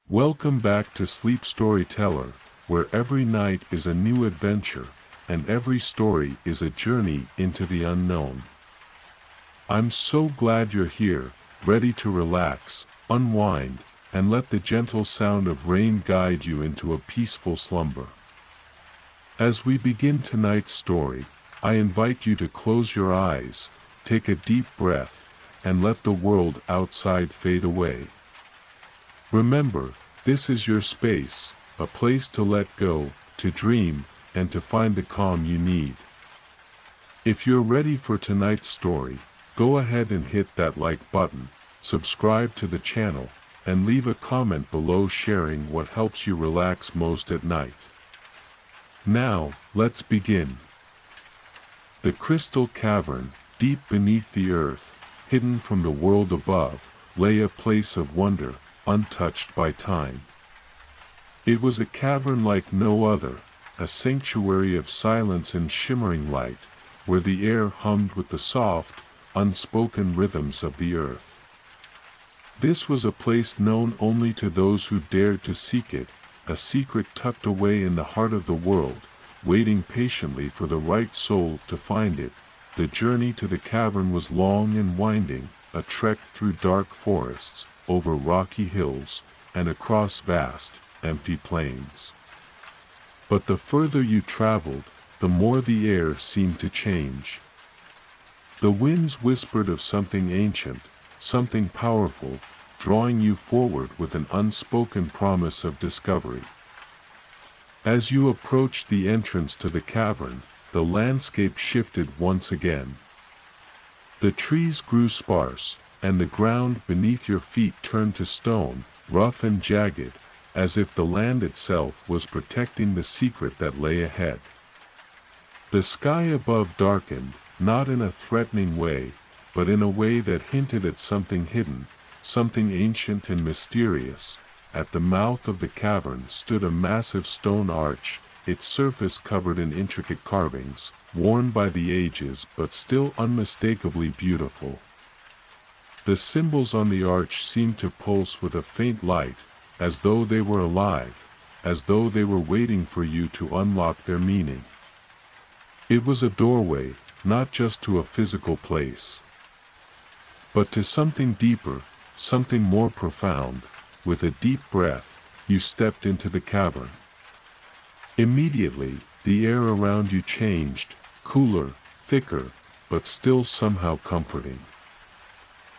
Welcome back to Sleep Storyteller, where every night is a new adventure, and every story is a journey into the unknown. I'm so glad you're here, ready to relax, unwind, and let the gentle sound of rain guide you into a peaceful slumber. As we begin tonight's story, I invite you to close your eyes, take a deep breath, and let the world outside fade away. Remember, this is your space, a place to let go, to dream, and to find the calm you need. If you're ready for tonight's story, go ahead and hit that like button, subscribe to the channel, and leave a comment below sharing what helps you relax most at night. Now, let's begin. The Crystal Cavern, deep beneath the earth, hidden from the world above, lay a place of wonder, untouched by time. It was a cavern like no other, a sanctuary of silence and shimmering light, where the air hummed with the soft, unspoken rhythms of the earth. This was a place known only to those who dared to seek it, a secret tucked away in the heart of the world, waiting patiently for the right soul to find it. The journey to the cavern was long and winding, a trek through dark forests, over rocky hills, and across vast, empty plains. But the further you traveled, the more the air seemed to change. The winds whispered of something ancient, something powerful, drawing you forward with an unspoken promise of discovery. As you approached the entrance to the cavern, the landscape shifted once again. The trees grew sparse, and the ground beneath your feet turned to stone, rough and jagged, as if the land itself was protecting the secret that lay ahead. The sky above darkened, not in a threatening way, but in a way that hinted at something hidden, something ancient and mysterious. At the mouth of the cavern stood a massive stone arch, its surface covered in intricate carvings, worn by the ages but still unmistakably beautiful. The symbols on the arch seemed to pulse with a faint light, as though they were alive, as though they were waiting for you to unlock their meaning. It was a doorway, not just to a physical place, but to something deeper, something more profound. With a deep breath, you stepped into the cavern. Immediately, the air around you changed, cooler, thicker, but still somehow comforting.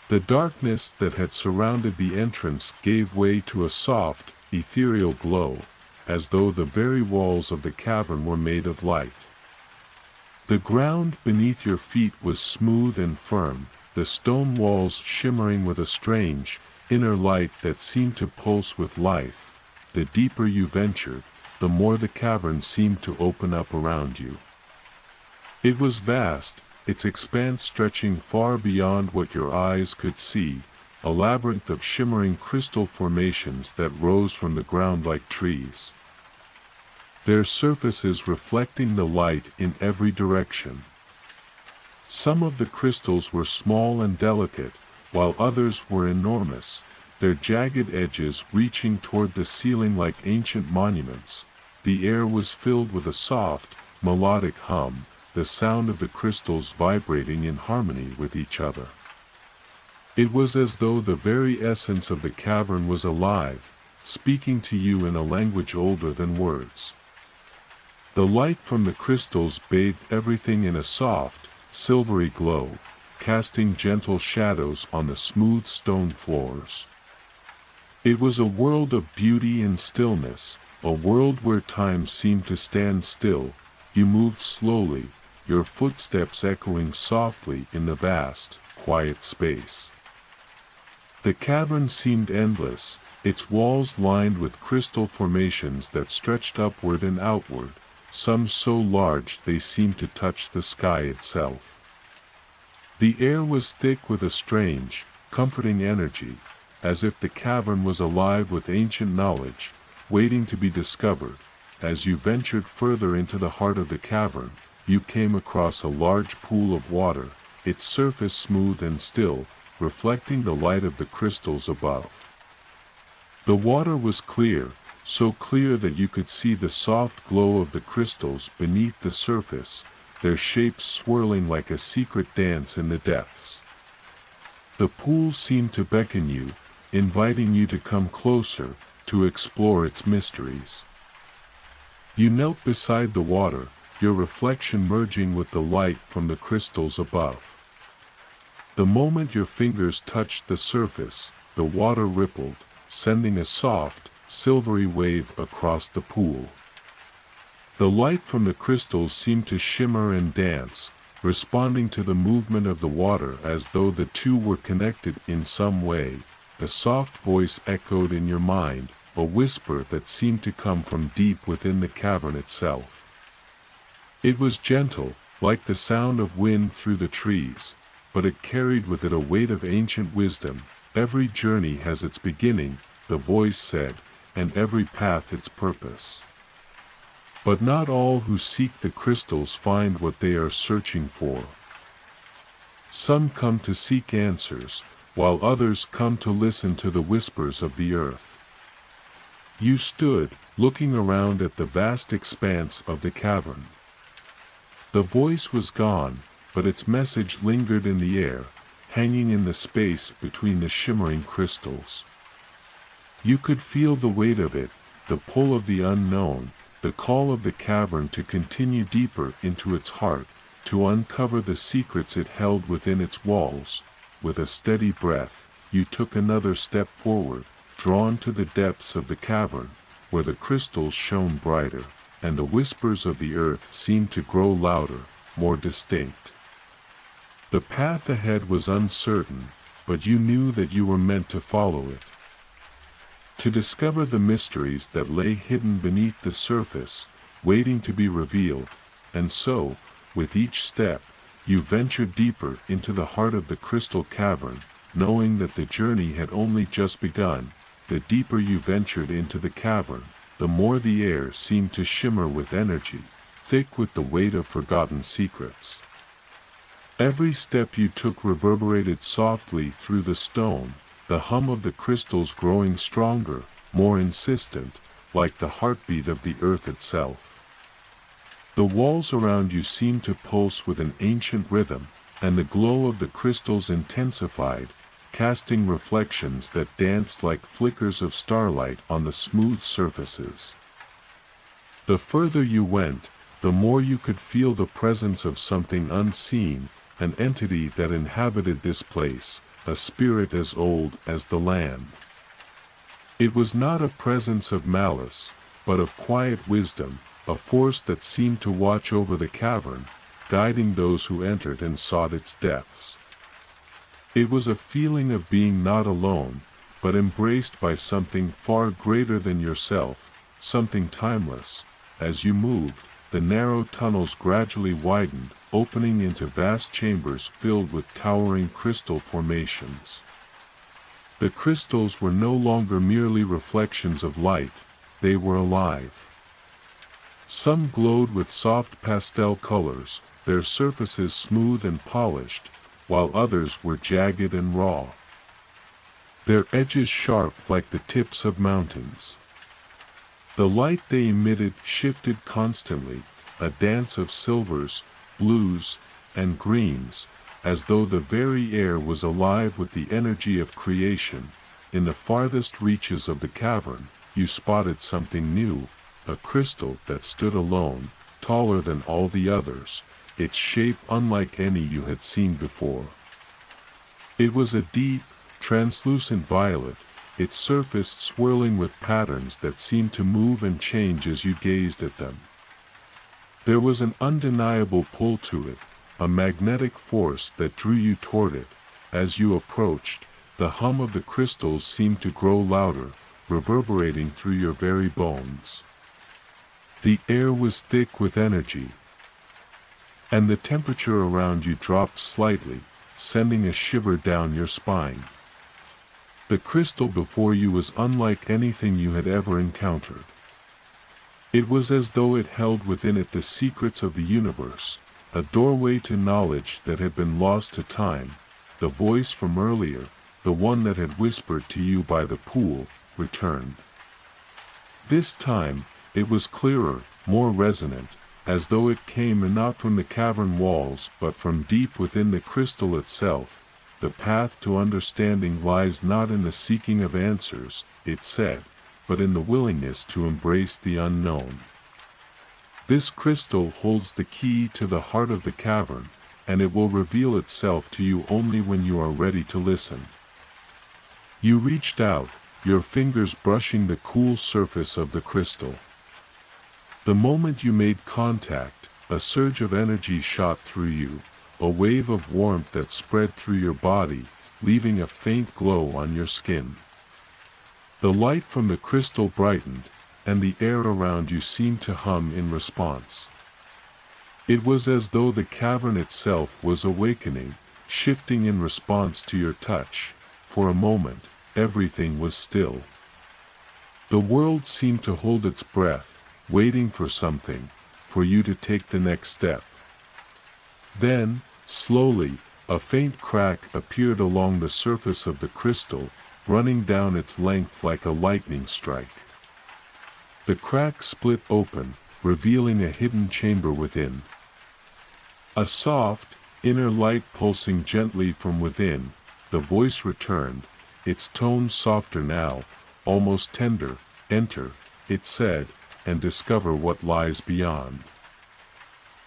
The darkness that had surrounded the entrance gave way to a soft, ethereal glow, as though the very walls of the cavern were made of light. The ground beneath your feet was smooth and firm, the stone walls shimmering with a strange, inner light that seemed to pulse with life. The deeper you ventured, the more the cavern seemed to open up around you. It was vast, its expanse stretching far beyond what your eyes could see, a labyrinth of shimmering crystal formations that rose from the ground like trees, their surfaces reflecting the light in every direction. Some of the crystals were small and delicate, while others were enormous, their jagged edges reaching toward the ceiling like ancient monuments. The air was filled with a soft, melodic hum, the sound of the crystals vibrating in harmony with each other. It was as though the very essence of the cavern was alive, speaking to you in a language older than words. The light from the crystals bathed everything in a soft, silvery glow, casting gentle shadows on the smooth stone floors. It was a world of beauty and stillness, a world where time seemed to stand still. You moved slowly, your footsteps echoing softly in the vast, quiet space. The cavern seemed endless, its walls lined with crystal formations that stretched upward and outward, some so large they seemed to touch the sky itself. The air was thick with a strange, comforting energy, as if the cavern was alive with ancient knowledge, waiting to be discovered. As you ventured further into the heart of the cavern, you came across a large pool of water, its surface smooth and still, reflecting the light of the crystals above. The water was clear, so clear that you could see the soft glow of the crystals beneath the surface, their shapes swirling like a secret dance in the depths. The pool seemed to beckon you, inviting you to come closer, to explore its mysteries. You knelt beside the water, your reflection merging with the light from the crystals above. The moment your fingers touched the surface, the water rippled, sending a soft, silvery wave across the pool. The light from the crystals seemed to shimmer and dance, responding to the movement of the water as though the two were connected in some way. A soft voice echoed in your mind, a whisper that seemed to come from deep within the cavern itself. It was gentle, like the sound of wind through the trees, but it carried with it a weight of ancient wisdom. Every journey has its beginning, the voice said, and every path its purpose. But not all who seek the crystals find what they are searching for. Some come to seek answers, while others come to listen to the whispers of the earth. You stood, looking around at the vast expanse of the cavern. The voice was gone, but its message lingered in the air, hanging in the space between the shimmering crystals. You could feel the weight of it, the pull of the unknown, the call of the cavern to continue deeper into its heart, to uncover the secrets it held within its walls. With a steady breath, you took another step forward, drawn to the depths of the cavern, where the crystals shone brighter, and the whispers of the earth seemed to grow louder, more distinct. The path ahead was uncertain, but you knew that you were meant to follow it. To discover the mysteries that lay hidden beneath the surface, waiting to be revealed, and so, with each step, you ventured deeper into the heart of the crystal cavern, knowing that the journey had only just begun. The deeper you ventured into the cavern, the more the air seemed to shimmer with energy, thick with the weight of forgotten secrets. Every step you took reverberated softly through the stone, the hum of the crystals growing stronger, more insistent, like the heartbeat of the earth itself. The walls around you seemed to pulse with an ancient rhythm, and the glow of the crystals intensified, casting reflections that danced like flickers of starlight on the smooth surfaces. The further you went, the more you could feel the presence of something unseen, an entity that inhabited this place, a spirit as old as the land. It was not a presence of malice, but of quiet wisdom, a force that seemed to watch over the cavern, guiding those who entered and sought its depths. It was a feeling of being not alone, but embraced by something far greater than yourself, something timeless. As you moved, the narrow tunnels gradually widened, opening into vast chambers filled with towering crystal formations. The crystals were no longer merely reflections of light, they were alive. Some glowed with soft pastel colors, their surfaces smooth and polished, while others were jagged and raw. Their edges sharp like the tips of mountains. The light they emitted shifted constantly, a dance of silvers, blues, and greens, as though the very air was alive with the energy of creation. In the farthest reaches of the cavern, you spotted something new, a crystal that stood alone, taller than all the others, its shape unlike any you had seen before. It was a deep, translucent violet, its surface swirling with patterns that seemed to move and change as you gazed at them. There was an undeniable pull to it, a magnetic force that drew you toward it. As you approached, the hum of the crystals seemed to grow louder, reverberating through your very bones. The air was thick with energy, and the temperature around you dropped slightly, sending a shiver down your spine. The crystal before you was unlike anything you had ever encountered. It was as though it held within it the secrets of the universe, a doorway to knowledge that had been lost to time. The voice from earlier, the one that had whispered to you by the pool, returned. This time, it was clearer, more resonant, as though it came not from the cavern walls but from deep within the crystal itself. The path to understanding lies not in the seeking of answers, it said, but in the willingness to embrace the unknown. This crystal holds the key to the heart of the cavern, and it will reveal itself to you only when you are ready to listen. You reached out, your fingers brushing the cool surface of the crystal. The moment you made contact, a surge of energy shot through you, a wave of warmth that spread through your body, leaving a faint glow on your skin. The light from the crystal brightened, and the air around you seemed to hum in response. It was as though the cavern itself was awakening, shifting in response to your touch. For a moment, everything was still. The world seemed to hold its breath, waiting for something, for you to take the next step. Then, slowly, a faint crack appeared along the surface of the crystal, running down its length like a lightning strike. The crack split open, revealing a hidden chamber within. A soft, inner light pulsing gently from within, the voice returned, its tone softer now, almost tender. "Enter," it said, "and discover what lies beyond.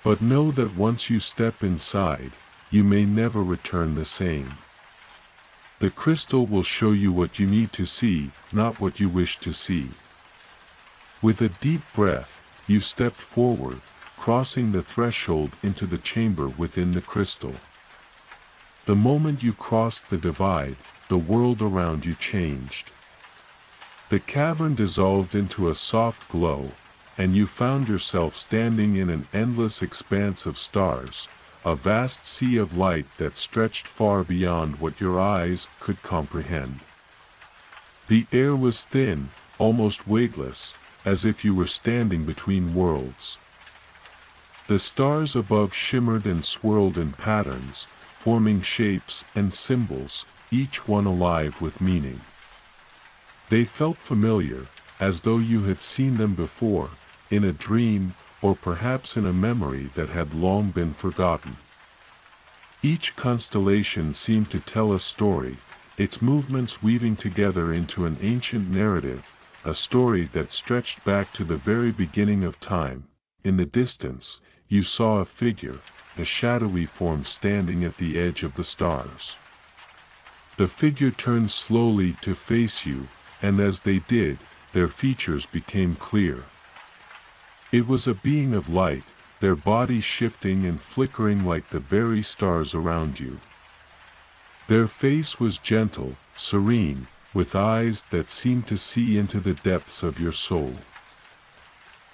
But know that once you step inside, you may never return the same. The crystal will show you what you need to see, not what you wish to see." With a deep breath, you stepped forward, crossing the threshold into the chamber within the crystal. The moment you crossed the divide, the world around you changed. The cavern dissolved into a soft glow, and you found yourself standing in an endless expanse of stars, a vast sea of light that stretched far beyond what your eyes could comprehend. The air was thin, almost weightless, as if you were standing between worlds. The stars above shimmered and swirled in patterns, forming shapes and symbols, each one alive with meaning. They felt familiar, as though you had seen them before, in a dream, or perhaps in a memory that had long been forgotten. Each constellation seemed to tell a story, its movements weaving together into an ancient narrative, a story that stretched back to the very beginning of time. In the distance, you saw a figure, a shadowy form standing at the edge of the stars. The figure turned slowly to face you, and as they did, their features became clear. It was a being of light, their bodies shifting and flickering like the very stars around you. Their face was gentle, serene, with eyes that seemed to see into the depths of your soul.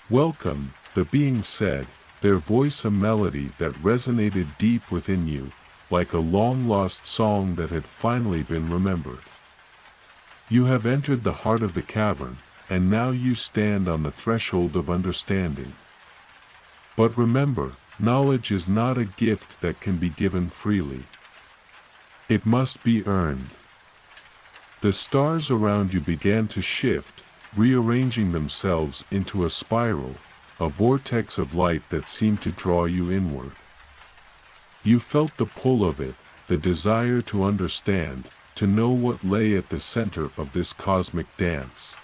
"Welcome," the being said, their voice a melody that resonated deep within you, like a long-lost song that had finally been remembered. "You have entered the heart of the cavern, and now you stand on the threshold of understanding. But remember, knowledge is not a gift that can be given freely. It must be earned." The stars around you began to shift, rearranging themselves into a spiral, a vortex of light that seemed to draw you inward. You felt the pull of it, the desire to understand, to know what lay at the center of this cosmic dance.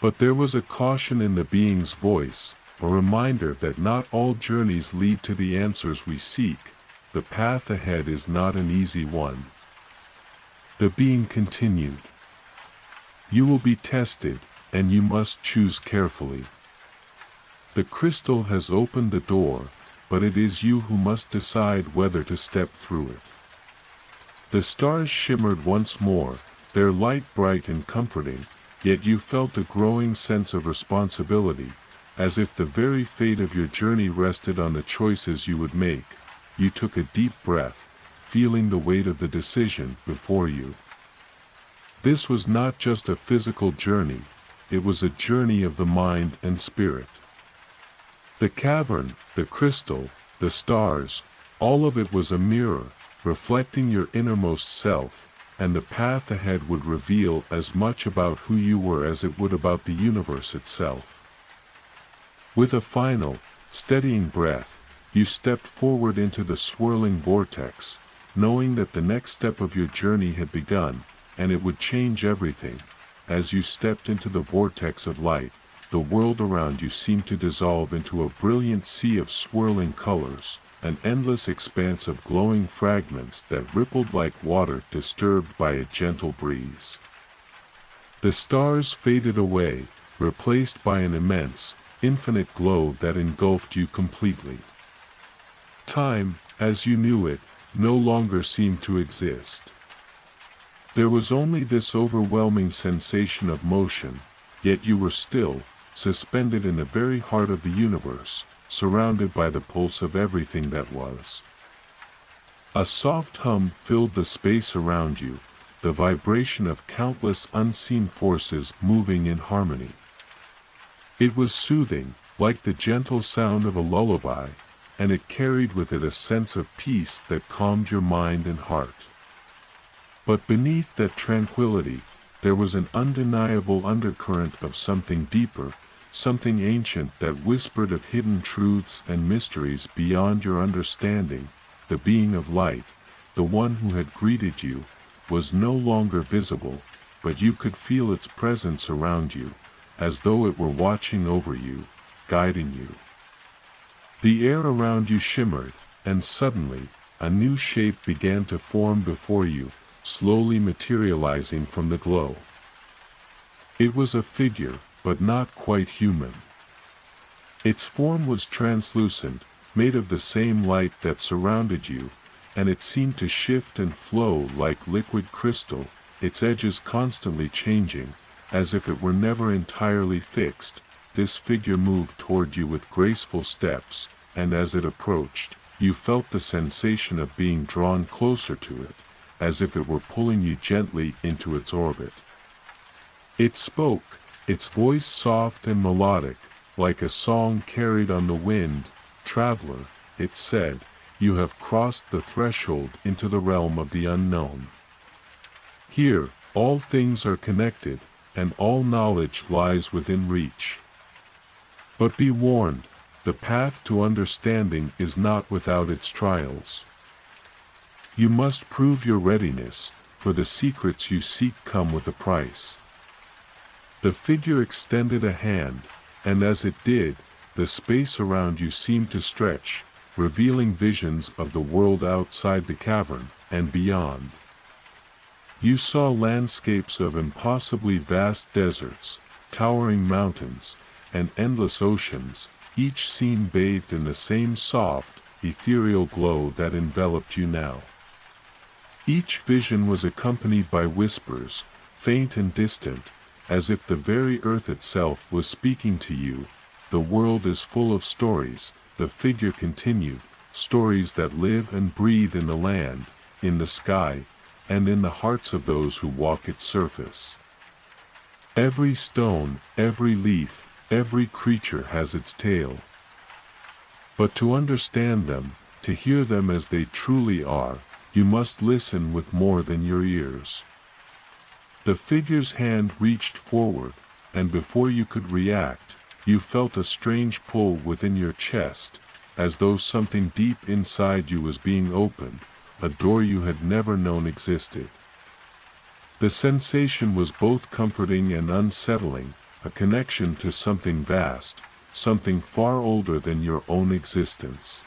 But there was a caution in the being's voice, a reminder that not all journeys lead to the answers we seek. The path ahead is not an easy one. The being continued. "You will be tested, and you must choose carefully. The crystal has opened the door, but it is you who must decide whether to step through it." The stars shimmered once more, their light bright and comforting, yet you felt a growing sense of responsibility, as if the very fate of your journey rested on the choices you would make. You took a deep breath, feeling the weight of the decision before you. This was not just a physical journey, it was a journey of the mind and spirit. The cavern, the crystal, the stars, all of it was a mirror, reflecting your innermost self, and the path ahead would reveal as much about who you were as it would about the universe itself. With a final, steadying breath, you stepped forward into the swirling vortex, knowing that the next step of your journey had begun, and it would change everything. As you stepped into the vortex of light, the world around you seemed to dissolve into a brilliant sea of swirling colors, an endless expanse of glowing fragments that rippled like water disturbed by a gentle breeze. The stars faded away, replaced by an immense, infinite glow that engulfed you completely. Time, as you knew it, no longer seemed to exist. There was only this overwhelming sensation of motion, yet you were still, suspended in the very heart of the universe, surrounded by the pulse of everything that was. A soft hum filled the space around you, the vibration of countless unseen forces moving in harmony. It was soothing, like the gentle sound of a lullaby, and it carried with it a sense of peace that calmed your mind and heart. But beneath that tranquility, there was an undeniable undercurrent of something deeper, something ancient that whispered of hidden truths and mysteries beyond your understanding. The being of light, the one who had greeted you, was no longer visible, but you could feel its presence around you, as though it were watching over you, guiding you. The air around you shimmered, and suddenly, a new shape began to form before you, slowly materializing from the glow. It was a figure, but not quite human. Its form was translucent, made of the same light that surrounded you, and it seemed to shift and flow like liquid crystal, its edges constantly changing, as if it were never entirely fixed. This figure moved toward you with graceful steps, and as it approached, you felt the sensation of being drawn closer to it, as if it were pulling you gently into its orbit. It spoke, its voice soft and melodic, like a song carried on the wind. "Traveler," it said, "you have crossed the threshold into the realm of the unknown. Here, all things are connected, and all knowledge lies within reach. But be warned, the path to understanding is not without its trials. You must prove your readiness, for the secrets you seek come with a price." The figure extended a hand, and as it did, the space around you seemed to stretch, revealing visions of the world outside the cavern, and beyond. You saw landscapes of impossibly vast deserts, towering mountains, and endless oceans, each scene bathed in the same soft, ethereal glow that enveloped you now. Each vision was accompanied by whispers, faint and distant, as if the very earth itself was speaking to you. "The world is full of stories," the figure continued, "stories that live and breathe in the land, in the sky, and in the hearts of those who walk its surface. Every stone, every leaf, every creature has its tale. But to understand them, to hear them as they truly are, you must listen with more than your ears." The figure's hand reached forward, and before you could react, you felt a strange pull within your chest, as though something deep inside you was being opened, a door you had never known existed. The sensation was both comforting and unsettling, a connection to something vast, something far older than your own existence.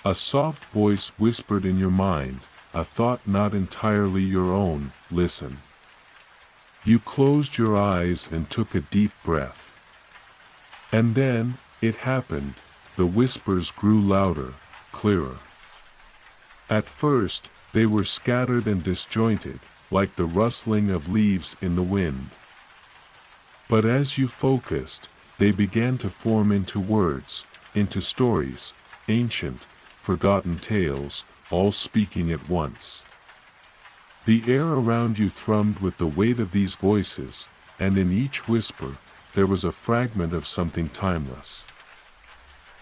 A soft voice whispered in your mind, a thought not entirely your own: "Listen." You closed your eyes and took a deep breath. And then, it happened, the whispers grew louder, clearer. At first, they were scattered and disjointed, like the rustling of leaves in the wind. But as you focused, they began to form into words, into stories, ancient, forgotten tales, all speaking at once. The air around you thrummed with the weight of these voices, and in each whisper, there was a fragment of something timeless.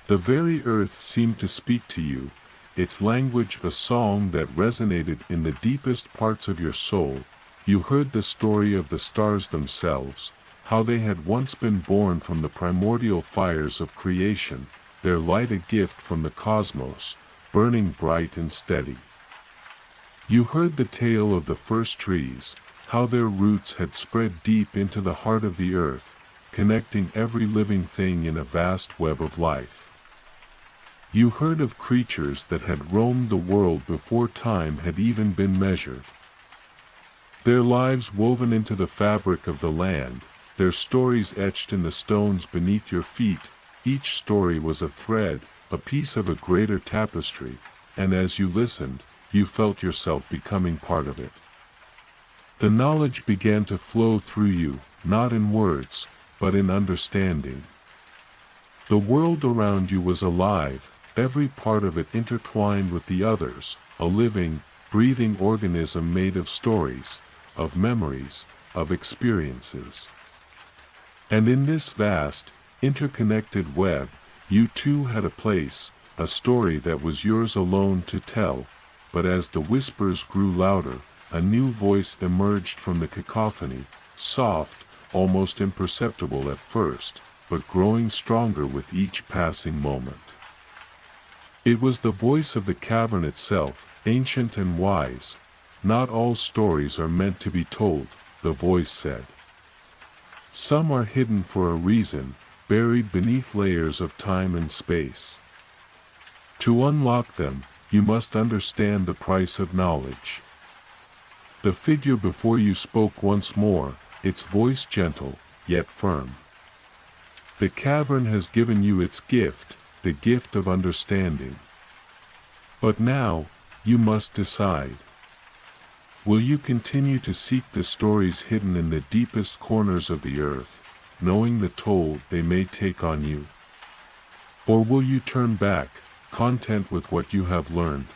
The very earth seemed to speak to you, its language a song that resonated in the deepest parts of your soul. You heard the story of the stars themselves, how they had once been born from the primordial fires of creation, their light a gift from the cosmos, burning bright and steady. You heard the tale of the first trees, how their roots had spread deep into the heart of the earth, connecting every living thing in a vast web of life. You heard of creatures that had roamed the world before time had even been measured. Their lives woven into the fabric of the land, their stories etched in the stones beneath your feet. Each story was a thread, a piece of a greater tapestry, and as you listened, you felt yourself becoming part of it. The knowledge began to flow through you, not in words, but in understanding. The world around you was alive, every part of it intertwined with the others, a living, breathing organism made of stories, of memories, of experiences. And in this vast, interconnected web, you too had a place, a story that was yours alone to tell. But as the whispers grew louder, a new voice emerged from the cacophony, soft, almost imperceptible at first, but growing stronger with each passing moment. It was the voice of the cavern itself, ancient and wise. Not all stories are meant to be told, the voice said. Some are hidden for a reason, buried beneath layers of time and space. To unlock them, you must understand the price of knowledge. The figure before you spoke once more, its voice gentle, yet firm. The cavern has given you its gift, the gift of understanding. But now, you must decide. Will you continue to seek the stories hidden in the deepest corners of the earth, knowing the toll they may take on you? Or will you turn back, content with what you have learned?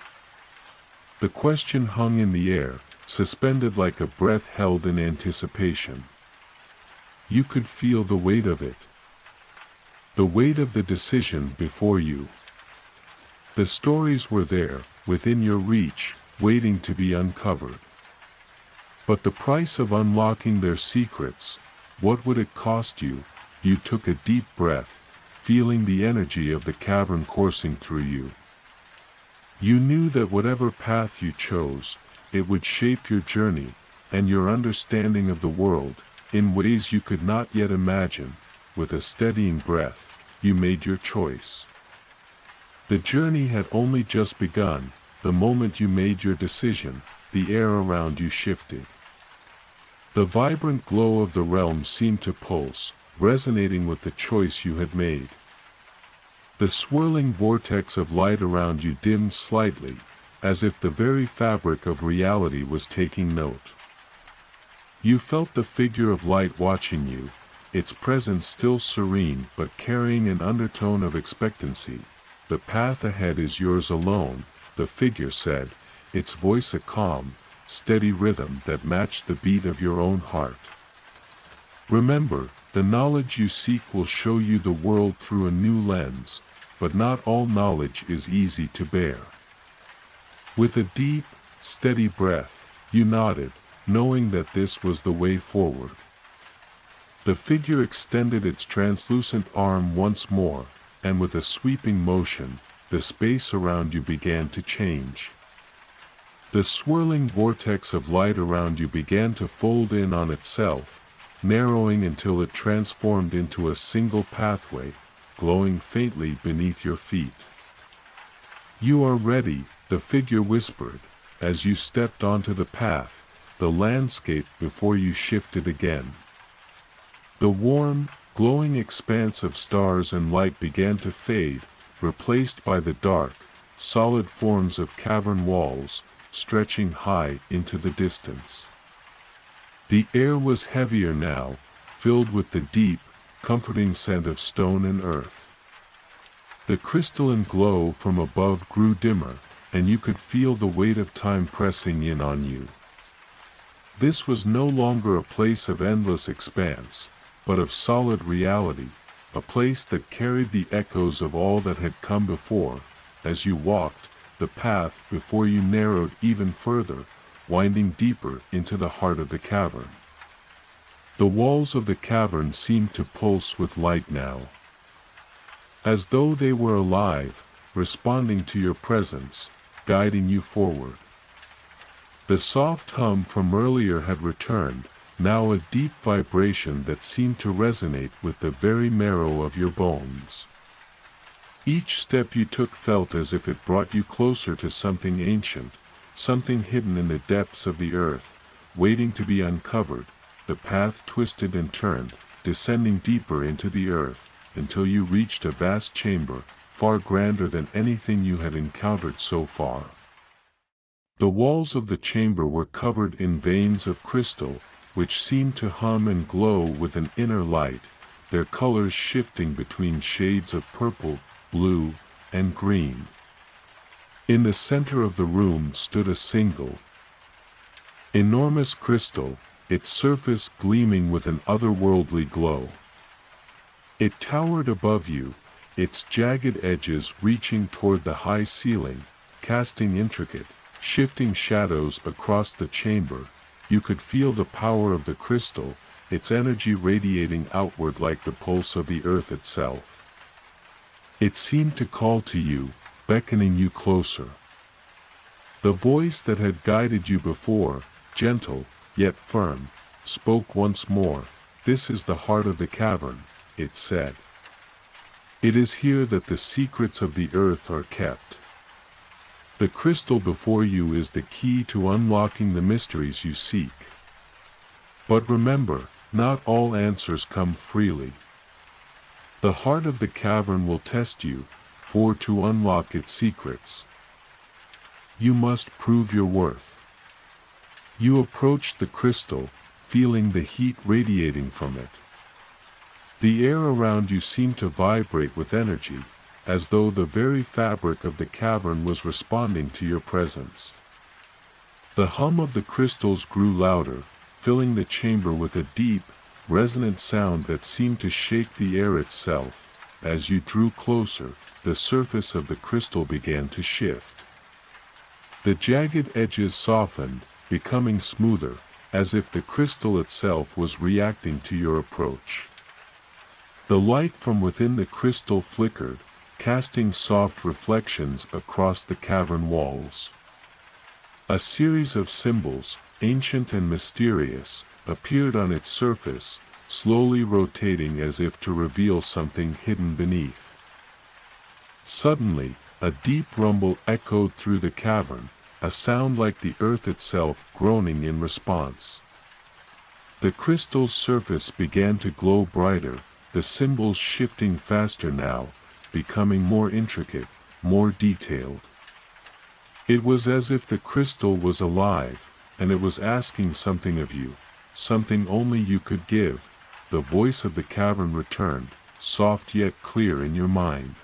The question hung in the air, suspended like a breath held in anticipation. You could feel the weight of it. The weight of the decision before you. The stories were there, within your reach, waiting to be uncovered. But the price of unlocking their secrets, what would it cost you? You took a deep breath, feeling the energy of the cavern coursing through you. You knew that whatever path you chose, it would shape your journey, and your understanding of the world, in ways you could not yet imagine. With a steadying breath, you made your choice. The journey had only just begun. The moment you made your decision, the air around you shifted. The vibrant glow of the realm seemed to pulse, resonating with the choice you had made. The swirling vortex of light around you dimmed slightly, as if the very fabric of reality was taking note. You felt the figure of light watching you, its presence still serene but carrying an undertone of expectancy. The path ahead is yours alone, the figure said, its voice a calm, steady rhythm that matched the beat of your own heart. Remember, the knowledge you seek will show you the world through a new lens, but not all knowledge is easy to bear. With a deep, steady breath, you nodded, knowing that this was the way forward. The figure extended its translucent arm once more, and with a sweeping motion, the space around you began to change. The swirling vortex of light around you began to fold in on itself, narrowing until it transformed into a single pathway, glowing faintly beneath your feet. You are ready, the figure whispered, as you stepped onto the path. The landscape before you shifted again. The warm, glowing expanse of stars and light began to fade, replaced by the dark, solid forms of cavern walls, stretching high into the distance. The air was heavier now, filled with the deep, comforting scent of stone and earth. The crystalline glow from above grew dimmer, and you could feel the weight of time pressing in on you. This was no longer a place of endless expanse, but of solid reality, a place that carried the echoes of all that had come before. As you walked, the path before you narrowed even further, winding deeper into the heart of the cavern. The walls of the cavern seemed to pulse with light now, as though they were alive, responding to your presence, guiding you forward. The soft hum from earlier had returned, now a deep vibration that seemed to resonate with the very marrow of your bones. Each step you took felt as if it brought you closer to something ancient, something hidden in the depths of the earth, waiting to be uncovered. The path twisted and turned, descending deeper into the earth, until you reached a vast chamber, far grander than anything you had encountered so far. The walls of the chamber were covered in veins of crystal, which seemed to hum and glow with an inner light, their colors shifting between shades of purple, blue, and green. In the center of the room stood a single, enormous crystal, its surface gleaming with an otherworldly glow. It towered above you, its jagged edges reaching toward the high ceiling, casting intricate, shifting shadows across the chamber. You could feel the power of the crystal, its energy radiating outward like the pulse of the earth itself. It seemed to call to you, beckoning you closer. The voice that had guided you before, gentle, yet firm, spoke once more. "This is the heart of the cavern," it said. "It is here that the secrets of the earth are kept. The crystal before you is the key to unlocking the mysteries you seek. But remember, not all answers come freely. The heart of the cavern will test you, for to unlock its secrets, you must prove your worth." You approached the crystal, feeling the heat radiating from it. The air around you seemed to vibrate with energy, as though the very fabric of the cavern was responding to your presence. The hum of the crystals grew louder, filling the chamber with a deep, resonant sound that seemed to shake the air itself. As you drew closer, the surface of the crystal began to shift. The jagged edges softened, becoming smoother, as if the crystal itself was reacting to your approach. The light from within the crystal flickered, casting soft reflections across the cavern walls. A series of symbols, ancient and mysterious, appeared on its surface, slowly rotating as if to reveal something hidden beneath. Suddenly, a deep rumble echoed through the cavern, a sound like the earth itself groaning in response. The crystal's surface began to glow brighter, the symbols shifting faster now, becoming more intricate, more detailed. It was as if the crystal was alive, and it was asking something of you, something only you could give. The voice of the cavern returned, soft yet clear in your mind.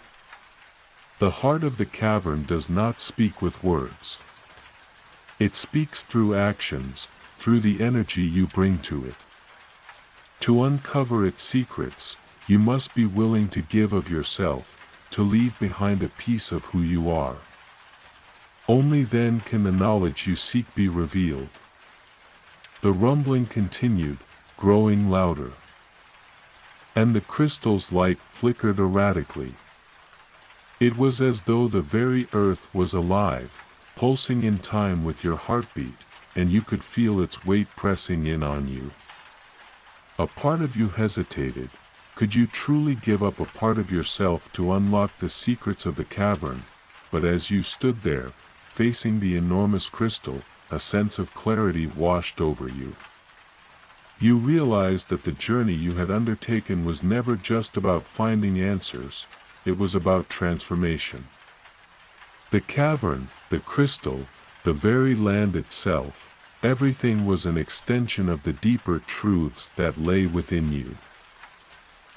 The heart of the cavern does not speak with words. It speaks through actions, through the energy you bring to it. To uncover its secrets, you must be willing to give of yourself, to leave behind a piece of who you are. Only then can the knowledge you seek be revealed. The rumbling continued, growing louder. And the crystal's light flickered erratically. It was as though the very earth was alive, pulsing in time with your heartbeat, and you could feel its weight pressing in on you. A part of you hesitated. Could you truly give up a part of yourself to unlock the secrets of the cavern? But as you stood there, facing the enormous crystal, a sense of clarity washed over you. You realized that the journey you had undertaken was never just about finding answers, it was about transformation. The cavern, the crystal, the very land itself, everything was an extension of the deeper truths that lay within you.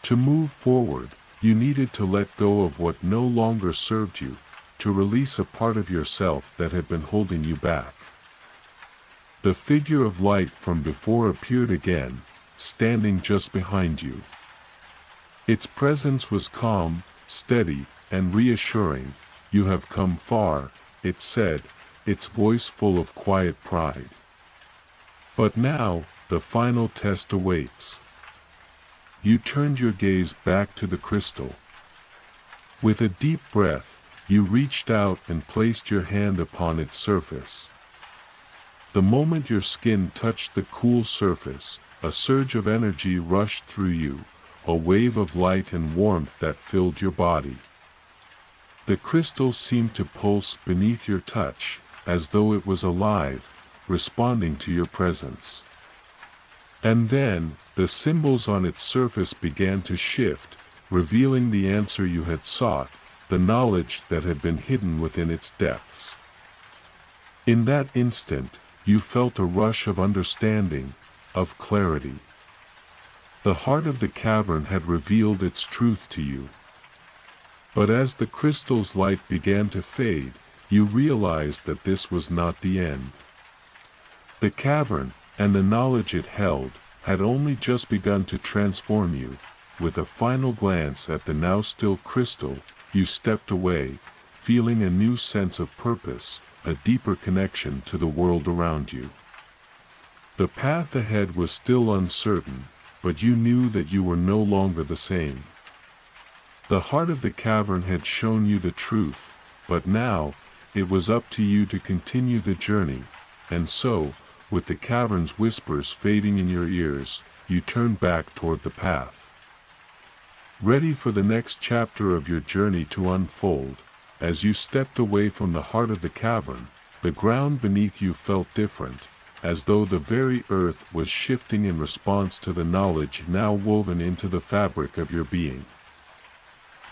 To move forward, you needed to let go of what no longer served you, to release a part of yourself that had been holding you back. The figure of light from before appeared again, standing just behind you. Its presence was calm, steady, and reassuring. You have come far, it said, its voice full of quiet pride. But now, the final test awaits. You turned your gaze back to the crystal. With a deep breath, you reached out and placed your hand upon its surface. The moment your skin touched the cool surface, a surge of energy rushed through you, a wave of light and warmth that filled your body. The crystal seemed to pulse beneath your touch, as though it was alive, responding to your presence. And then, the symbols on its surface began to shift, revealing the answer you had sought, the knowledge that had been hidden within its depths. In that instant, you felt a rush of understanding, of clarity. The heart of the cavern had revealed its truth to you. But as the crystal's light began to fade, you realized that this was not the end. The cavern, and the knowledge it held, had only just begun to transform you. With a final glance at the now still crystal, you stepped away, feeling a new sense of purpose, a deeper connection to the world around you. The path ahead was still uncertain, but you knew that you were no longer the same. The heart of the cavern had shown you the truth, but now, it was up to you to continue the journey, and so, with the cavern's whispers fading in your ears, you turned back toward the path. Ready for the next chapter of your journey to unfold, as you stepped away from the heart of the cavern, the ground beneath you felt different, as though the very earth was shifting in response to the knowledge now woven into the fabric of your being.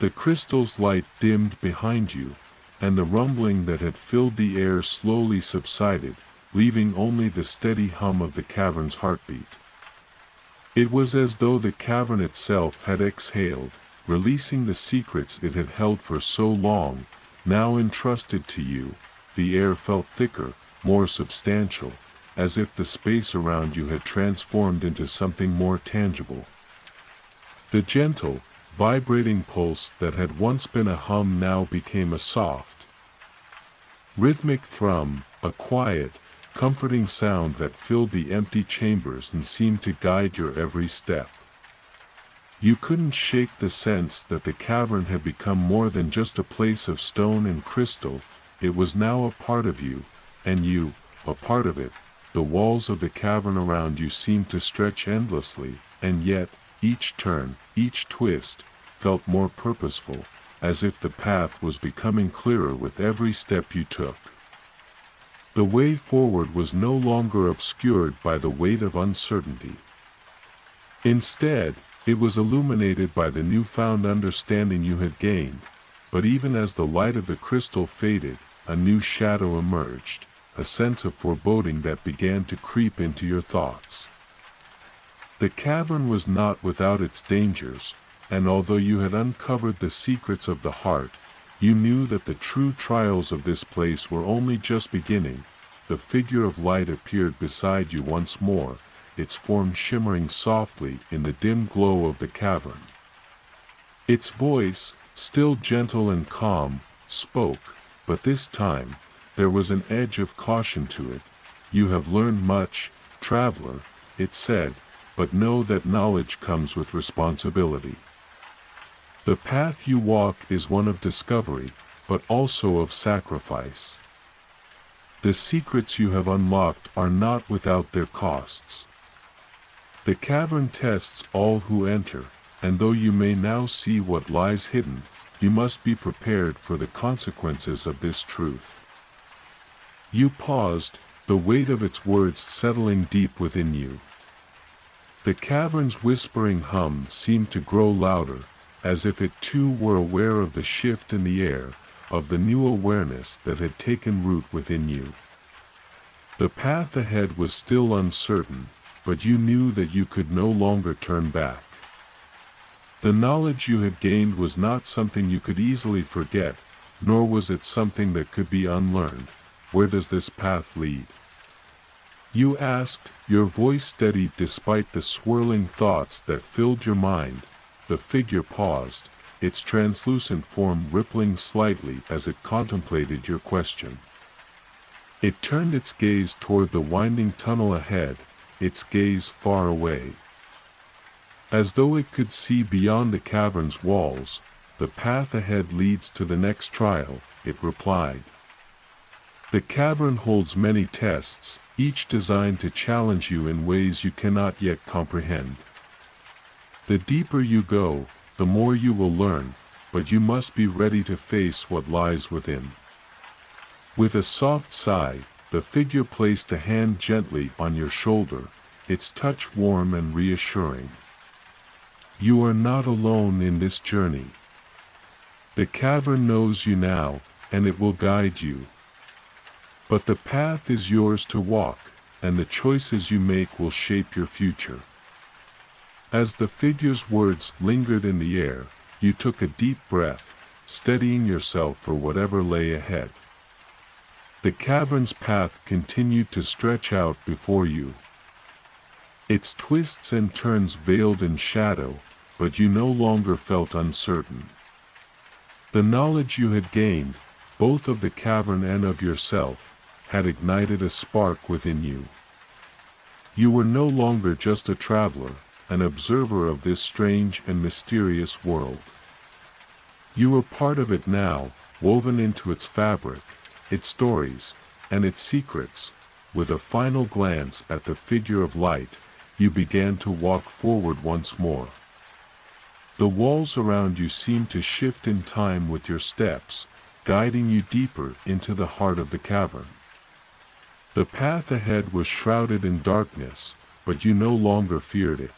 The crystal's light dimmed behind you, and the rumbling that had filled the air slowly subsided, leaving only the steady hum of the cavern's heartbeat. It was as though the cavern itself had exhaled, releasing the secrets it had held for so long, now entrusted to you. The air felt thicker, more substantial, as if the space around you had transformed into something more tangible. The gentle, vibrating pulse that had once been a hum now became a soft, rhythmic thrum, a quiet, comforting sound that filled the empty chambers and seemed to guide your every step. You couldn't shake the sense that the cavern had become more than just a place of stone and crystal. It was now a part of you, and you, a part of it. The walls of the cavern around you seemed to stretch endlessly, and yet, each turn, each twist, felt more purposeful, as if the path was becoming clearer with every step you took. The way forward was no longer obscured by the weight of uncertainty. Instead, it was illuminated by the newfound understanding you had gained, but even as the light of the crystal faded, a new shadow emerged, a sense of foreboding that began to creep into your thoughts. The cavern was not without its dangers, and although you had uncovered the secrets of the heart, you knew that the true trials of this place were only just beginning. The figure of light appeared beside you once more, its form shimmering softly in the dim glow of the cavern. Its voice, still gentle and calm, spoke, but this time, there was an edge of caution to it. You have learned much, traveler, it said, but know that knowledge comes with responsibility. The path you walk is one of discovery, but also of sacrifice. The secrets you have unlocked are not without their costs. The cavern tests all who enter, and though you may now see what lies hidden, you must be prepared for the consequences of this truth. You paused, the weight of its words settling deep within you. The cavern's whispering hum seemed to grow louder, as if it too were aware of the shift in the air, of the new awareness that had taken root within you. The path ahead was still uncertain, but you knew that you could no longer turn back. The knowledge you had gained was not something you could easily forget, nor was it something that could be unlearned. Where does this path lead? You asked, your voice steadied despite the swirling thoughts that filled your mind. The figure paused, its translucent form rippling slightly as it contemplated your question. It turned its gaze toward the winding tunnel ahead, its gaze far away. As though it could see beyond the cavern's walls, "The path ahead leads to the next trial," it replied. "The cavern holds many tests, each designed to challenge you in ways you cannot yet comprehend. The deeper you go, the more you will learn, but you must be ready to face what lies within." With a soft sigh, the figure placed a hand gently on your shoulder, its touch warm and reassuring. "You are not alone in this journey. The cavern knows you now, and it will guide you. But the path is yours to walk, and the choices you make will shape your future." As the figure's words lingered in the air, you took a deep breath, steadying yourself for whatever lay ahead. The cavern's path continued to stretch out before you. Its twists and turns veiled in shadow, but you no longer felt uncertain. The knowledge you had gained, both of the cavern and of yourself, had ignited a spark within you. You were no longer just a traveler, an observer of this strange and mysterious world. You were part of it now, woven into its fabric, its stories, and its secrets. With a final glance at the figure of light, you began to walk forward once more. The walls around you seemed to shift in time with your steps, guiding you deeper into the heart of the cavern. The path ahead was shrouded in darkness, but you no longer feared it.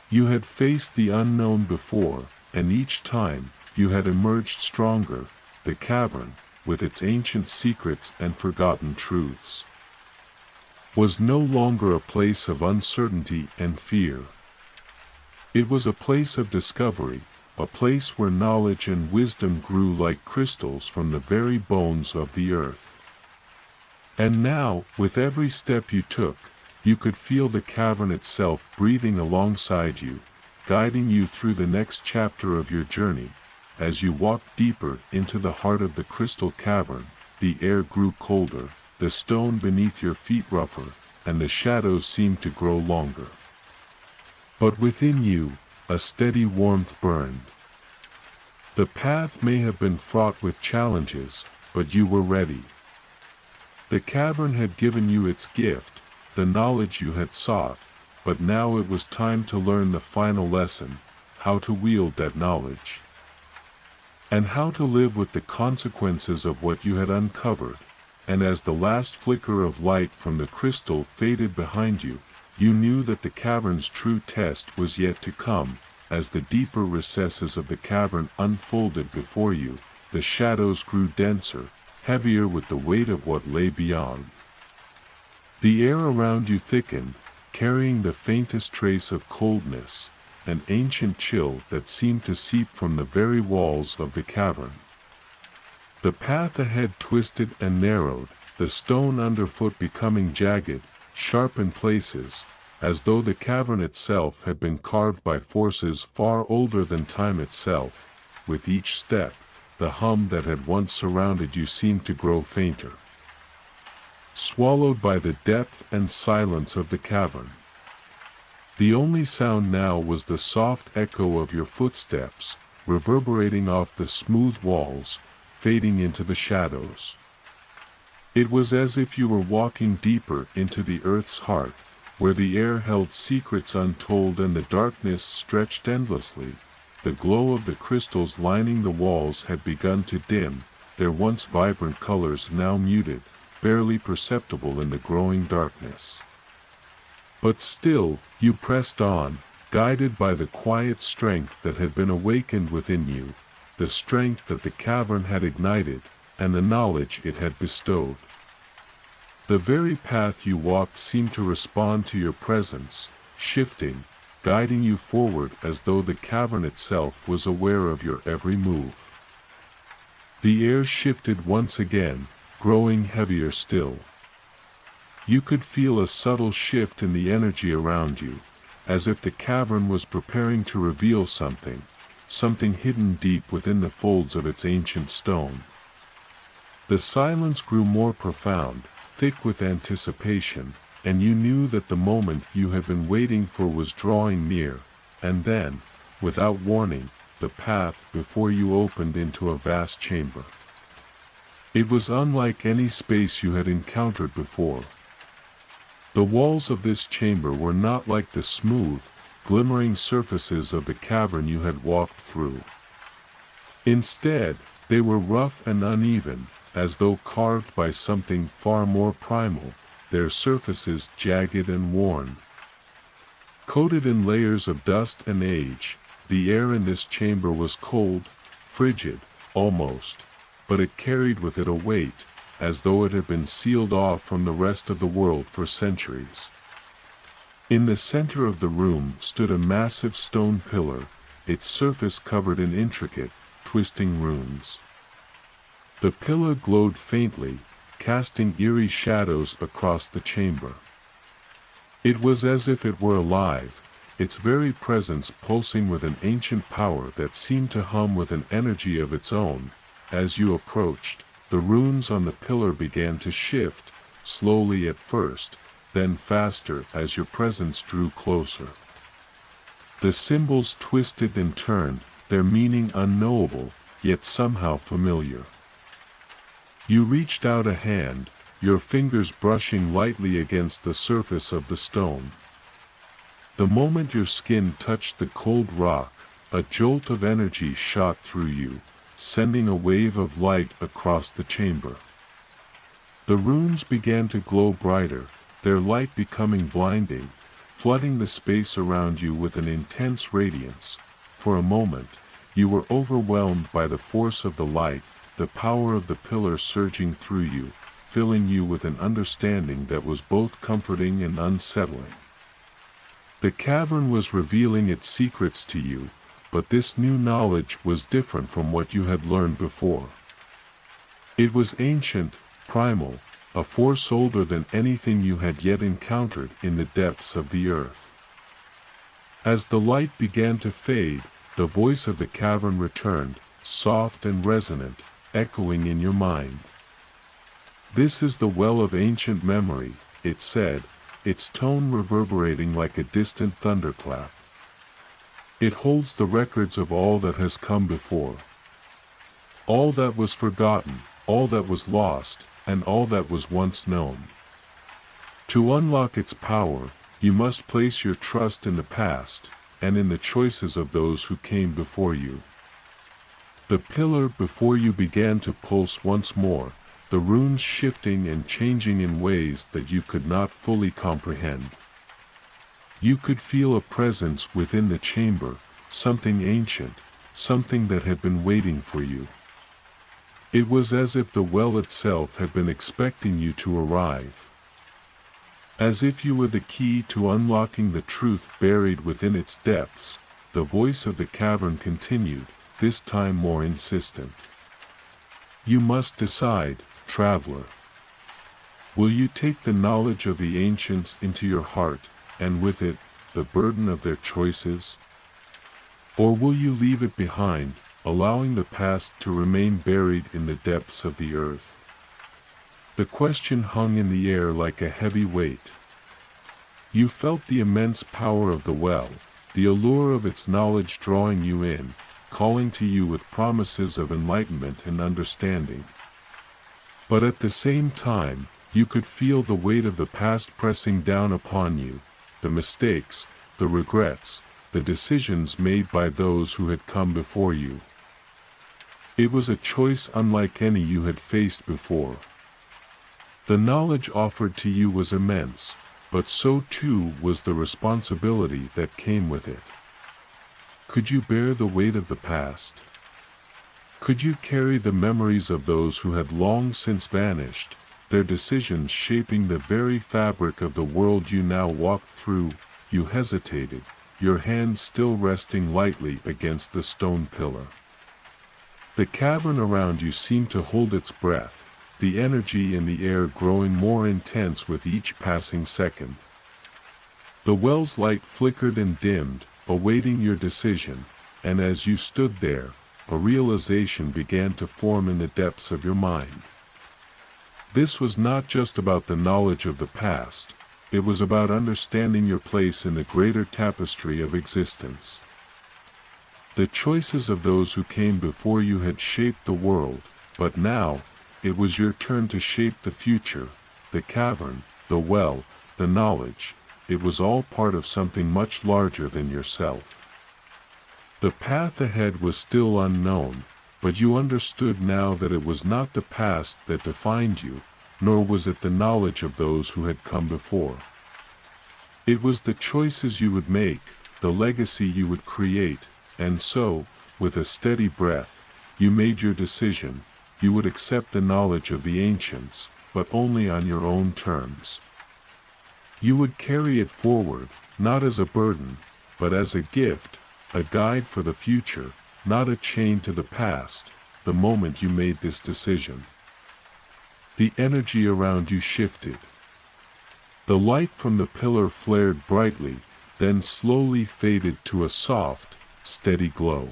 You had faced the unknown before, and each time, you had emerged stronger. The cavern, with its ancient secrets and forgotten truths, was no longer a place of uncertainty and fear. It was a place of discovery, a place where knowledge and wisdom grew like crystals from the very bones of the earth. And now, with every step you took, you could feel the cavern itself breathing alongside you, guiding you through the next chapter of your journey. As you walked deeper into the heart of the crystal cavern, the air grew colder, the stone beneath your feet rougher, and the shadows seemed to grow longer. But within you, a steady warmth burned. The path may have been fraught with challenges, but you were ready. The cavern had given you its gift, the knowledge you had sought, but now it was time to learn the final lesson: how to wield that knowledge, and how to live with the consequences of what you had uncovered. And as the last flicker of light from the crystal faded behind you, you knew that the cavern's true test was yet to come. As the deeper recesses of the cavern unfolded before you, the shadows grew denser, heavier with the weight of what lay beyond. The air around you thickened, carrying the faintest trace of coldness, an ancient chill that seemed to seep from the very walls of the cavern. The path ahead twisted and narrowed, the stone underfoot becoming jagged, sharp in places, as though the cavern itself had been carved by forces far older than time itself. With each step, the hum that had once surrounded you seemed to grow fainter, swallowed by the depth and silence of the cavern. The only sound now was the soft echo of your footsteps, reverberating off the smooth walls, fading into the shadows. It was as if you were walking deeper into the earth's heart, where the air held secrets untold and the darkness stretched endlessly. The glow of the crystals lining the walls had begun to dim, their once vibrant colors now muted, barely perceptible in the growing darkness. But still, you pressed on, guided by the quiet strength that had been awakened within you, the strength that the cavern had ignited, and the knowledge it had bestowed. The very path you walked seemed to respond to your presence, shifting, guiding you forward as though the cavern itself was aware of your every move. The air shifted once again, growing heavier still. You could feel a subtle shift in the energy around you, as if the cavern was preparing to reveal something something hidden deep within the folds of its ancient stone. The silence grew more profound, thick with anticipation, and you knew that the moment you had been waiting for was drawing near, and then, without warning, the path before you opened into a vast chamber. It was unlike any space you had encountered before. The walls of this chamber were not like the smooth, glimmering surfaces of the cavern you had walked through. Instead, they were rough and uneven, as though carved by something far more primal, their surfaces jagged and worn. Coated in layers of dust and age, the air in this chamber was cold, frigid, almost, but it carried with it a weight, as though it had been sealed off from the rest of the world for centuries. In the center of the room stood a massive stone pillar, its surface covered in intricate, twisting runes. The pillar glowed faintly, casting eerie shadows across the chamber. It was as if it were alive, its very presence pulsing with an ancient power that seemed to hum with an energy of its own. As you approached, the runes on the pillar began to shift, slowly at first, then faster as your presence drew closer. The symbols twisted and turned, their meaning unknowable, yet somehow familiar. You reached out a hand, your fingers brushing lightly against the surface of the stone. The moment your skin touched the cold rock, a jolt of energy shot through you, sending a wave of light across the chamber. The runes began to glow brighter, their light becoming blinding, flooding the space around you with an intense radiance. For a moment, you were overwhelmed by the force of the light, the power of the pillar surging through you, filling you with an understanding that was both comforting and unsettling. The cavern was revealing its secrets to you, but this new knowledge was different from what you had learned before. It was ancient, primal, a force older than anything you had yet encountered in the depths of the earth. As the light began to fade, the voice of the cavern returned, soft and resonant, echoing in your mind. "This is the well of ancient memory," it said, its tone reverberating like a distant thunderclap. "It holds the records of all that has come before. All that was forgotten, all that was lost, and all that was once known. To unlock its power, you must place your trust in the past, and in the choices of those who came before you." The pillar before you began to pulse once more, the runes shifting and changing in ways that you could not fully comprehend. You could feel a presence within the chamber, something ancient, something that had been waiting for you. It was as if the well itself had been expecting you to arrive. As if you were the key to unlocking the truth buried within its depths, the voice of the cavern continued, this time more insistent. "You must decide, traveler. Will you take the knowledge of the ancients into your heart, and with it, the burden of their choices? Or will you leave it behind, allowing the past to remain buried in the depths of the earth?" The question hung in the air like a heavy weight. You felt the immense power of the well, the allure of its knowledge drawing you in, calling to you with promises of enlightenment and understanding. But at the same time, you could feel the weight of the past pressing down upon you, the mistakes, the regrets, the decisions made by those who had come before you. It was a choice unlike any you had faced before. The knowledge offered to you was immense, but so too was the responsibility that came with it. Could you bear the weight of the past? Could you carry the memories of those who had long since vanished, their decisions shaping the very fabric of the world you now walked through? You hesitated, your hand still resting lightly against the stone pillar. The cavern around you seemed to hold its breath, the energy in the air growing more intense with each passing second. The well's light flickered and dimmed, awaiting your decision, and as you stood there, a realization began to form in the depths of your mind. This was not just about the knowledge of the past, it was about understanding your place in the greater tapestry of existence. The choices of those who came before you had shaped the world, but now, it was your turn to shape the future. The cavern, the well, the knowledge, it was all part of something much larger than yourself. The path ahead was still unknown, but you understood now that it was not the past that defined you, nor was it the knowledge of those who had come before. It was the choices you would make, the legacy you would create, and so, with a steady breath, you made your decision. You would accept the knowledge of the ancients, but only on your own terms. You would carry it forward, not as a burden, but as a gift, a guide for the future, not a chain to the past, the moment you made this decision. The energy around you shifted. The light from the pillar flared brightly, then slowly faded to a soft, steady glow.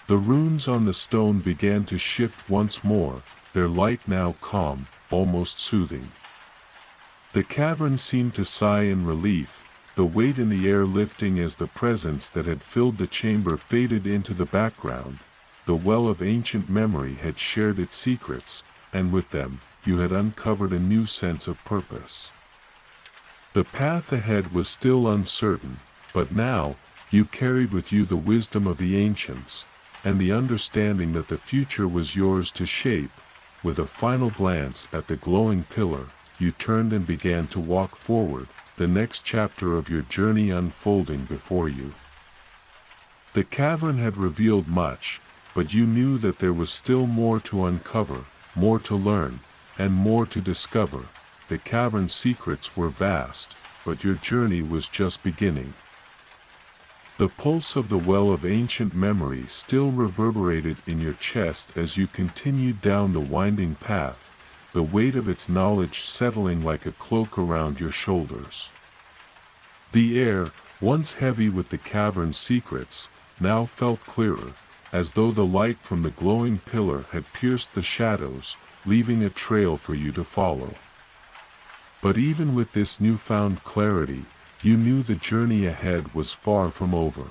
The runes on the stone began to shift once more, their light now calm, almost soothing. The cavern seemed to sigh in relief, the weight in the air lifting as the presence that had filled the chamber faded into the background. The well of ancient memory had shared its secrets, and with them, you had uncovered a new sense of purpose. The path ahead was still uncertain, but now, you carried with you the wisdom of the ancients, and the understanding that the future was yours to shape. With a final glance at the glowing pillar, you turned and began to walk forward, the next chapter of your journey unfolding before you. The cavern had revealed much, but you knew that there was still more to uncover, more to learn, and more to discover. The cavern's secrets were vast, but your journey was just beginning. The pulse of the well of ancient memory still reverberated in your chest as you continued down the winding path, the weight of its knowledge settling like a cloak around your shoulders. The air, once heavy with the cavern's secrets, now felt clearer, as though the light from the glowing pillar had pierced the shadows, leaving a trail for you to follow. But even with this newfound clarity, you knew the journey ahead was far from over.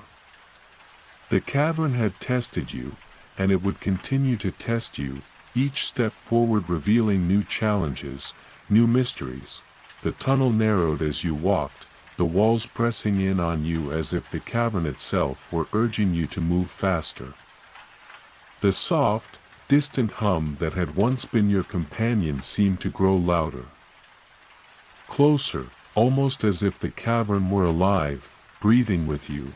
The cavern had tested you, and it would continue to test you, each step forward revealing new challenges, new mysteries. The tunnel narrowed as you walked, the walls pressing in on you as if the cavern itself were urging you to move faster. The soft, distant hum that had once been your companion seemed to grow louder. Closer, almost as if the cavern were alive, breathing with you.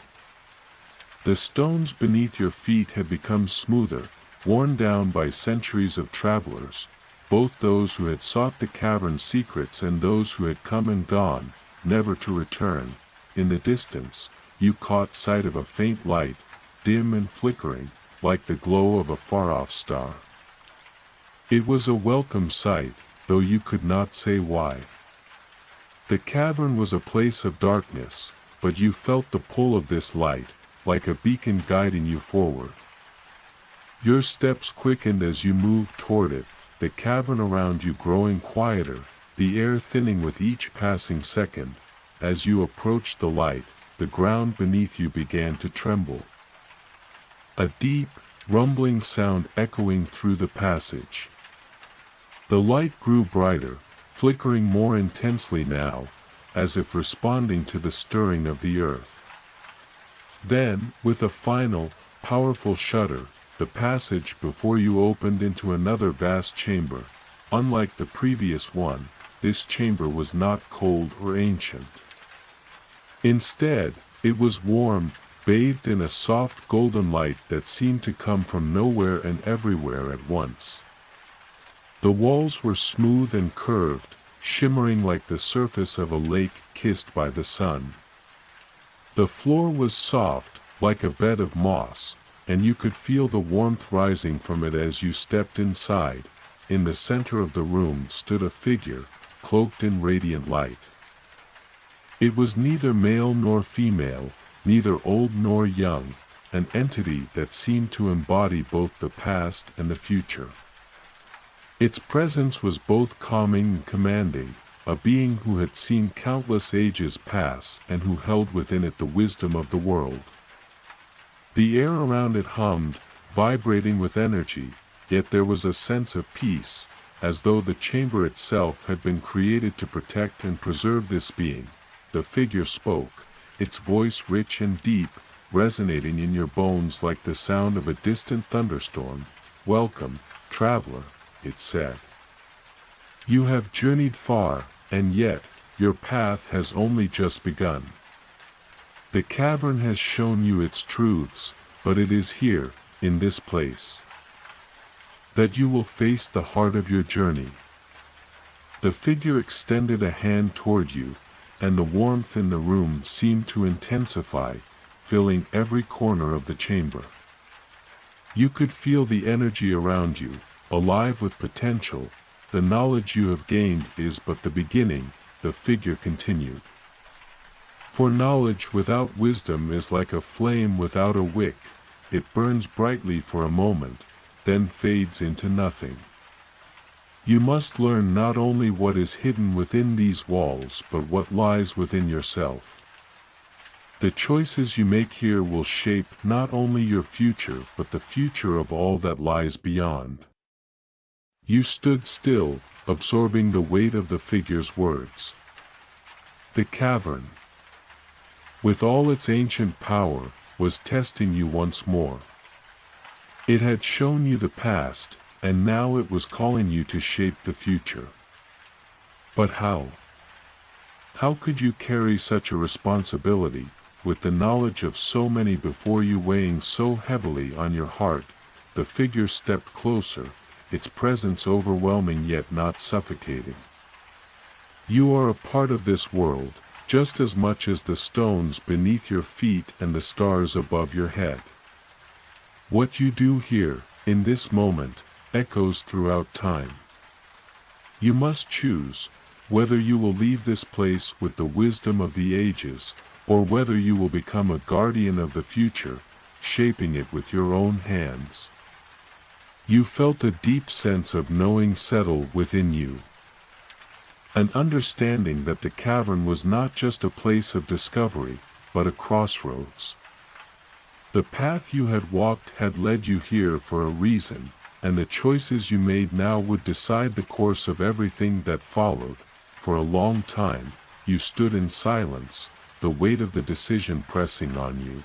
The stones beneath your feet had become smoother, worn down by centuries of travelers, both those who had sought the cavern's secrets and those who had come and gone, never to return. In the distance, you caught sight of a faint light, dim and flickering, like the glow of a far-off star. It was a welcome sight, though you could not say why. The cavern was a place of darkness, but you felt the pull of this light, like a beacon guiding you forward. Your steps quickened as you moved toward it, the cavern around you growing quieter, the air thinning with each passing second. As you approached the light, the ground beneath you began to tremble. A deep, rumbling sound echoing through the passage. The light grew brighter, flickering more intensely now, as if responding to the stirring of the earth. Then, with a final, powerful shudder, the passage before you opened into another vast chamber. Unlike the previous one, this chamber was not cold or ancient. Instead, it was warm, bathed in a soft golden light that seemed to come from nowhere and everywhere at once. The walls were smooth and curved, shimmering like the surface of a lake kissed by the sun. The floor was soft, like a bed of moss, and you could feel the warmth rising from it as you stepped inside. In the center of the room stood a figure, cloaked in radiant light. It was neither male nor female, neither old nor young, an entity that seemed to embody both the past and the future. Its presence was both calming and commanding, a being who had seen countless ages pass and who held within it the wisdom of the world. The air around it hummed, vibrating with energy, yet there was a sense of peace, as though the chamber itself had been created to protect and preserve this being. The figure spoke, its voice rich and deep, resonating in your bones like the sound of a distant thunderstorm. "Welcome, traveler," it said. "You have journeyed far, and yet, your path has only just begun. The cavern has shown you its truths, but it is here, in this place, that you will face the heart of your journey." The figure extended a hand toward you, and the warmth in the room seemed to intensify, filling every corner of the chamber. You could feel the energy around you, alive with potential. "The knowledge you have gained is but the beginning," the figure continued. "For knowledge without wisdom is like a flame without a wick. It burns brightly for a moment, then fades into nothing. You must learn not only what is hidden within these walls but what lies within yourself. The choices you make here will shape not only your future but the future of all that lies beyond." You stood still, absorbing the weight of the figure's words. The cavern, with all its ancient power, was testing you once more. It had shown you the past, and now it was calling you to shape the future. But how? How could you carry such a responsibility, with the knowledge of so many before you weighing so heavily on your heart? The figure stepped closer, its presence overwhelming yet not suffocating. "You are a part of this world, just as much as the stones beneath your feet and the stars above your head. What you do here, in this moment, echoes throughout time. You must choose, whether you will leave this place with the wisdom of the ages, or whether you will become a guardian of the future, shaping it with your own hands." You felt a deep sense of knowing settle within you. An understanding that the cavern was not just a place of discovery, but a crossroads. The path you had walked had led you here for a reason, and the choices you made now would decide the course of everything that followed. For a long time, you stood in silence, the weight of the decision pressing on you.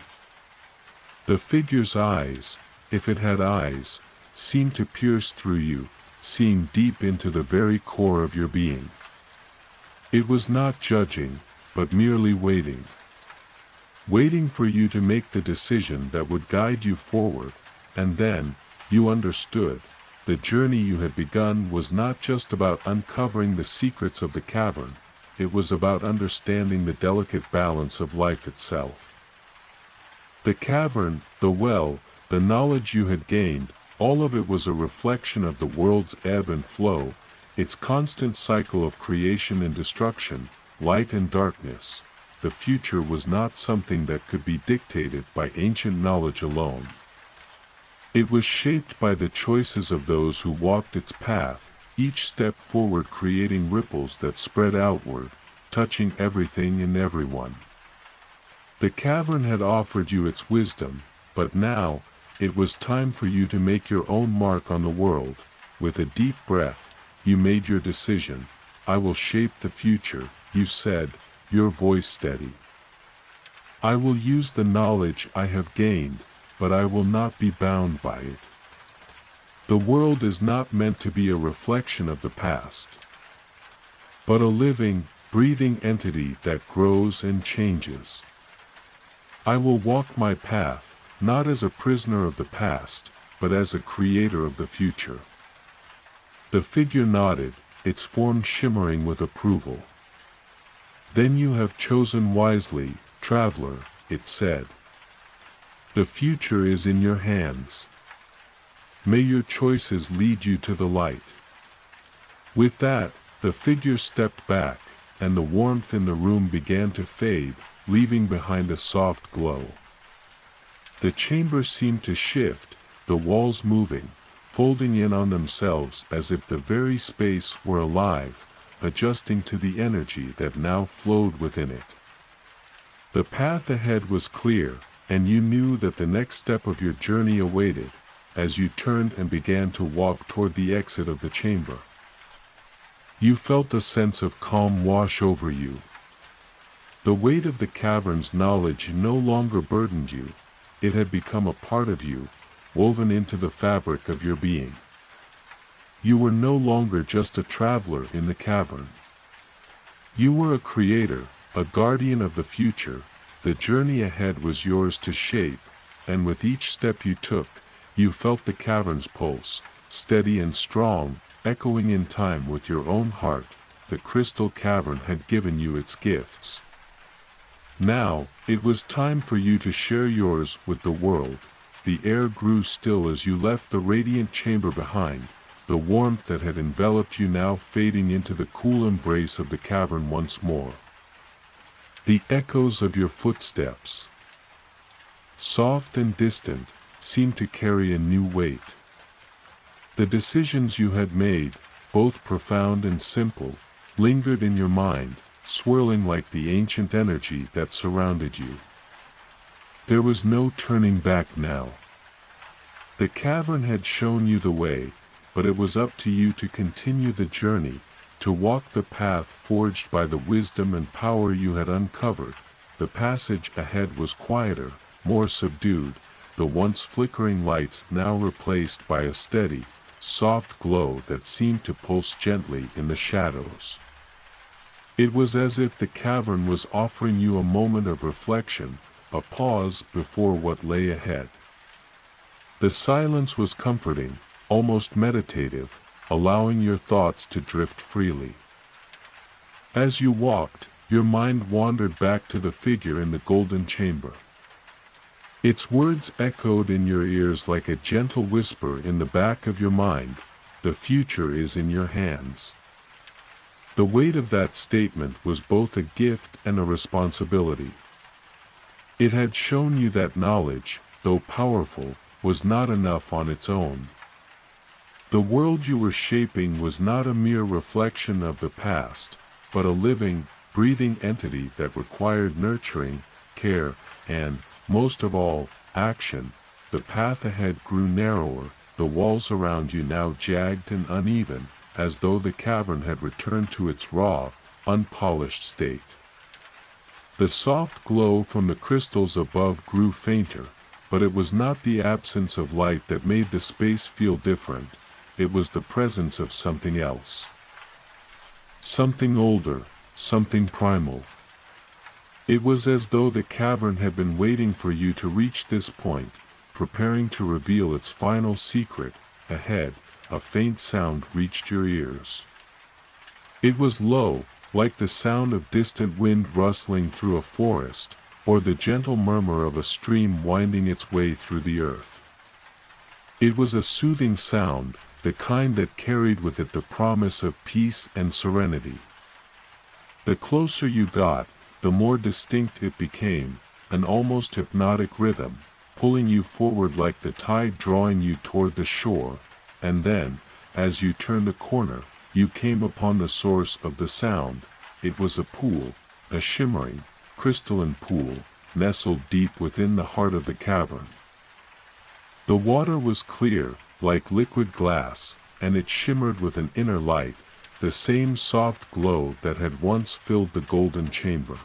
The figure's eyes, if it had eyes, seemed to pierce through you, seeing deep into the very core of your being. It was not judging, but merely waiting. Waiting for you to make the decision that would guide you forward, and then, you understood, the journey you had begun was not just about uncovering the secrets of the cavern, it was about understanding the delicate balance of life itself. The cavern, the well, the knowledge you had gained, all of it was a reflection of the world's ebb and flow, its constant cycle of creation and destruction, light and darkness. The future was not something that could be dictated by ancient knowledge alone. It was shaped by the choices of those who walked its path, each step forward creating ripples that spread outward, touching everything and everyone. The cavern had offered you its wisdom, but now, it was time for you to make your own mark on the world. With a deep breath, you made your decision. "I will shape the future," you said, your voice steady. "I will use the knowledge I have gained, but I will not be bound by it. The world is not meant to be a reflection of the past, but a living, breathing entity that grows and changes. I will walk my path, not as a prisoner of the past, but as a creator of the future." The figure nodded, its form shimmering with approval. "Then you have chosen wisely, traveler," it said. "The future is in your hands. May your choices lead you to the light." With that, the figure stepped back, and the warmth in the room began to fade, leaving behind a soft glow. The chamber seemed to shift, the walls moving, folding in on themselves as if the very space were alive, adjusting to the energy that now flowed within it. The path ahead was clear, and you knew that the next step of your journey awaited, as you turned and began to walk toward the exit of the chamber. You felt a sense of calm wash over you. The weight of the cavern's knowledge no longer burdened you, it had become a part of you, woven into the fabric of your being. You were no longer just a traveler in the cavern. You were a creator, a guardian of the future. The journey ahead was yours to shape, and with each step you took, you felt the cavern's pulse, steady and strong, echoing in time with your own heart. The crystal cavern had given you its gifts. Now, it was time for you to share yours with the world. The air grew still as you left the radiant chamber behind, the warmth that had enveloped you now fading into the cool embrace of the cavern once more. The echoes of your footsteps, soft and distant, seemed to carry a new weight. The decisions you had made, both profound and simple, lingered in your mind, swirling like the ancient energy that surrounded you. There was no turning back now. The cavern had shown you the way, but it was up to you to continue the journey, to walk the path forged by the wisdom and power you had uncovered. The passage ahead was quieter, more subdued, the once flickering lights now replaced by a steady, soft glow that seemed to pulse gently in the shadows. It was as if the cavern was offering you a moment of reflection, a pause before what lay ahead. The silence was comforting, almost meditative, allowing your thoughts to drift freely. As you walked, your mind wandered back to the figure in the golden chamber. Its words echoed in your ears like a gentle whisper in the back of your mind, "The future is in your hands." The weight of that statement was both a gift and a responsibility. It had shown you that knowledge, though powerful, was not enough on its own. The world you were shaping was not a mere reflection of the past, but a living, breathing entity that required nurturing, care, and, most of all, action. The path ahead grew narrower, the walls around you now jagged and uneven, as though the cavern had returned to its raw, unpolished state. The soft glow from the crystals above grew fainter, but it was not the absence of light that made the space feel different, it was the presence of something else. Something older, something primal. It was as though the cavern had been waiting for you to reach this point, preparing to reveal its final secret. Ahead, a faint sound reached your ears. It was low, like the sound of distant wind rustling through a forest, or the gentle murmur of a stream winding its way through the earth. It was a soothing sound, the kind that carried with it the promise of peace and serenity. The closer you got, the more distinct it became, an almost hypnotic rhythm, pulling you forward like the tide drawing you toward the shore, and then, as you turned a corner, you came upon the source of the sound. It was a pool, a shimmering, crystalline pool, nestled deep within the heart of the cavern. The water was clear, like liquid glass, and it shimmered with an inner light, the same soft glow that had once filled the golden chamber.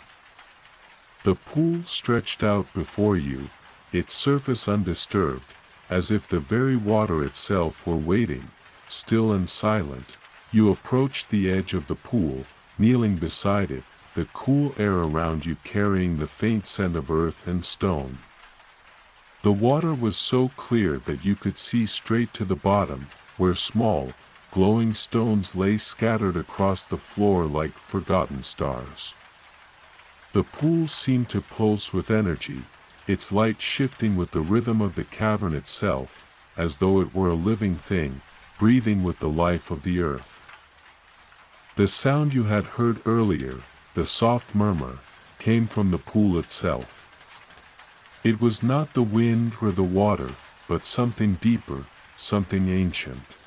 The pool stretched out before you, its surface undisturbed, as if the very water itself were waiting, still and silent. You approached the edge of the pool, kneeling beside it, the cool air around you carrying the faint scent of earth and stone. The water was so clear that you could see straight to the bottom, where small, glowing stones lay scattered across the floor like forgotten stars. The pool seemed to pulse with energy, its light shifting with the rhythm of the cavern itself, as though it were a living thing, breathing with the life of the earth. The sound you had heard earlier, the soft murmur, came from the pool itself. It was not the wind or the water, but something deeper, something ancient.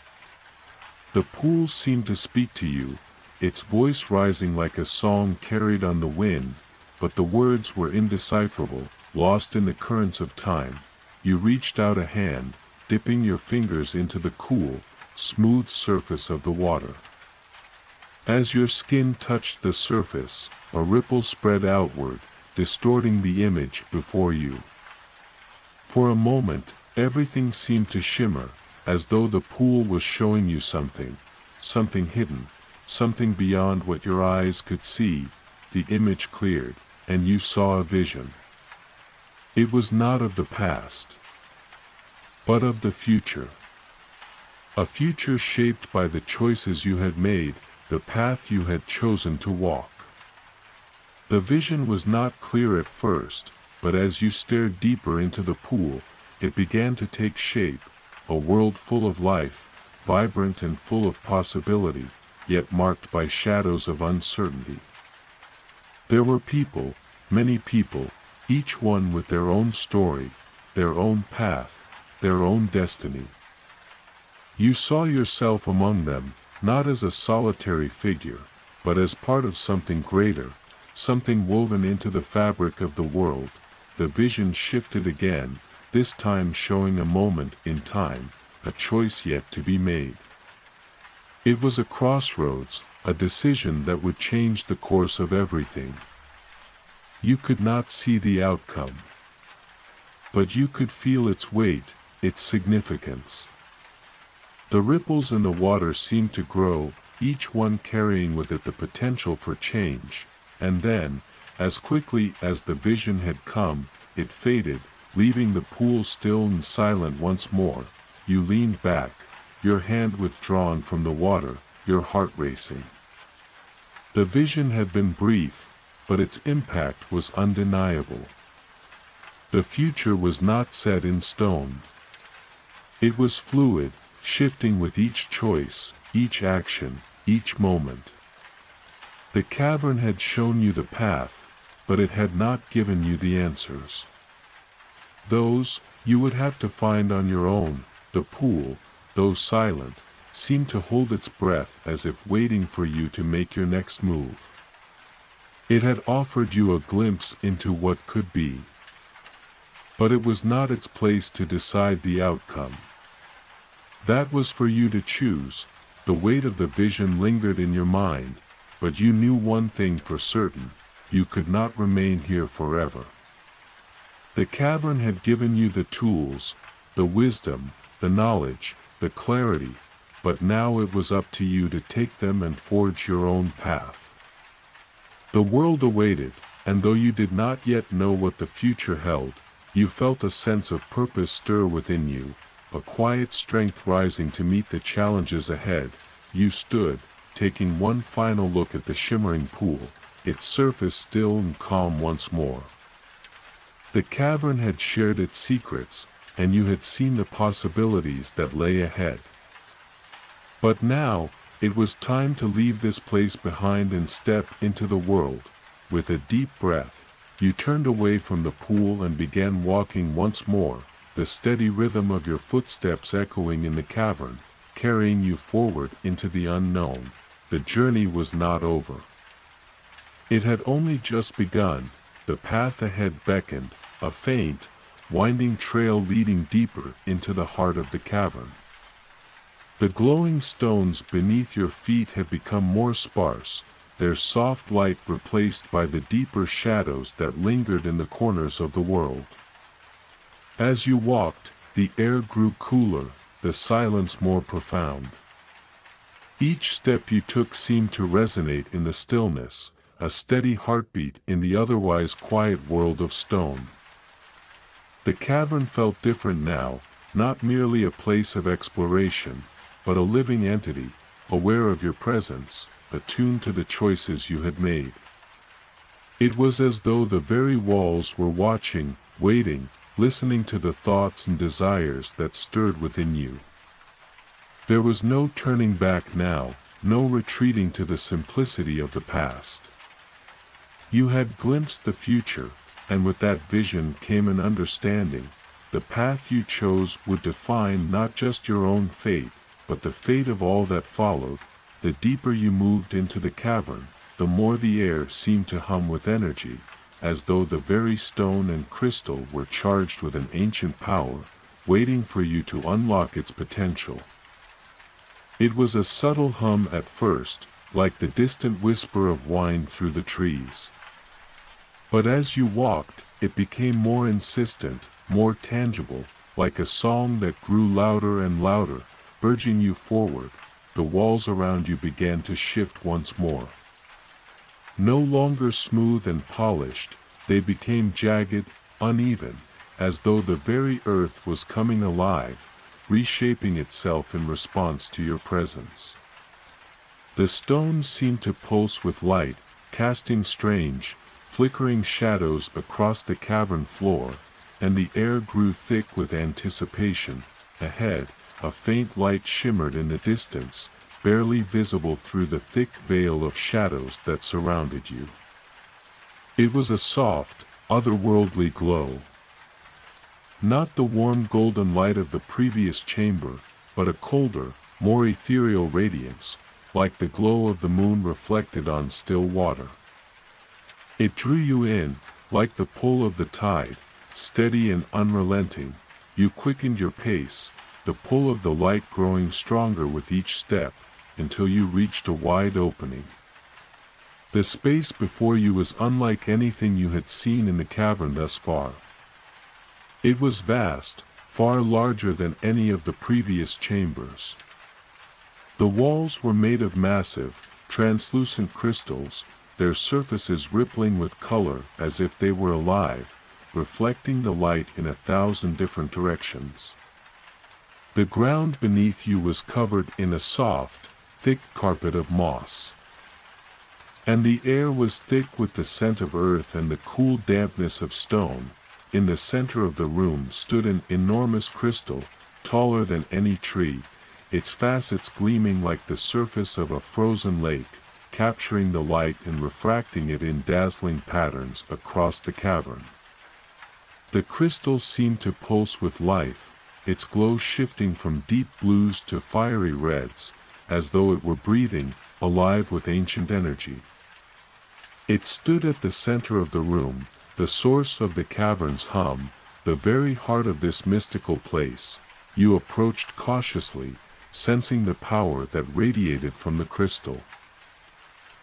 The pool seemed to speak to you, its voice rising like a song carried on the wind, but the words were indecipherable, lost in the currents of time. You reached out a hand, dipping your fingers into the cool, smooth surface of the water. As your skin touched the surface, a ripple spread outward, distorting the image before you. For a moment, everything seemed to shimmer, as though the pool was showing you something, something hidden, something beyond what your eyes could see. The image cleared, and you saw a vision. It was not of the past, but of the future. A future shaped by the choices you had made, the path you had chosen to walk. The vision was not clear at first, but as you stared deeper into the pool, it began to take shape, a world full of life, vibrant and full of possibility, yet marked by shadows of uncertainty. There were people, many people, each one with their own story, their own path, their own destiny. You saw yourself among them, not as a solitary figure, but as part of something greater, something woven into the fabric of the world. The vision shifted again, this time showing a moment in time, a choice yet to be made. It was a crossroads, a decision that would change the course of everything. You could not see the outcome, but you could feel its weight, its significance. The ripples in the water seemed to grow, each one carrying with it the potential for change, and then, as quickly as the vision had come, it faded, leaving the pool still and silent once more. You leaned back, your hand withdrawn from the water, your heart racing. The vision had been brief, but its impact was undeniable. The future was not set in stone. It was fluid, shifting with each choice, each action, each moment. The cavern had shown you the path, but it had not given you the answers. Those, you would have to find on your own. The pool, though silent, seemed to hold its breath as if waiting for you to make your next move. It had offered you a glimpse into what could be. But it was not its place to decide the outcome. That was for you to choose. The weight of the vision lingered in your mind, but you knew one thing for certain: you could not remain here forever. The cavern had given you the tools, the wisdom, the knowledge, the clarity, but now it was up to you to take them and forge your own path. The world awaited, and though you did not yet know what the future held, you felt a sense of purpose stir within you, a quiet strength rising to meet the challenges ahead. You stood, taking one final look at the shimmering pool, its surface still and calm once more. The cavern had shared its secrets, and you had seen the possibilities that lay ahead. But now, it was time to leave this place behind and step into the world. With a deep breath, you turned away from the pool and began walking once more, the steady rhythm of your footsteps echoing in the cavern, carrying you forward into the unknown. The journey was not over. It had only just begun. The path ahead beckoned, a faint, winding trail leading deeper into the heart of the cavern. The glowing stones beneath your feet had become more sparse, their soft light replaced by the deeper shadows that lingered in the corners of the world. As you walked, the air grew cooler, the silence more profound. Each step you took seemed to resonate in the stillness, a steady heartbeat in the otherwise quiet world of stone. The cavern felt different now, not merely a place of exploration, but a living entity, aware of your presence, attuned to the choices you had made. It was as though the very walls were watching, waiting, listening to the thoughts and desires that stirred within you. There was no turning back now, no retreating to the simplicity of the past. You had glimpsed the future, and with that vision came an understanding. The path you chose would define not just your own fate, but the fate of all that followed. The deeper you moved into the cavern, the more the air seemed to hum with energy, as though the very stone and crystal were charged with an ancient power, waiting for you to unlock its potential. It was a subtle hum at first, like the distant whisper of wind through the trees. But as you walked, it became more insistent, more tangible, like a song that grew louder and louder, urging you forward. The walls around you began to shift once more. No longer smooth and polished, they became jagged, uneven, as though the very earth was coming alive, reshaping itself in response to your presence. The stones seemed to pulse with light, casting strange, flickering shadows across the cavern floor, and the air grew thick with anticipation. Ahead, a faint light shimmered in the distance, barely visible through the thick veil of shadows that surrounded you. It was a soft, otherworldly glow. Not the warm golden light of the previous chamber, but a colder, more ethereal radiance, like the glow of the moon reflected on still water. It drew you in, like the pull of the tide, steady and unrelenting. You quickened your pace, the pull of the light growing stronger with each step, until you reached a wide opening. The space before you was unlike anything you had seen in the cavern thus far. It was vast, far larger than any of the previous chambers. The walls were made of massive, translucent crystals, their surfaces rippling with color as if they were alive, reflecting the light in 1,000 different directions. The ground beneath you was covered in a soft, thick carpet of moss. And the air was thick with the scent of earth and the cool dampness of stone. In the center of the room stood an enormous crystal, taller than any tree, its facets gleaming like the surface of a frozen lake, capturing the light and refracting it in dazzling patterns across the cavern. The crystal seemed to pulse with life, its glow shifting from deep blues to fiery reds, as though it were breathing, alive with ancient energy. It stood at the center of the room, the source of the cavern's hum, the very heart of this mystical place. You approached cautiously, sensing the power that radiated from the crystal.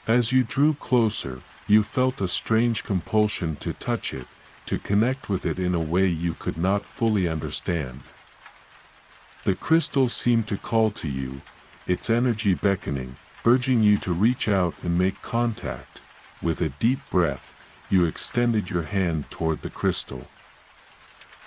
As you drew closer, you felt a strange compulsion to touch it, to connect with it in a way you could not fully understand. The crystal seemed to call to you, its energy beckoning, urging you to reach out and make contact. With a deep breath, you extended your hand toward the crystal.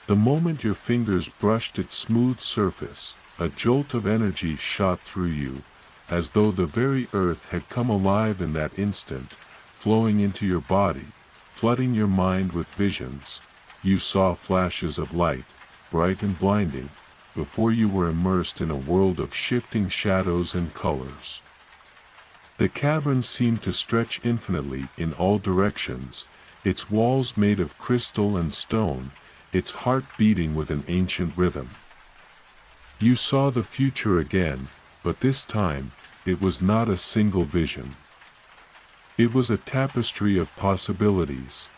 The moment your fingers brushed its smooth surface, a jolt of energy shot through you, as though the very earth had come alive in that instant, flowing into your body, flooding your mind with visions. You saw flashes of light, bright and blinding, before you were immersed in a world of shifting shadows and colors. The cavern seemed to stretch infinitely in all directions, its walls made of crystal and stone, its heart beating with an ancient rhythm. You saw the future again, but this time, it was not a single vision. It was a tapestry of possibilities.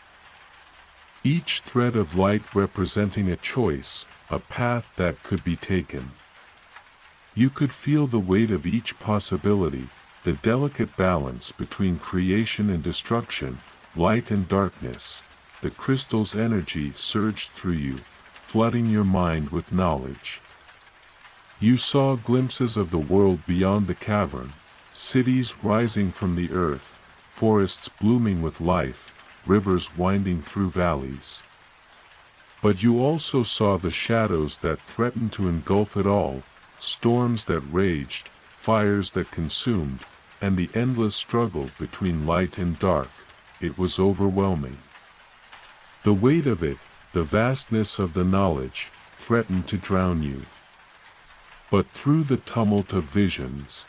Each thread of light representing a choice, a path that could be taken. You could feel the weight of each possibility, the delicate balance between creation and destruction, light and darkness. The crystal's energy surged through you, flooding your mind with knowledge. You saw glimpses of the world beyond the cavern, cities rising from the earth, forests blooming with life, rivers winding through valleys. But you also saw the shadows that threatened to engulf it all, storms that raged, fires that consumed, and the endless struggle between light and dark. It was overwhelming. The weight of it, the vastness of the knowledge, threatened to drown you. But through the tumult of visions,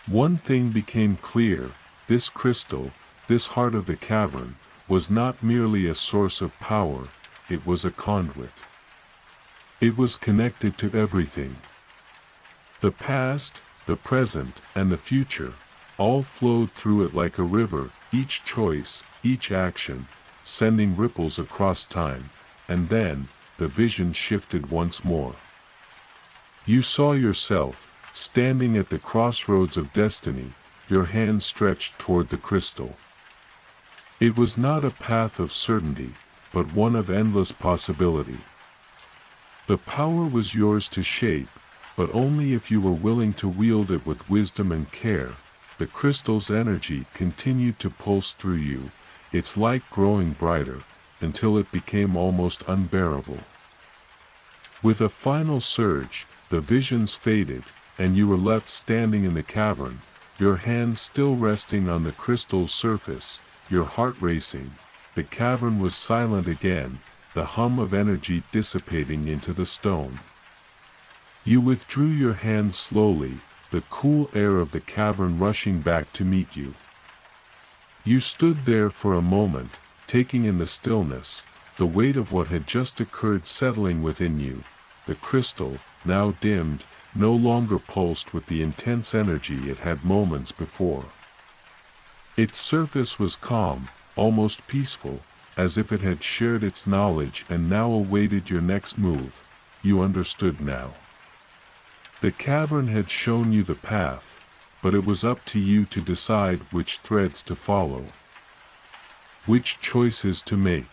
one thing became clear: this crystal, this heart of the cavern, was not merely a source of power, it was a conduit. It was connected to everything. The past, the present, and the future, all flowed through it like a river, each choice, each action, sending ripples across time, and then, the vision shifted once more. You saw yourself, standing at the crossroads of destiny, your hand stretched toward the crystal. It was not a path of certainty, but one of endless possibility. The power was yours to shape, but only if you were willing to wield it with wisdom and care. The crystal's energy continued to pulse through you, its light growing brighter, until it became almost unbearable. With a final surge, the visions faded, and you were left standing in the cavern, your hands still resting on the crystal's surface, your heart racing. The cavern was silent again, the hum of energy dissipating into the stone. You withdrew your hand slowly, the cool air of the cavern rushing back to meet you. You stood there for a moment, taking in the stillness, the weight of what had just occurred settling within you. The crystal, now dimmed, no longer pulsed with the intense energy it had moments before. Its surface was calm, almost peaceful, as if it had shared its knowledge and now awaited your next move. You understood now. The cavern had shown you the path, but it was up to you to decide which threads to follow, which choices to make.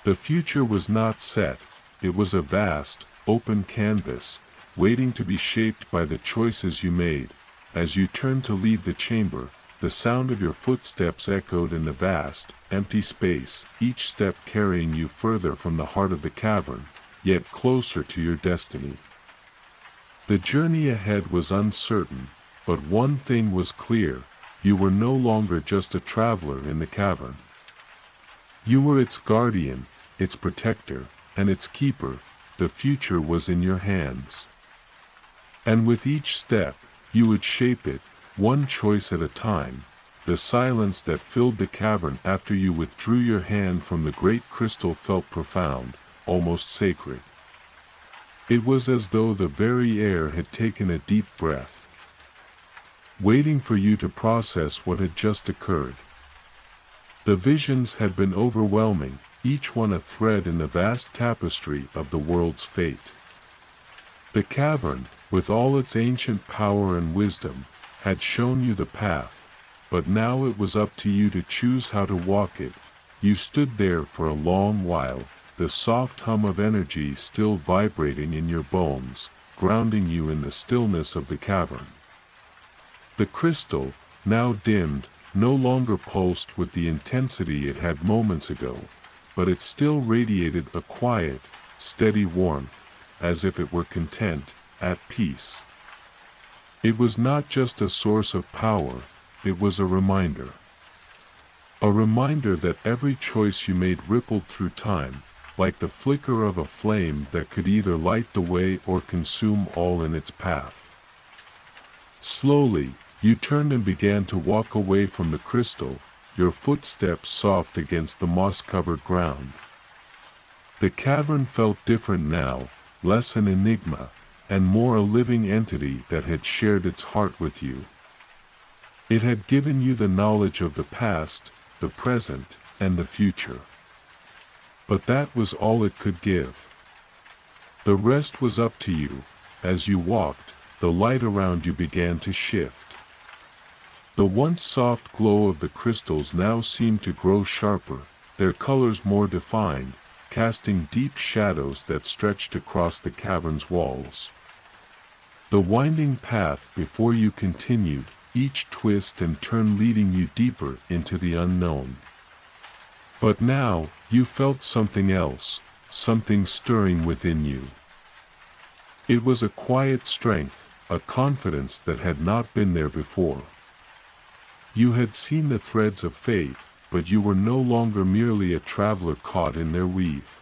The future was not set, it was a vast, open canvas, waiting to be shaped by the choices you made. As you turned to leave the chamber, the sound of your footsteps echoed in the vast, empty space, each step carrying you further from the heart of the cavern, yet closer to your destiny. The journey ahead was uncertain, but one thing was clear: you were no longer just a traveler in the cavern. You were its guardian, its protector, and its keeper. The future was in your hands. And with each step, you would shape it, one choice at a time. The silence that filled the cavern after you withdrew your hand from the great crystal felt profound, almost sacred. It was as though the very air had taken a deep breath, waiting for you to process what had just occurred. The visions had been overwhelming, each one a thread in the vast tapestry of the world's fate. The cavern, with all its ancient power and wisdom, had shown you the path, but now it was up to you to choose how to walk it. You stood there for a long while, the soft hum of energy still vibrating in your bones, grounding you in the stillness of the cavern. The crystal, now dimmed, no longer pulsed with the intensity it had moments ago, but it still radiated a quiet, steady warmth, as if it were content, at peace. It was not just a source of power, it was a reminder. A reminder that every choice you made rippled through time, like the flicker of a flame that could either light the way or consume all in its path. Slowly, you turned and began to walk away from the crystal, your footsteps soft against the moss-covered ground. The cavern felt different now, less an enigma, and more a living entity that had shared its heart with you. It had given you the knowledge of the past, the present, and the future. But that was all it could give. The rest was up to you. As you walked, the light around you began to shift. The once soft glow of the crystals now seemed to grow sharper, their colors more defined, casting deep shadows that stretched across the cavern's walls. The winding path before you continued, each twist and turn leading you deeper into the unknown. But now, you felt something else, something stirring within you. It was a quiet strength, a confidence that had not been there before. You had seen the threads of fate, but you were no longer merely a traveler caught in their weave.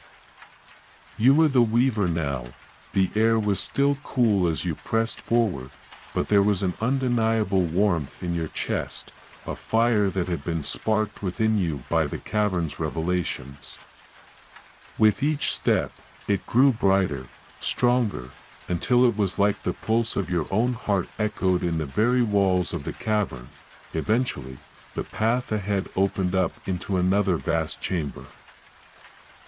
You were the weaver now. The air was still cool as you pressed forward, but there was an undeniable warmth in your chest, a fire that had been sparked within you by the cavern's revelations. With each step, it grew brighter, stronger, until it was like the pulse of your own heart echoed in the very walls of the cavern. Eventually, the path ahead opened up into another vast chamber.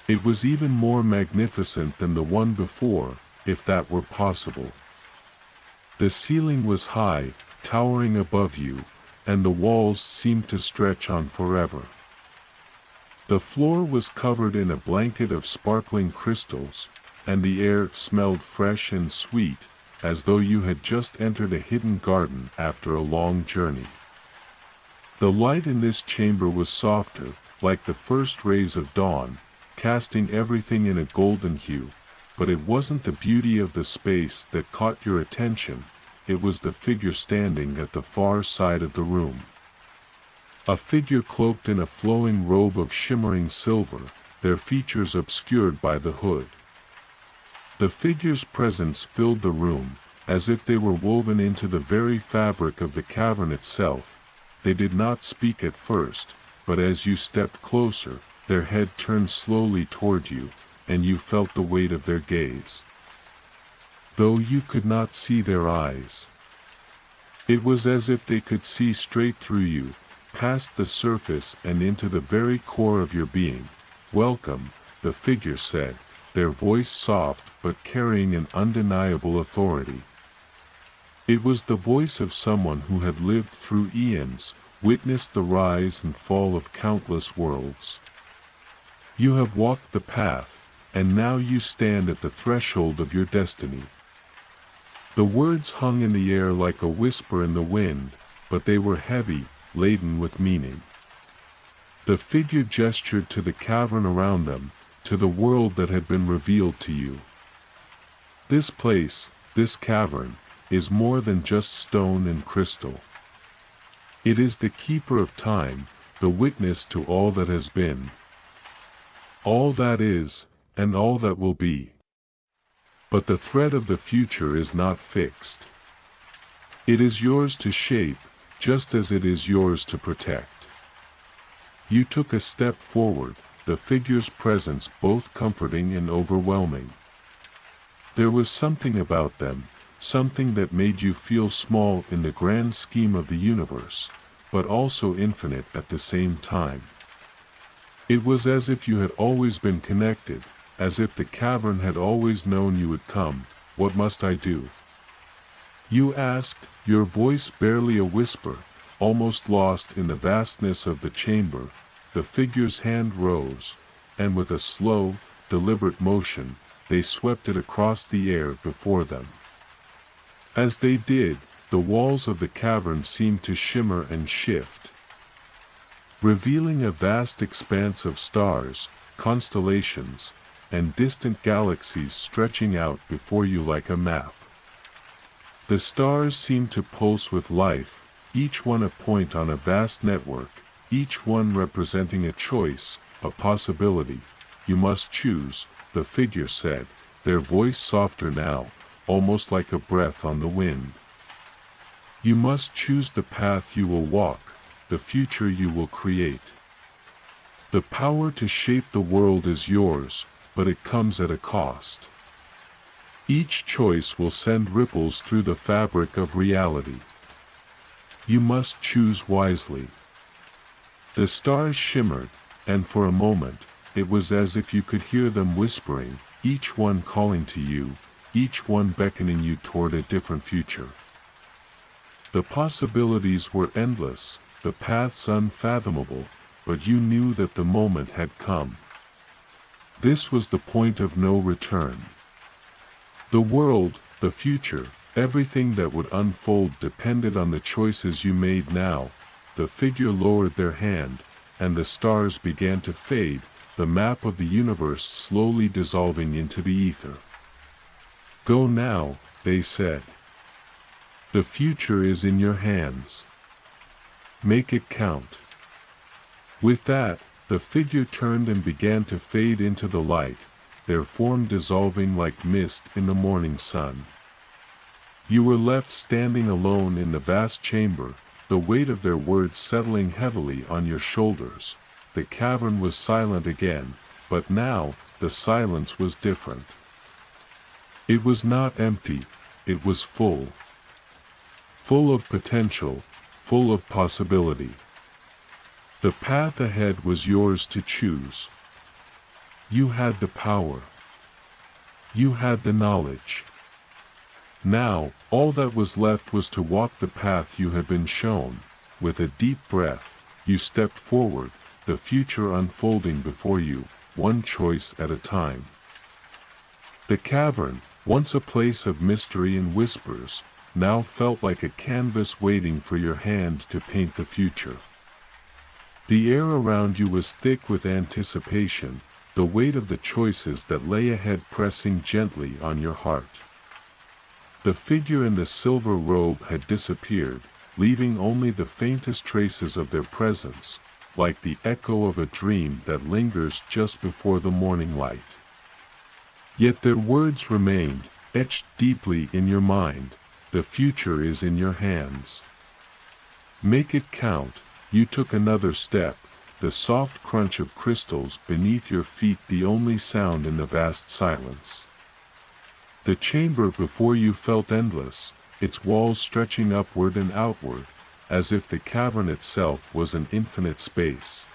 It was even more magnificent than the one before, if that were possible. The ceiling was high, towering above you, and the walls seemed to stretch on forever. The floor was covered in a blanket of sparkling crystals, and the air smelled fresh and sweet, as though you had just entered a hidden garden after a long journey. The light in this chamber was softer, like the first rays of dawn, casting everything in a golden hue, but it wasn't the beauty of the space that caught your attention, it was the figure standing at the far side of the room. A figure cloaked in a flowing robe of shimmering silver, their features obscured by the hood. The figure's presence filled the room, as if they were woven into the very fabric of the cavern itself. They did not speak at first, but as you stepped closer, their head turned slowly toward you, and you felt the weight of their gaze. Though you could not see their eyes, it was as if they could see straight through you, past the surface and into the very core of your being. "Welcome," the figure said, their voice soft but carrying an undeniable authority. It was the voice of someone who had lived through eons, witnessed the rise and fall of countless worlds. "You have walked the path, and now you stand at the threshold of your destiny." The words hung in the air like a whisper in the wind, but they were heavy, laden with meaning. The figure gestured to the cavern around them, to the world that had been revealed to you. "This place, this cavern, is more than just stone and crystal. It is the keeper of time, the witness to all that has been, all that is, and all that will be. But the thread of the future is not fixed. It is yours to shape, just as it is yours to protect." You took a step forward, the figure's presence both comforting and overwhelming. There was something about them, something that made you feel small in the grand scheme of the universe, but also infinite at the same time. It was as if you had always been connected, as if the cavern had always known you would come. "What must I do?" you asked, your voice barely a whisper, almost lost in the vastness of the chamber. The figure's hand rose, and with a slow, deliberate motion, they swept it across the air before them. As they did, the walls of the cavern seemed to shimmer and shift, revealing a vast expanse of stars, constellations, and distant galaxies stretching out before you like a map. The stars seemed to pulse with life, each one a point on a vast network, each one representing a choice, a possibility. "You must choose," the figure said, their voice softer now, almost like a breath on the wind. "You must choose the path you will walk, the future you will create. The power to shape the world is yours, but it comes at a cost. Each choice will send ripples through the fabric of reality. You must choose wisely." The stars shimmered, and for a moment, it was as if you could hear them whispering, each one calling to you, each one beckoning you toward a different future. The possibilities were endless, the paths unfathomable, but you knew that the moment had come. This was the point of no return. The world, the future, everything that would unfold depended on the choices you made now. The figure lowered their hand, and the stars began to fade, the map of the universe slowly dissolving into the ether. "Go now," they said. "The future is in your hands. Make it count." With that, the figure turned and began to fade into the light, their form dissolving like mist in the morning sun. You were left standing alone in the vast chamber, the weight of their words settling heavily on your shoulders. The cavern was silent again, but now, the silence was different. It was not empty, it was full. Full of potential, full of possibility. The path ahead was yours to choose. You had the power. You had the knowledge. Now, all that was left was to walk the path you had been shown. With a deep breath, you stepped forward, the future unfolding before you, one choice at a time. The cavern, once a place of mystery and whispers, now felt like a canvas waiting for your hand to paint the future. The air around you was thick with anticipation, the weight of the choices that lay ahead pressing gently on your heart. The figure in the silver robe had disappeared, leaving only the faintest traces of their presence, like the echo of a dream that lingers just before the morning light. Yet their words remained, etched deeply in your mind. The future is in your hands. Make it count. You took another step, the soft crunch of crystals beneath your feet the only sound in the vast silence. The chamber before you felt endless, its walls stretching upward and outward, as if the cavern itself was an infinite space.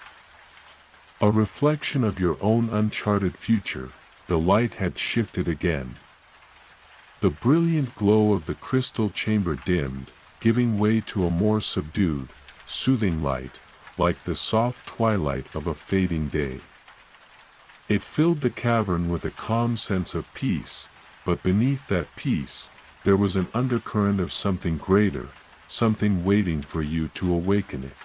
A reflection of your own uncharted future. The light had shifted again. The brilliant glow of the crystal chamber dimmed, giving way to a more subdued, soothing light, like the soft twilight of a fading day. It filled the cavern with a calm sense of peace, but beneath that peace, there was an undercurrent of something greater, something waiting for you to awaken it.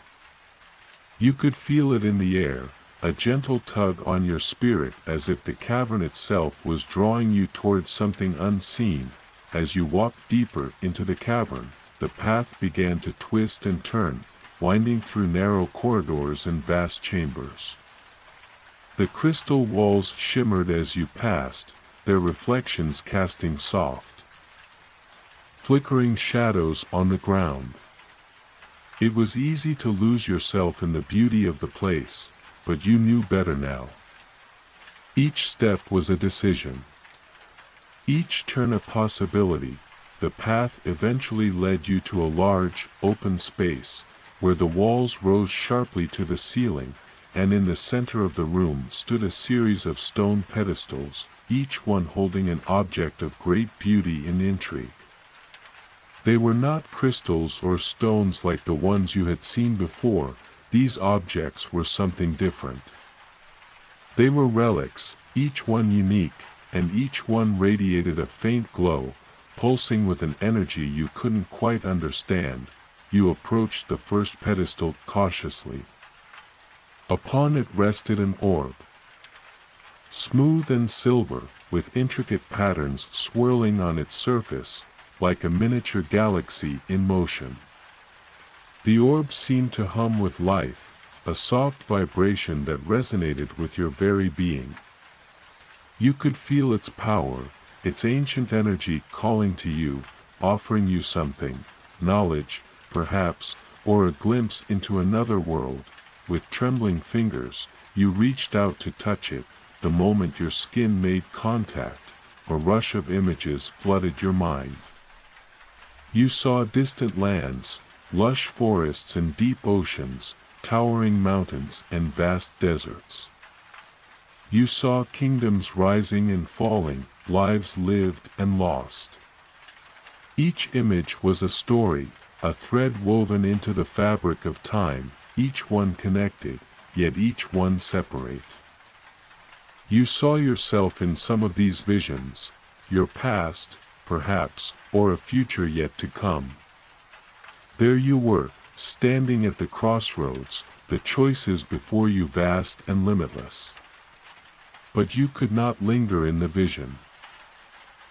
You could feel it in the air, a gentle tug on your spirit as if the cavern itself was drawing you towards something unseen. As you walked deeper into the cavern, the path began to twist and turn, winding through narrow corridors and vast chambers. The crystal walls shimmered as you passed, their reflections casting soft, flickering shadows on the ground. It was easy to lose yourself in the beauty of the place, but you knew better now. Each step was a decision. Each turn a possibility. The path eventually led you to a large, open space, where the walls rose sharply to the ceiling, and in the center of the room stood a series of stone pedestals, each one holding an object of great beauty and intrigue. They were not crystals or stones like the ones you had seen before. These objects were something different. They were relics, each one unique, and each one radiated a faint glow, pulsing with an energy you couldn't quite understand. You approached the first pedestal cautiously. Upon it rested an orb, smooth and silver, with intricate patterns swirling on its surface, like a miniature galaxy in motion. The orb seemed to hum with life, a soft vibration that resonated with your very being. You could feel its power, its ancient energy calling to you, offering you something, knowledge, perhaps, or a glimpse into another world. With trembling fingers, you reached out to touch it. The moment your skin made contact, a rush of images flooded your mind. You saw distant lands, lush forests and deep oceans, towering mountains and vast deserts. You saw kingdoms rising and falling, lives lived and lost. Each image was a story, a thread woven into the fabric of time, each one connected, yet each one separate. You saw yourself in some of these visions, your past, perhaps, or a future yet to come. There you were, standing at the crossroads, the choices before you vast and limitless. But you could not linger in the vision.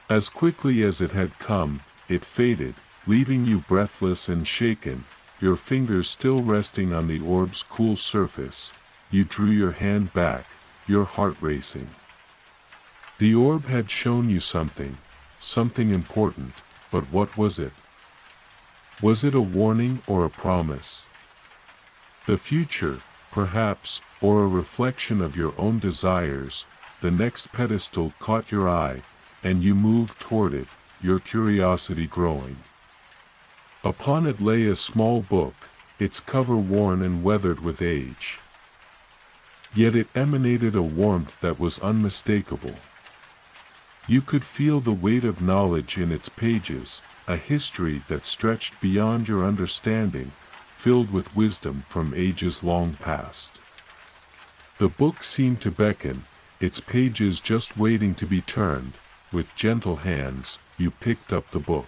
As quickly as it had come, it faded, leaving you breathless and shaken, your fingers still resting on the orb's cool surface. You drew your hand back, your heart racing. The orb had shown you something, something important, but what was it? Was it a warning or a promise? The future, perhaps, or a reflection of your own desires. The next pedestal caught your eye, and you moved toward it, your curiosity growing. Upon it lay a small book, its cover worn and weathered with age. Yet it emanated a warmth that was unmistakable. You could feel the weight of knowledge in its pages, a history that stretched beyond your understanding, filled with wisdom from ages long past. The book seemed to beckon, its pages just waiting to be turned. With gentle hands, you picked up the book.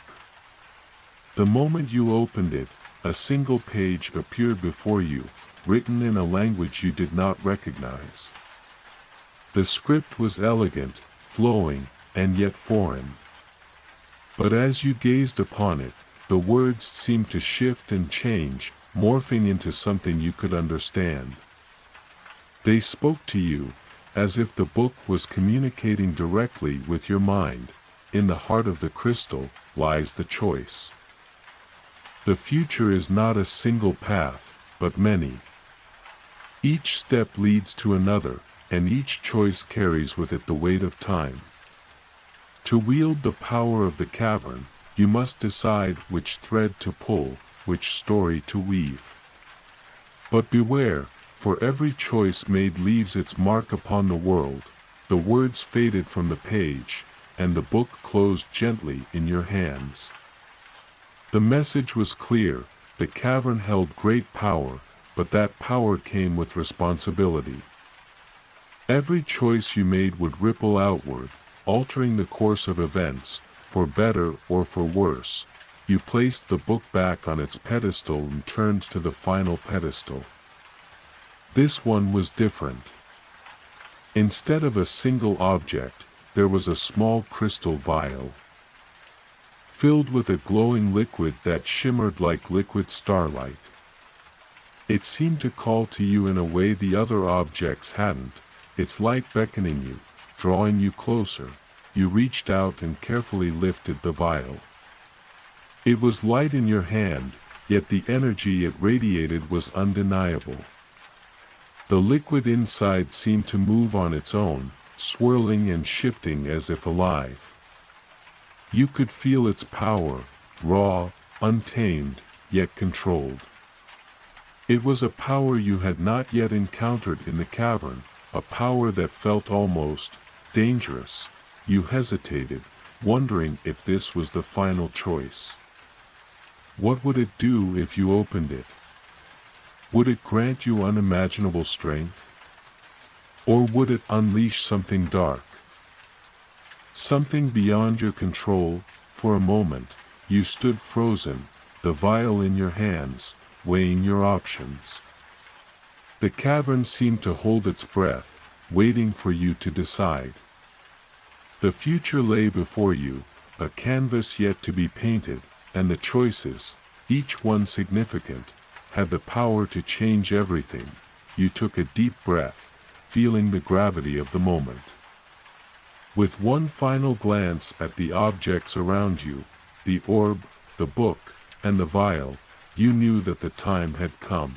The moment you opened it, a single page appeared before you, written in a language you did not recognize. The script was elegant, flowing, and yet foreign. But as you gazed upon it, the words seemed to shift and change, morphing into something you could understand. They spoke to you, as if the book was communicating directly with your mind. In the heart of the crystal lies the choice. The future is not a single path, but many. Each step leads to another, and each choice carries with it the weight of time. To wield the power of the cavern, you must decide which thread to pull, which story to weave. But beware, for every choice made leaves its mark upon the world. The words faded from the page, and the book closed gently in your hands. The message was clear, the cavern held great power, but that power came with responsibility. Every choice you made would ripple outward, altering the course of events, for better or for worse. You placed the book back on its pedestal and turned to the final pedestal. This one was different. Instead of a single object, there was a small crystal vial, filled with a glowing liquid that shimmered like liquid starlight. It seemed to call to you in a way the other objects hadn't, its light beckoning you, drawing you closer. You reached out and carefully lifted the vial. It was light in your hand, yet the energy it radiated was undeniable. The liquid inside seemed to move on its own, swirling and shifting as if alive. You could feel its power, raw, untamed, yet controlled. It was a power you had not yet encountered in the cavern, a power that felt almost dangerous. You hesitated, wondering if this was the final choice. What would it do if you opened it? Would it grant you unimaginable strength? Or would it unleash something dark? Something beyond your control? For a moment, you stood frozen, the vial in your hands, weighing your options. The cavern seemed to hold its breath, waiting for you to decide. The future lay before you, a canvas yet to be painted, and the choices, each one significant, had the power to change everything. You took a deep breath, feeling the gravity of the moment. With one final glance at the objects around you, the orb, the book, and the vial, you knew that the time had come.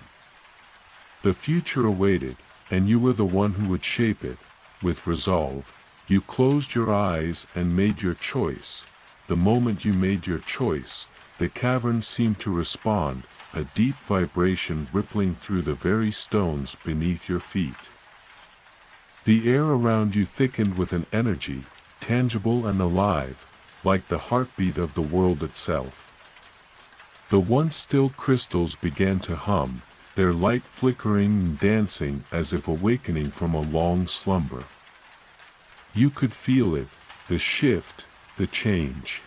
The future awaited, and you were the one who would shape it. With resolve, you closed your eyes and made your choice. The moment you made your choice, the cavern seemed to respond, a deep vibration rippling through the very stones beneath your feet. The air around you thickened with an energy, tangible and alive, like the heartbeat of the world itself. The once still crystals began to hum, their light flickering and dancing as if awakening from a long slumber. You could feel it, the shift, the change.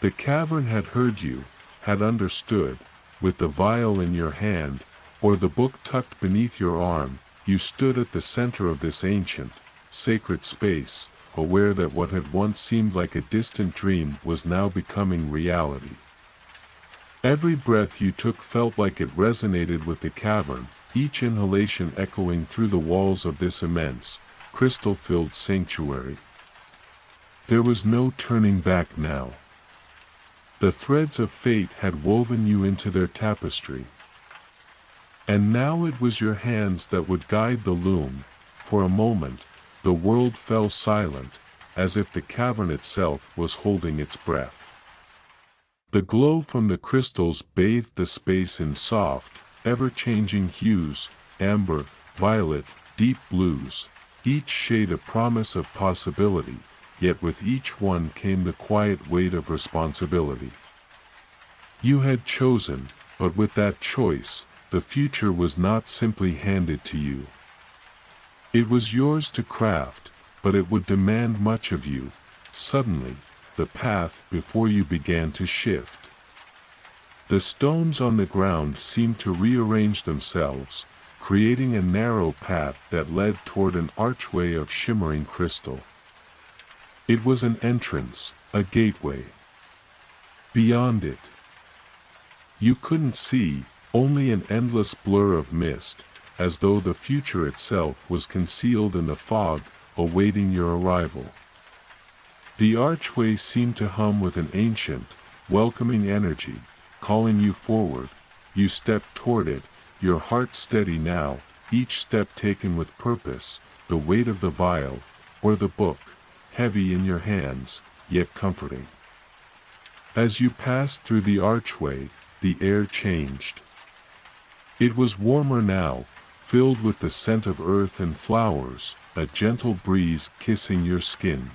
The cavern had heard you, had understood. With the vial in your hand, or the book tucked beneath your arm, you stood at the center of this ancient, sacred space, aware that what had once seemed like a distant dream was now becoming reality. Every breath you took felt like it resonated with the cavern, each inhalation echoing through the walls of this immense, crystal-filled sanctuary. There was no turning back now. The threads of fate had woven you into their tapestry. And now it was your hands that would guide the loom. For a moment, the world fell silent, as if the cavern itself was holding its breath. The glow from the crystals bathed the space in soft, ever-changing hues, amber, violet, deep blues, each shade a promise of possibility, yet with each one came the quiet weight of responsibility. You had chosen, but with that choice, the future was not simply handed to you. It was yours to craft, but it would demand much of you. Suddenly, the path before you began to shift. The stones on the ground seemed to rearrange themselves, creating a narrow path that led toward an archway of shimmering crystal. It was an entrance, a gateway. Beyond it, you couldn't see, only an endless blur of mist, as though the future itself was concealed in the fog, awaiting your arrival. The archway seemed to hum with an ancient, welcoming energy, calling you forward. You stepped toward it, your heart steady now, each step taken with purpose, the weight of the vial, or the book, heavy in your hands, yet comforting. As you passed through the archway, the air changed. It was warmer now, filled with the scent of earth and flowers, a gentle breeze kissing your skin.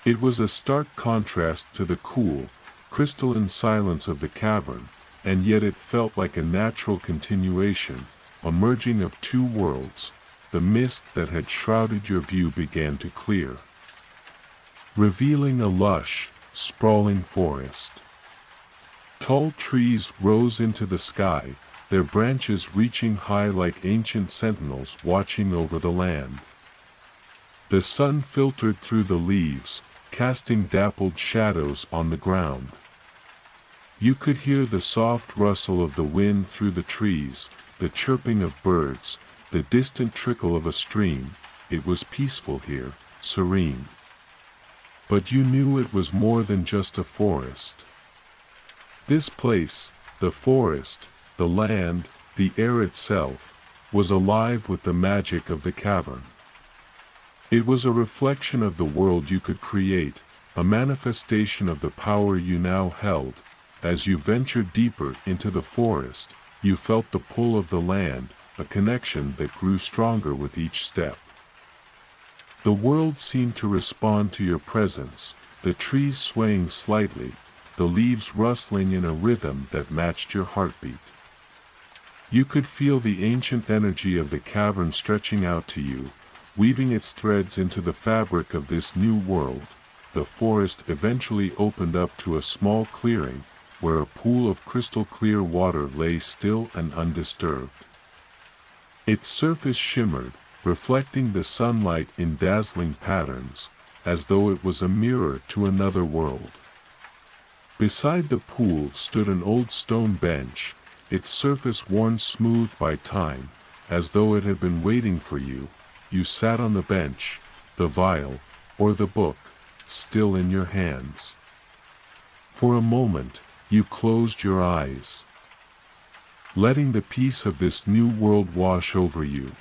It was a stark contrast to the cool, crystalline silence of the cavern, and yet it felt like a natural continuation, a merging of two worlds. The mist that had shrouded your view began to clear, revealing a lush, sprawling forest. Tall trees rose into the sky, their branches reaching high like ancient sentinels watching over the land. The sun filtered through the leaves, casting dappled shadows on the ground. You could hear the soft rustle of the wind through the trees, the chirping of birds, the distant trickle of a stream. It was peaceful here, serene. But you knew it was more than just a forest. This place, the forest, the land, the air itself, was alive with the magic of the cavern. It was a reflection of the world you could create, a manifestation of the power you now held. As you ventured deeper into the forest, you felt the pull of the land, a connection that grew stronger with each step. The world seemed to respond to your presence, the trees swaying slightly, the leaves rustling in a rhythm that matched your heartbeat. You could feel the ancient energy of the cavern stretching out to you, weaving its threads into the fabric of this new world. The forest eventually opened up to a small clearing, where a pool of crystal-clear water lay still and undisturbed. Its surface shimmered, reflecting the sunlight in dazzling patterns, as though it was a mirror to another world. Beside the pool stood an old stone bench, its surface worn smooth by time, as though it had been waiting for you. You sat on the bench, the vial, or the book, still in your hands. For a moment, you closed your eyes, letting the peace of this new world wash over you.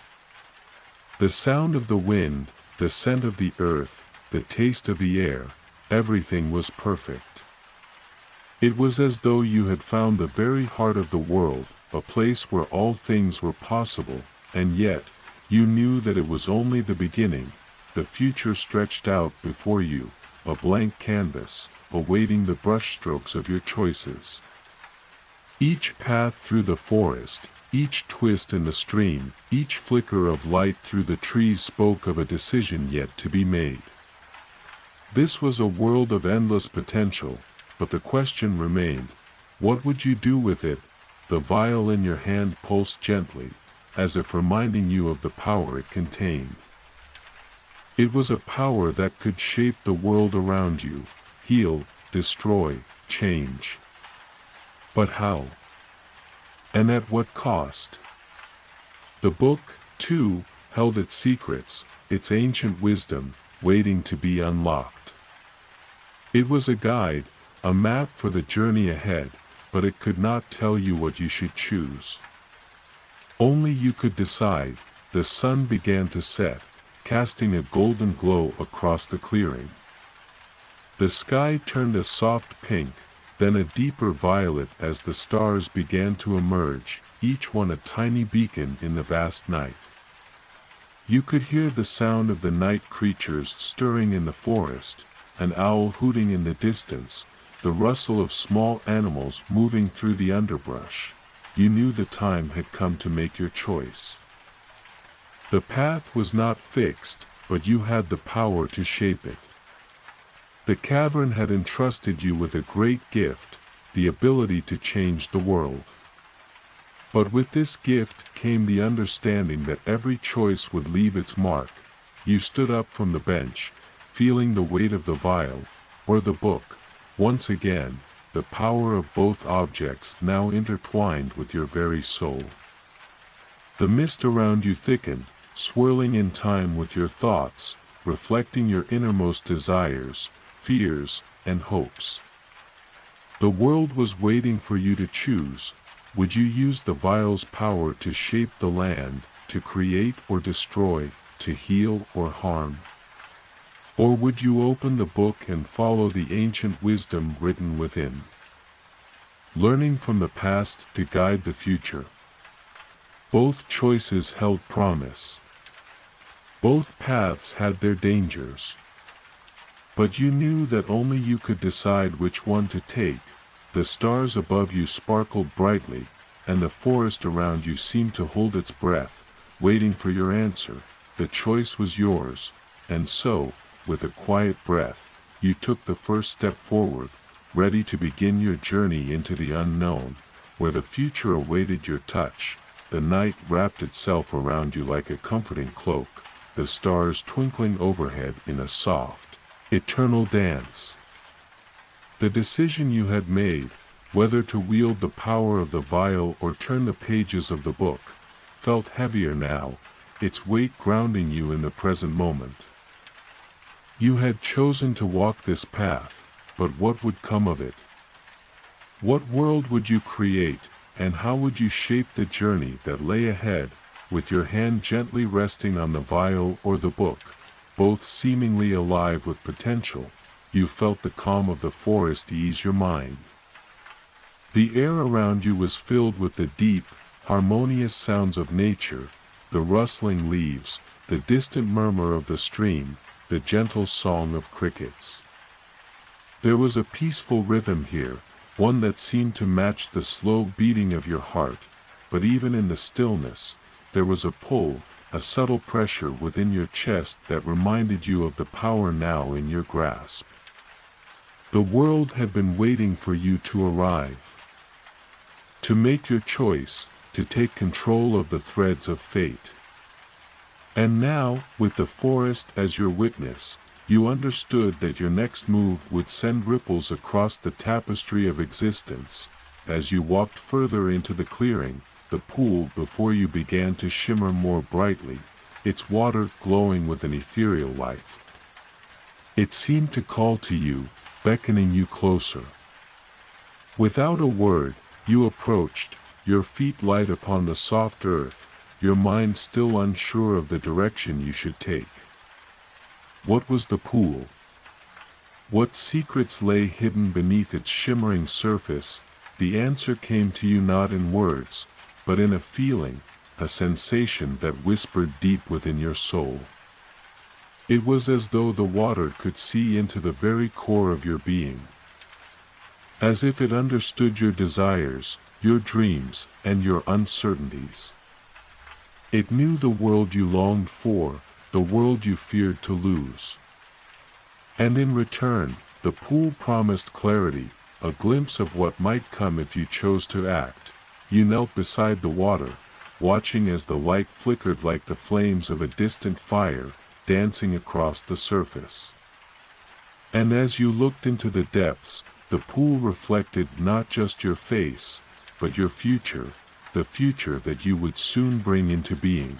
The sound of the wind, the scent of the earth, the taste of the air, everything was perfect. It was as though you had found the very heart of the world, a place where all things were possible, and yet, you knew that it was only the beginning. The future stretched out before you, a blank canvas, awaiting the brushstrokes of your choices. Each path through the forest, each twist in the stream, each flicker of light through the trees spoke of a decision yet to be made. This was a world of endless potential, but the question remained, what would you do with it? The vial in your hand pulsed gently, as if reminding you of the power it contained. It was a power that could shape the world around you, heal, destroy, change. But how? And at what cost? The book, too, held its secrets, its ancient wisdom, waiting to be unlocked. It was a guide, a map for the journey ahead, but it could not tell you what you should choose. Only you could decide. The sun began to set, casting a golden glow across the clearing. The sky turned a soft pink, then a deeper violet as the stars began to emerge, each one a tiny beacon in the vast night. You could hear the sound of the night creatures stirring in the forest, an owl hooting in the distance, the rustle of small animals moving through the underbrush. You knew the time had come to make your choice. The path was not fixed, but you had the power to shape it. The cavern had entrusted you with a great gift, the ability to change the world. But with this gift came the understanding that every choice would leave its mark. You stood up from the bench, feeling the weight of the vial, or the book. Once again, the power of both objects now intertwined with your very soul. The mist around you thickened, swirling in time with your thoughts, reflecting your innermost desires, fears, and hopes. The world was waiting for you to choose. Would you use the vial's power to shape the land, to create or destroy, to heal or harm? Or would you open the book and follow the ancient wisdom written within, learning from the past to guide the future? Both choices held promise. Both paths had their dangers. But you knew that only you could decide which one to take. The stars above you sparkled brightly, and the forest around you seemed to hold its breath, waiting for your answer. The choice was yours, and so, with a quiet breath, you took the first step forward, ready to begin your journey into the unknown, where the future awaited your touch. The night wrapped itself around you like a comforting cloak, the stars twinkling overhead in a soft, eternal dance. The decision you had made, whether to wield the power of the vial or turn the pages of the book, felt heavier now, its weight grounding you in the present moment. You had chosen to walk this path, but what would come of it? What world would you create, and how would you shape the journey that lay ahead? With your hand gently resting on the vial or the book, both seemingly alive with potential, you felt the calm of the forest ease your mind. The air around you was filled with the deep, harmonious sounds of nature, the rustling leaves, the distant murmur of the stream, the gentle song of crickets. There was a peaceful rhythm here, one that seemed to match the slow beating of your heart, but even in the stillness, there was a pull, a subtle pressure within your chest that reminded you of the power now in your grasp. The world had been waiting for you to arrive, to make your choice, to take control of the threads of fate. And now, with the forest as your witness, you understood that your next move would send ripples across the tapestry of existence. As you walked further into the clearing, the pool before you began to shimmer more brightly, its water glowing with an ethereal light. It seemed to call to you, beckoning you closer. Without a word, you approached, your feet light upon the soft earth, your mind still unsure of the direction you should take. What was the pool? What secrets lay hidden beneath its shimmering surface? The answer came to you not in words, but in a feeling, a sensation that whispered deep within your soul. It was as though the water could see into the very core of your being. As if it understood your desires, your dreams, and your uncertainties. It knew the world you longed for, the world you feared to lose. And in return, the pool promised clarity, a glimpse of what might come if you chose to act. You knelt beside the water, watching as the light flickered like the flames of a distant fire, dancing across the surface. And as you looked into the depths, the pool reflected not just your face, but your future, the future that you would soon bring into being.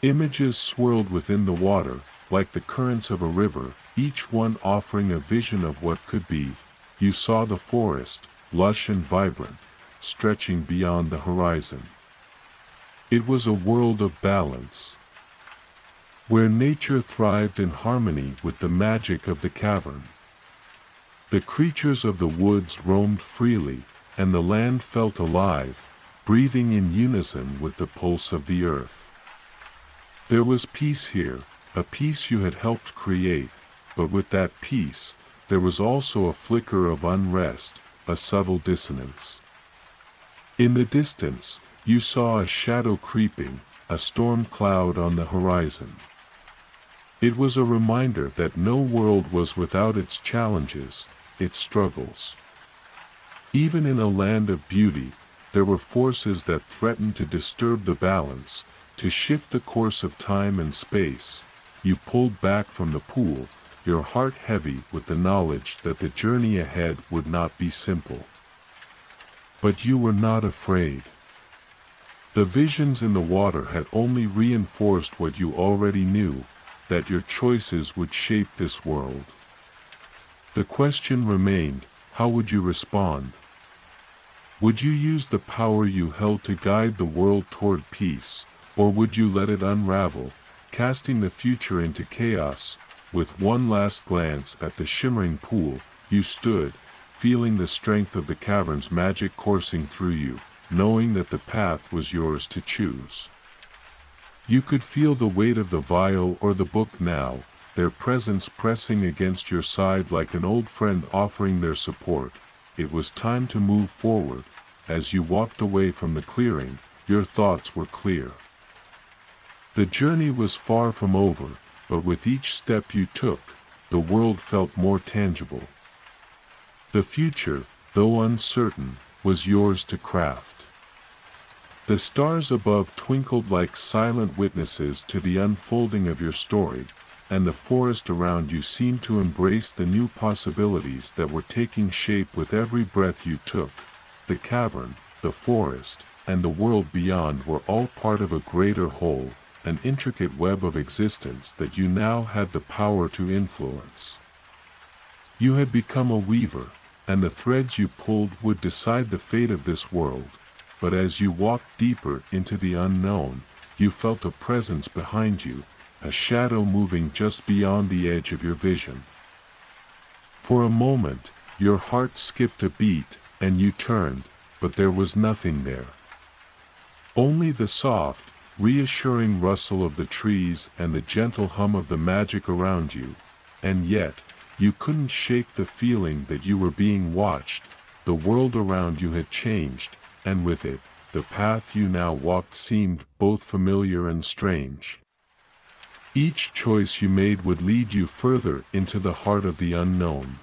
Images swirled within the water, like the currents of a river, each one offering a vision of what could be. you saw the forest, lush and vibrant, stretching beyond the horizon. It was a world of balance, where nature thrived in harmony with the magic of the cavern. The creatures of the woods roamed freely, and the land felt alive, breathing in unison with the pulse of the earth. There was peace here, a peace you had helped create, but with that peace, there was also a flicker of unrest, a subtle dissonance. In the distance, you saw a shadow creeping, a storm cloud on the horizon. It was a reminder that no world was without its challenges, its struggles. Even in a land of beauty, there were forces that threatened to disturb the balance, to shift the course of time and space. You pulled back from the pool, your heart heavy with the knowledge that the journey ahead would not be simple. But you were not afraid. The visions in the water had only reinforced what you already knew, that your choices would shape this world. The question remained, how would you respond? Would you use the power you held to guide the world toward peace, or would you let it unravel, casting the future into chaos? With one last glance at the shimmering pool, you stood, feeling the strength of the cavern's magic coursing through you, knowing that the path was yours to choose. You could feel the weight of the vial or the book now, their presence pressing against your side like an old friend offering their support. It was time to move forward. As you walked away from the clearing, your thoughts were clear. The journey was far from over, but with each step you took, the world felt more tangible. The future, though uncertain, was yours to craft. The stars above twinkled like silent witnesses to the unfolding of your story, and the forest around you seemed to embrace the new possibilities that were taking shape with every breath you took. The cavern, the forest, and the world beyond were all part of a greater whole, an intricate web of existence that you now had the power to influence. You had become a weaver, and the threads you pulled would decide the fate of this world. But as you walked deeper into the unknown, you felt a presence behind you, a shadow moving just beyond the edge of your vision. For a moment, your heart skipped a beat, and you turned, but there was nothing there. Only the soft, reassuring rustle of the trees and the gentle hum of the magic around you. And yet, you couldn't shake the feeling that you were being watched. The world around you had changed, and with it, the path you now walked seemed both familiar and strange. Each choice you made would lead you further into the heart of the unknown.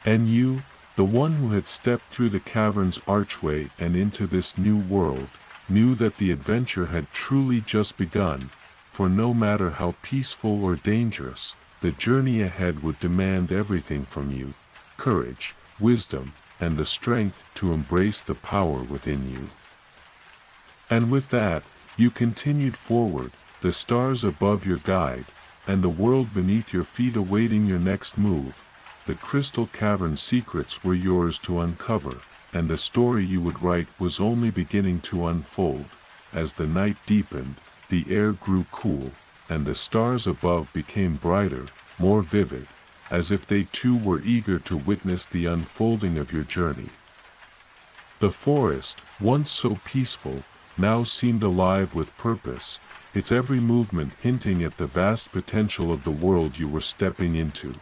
And you, the one who had stepped through the cavern's archway and into this new world, knew that the adventure had truly just begun, for no matter how peaceful or dangerous, the journey ahead would demand everything from you: courage, wisdom, and the strength to embrace the power within you. And with that, you continued forward, the stars above your guide, and the world beneath your feet awaiting your next move. The crystal cavern secrets were yours to uncover, and the story you would write was only beginning to unfold. As the night deepened, the air grew cool, and the stars above became brighter, more vivid, as if they too were eager to witness the unfolding of your journey. The forest, once so peaceful, now seemed alive with purpose, its every movement hinting at the vast potential of the world you were stepping into.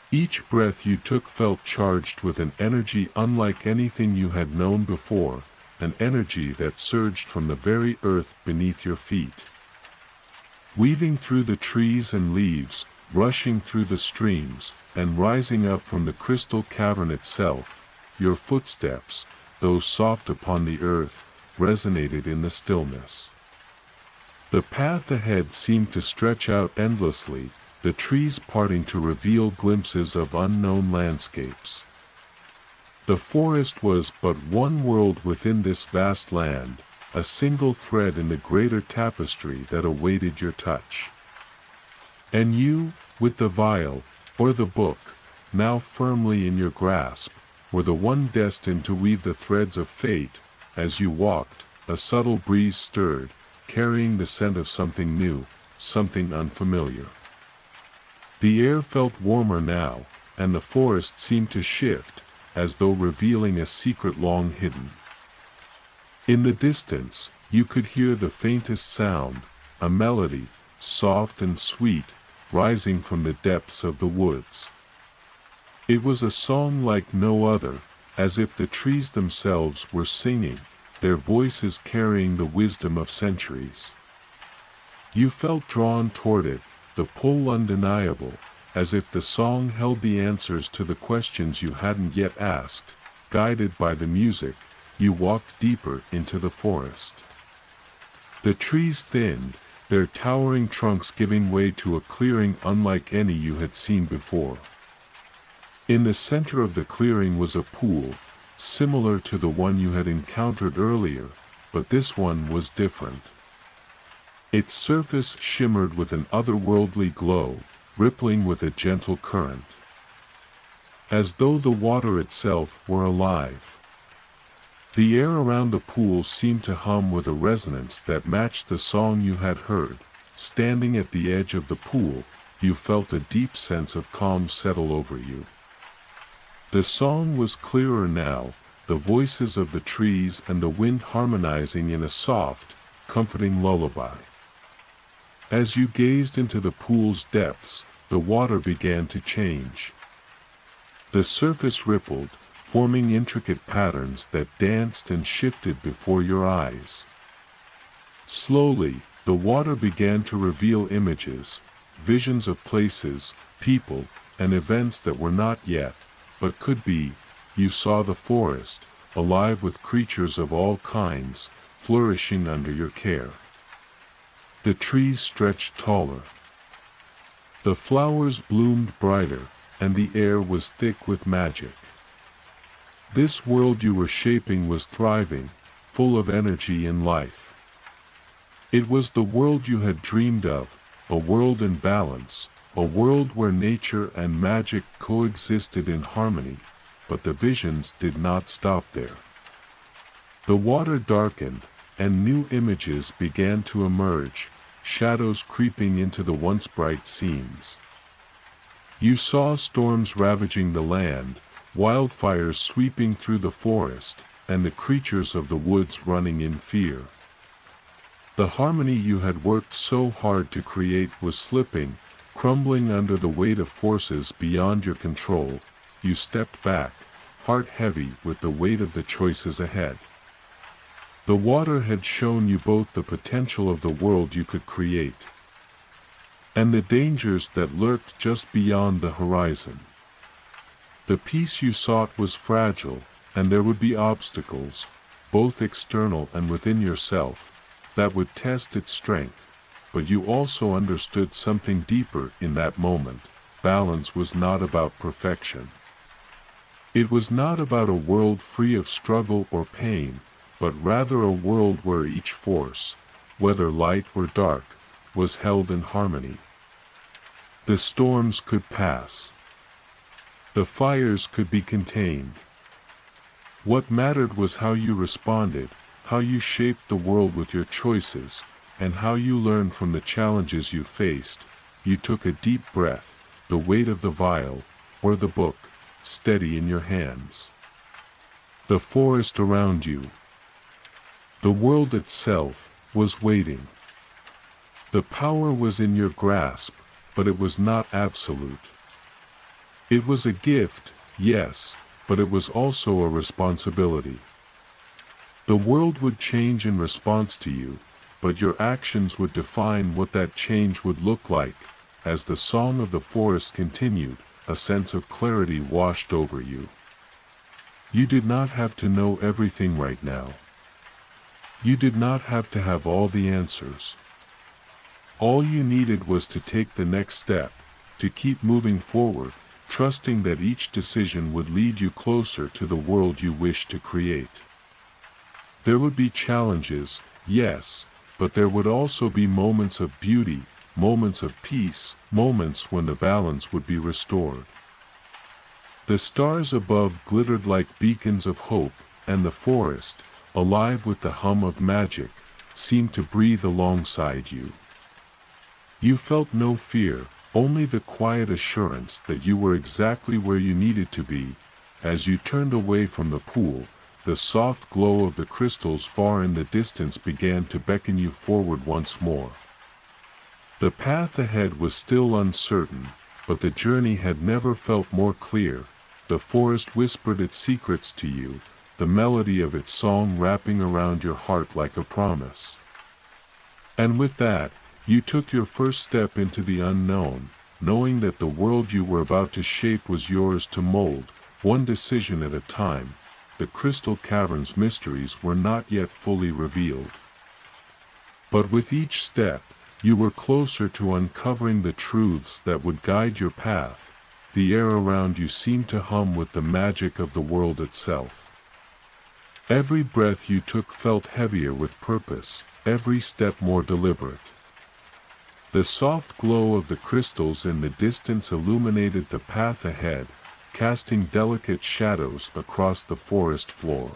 Each breath you took felt charged with an energy unlike anything you had known before, an energy that surged from the very earth beneath your feet. Weaving through the trees and leaves, rushing through the streams, and rising up from the crystal cavern itself, your footsteps, though soft upon the earth, resonated in the stillness. The path ahead seemed to stretch out endlessly, the trees parting to reveal glimpses of unknown landscapes. The forest was but one world within this vast land, a single thread in the greater tapestry that awaited your touch. And you, with the vial, or the book, now firmly in your grasp, were the one destined to weave the threads of fate. As you walked, a subtle breeze stirred, carrying the scent of something new, something unfamiliar. The air felt warmer now, and the forest seemed to shift, as though revealing a secret long hidden. In the distance, you could hear the faintest sound, a melody, soft and sweet, rising from the depths of the woods. It was a song like no other, as if the trees themselves were singing, their voices carrying the wisdom of centuries. You felt drawn toward it, the pull undeniable, as if the song held the answers to the questions you hadn't yet asked. Guided by the music, you walked deeper into the forest. The trees thinned, their towering trunks giving way to a clearing unlike any you had seen before. In the center of the clearing was a pool, similar to the one you had encountered earlier, but this one was different. Its surface shimmered with an otherworldly glow, rippling with a gentle current, as though the water itself were alive. The air around the pool seemed to hum with a resonance that matched the song you had heard. Standing at the edge of the pool, you felt a deep sense of calm settle over you. The song was clearer now, the voices of the trees and the wind harmonizing in a soft, comforting lullaby. As you gazed into the pool's depths, the water began to change. The surface rippled, forming intricate patterns that danced and shifted before your eyes. Slowly, the water began to reveal images, visions of places, people, and events that were not yet, but could be. You saw the forest, alive with creatures of all kinds, flourishing under your care. The trees stretched taller. The flowers bloomed brighter, and the air was thick with magic. This world you were shaping was thriving, full of energy and life. It was the world you had dreamed of, a world in balance, a world where nature and magic coexisted in harmony, but the visions did not stop there. The water darkened, and new images began to emerge, shadows creeping into the once bright scenes. You saw storms ravaging the land, wildfires sweeping through the forest, and the creatures of the woods running in fear. The harmony you had worked so hard to create was slipping, crumbling under the weight of forces beyond your control. You stepped back, heart heavy with the weight of the choices ahead. The water had shown you both the potential of the world you could create, and the dangers that lurked just beyond the horizon. The peace you sought was fragile, and there would be obstacles, both external and within yourself, that would test its strength, but you also understood something deeper in that moment. Balance was not about perfection. It was not about a world free of struggle or pain, but rather a world where each force, whether light or dark, was held in harmony. The storms could pass. The fires could be contained. What mattered was how you responded, how you shaped the world with your choices, and how you learned from the challenges you faced. You took a deep breath, the weight of the vial, or the book, steady in your hands. The forest around you, the world itself, was waiting. The power was in your grasp, but it was not absolute. It was a gift, yes, but it was also a responsibility. The world would change in response to you, but your actions would define what that change would look like. As the song of the forest continued, a sense of clarity washed over you. You did not have to know everything right now. You did not have to have all the answers. All you needed was to take the next step, to keep moving forward, trusting that each decision would lead you closer to the world you wish to create. There would be challenges, yes, but there would also be moments of beauty, moments of peace, moments when the balance would be restored. The stars above glittered like beacons of hope, and the forest, alive with the hum of magic, seemed to breathe alongside you. You felt no fear, only the quiet assurance that you were exactly where you needed to be. As you turned away from the pool, the soft glow of the crystals far in the distance began to beckon you forward once more. The path ahead was still uncertain, but the journey had never felt more clear. The forest whispered its secrets to you, the melody of its song wrapping around your heart like a promise. And with that, you took your first step into the unknown, knowing that the world you were about to shape was yours to mold, one decision at a time. The Crystal Cavern's mysteries were not yet fully revealed. But with each step, you were closer to uncovering the truths that would guide your path. The air around you seemed to hum with the magic of the world itself. Every breath you took felt heavier with purpose, every step more deliberate. The soft glow of the crystals in the distance illuminated the path ahead, casting delicate shadows across the forest floor.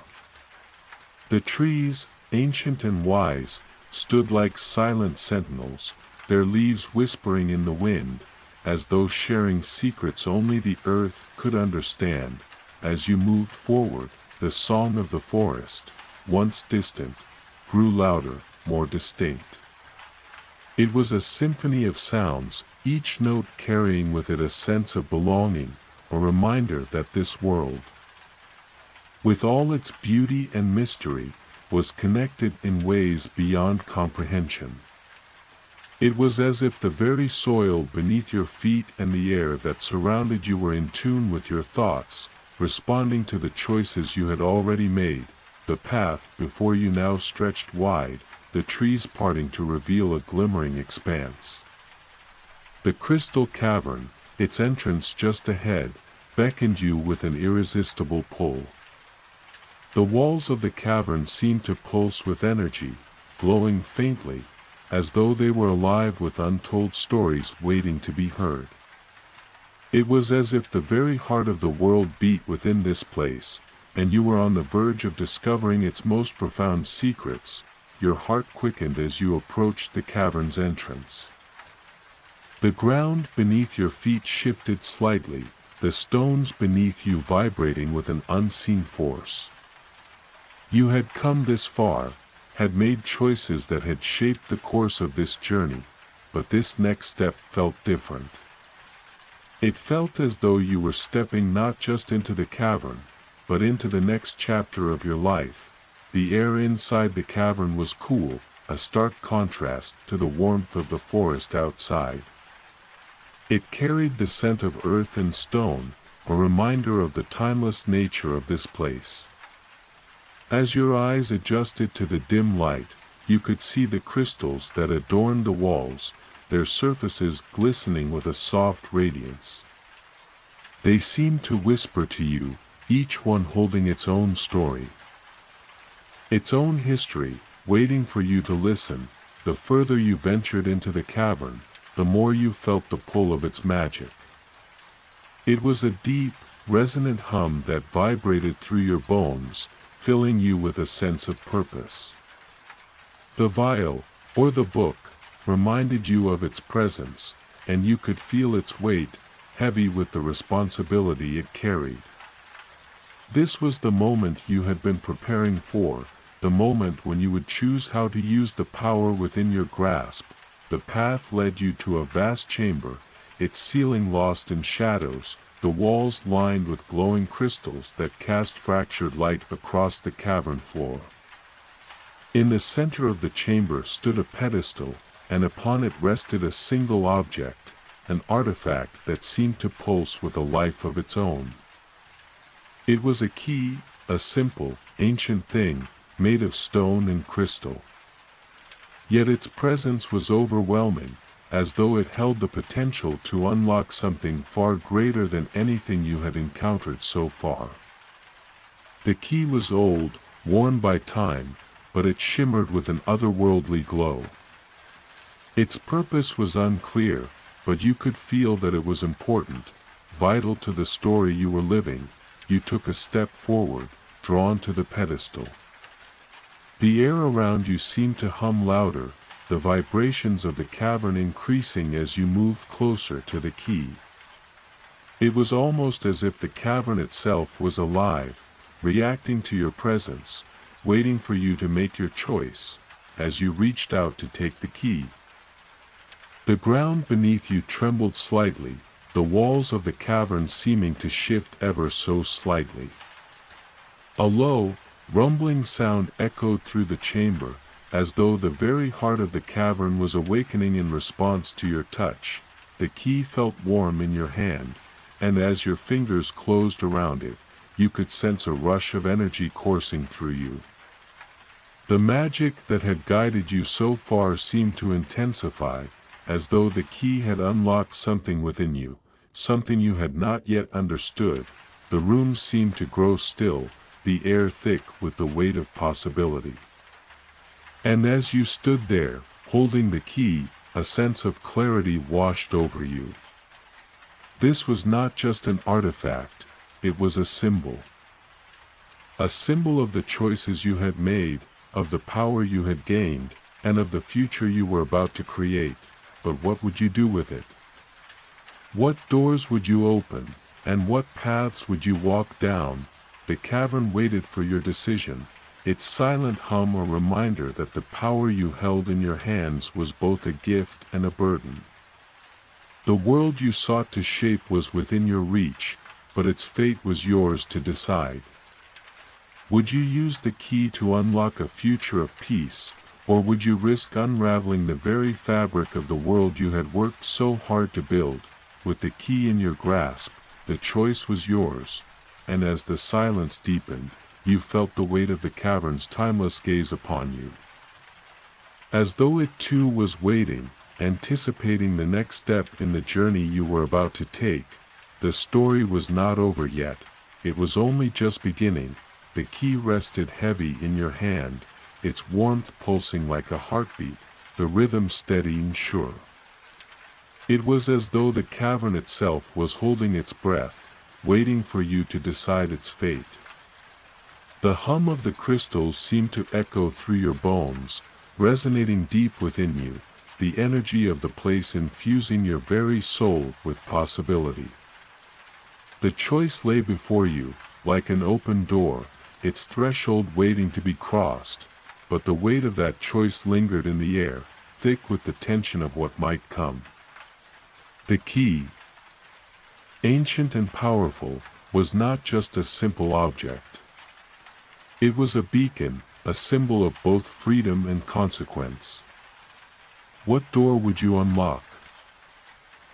The trees, ancient and wise, stood like silent sentinels, their leaves whispering in the wind, as though sharing secrets only the earth could understand. As you moved forward, the song of the forest, once distant, grew louder, more distinct. It was a symphony of sounds, each note carrying with it a sense of belonging, a reminder that this world, with all its beauty and mystery, was connected in ways beyond comprehension. It was as if the very soil beneath your feet and the air that surrounded you were in tune with your thoughts, responding to the choices you had already made. The path before you now stretched wide, the trees parting to reveal a glimmering expanse. The Crystal Cavern, its entrance just ahead, beckoned you with an irresistible pull. The walls of the cavern seemed to pulse with energy, glowing faintly, as though they were alive with untold stories waiting to be heard. It was as if the very heart of the world beat within this place, and you were on the verge of discovering its most profound secrets. Your heart quickened as you approached the cavern's entrance. The ground beneath your feet shifted slightly, the stones beneath you vibrating with an unseen force. You had come this far, had made choices that had shaped the course of this journey, but this next step felt different. It felt as though you were stepping not just into the cavern, but into the next chapter of your life. The air inside the cavern was cool, a stark contrast to the warmth of the forest outside. It carried the scent of earth and stone, a reminder of the timeless nature of this place. As your eyes adjusted to the dim light, you could see the crystals that adorned the walls, their surfaces glistening with a soft radiance. They seemed to whisper to you, each one holding its own story, its own history, waiting for you to listen. The further you ventured into the cavern, the more you felt the pull of its magic. It was a deep, resonant hum that vibrated through your bones, filling you with a sense of purpose. The vial, or the book, reminded you of its presence, and you could feel its weight, heavy with the responsibility it carried. This was the moment you had been preparing for, the moment when you would choose how to use the power within your grasp. The path led you to a vast chamber, its ceiling lost in shadows, the walls lined with glowing crystals that cast fractured light across the cavern floor. In the center of the chamber stood a pedestal, and upon it rested a single object, an artifact that seemed to pulse with a life of its own. It was a key, a simple, ancient thing, made of stone and crystal. Yet its presence was overwhelming, as though it held the potential to unlock something far greater than anything you had encountered so far. The key was old, worn by time, but it shimmered with an otherworldly glow. Its purpose was unclear, but you could feel that it was important, vital to the story you were living, you took a step forward, drawn to the pedestal. The air around you seemed to hum louder, the vibrations of the cavern increasing as you moved closer to the key. It was almost as if the cavern itself was alive, reacting to your presence, waiting for you to make your choice, as you reached out to take the key. The ground beneath you trembled slightly, the walls of the cavern seeming to shift ever so slightly. A low, rumbling sound echoed through the chamber, as though the very heart of the cavern was awakening in response to your touch. The key felt warm in your hand, and as your fingers closed around it, you could sense a rush of energy coursing through you. The magic that had guided you so far seemed to intensify, as though the key had unlocked something within you, something you had not yet understood. The room seemed to grow still, the air thick with the weight of possibility. And as you stood there, holding the key, a sense of clarity washed over you. This was not just an artifact, it was a symbol. A symbol of the choices you had made, of the power you had gained, and of the future you were about to create. But what would you do with it? What doors would you open, and what paths would you walk down? The cavern waited for your decision, its silent hum a reminder that the power you held in your hands was both a gift and a burden. The world you sought to shape was within your reach, but its fate was yours to decide. Would you use the key to unlock a future of peace, or would you risk unraveling the very fabric of the world you had worked so hard to build? With the key in your grasp, the choice was yours, and as the silence deepened, you felt the weight of the cavern's timeless gaze upon you. As though it too was waiting, anticipating the next step in the journey you were about to take. The story was not over yet, it was only just beginning. The key rested heavy in your hand, its warmth pulsing like a heartbeat, the rhythm steady and sure. It was as though the cavern itself was holding its breath, waiting for you to decide its fate. The hum of the crystals seemed to echo through your bones, resonating deep within you, the energy of the place infusing your very soul with possibility. The choice lay before you, like an open door, its threshold waiting to be crossed, but the weight of that choice lingered in the air, thick with the tension of what might come. The key, ancient and powerful, was not just a simple object. It was a beacon, a symbol of both freedom and consequence. What door would you unlock?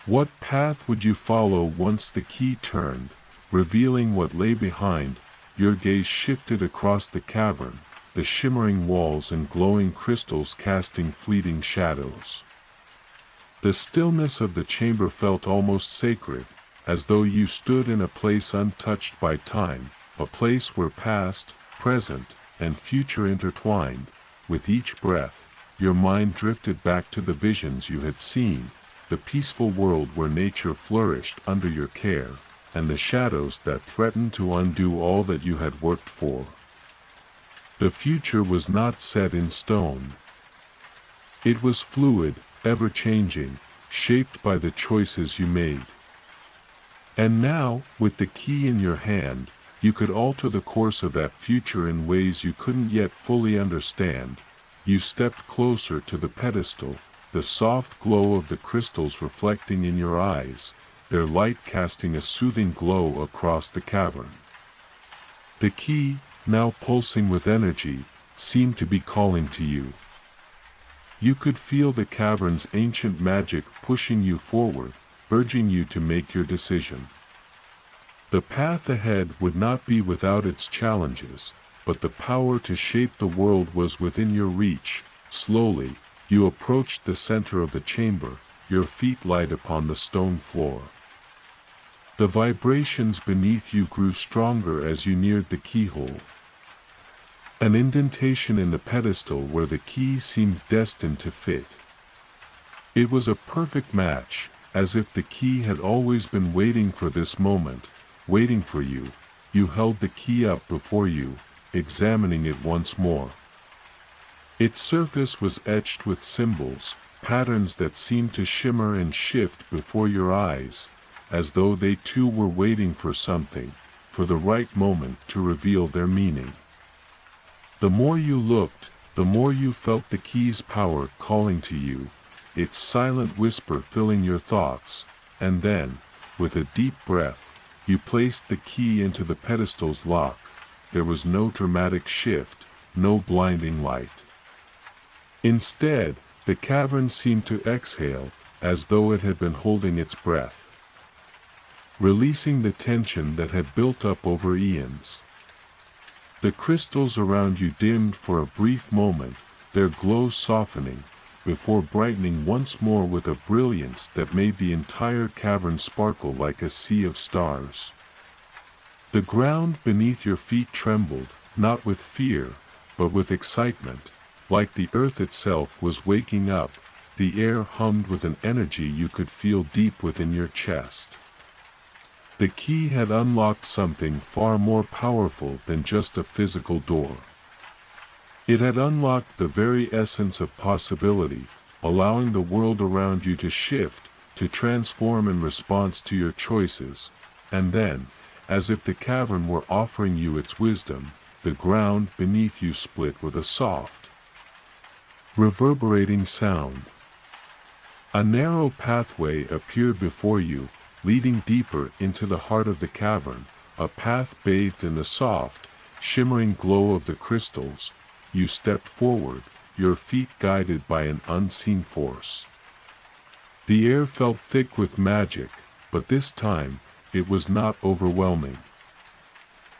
What path would you follow once the key turned, revealing what lay behind? Your gaze shifted across the cavern, the shimmering walls and glowing crystals casting fleeting shadows. The stillness of the chamber felt almost sacred, as though you stood in a place untouched by time, a place where past, present, and future intertwined. With each breath, your mind drifted back to the visions you had seen, the peaceful world where nature flourished under your care, and the shadows that threatened to undo all that you had worked for. The future was not set in stone. It was fluid, ever-changing, shaped by the choices you made. And now, with the key in your hand, you could alter the course of that future in ways you couldn't yet fully understand. You stepped closer to the pedestal, the soft glow of the crystals reflecting in your eyes, their light casting a soothing glow across the cavern. The key, now pulsing with energy, seemed to be calling to you. You could feel the cavern's ancient magic pushing you forward, urging you to make your decision. The path ahead would not be without its challenges, but the power to shape the world was within your reach. Slowly, you approached the center of the chamber, your feet light upon the stone floor. The vibrations beneath you grew stronger as you neared the keyhole. An indentation in the pedestal where the key seemed destined to fit. It was a perfect match, as if the key had always been waiting for this moment, waiting for you. You held the key up before you, examining it once more. Its surface was etched with symbols, patterns that seemed to shimmer and shift before your eyes, as though they too were waiting for something, for the right moment to reveal their meaning. The more you looked, the more you felt the key's power calling to you, its silent whisper filling your thoughts, and then, with a deep breath, you placed the key into the pedestal's lock. There was no dramatic shift, no blinding light. Instead, the cavern seemed to exhale, as though it had been holding its breath, releasing the tension that had built up over eons. The crystals around you dimmed for a brief moment, their glow softening, before brightening once more with a brilliance that made the entire cavern sparkle like a sea of stars. The ground beneath your feet trembled, not with fear, but with excitement, like the earth itself was waking up. The air hummed with an energy you could feel deep within your chest. The key had unlocked something far more powerful than just a physical door. It had unlocked the very essence of possibility, allowing the world around you to shift, to transform in response to your choices. And then, as if the cavern were offering you its wisdom, the ground beneath you split with a soft, reverberating sound. A narrow pathway appeared before you, leading deeper into the heart of the cavern, a path bathed in the soft, shimmering glow of the crystals. You stepped forward, your feet guided by an unseen force. The air felt thick with magic, but this time, it was not overwhelming.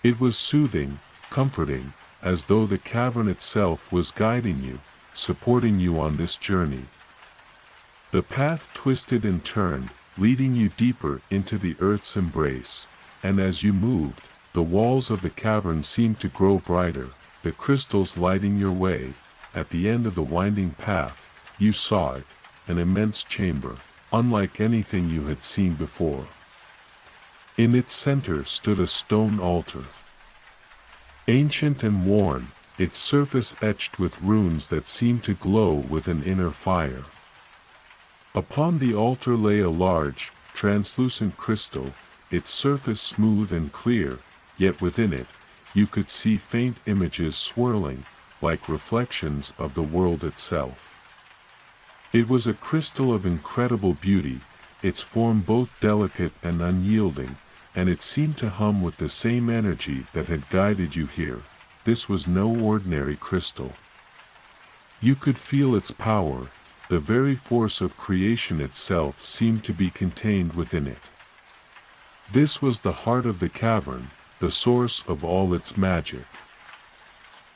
It was soothing, comforting, as though the cavern itself was guiding you, supporting you on this journey. The path twisted and turned, leading you deeper into the earth's embrace, and as you moved, the walls of the cavern seemed to grow brighter, the crystals lighting your way. At the end of the winding path, you saw it, an immense chamber, unlike anything you had seen before. In its center stood a stone altar. Ancient and worn, its surface etched with runes that seemed to glow with an inner fire. Upon the altar lay a large, translucent crystal, its surface smooth and clear, yet within it, you could see faint images swirling, like reflections of the world itself. It was a crystal of incredible beauty, its form both delicate and unyielding, and it seemed to hum with the same energy that had guided you here. This was no ordinary crystal. You could feel its power, the very force of creation itself seemed to be contained within it. This was the heart of the cavern, the source of all its magic.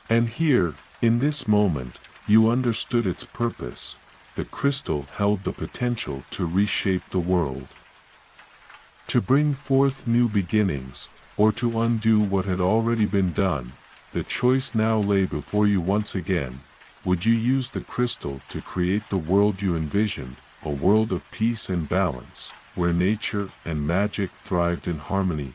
And here, in this moment, you understood its purpose. The crystal held the potential to reshape the world, to bring forth new beginnings, or to undo what had already been done. The choice now lay before you once again. Would you use the crystal to create the world you envisioned, a world of peace and balance, where nature and magic thrived in harmony?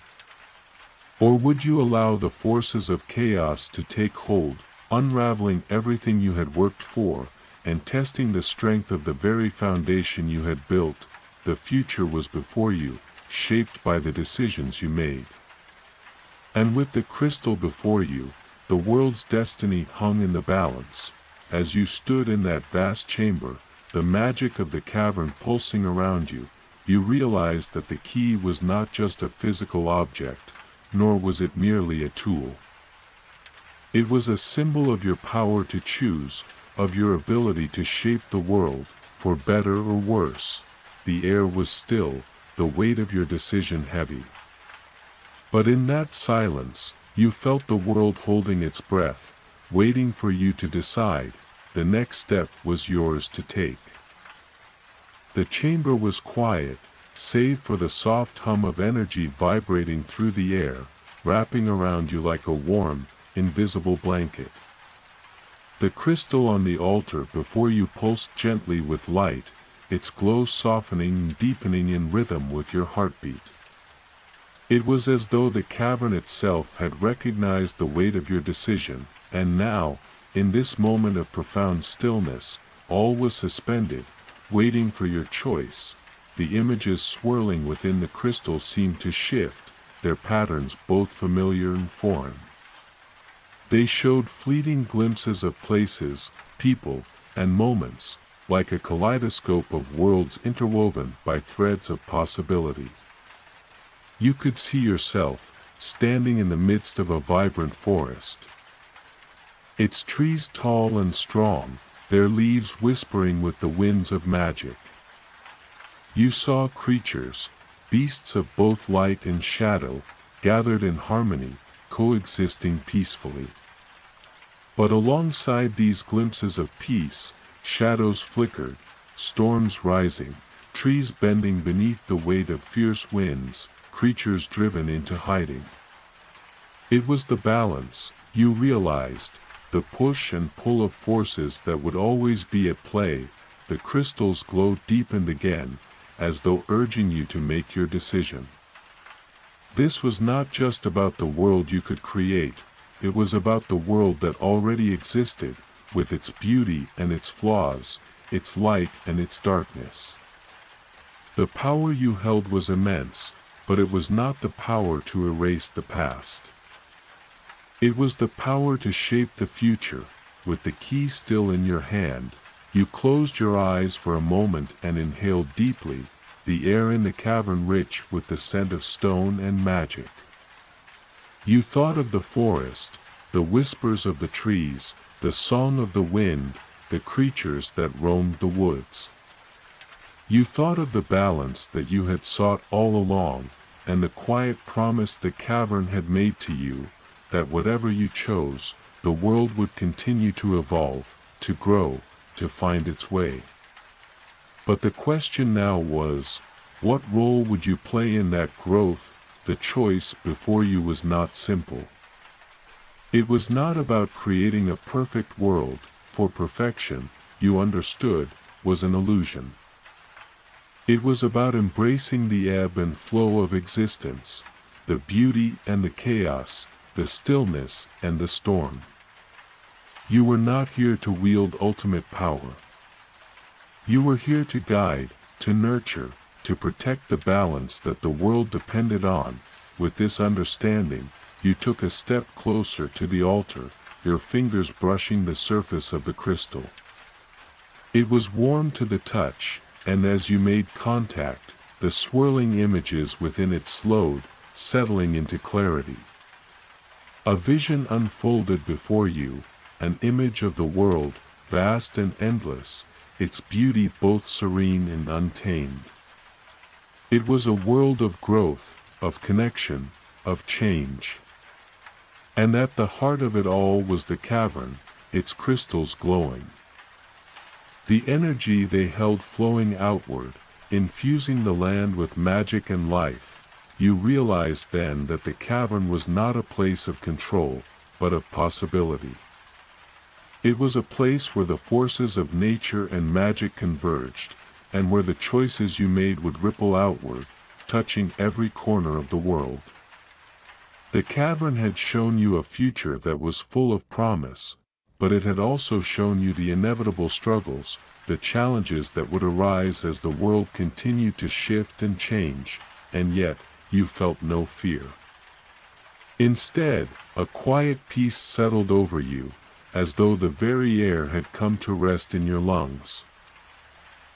Or would you allow the forces of chaos to take hold, unraveling everything you had worked for, and testing the strength of the very foundation you had built? The future was before you, shaped by the decisions you made. And with the crystal before you, the world's destiny hung in the balance. As you stood in that vast chamber, the magic of the cavern pulsing around you, you realized that the key was not just a physical object, nor was it merely a tool. It was a symbol of your power to choose, of your ability to shape the world, for better or worse. The air was still, the weight of your decision heavy. But in that silence, you felt the world holding its breath, waiting for you to decide. The next step was yours to take. The chamber was quiet, save for the soft hum of energy vibrating through the air, wrapping around you like a warm, invisible blanket. The crystal on the altar before you pulsed gently with light, its glow softening and deepening in rhythm with your heartbeat. It was as though the cavern itself had recognized the weight of your decision, and now, in this moment of profound stillness, all was suspended, waiting for your choice. The images swirling within the crystal seemed to shift, their patterns both familiar and foreign. They showed fleeting glimpses of places, people, and moments, like a kaleidoscope of worlds interwoven by threads of possibility. You could see yourself, standing in the midst of a vibrant forest. Its trees tall and strong, their leaves whispering with the winds of magic. You saw creatures, beasts of both light and shadow, gathered in harmony, coexisting peacefully. But alongside these glimpses of peace, shadows flickered, storms rising, trees bending beneath the weight of fierce winds, creatures driven into hiding. It was the balance, you realized, the push and pull of forces that would always be at play. The crystal's glow deepened again, as though urging you to make your decision. This was not just about the world you could create, it was about the world that already existed, with its beauty and its flaws, its light and its darkness. The power you held was immense, but it was not the power to erase the past. It was the power to shape the future. With the key still in your hand, you closed your eyes for a moment and inhaled deeply, the air in the cavern rich with the scent of stone and magic. You thought of the forest, the whispers of the trees, the song of the wind, the creatures that roamed the woods. You thought of the balance that you had sought all along, and the quiet promise the cavern had made to you, that whatever you chose, the world would continue to evolve, to grow, to find its way. But the question now was, what role would you play in that growth? The choice before you was not simple. It was not about creating a perfect world, for perfection, you understood, was an illusion. It was about embracing the ebb and flow of existence, the beauty and the chaos, the stillness and the storm. You were not here to wield ultimate power. You were here to guide, to nurture, to protect the balance that the world depended on. With this understanding, you took a step closer to the altar, your fingers brushing the surface of the crystal. It was warm to the touch, and as you made contact, the swirling images within it slowed, settling into clarity. A vision unfolded before you, an image of the world, vast and endless, its beauty both serene and untamed. It was a world of growth, of connection, of change. And at the heart of it all was the cavern, its crystals glowing. The energy they held flowing outward, infusing the land with magic and life. You realized then that the cavern was not a place of control, but of possibility. It was a place where the forces of nature and magic converged, and where the choices you made would ripple outward, touching every corner of the world. The cavern had shown you a future that was full of promise, but it had also shown you the inevitable struggles, the challenges that would arise as the world continued to shift and change, and yet, you felt no fear. Instead, a quiet peace settled over you, as though the very air had come to rest in your lungs.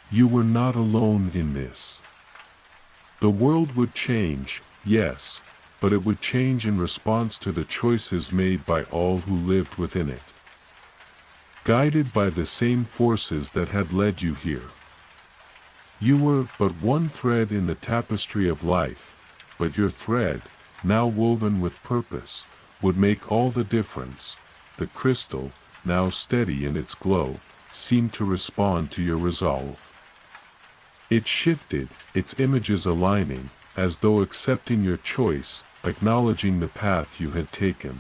You were not alone in this. The world would change, yes, but it would change in response to the choices made by all who lived within it. Guided by the same forces that had led you here. You were but one thread in the tapestry of life, but your thread, now woven with purpose, would make all the difference. The crystal, now steady in its glow, seemed to respond to your resolve. It shifted, its images aligning, as though accepting your choice, acknowledging the path you had taken.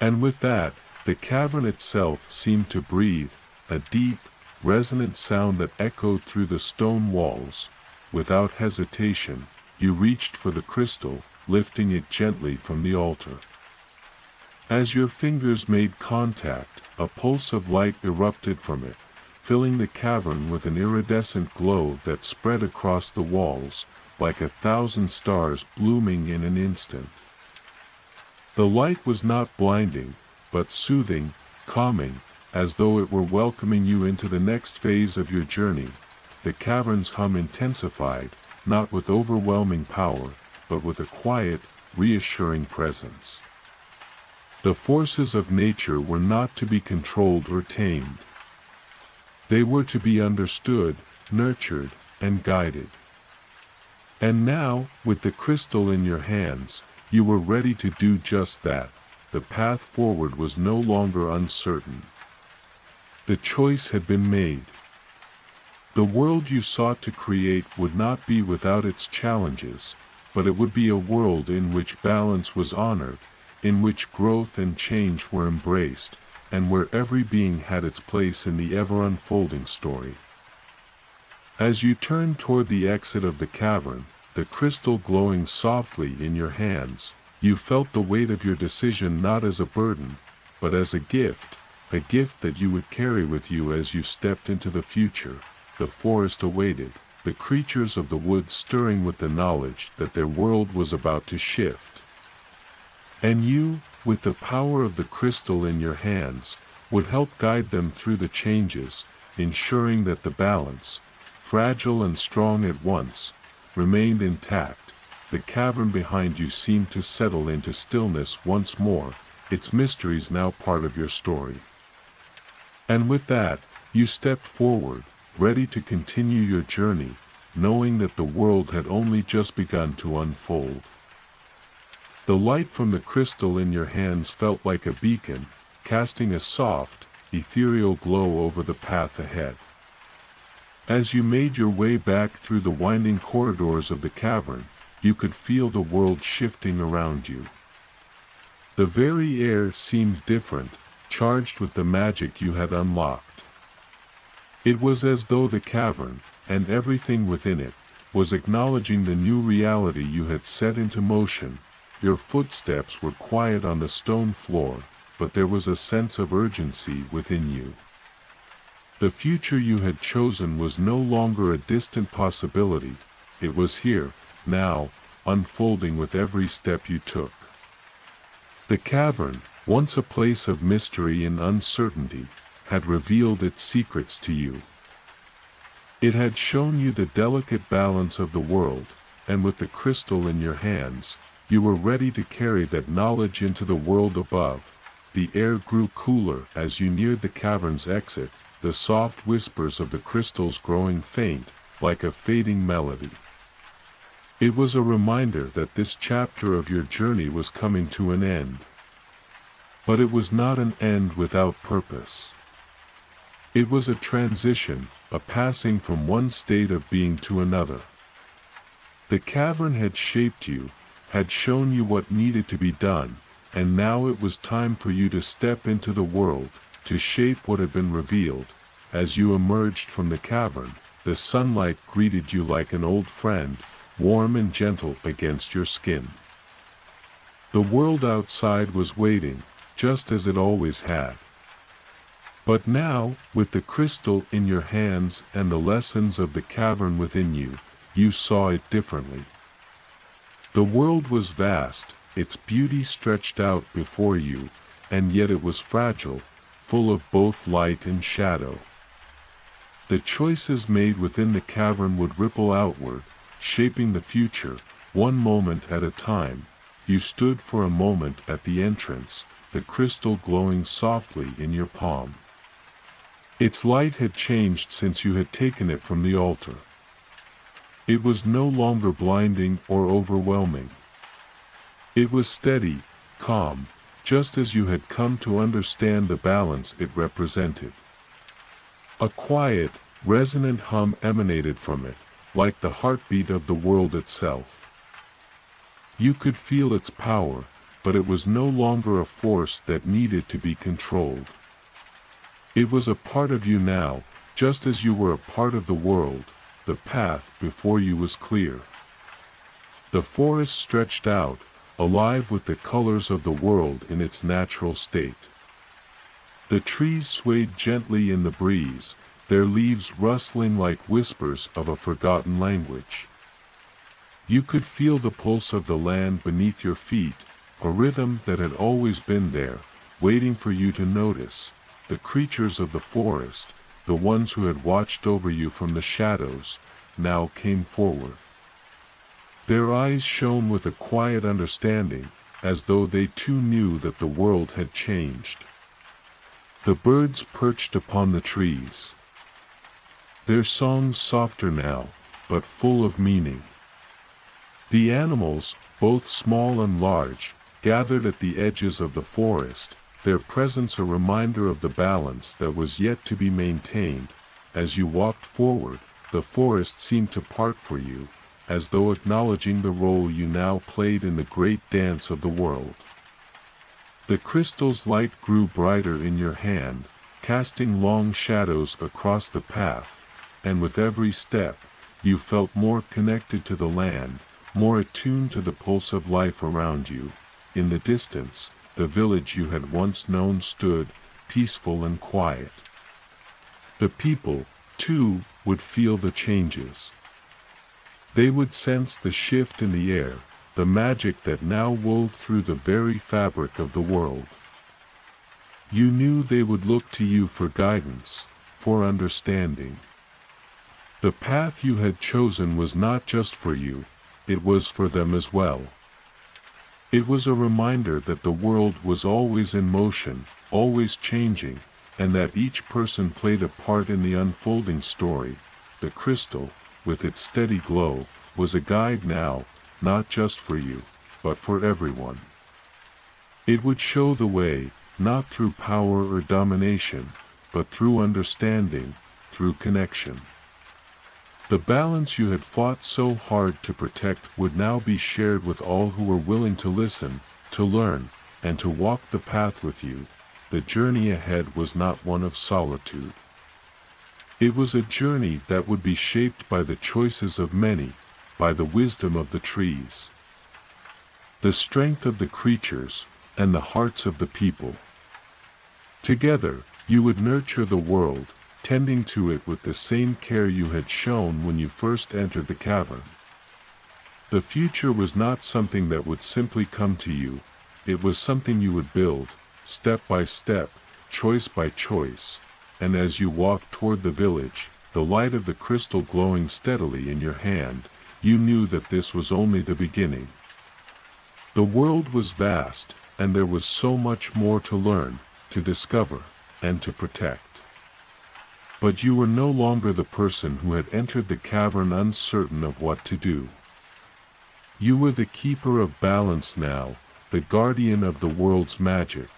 And with that, the cavern itself seemed to breathe, a deep, resonant sound that echoed through the stone walls. Without hesitation, you reached for the crystal, lifting it gently from the altar. As your fingers made contact, a pulse of light erupted from it, filling the cavern with an iridescent glow that spread across the walls, like 1,000 stars blooming in an instant. The light was not blinding, but soothing, calming, as though it were welcoming you into the next phase of your journey. The cavern's hum intensified, not with overwhelming power, but with a quiet, reassuring presence. The forces of nature were not to be controlled or tamed. They were to be understood, nurtured, and guided. And now, with the crystal in your hands, you were ready to do just that. The path forward was no longer uncertain. The choice had been made. The world you sought to create would not be without its challenges, but it would be a world in which balance was honored, in which growth and change were embraced, and where every being had its place in the ever-unfolding story. As you turned toward the exit of the cavern, the crystal glowing softly in your hands, you felt the weight of your decision not as a burden, but as a gift that you would carry with you as you stepped into the future. The forest awaited, the creatures of the woods stirring with the knowledge that their world was about to shift. And you, with the power of the crystal in your hands, would help guide them through the changes, ensuring that the balance, fragile and strong at once, remained intact. The cavern behind you seemed to settle into stillness once more, its mysteries now part of your story. And with that, you stepped forward, ready to continue your journey, knowing that the world had only just begun to unfold. The light from the crystal in your hands felt like a beacon, casting a soft, ethereal glow over the path ahead. As you made your way back through the winding corridors of the cavern, you could feel the world shifting around you. The very air seemed different, charged with the magic you had unlocked. It was as though the cavern, and everything within it, was acknowledging the new reality you had set into motion. Your footsteps were quiet on the stone floor, but there was a sense of urgency within you. The future you had chosen was no longer a distant possibility, it was here, now, unfolding with every step you took. The cavern, once a place of mystery and uncertainty, had revealed its secrets to you. It had shown you the delicate balance of the world, and with the crystal in your hands, you were ready to carry that knowledge into the world above. The air grew cooler as you neared the cavern's exit, the soft whispers of the crystals growing faint, like a fading melody. It was a reminder that this chapter of your journey was coming to an end. But it was not an end without purpose. It was a transition, a passing from one state of being to another. The cavern had shaped you, had shown you what needed to be done, and now it was time for you to step into the world, to shape what had been revealed. As you emerged from the cavern, the sunlight greeted you like an old friend, warm and gentle against your skin. The world outside was waiting, just as it always had. But now, with the crystal in your hands and the lessons of the cavern within you, you saw it differently. The world was vast, its beauty stretched out before you, and yet it was fragile, full of both light and shadow. The choices made within the cavern would ripple outward, shaping the future, one moment at a time. You stood for a moment at the entrance, the crystal glowing softly in your palm. Its light had changed since you had taken it from the altar. It was no longer blinding or overwhelming. It was steady, calm, just as you had come to understand the balance it represented. A quiet, resonant hum emanated from it, like the heartbeat of the world itself. You could feel its power, but it was no longer a force that needed to be controlled. It was a part of you now, just as you were a part of the world. The path before you was clear. The forest stretched out, alive with the colors of the world in its natural state. The trees swayed gently in the breeze, their leaves rustling like whispers of a forgotten language. You could feel the pulse of the land beneath your feet, a rhythm that had always been there, waiting for you to notice. The creatures of the forest, the ones who had watched over you from the shadows, now came forward. Their eyes shone with a quiet understanding, as though they too knew that the world had changed. The birds perched upon the trees. Their songs softer now, but full of meaning. The animals, both small and large, gathered at the edges of the forest, their presence a reminder of the balance that was yet to be maintained. As you walked forward, the forest seemed to part for you, as though acknowledging the role you now played in the great dance of the world. The crystal's light grew brighter in your hand, casting long shadows across the path, and with every step, you felt more connected to the land, more attuned to the pulse of life around you. In the distance, the village you had once known stood, peaceful and quiet. The people, too, would feel the changes. They would sense the shift in the air, the magic that now wove through the very fabric of the world. You knew they would look to you for guidance, for understanding. The path you had chosen was not just for you, it was for them as well. It was a reminder that the world was always in motion, always changing, and that each person played a part in the unfolding story. The crystal, with its steady glow, was a guide now, not just for you, but for everyone. It would show the way, not through power or domination, but through understanding, through connection. The balance you had fought so hard to protect would now be shared with all who were willing to listen, to learn, and to walk the path with you. The journey ahead was not one of solitude. It was a journey that would be shaped by the choices of many, by the wisdom of the trees, the strength of the creatures, and the hearts of the people. Together, you would nurture the world, tending to it with the same care you had shown when you first entered the cavern. The future was not something that would simply come to you, it was something you would build, step by step, choice by choice, and as you walked toward the village, the light of the crystal glowing steadily in your hand, you knew that this was only the beginning. The world was vast, and there was so much more to learn, to discover, and to protect. But you were no longer the person who had entered the cavern uncertain of what to do. You were the keeper of balance now, the guardian of the world's magic.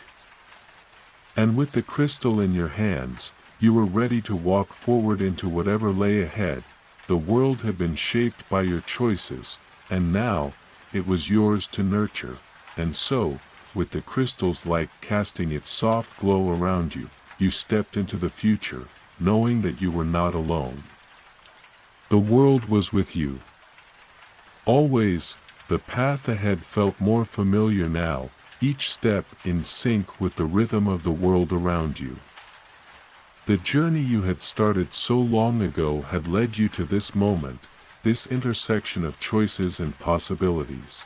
And with the crystal in your hands, you were ready to walk forward into whatever lay ahead. The world had been shaped by your choices, and now, it was yours to nurture. And so, with the crystal's light casting its soft glow around you, you stepped into the future, knowing that you were not alone. The world was with you. Always, the path ahead felt more familiar now, each step in sync with the rhythm of the world around you. The journey you had started so long ago had led you to this moment, this intersection of choices and possibilities.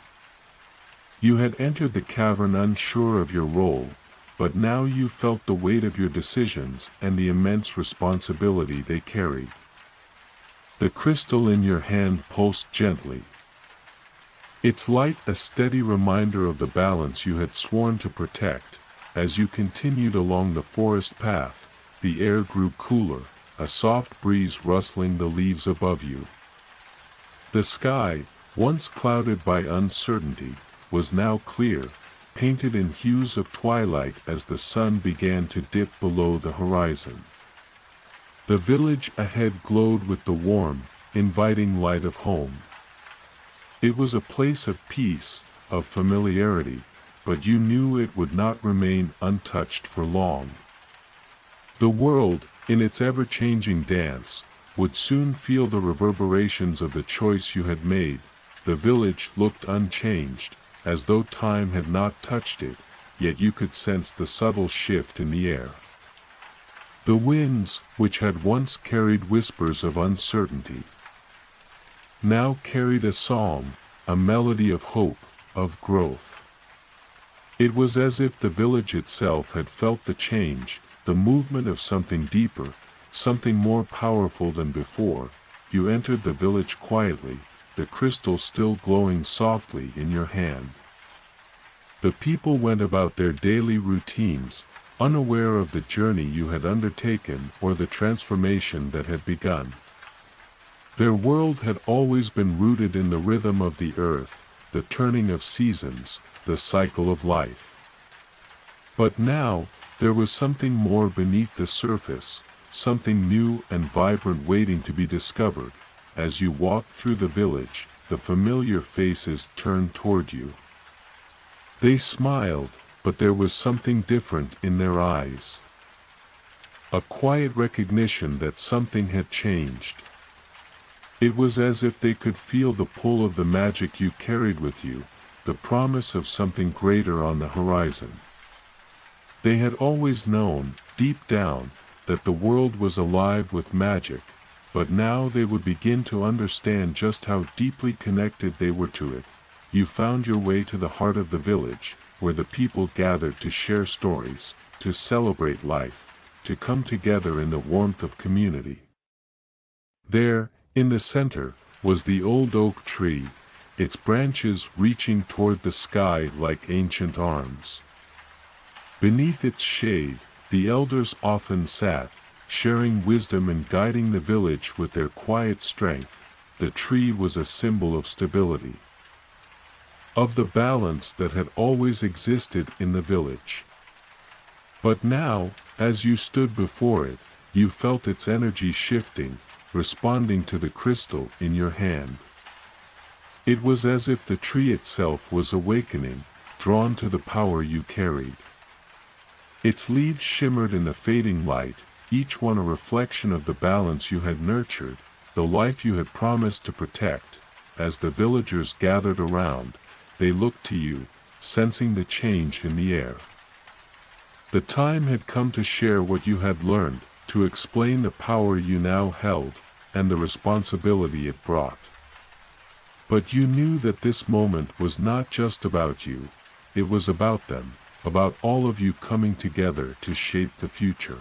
You had entered the cavern unsure of your role, but now you felt the weight of your decisions and the immense responsibility they carried. The crystal in your hand pulsed gently, its light a steady reminder of the balance you had sworn to protect. As you continued along the forest path, the air grew cooler, a soft breeze rustling the leaves above you. The sky, once clouded by uncertainty, was now clear, painted in hues of twilight as the sun began to dip below the horizon. The village ahead glowed with the warm, inviting light of home. It was a place of peace, of familiarity, but you knew it would not remain untouched for long. The world, in its ever-changing dance, would soon feel the reverberations of the choice you had made. The village looked unchanged, as though time had not touched it, yet you could sense the subtle shift in the air. The winds, which had once carried whispers of uncertainty, now carried a song, a melody of hope, of growth. It was as if the village itself had felt the change, the movement of something deeper, something more powerful than before. You entered the village quietly, the crystal still glowing softly in your hand. The people went about their daily routines, unaware of the journey you had undertaken or the transformation that had begun. Their world had always been rooted in the rhythm of the earth, the turning of seasons, the cycle of life. But now, there was something more beneath the surface, something new and vibrant waiting to be discovered. As you walked through the village, the familiar faces turned toward you. They smiled, but there was something different in their eyes. A quiet recognition that something had changed. It was as if they could feel the pull of the magic you carried with you, the promise of something greater on the horizon. They had always known, deep down, that the world was alive with magic, but now they would begin to understand just how deeply connected they were to it. You found your way to the heart of the village, where the people gathered to share stories, to celebrate life, to come together in the warmth of community. There, in the center, was the old oak tree, its branches reaching toward the sky like ancient arms. Beneath its shade, the elders often sat, sharing wisdom and guiding the village with their quiet strength. The tree was a symbol of stability, of the balance that had always existed in the village. But now, as you stood before it, you felt its energy shifting, responding to the crystal in your hand. It was as if the tree itself was awakening, drawn to the power you carried. Its leaves shimmered in the fading light, each one a reflection of the balance you had nurtured, the life you had promised to protect. As the villagers gathered around, they looked to you, sensing the change in the air. The time had come to share what you had learned, to explain the power you now held, and the responsibility it brought. But you knew that this moment was not just about you, it was about them, about all of you coming together to shape the future.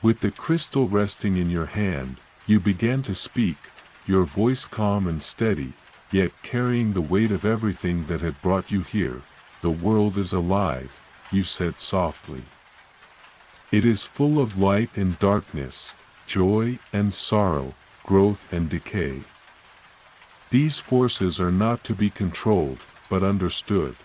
With the crystal resting in your hand, you began to speak, your voice calm and steady, yet carrying the weight of everything that had brought you here. The world is alive, you said softly. It is full of light and darkness, joy and sorrow, growth and decay. These forces are not to be controlled, but understood.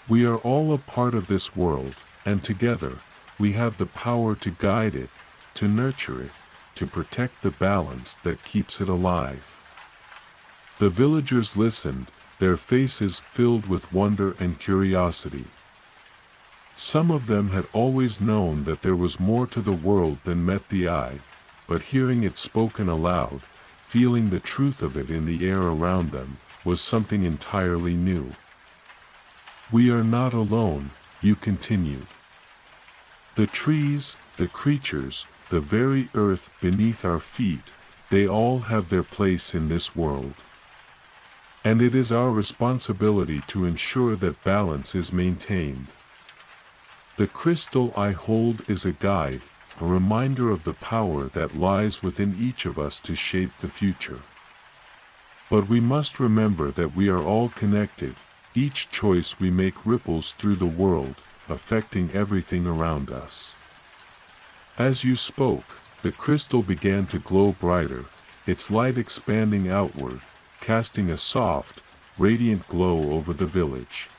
We are all a part of this world, and together, we have the power to guide it, to nurture it, to protect the balance that keeps it alive. The villagers listened, their faces filled with wonder and curiosity. Some of them had always known that there was more to the world than met the eye, but hearing it spoken aloud, feeling the truth of it in the air around them, was something entirely new. We are not alone, you continued. The trees, the creatures, the very earth beneath our feet, they all have their place in this world. And it is our responsibility to ensure that balance is maintained. The crystal I hold is a guide, a reminder of the power that lies within each of us to shape the future. But we must remember that we are all connected. Each choice we make ripples through the world, affecting everything around us. As you spoke, the crystal began to glow brighter, its light expanding outward, casting a soft, radiant glow over the village.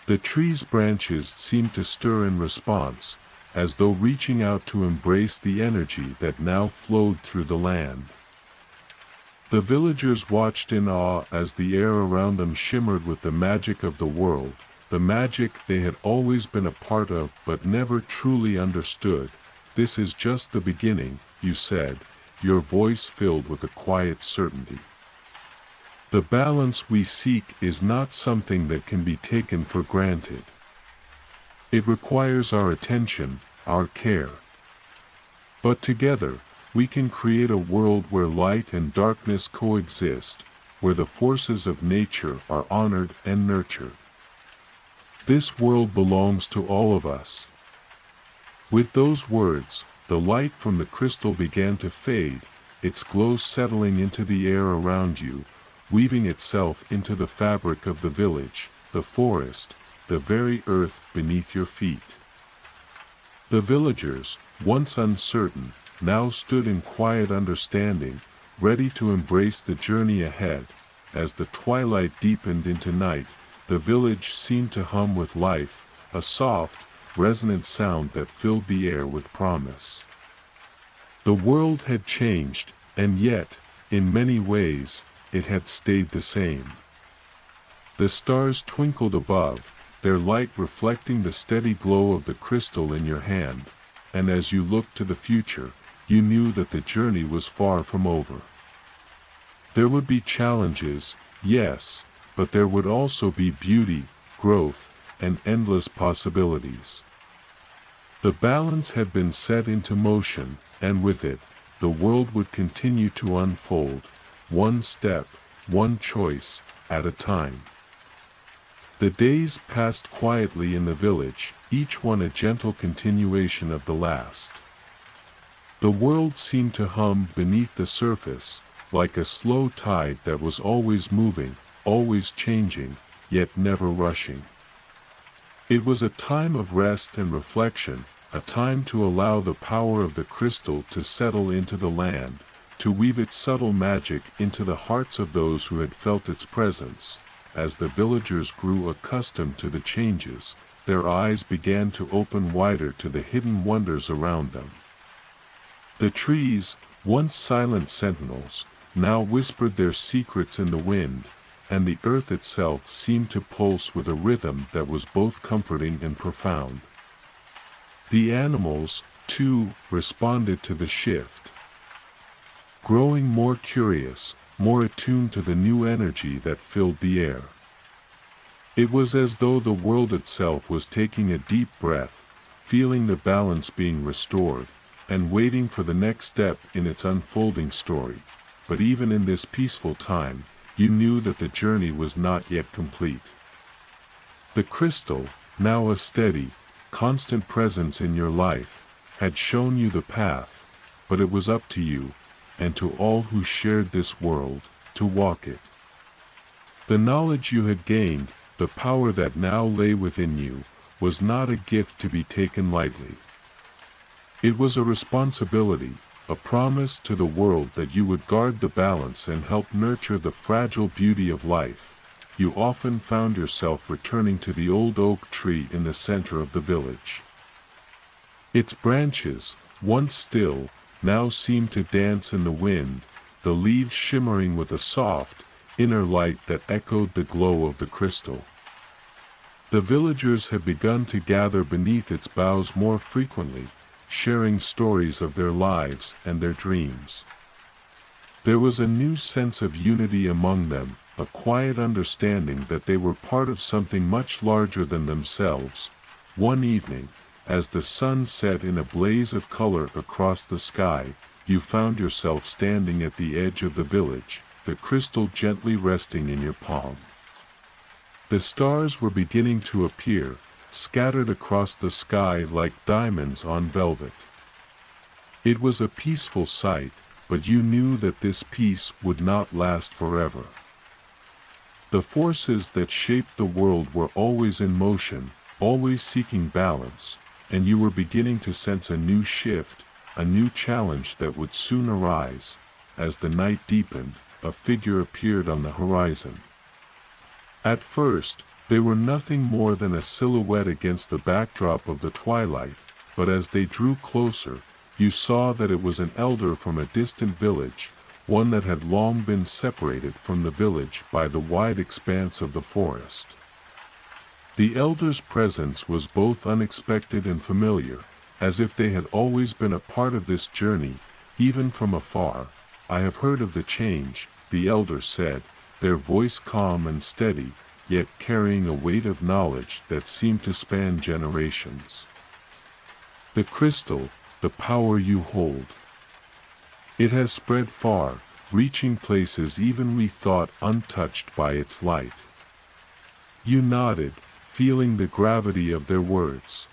The tree's branches seemed to stir in response, as though reaching out to embrace the energy that now flowed through the land. The villagers watched in awe as the air around them shimmered with the magic of the world, the magic they had always been a part of but never truly understood. "This is just the beginning," you said, your voice filled with a quiet certainty. The balance we seek is not something that can be taken for granted. It requires our attention, our care. But together, we can create a world where light and darkness coexist, where the forces of nature are honored and nurtured. This world belongs to all of us. With those words, the light from the crystal began to fade, its glow settling into the air around you, weaving itself into the fabric of the village, the forest, the very earth beneath your feet. The villagers, once uncertain, now stood in quiet understanding, ready to embrace the journey ahead. As the twilight deepened into night, the village seemed to hum with life, a soft, resonant sound that filled the air with promise. The world had changed, and yet, in many ways, it had stayed the same. The stars twinkled above, their light reflecting the steady glow of the crystal in your hand, and as you looked to the future, you knew that the journey was far from over. There would be challenges, yes, but there would also be beauty, growth, and endless possibilities. The balance had been set into motion, and with it, the world would continue to unfold, one step, one choice, at a time. The days passed quietly in the village, each one a gentle continuation of the last. The world seemed to hum beneath the surface, like a slow tide that was always moving, always changing, yet never rushing. It was a time of rest and reflection, a time to allow the power of the crystal to settle into the land, to weave its subtle magic into the hearts of those who had felt its presence. As the villagers grew accustomed to the changes, their eyes began to open wider to the hidden wonders around them. The trees, once silent sentinels, now whispered their secrets in the wind, and the earth itself seemed to pulse with a rhythm that was both comforting and profound. The animals, too, responded to the shift. Growing more curious, more attuned to the new energy that filled the air. It was as though the world itself was taking a deep breath, feeling the balance being restored, and waiting for the next step in its unfolding story. But even in this peaceful time, you knew that the journey was not yet complete. The crystal, now a steady, constant presence in your life, had shown you the path, but it was up to you, and to all who shared this world, to walk it. The knowledge you had gained, the power that now lay within you, was not a gift to be taken lightly. It was a responsibility, a promise to the world that you would guard the balance and help nurture the fragile beauty of life. You often found yourself returning to the old oak tree in the center of the village. Its branches, once still, now seemed to dance in the wind, the leaves shimmering with a soft, inner light that echoed the glow of the crystal. The villagers had begun to gather beneath its boughs more frequently, sharing stories of their lives and their dreams. There was a new sense of unity among them, a quiet understanding that they were part of something much larger than themselves. One evening, as the sun set in a blaze of color across the sky, you found yourself standing at the edge of the village, the crystal gently resting in your palm. The stars were beginning to appear, scattered across the sky like diamonds on velvet. It was a peaceful sight, but you knew that this peace would not last forever. The forces that shaped the world were always in motion, always seeking balance, and you were beginning to sense a new shift, a new challenge that would soon arise. As the night deepened, a figure appeared on the horizon. At first, they were nothing more than a silhouette against the backdrop of the twilight, but as they drew closer, you saw that it was an elder from a distant village, one that had long been separated from the village by the wide expanse of the forest. The elder's presence was both unexpected and familiar, as if they had always been a part of this journey, even from afar. "I have heard of the change," the elder said, their voice calm and steady, yet carrying a weight of knowledge that seemed to span generations. "The crystal, the power you hold. It has spread far, reaching places even we thought untouched by its light." You nodded, feeling the gravity of their words.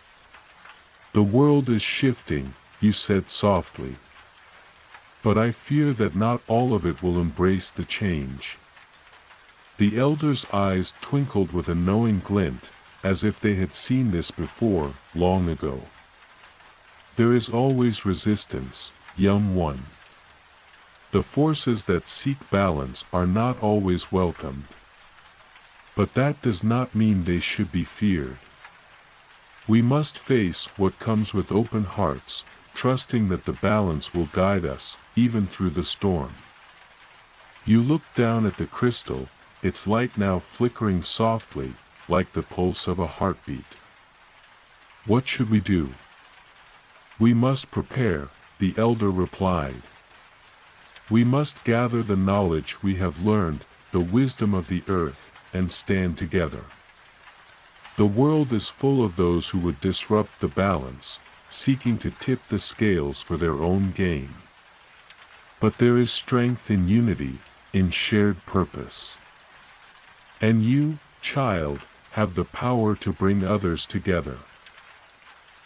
"The world is shifting," you said softly. "But I fear that not all of it will embrace the change." The elder's eyes twinkled with a knowing glint, as if they had seen this before, long ago. "There is always resistance, young one. The forces that seek balance are not always welcomed. But that does not mean they should be feared. We must face what comes with open hearts, trusting that the balance will guide us, even through the storm." You looked down at the crystal, its light now flickering softly, like the pulse of a heartbeat. "What should we do?" "We must prepare," the elder replied. "We must gather the knowledge we have learned, the wisdom of the earth, and stand together. The world is full of those who would disrupt the balance, seeking to tip the scales for their own gain. But there is strength in unity, in shared purpose. And you, child, have the power to bring others together."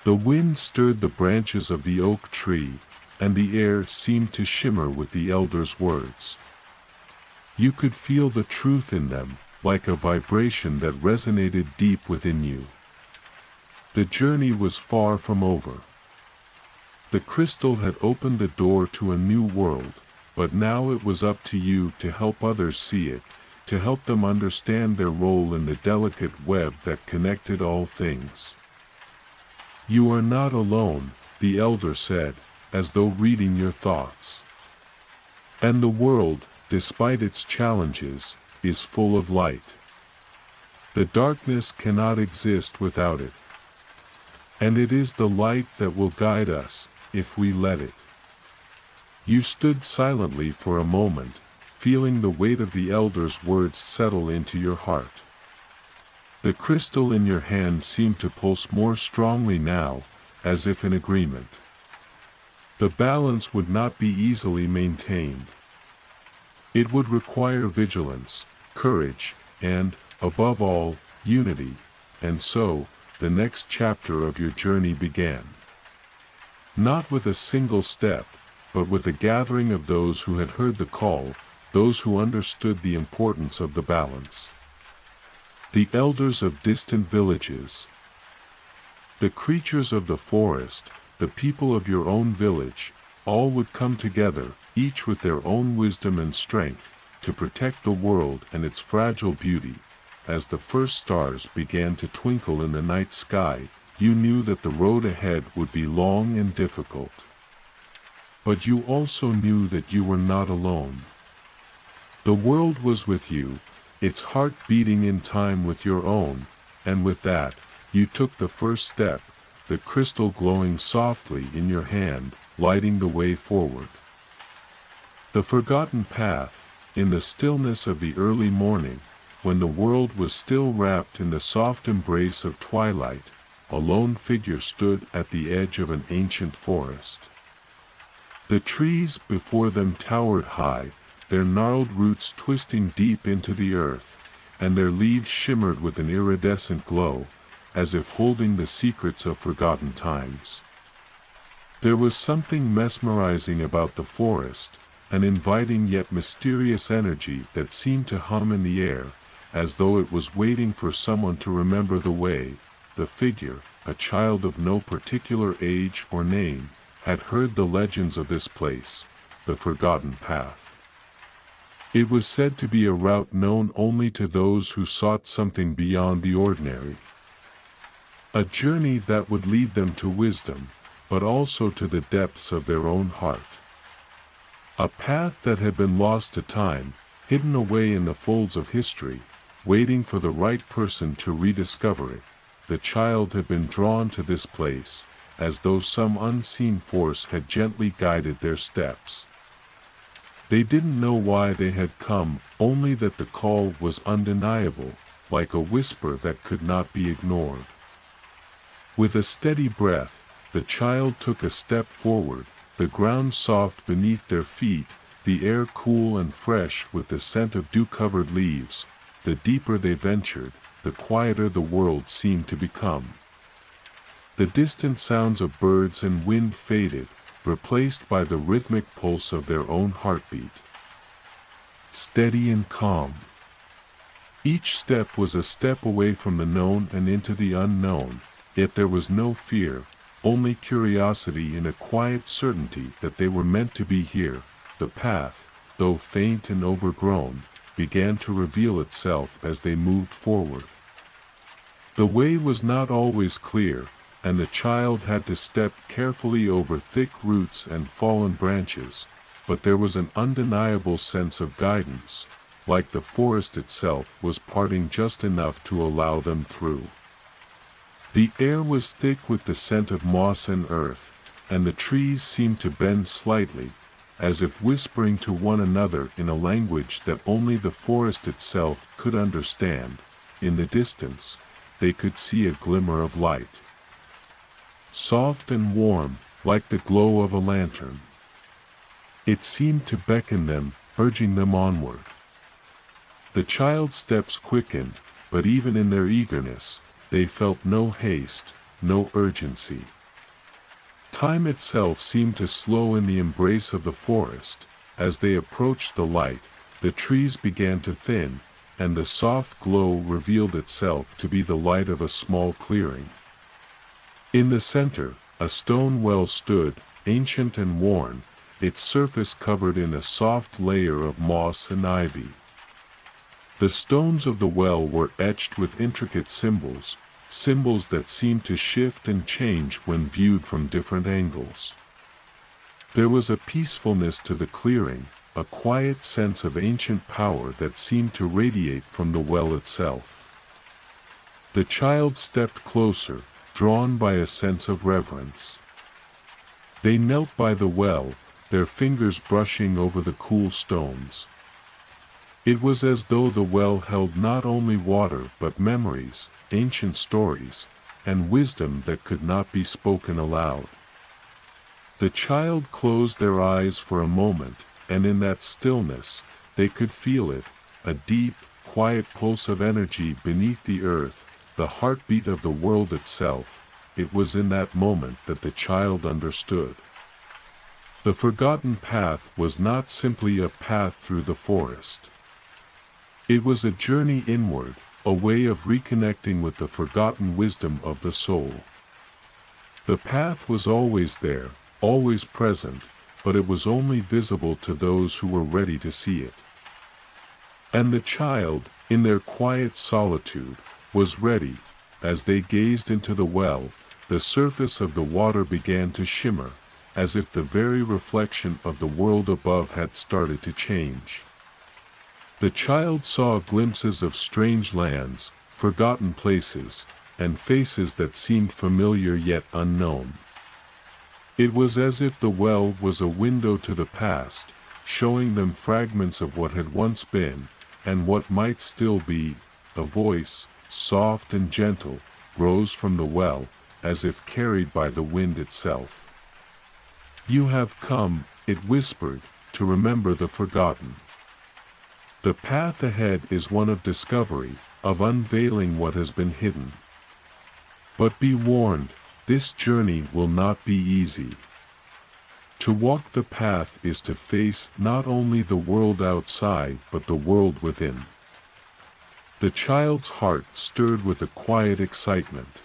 The wind stirred the branches of the oak tree, and the air seemed to shimmer with the elder's words. You could feel the truth in them, like a vibration that resonated deep within you. The journey was far from over. The crystal had opened the door to a new world, but now it was up to you to help others see it, to help them understand their role in the delicate web that connected all things. "You are not alone," the elder said, as though reading your thoughts. "And the world, despite its challenges, is full of light. The darkness cannot exist without it. And it is the light that will guide us, if we let it." You stood silently for a moment, feeling the weight of the elder's words settle into your heart. The crystal in your hand seemed to pulse more strongly now, as if in agreement. The balance would not be easily maintained. It would require vigilance, courage, and, above all, unity, and so, the next chapter of your journey began. Not with a single step, but with a gathering of those who had heard the call, those who understood the importance of the balance. The elders of distant villages, the creatures of the forest, the people of your own village, all would come together, each with their own wisdom and strength, to protect the world and its fragile beauty. As the first stars began to twinkle in the night sky, you knew that the road ahead would be long and difficult. But you also knew that you were not alone. The world was with you, its heart beating in time with your own, and with that, you took the first step, the crystal glowing softly in your hand, lighting the way forward. The forgotten path, in the stillness of the early morning, when the world was still wrapped in the soft embrace of twilight, a lone figure stood at the edge of an ancient forest. The trees before them towered high, their gnarled roots twisting deep into the earth, and their leaves shimmered with an iridescent glow, as if holding the secrets of forgotten times. There was something mesmerizing about the forest, an inviting yet mysterious energy that seemed to hum in the air, as though it was waiting for someone to remember the way. The figure, a child of no particular age or name, had heard the legends of this place, the forgotten path. It was said to be a route known only to those who sought something beyond the ordinary. A journey that would lead them to wisdom, but also to the depths of their own heart. A path that had been lost to time, hidden away in the folds of history, waiting for the right person to rediscover it. The child had been drawn to this place, as though some unseen force had gently guided their steps. They didn't know why they had come, only that the call was undeniable, like a whisper that could not be ignored. With a steady breath, the child took a step forward, the ground soft beneath their feet, the air cool and fresh with the scent of dew-covered leaves. The deeper they ventured, the quieter the world seemed to become. The distant sounds of birds and wind faded, replaced by the rhythmic pulse of their own heartbeat. Steady and calm. Each step was a step away from the known and into the unknown, yet there was no fear, only curiosity and a quiet certainty that they were meant to be here. The path, though faint and overgrown, began to reveal itself as they moved forward. The way was not always clear, and the child had to step carefully over thick roots and fallen branches, but there was an undeniable sense of guidance, like the forest itself was parting just enough to allow them through. The air was thick with the scent of moss and earth, and the trees seemed to bend slightly, as if whispering to one another in a language that only the forest itself could understand. In the distance, they could see a glimmer of light. Soft and warm, like the glow of a lantern. It seemed to beckon them, urging them onward. The child's steps quickened, but even in their eagerness, they felt no haste, no urgency. Time itself seemed to slow in the embrace of the forest. As they approached the light, the trees began to thin, and the soft glow revealed itself to be the light of a small clearing. In the center, a stone well stood, ancient and worn, its surface covered in a soft layer of moss and ivy. The stones of the well were etched with intricate symbols, symbols that seemed to shift and change when viewed from different angles. There was a peacefulness to the clearing, a quiet sense of ancient power that seemed to radiate from the well itself. The child stepped closer, drawn by a sense of reverence. They knelt by the well, their fingers brushing over the cool stones. It was as though the well held not only water but memories, ancient stories, and wisdom that could not be spoken aloud. The child closed their eyes for a moment, and in that stillness, they could feel it, a deep, quiet pulse of energy beneath the earth, the heartbeat of the world itself. It was in that moment that the child understood. The forgotten path was not simply a path through the forest. It was a journey inward, a way of reconnecting with the forgotten wisdom of the soul. The path was always there, always present, but it was only visible to those who were ready to see it. And the child, in their quiet solitude, was ready. As they gazed into the well, the surface of the water began to shimmer, as if the very reflection of the world above had started to change. The child saw glimpses of strange lands, forgotten places, and faces that seemed familiar yet unknown. It was as if the well was a window to the past, showing them fragments of what had once been, and what might still be. A voice, soft and gentle, rose from the well, as if carried by the wind itself. "You have come," it whispered, "to remember the forgotten. The path ahead is one of discovery, of unveiling what has been hidden. But be warned, this journey will not be easy. To walk the path is to face not only the world outside but the world within." The child's heart stirred with a quiet excitement.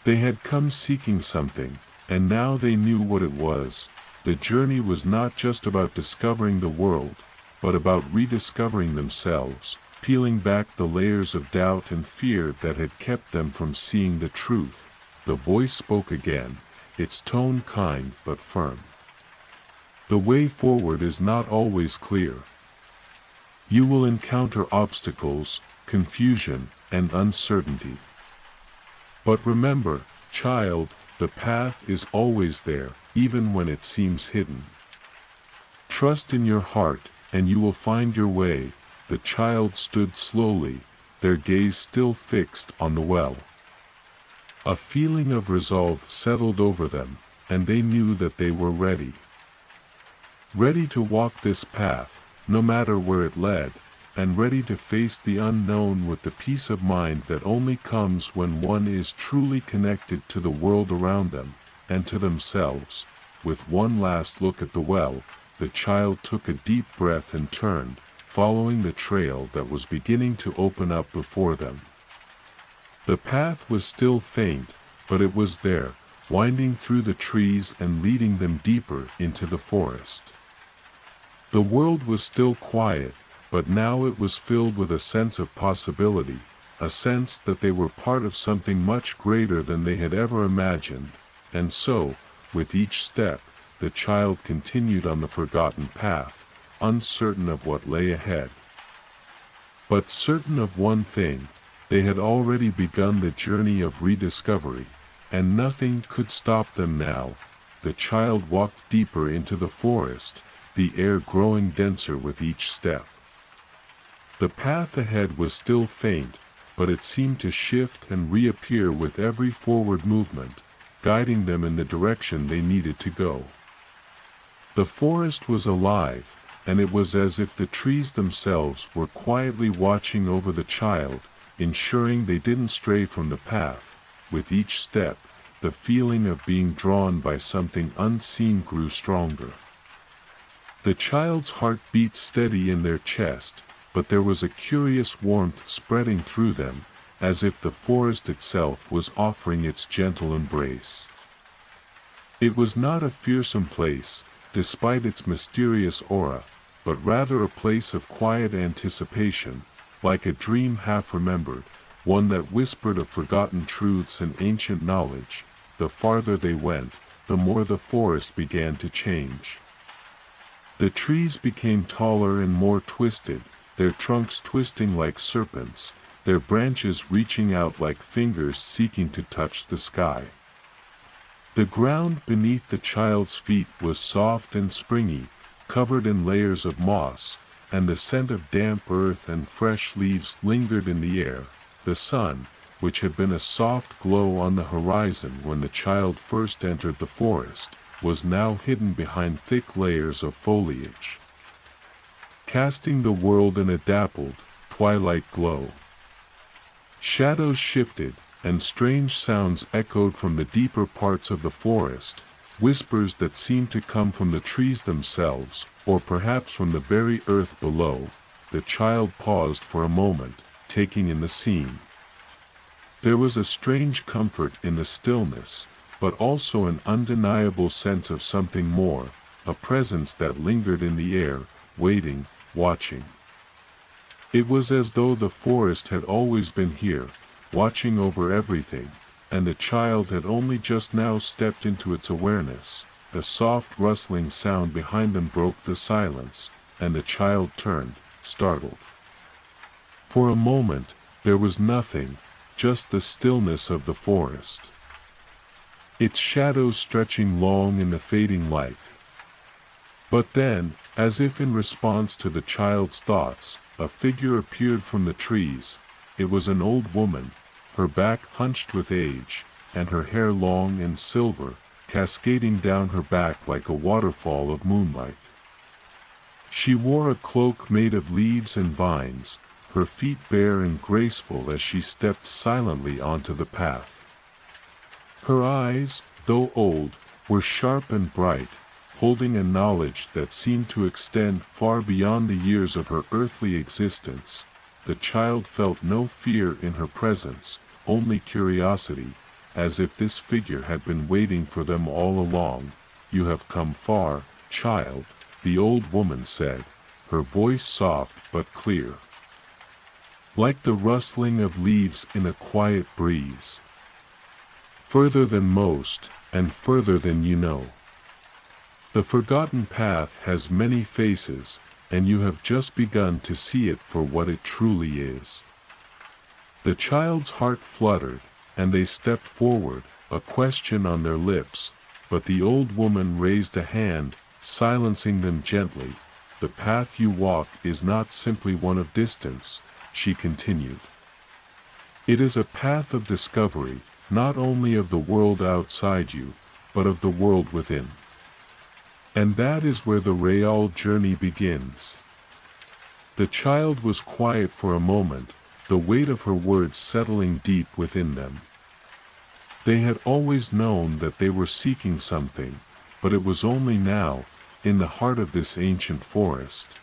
They had come seeking something, and now they knew what it was. The journey was not just about discovering the world, but about rediscovering themselves, peeling back the layers of doubt and fear that had kept them from seeing the truth. The voice spoke again, its tone kind but firm. "The way forward is not always clear. You will encounter obstacles, confusion, and uncertainty. But remember, child, the path is always there, even when it seems hidden. Trust in your heart, and you will find your way." The child stood slowly, their gaze still fixed on the well. A feeling of resolve settled over them, and they knew that they were ready. Ready to walk this path, no matter where it led, and ready to face the unknown with the peace of mind that only comes when one is truly connected to the world around them, and to themselves. With one last look at the well, the child took a deep breath and turned, following the trail that was beginning to open up before them. The path was still faint, but it was there, winding through the trees and leading them deeper into the forest. The world was still quiet, but now it was filled with a sense of possibility, a sense that they were part of something much greater than they had ever imagined, and so, with each step, the child continued on the forgotten path, uncertain of what lay ahead. But certain of one thing, they had already begun the journey of rediscovery, and nothing could stop them now. The child walked deeper into the forest, the air growing denser with each step. The path ahead was still faint, but it seemed to shift and reappear with every forward movement, guiding them in the direction they needed to go. The forest was alive, and it was as if the trees themselves were quietly watching over the child, ensuring they didn't stray from the path. With each step, the feeling of being drawn by something unseen grew stronger. The child's heart beat steady in their chest, but there was a curious warmth spreading through them, as if the forest itself was offering its gentle embrace. It was not a fearsome place, despite its mysterious aura, but rather a place of quiet anticipation, like a dream half-remembered, one that whispered of forgotten truths and ancient knowledge. The farther they went, the more the forest began to change. The trees became taller and more twisted, their trunks twisting like serpents, their branches reaching out like fingers seeking to touch the sky. The ground beneath the child's feet was soft and springy, covered in layers of moss, and the scent of damp earth and fresh leaves lingered in the air. The sun, which had been a soft glow on the horizon when the child first entered the forest, was now hidden behind thick layers of foliage, casting the world in a dappled, twilight glow. Shadows shifted, and strange sounds echoed from the deeper parts of the forest, whispers that seemed to come from the trees themselves, or perhaps from the very earth below. The child paused for a moment, taking in the scene. There was a strange comfort in the stillness, but also an undeniable sense of something more, a presence that lingered in the air, waiting, watching. It was as though the forest had always been here, watching over everything, and the child had only just now stepped into its awareness. A soft rustling sound behind them broke the silence, and the child turned, startled. For a moment, there was nothing, just the stillness of the forest, its shadows stretching long in the fading light. But then, as if in response to the child's thoughts, a figure appeared from the trees. It was an old woman, her back hunched with age, and her hair long and silver, cascading down her back like a waterfall of moonlight. She wore a cloak made of leaves and vines, her feet bare and graceful as she stepped silently onto the path. Her eyes, though old, were sharp and bright, holding a knowledge that seemed to extend far beyond the years of her earthly existence. The child felt no fear in her presence, only curiosity, as if this figure had been waiting for them all along. "You have come far, child," the old woman said, her voice soft but clear, like the rustling of leaves in a quiet breeze. "Further than most, and further than you know. The forgotten path has many faces, and you have just begun to see it for what it truly is." The child's heart fluttered, and they stepped forward, a question on their lips, but the old woman raised a hand, silencing them gently. "The path you walk is not simply one of distance," she continued. "It is a path of discovery, not only of the world outside you, but of the world within. And that is where the real journey begins." The child was quiet for a moment, the weight of her words settling deep within them. They had always known that they were seeking something, but it was only now, in the heart of this ancient forest,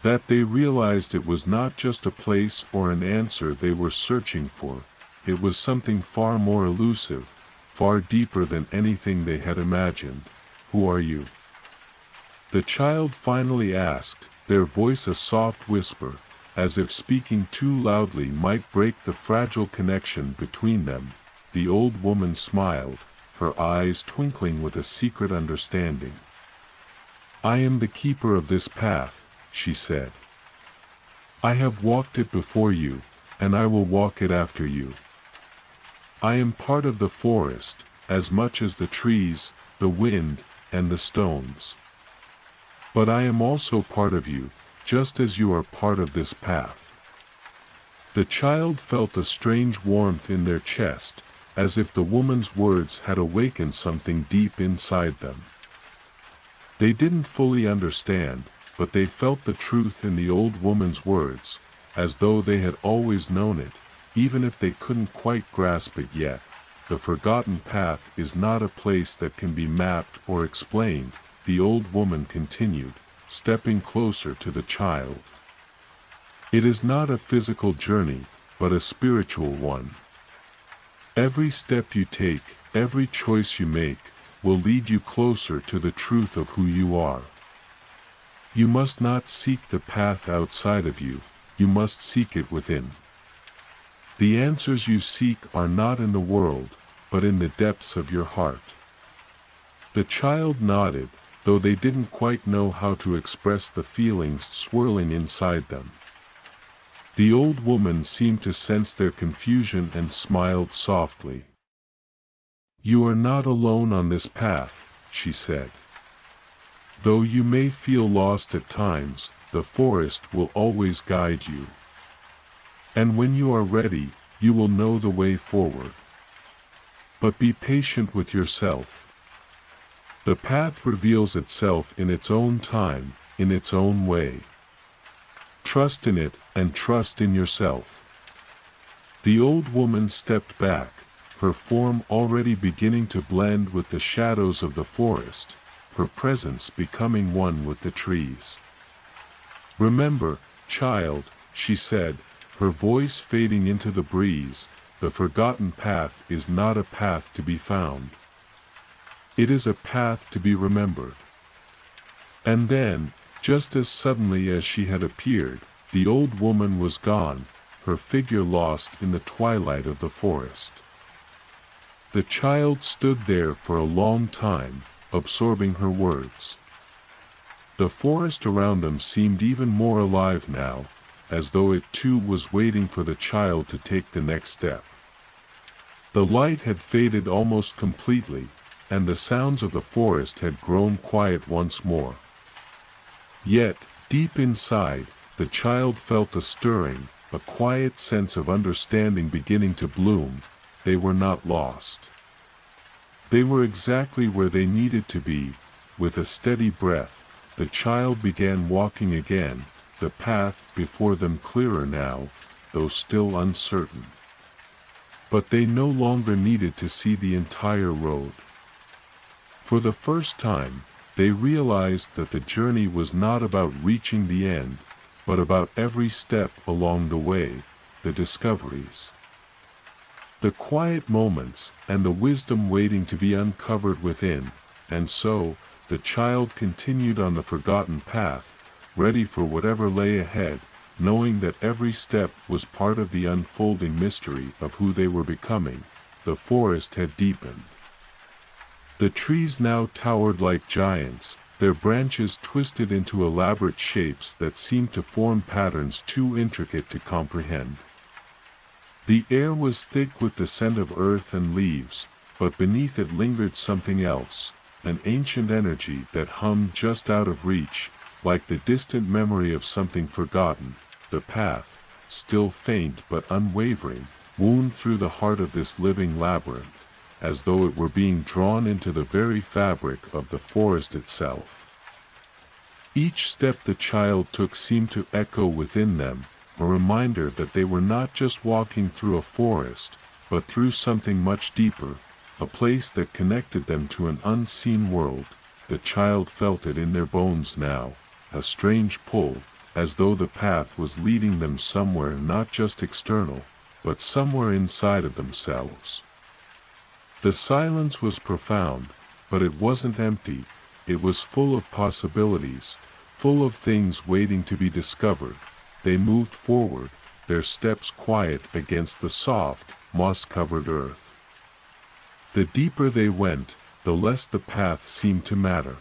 that they realized it was not just a place or an answer they were searching for. It was something far more elusive, far deeper than anything they had imagined. "Who are you?" the child finally asked, their voice a soft whisper, as if speaking too loudly might break the fragile connection between them. The old woman smiled, her eyes twinkling with a secret understanding. "I am the keeper of this path," she said. "I have walked it before you, and I will walk it after you. I am part of the forest, as much as the trees, the wind, and the stones. But I am also part of you, just as you are part of this path." The child felt a strange warmth in their chest, as if the woman's words had awakened something deep inside them. They didn't fully understand, but they felt the truth in the old woman's words, as though they had always known it, even if they couldn't quite grasp it yet. "The forgotten path is not a place that can be mapped or explained," the old woman continued, stepping closer to the child. "It is not a physical journey, but a spiritual one. Every step you take, every choice you make, will lead you closer to the truth of who you are. You must not seek the path outside of you, you must seek it within. The answers you seek are not in the world, but in the depths of your heart." The child nodded, though they didn't quite know how to express the feelings swirling inside them. The old woman seemed to sense their confusion and smiled softly. "You are not alone on this path," she said. "Though you may feel lost at times, the forest will always guide you. And when you are ready, you will know the way forward. But be patient with yourself. The path reveals itself in its own time, in its own way. Trust in it, and trust in yourself." The old woman stepped back, her form already beginning to blend with the shadows of the forest, her presence becoming one with the trees. "Remember, child," she said, her voice fading into the breeze, "the forgotten path is not a path to be found. It is a path to be remembered." And then, just as suddenly as she had appeared, the old woman was gone, her figure lost in the twilight of the forest. The child stood there for a long time, absorbing her words. The forest around them seemed even more alive now, as though it too was waiting for the child to take the next step. The light had faded almost completely, and the sounds of the forest had grown quiet once more. Yet, deep inside, the child felt a stirring, a quiet sense of understanding beginning to bloom. They were not lost. They were exactly where they needed to be. With a steady breath, the child began walking again, the path before them clearer now, though still uncertain. But they no longer needed to see the entire road. For the first time, they realized that the journey was not about reaching the end, but about every step along the way, the discoveries, the quiet moments, and the wisdom waiting to be uncovered within. And so, the child continued on the forgotten path, ready for whatever lay ahead, knowing that every step was part of the unfolding mystery of who they were becoming. The forest had deepened. The trees now towered like giants, their branches twisted into elaborate shapes that seemed to form patterns too intricate to comprehend. The air was thick with the scent of earth and leaves, but beneath it lingered something else, an ancient energy that hummed just out of reach, like the distant memory of something forgotten. The path, still faint but unwavering, wound through the heart of this living labyrinth, as though it were being drawn into the very fabric of the forest itself. Each step the child took seemed to echo within them, a reminder that they were not just walking through a forest, but through something much deeper, a place that connected them to an unseen world. The child felt it in their bones now, a strange pull, as though the path was leading them somewhere not just external, but somewhere inside of themselves. The silence was profound, but it wasn't empty. It was full of possibilities, full of things waiting to be discovered. They moved forward, their steps quiet against the soft, moss-covered earth. The deeper they went, the less the path seemed to matter.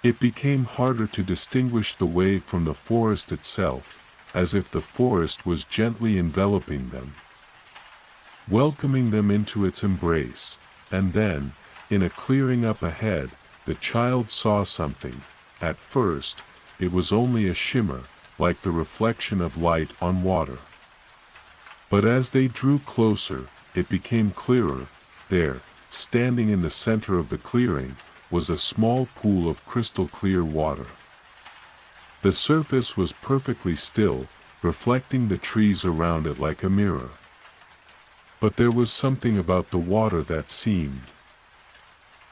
It became harder to distinguish the way from the forest itself, as if the forest was gently enveloping them, welcoming them into its embrace. And then, in a clearing up ahead, the child saw something. At first, it was only a shimmer, like the reflection of light on water. But as they drew closer, it became clearer. There, standing in the center of the clearing, was a small pool of crystal-clear water. The surface was perfectly still, reflecting the trees around it like a mirror. But there was something about the water that seemed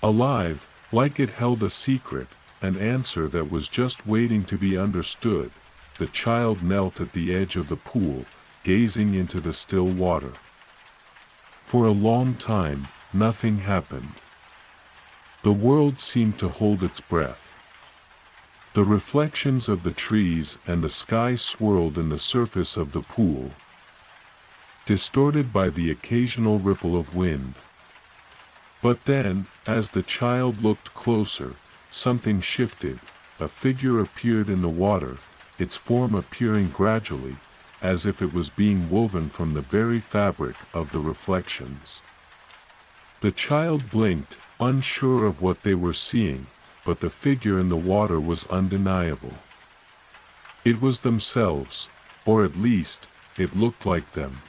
alive, like it held a secret, an answer that was just waiting to be understood. The child knelt at the edge of the pool, gazing into the still water. For a long time, nothing happened. The world seemed to hold its breath. The reflections of the trees and the sky swirled in the surface of the pool, distorted by the occasional ripple of wind. But then, as the child looked closer, something shifted. A figure appeared in the water, its form appearing gradually, as if it was being woven from the very fabric of the reflections. The child blinked, unsure of what they were seeing, but the figure in the water was undeniable. It was themselves, or at least, it looked like them.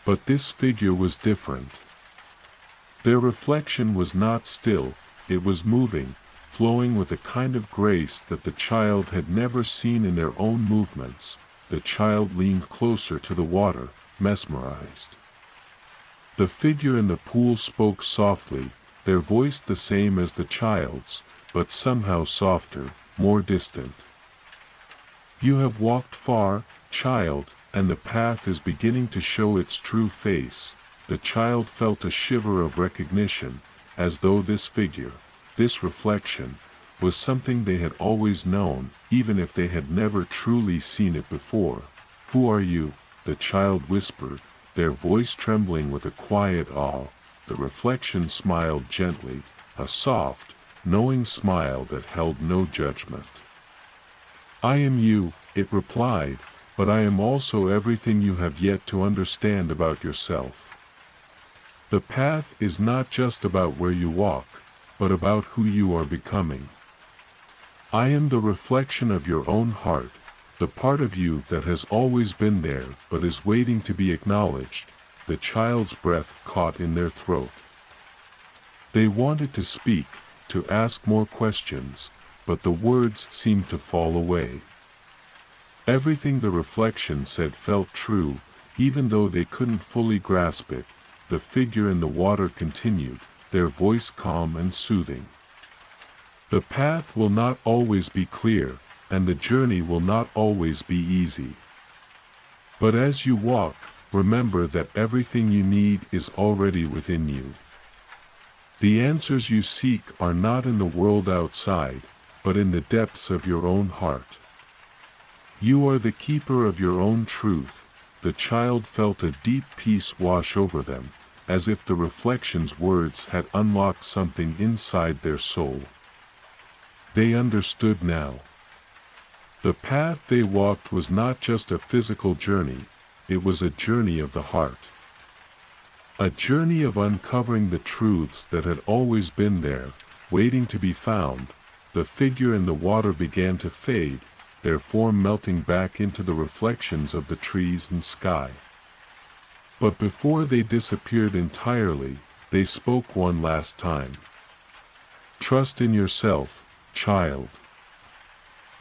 But this figure was different. Their reflection was not still, it was moving, flowing with a kind of grace that the child had never seen in their own movements. The child leaned closer to the water, mesmerized. The figure in the pool spoke softly, their voice the same as the child's, but somehow softer, more distant. "You have walked far, child, and the path is beginning to show its true face." The child felt a shiver of recognition, as though this figure, this reflection, was something they had always known, even if they had never truly seen it before. "Who are you?" the child whispered, their voice trembling with a quiet awe. The reflection smiled gently, a soft, knowing smile that held no judgment. "I am you," it replied, "but I am also everything you have yet to understand about yourself. The path is not just about where you walk, but about who you are becoming. I am the reflection of your own heart, the part of you that has always been there but is waiting to be acknowledged." The child's breath caught in their throat. They wanted to speak, to ask more questions, but the words seemed to fall away. Everything the reflection said felt true, even though they couldn't fully grasp it. The figure in the water continued, their voice calm and soothing. "The path will not always be clear, and the journey will not always be easy. But as you walk, remember that everything you need is already within you. The answers you seek are not in the world outside, but in the depths of your own heart. You are the keeper of your own truth." The child felt a deep peace wash over them, as if the reflection's words had unlocked something inside their soul. They understood now. The path they walked was not just a physical journey, it was a journey of the heart. A journey of uncovering the truths that had always been there, waiting to be found. The figure in the water began to fade, their form melting back into the reflections of the trees and sky. But before they disappeared entirely, they spoke one last time. Trust in yourself, child.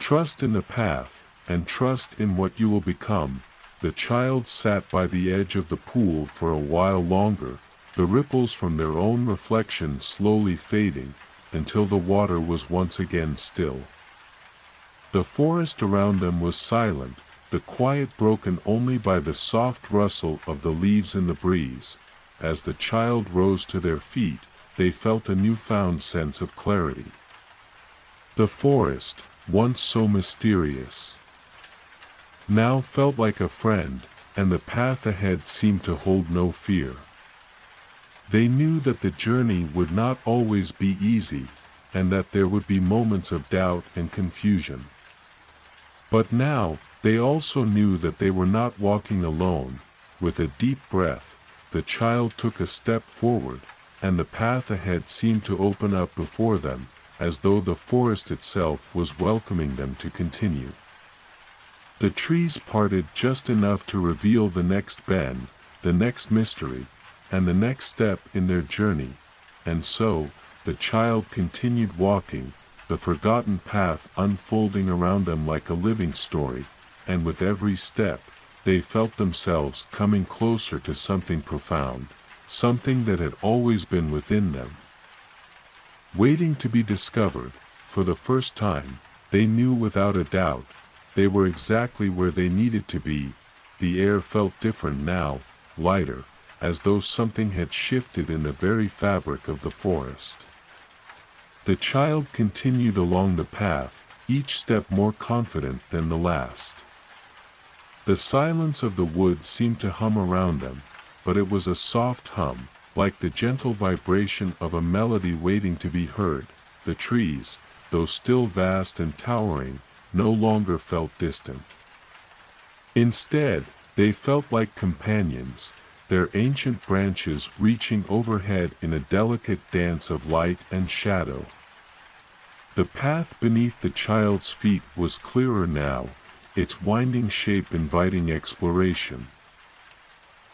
Trust in the path, and trust in what you will become. The child sat by the edge of the pool for a while longer, the ripples from their own reflection slowly fading, until the water was once again still. The forest around them was silent, the quiet broken only by the soft rustle of the leaves in the breeze. As the child rose to their feet, they felt a newfound sense of clarity. The forest, once so mysterious, now felt like a friend, and the path ahead seemed to hold no fear. They knew that the journey would not always be easy, and that there would be moments of doubt and confusion. But now, they also knew that they were not walking alone. With a deep breath, the child took a step forward, and the path ahead seemed to open up before them, as though the forest itself was welcoming them to continue. The trees parted just enough to reveal the next bend, the next mystery, and the next step in their journey, and so, the child continued walking, the forgotten path unfolding around them like a living story, and with every step, they felt themselves coming closer to something profound, something that had always been within them. Waiting to be discovered, for the first time, they knew without a doubt, they were exactly where they needed to be. The air felt different now, lighter, as though something had shifted in the very fabric of the forest. The child continued along the path, each step more confident than the last. The silence of the woods seemed to hum around them, but it was a soft hum, like the gentle vibration of a melody waiting to be heard. The trees, though still vast and towering, no longer felt distant. Instead, they felt like companions, their ancient branches reaching overhead in a delicate dance of light and shadow. The path beneath the child's feet was clearer now, its winding shape inviting exploration.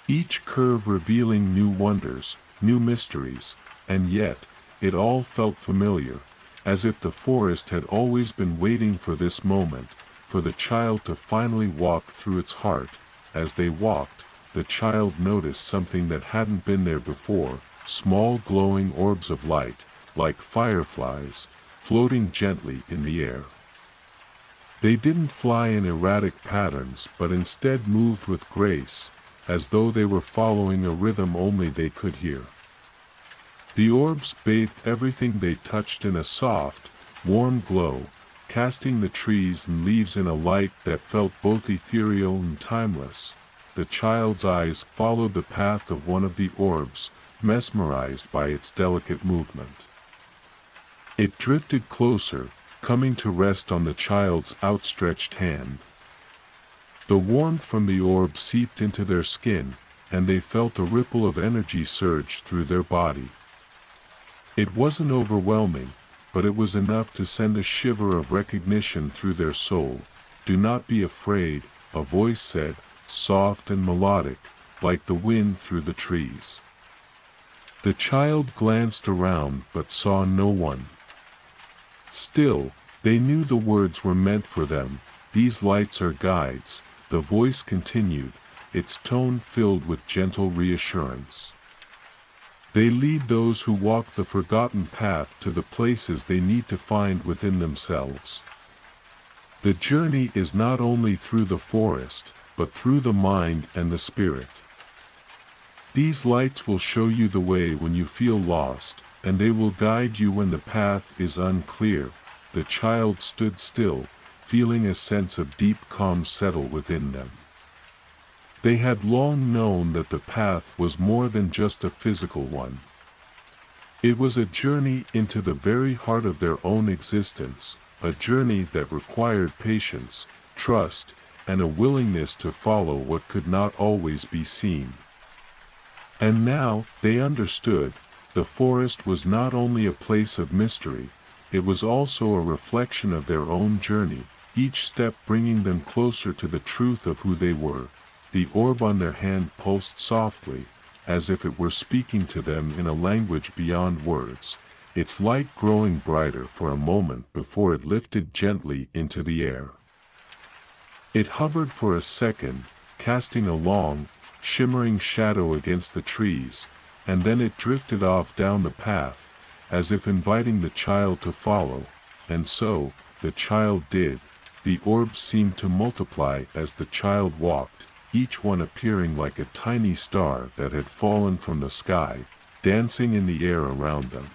Each curve revealing new wonders, new mysteries, and yet, it all felt familiar, as if the forest had always been waiting for this moment, for the child to finally walk through its heart. As they walked, the child noticed something that hadn't been there before, small glowing orbs of light, like fireflies, floating gently in the air. They didn't fly in erratic patterns but instead moved with grace, as though they were following a rhythm only they could hear. The orbs bathed everything they touched in a soft, warm glow, casting the trees and leaves in a light that felt both ethereal and timeless. The child's eyes followed the path of one of the orbs, mesmerized by its delicate movement. It drifted closer, coming to rest on the child's outstretched hand. The warmth from the orb seeped into their skin, and they felt a ripple of energy surge through their body. It wasn't overwhelming, but it was enough to send a shiver of recognition through their soul. "Do not be afraid," a voice said, soft and melodic, like the wind through the trees. The child glanced around but saw no one. Still, they knew the words were meant for them. "These lights are guides," the voice continued, its tone filled with gentle reassurance. "They lead those who walk the forgotten path to the places they need to find within themselves. The journey is not only through the forest, but through the mind and the spirit. These lights will show you the way when you feel lost, and they will guide you when the path is unclear." The child stood still, feeling a sense of deep calm settle within them. They had long known that the path was more than just a physical one. It was a journey into the very heart of their own existence, a journey that required patience, trust, and a willingness to follow what could not always be seen. And now, they understood, the forest was not only a place of mystery, it was also a reflection of their own journey, each step bringing them closer to the truth of who they were. The orb on their hand pulsed softly, as if it were speaking to them in a language beyond words, its light growing brighter for a moment before it lifted gently into the air. It hovered for a second, casting a long, shimmering shadow against the trees, and then it drifted off down the path, as if inviting the child to follow, and so, the child did. The orbs seemed to multiply as the child walked, each one appearing like a tiny star that had fallen from the sky, dancing in the air around them.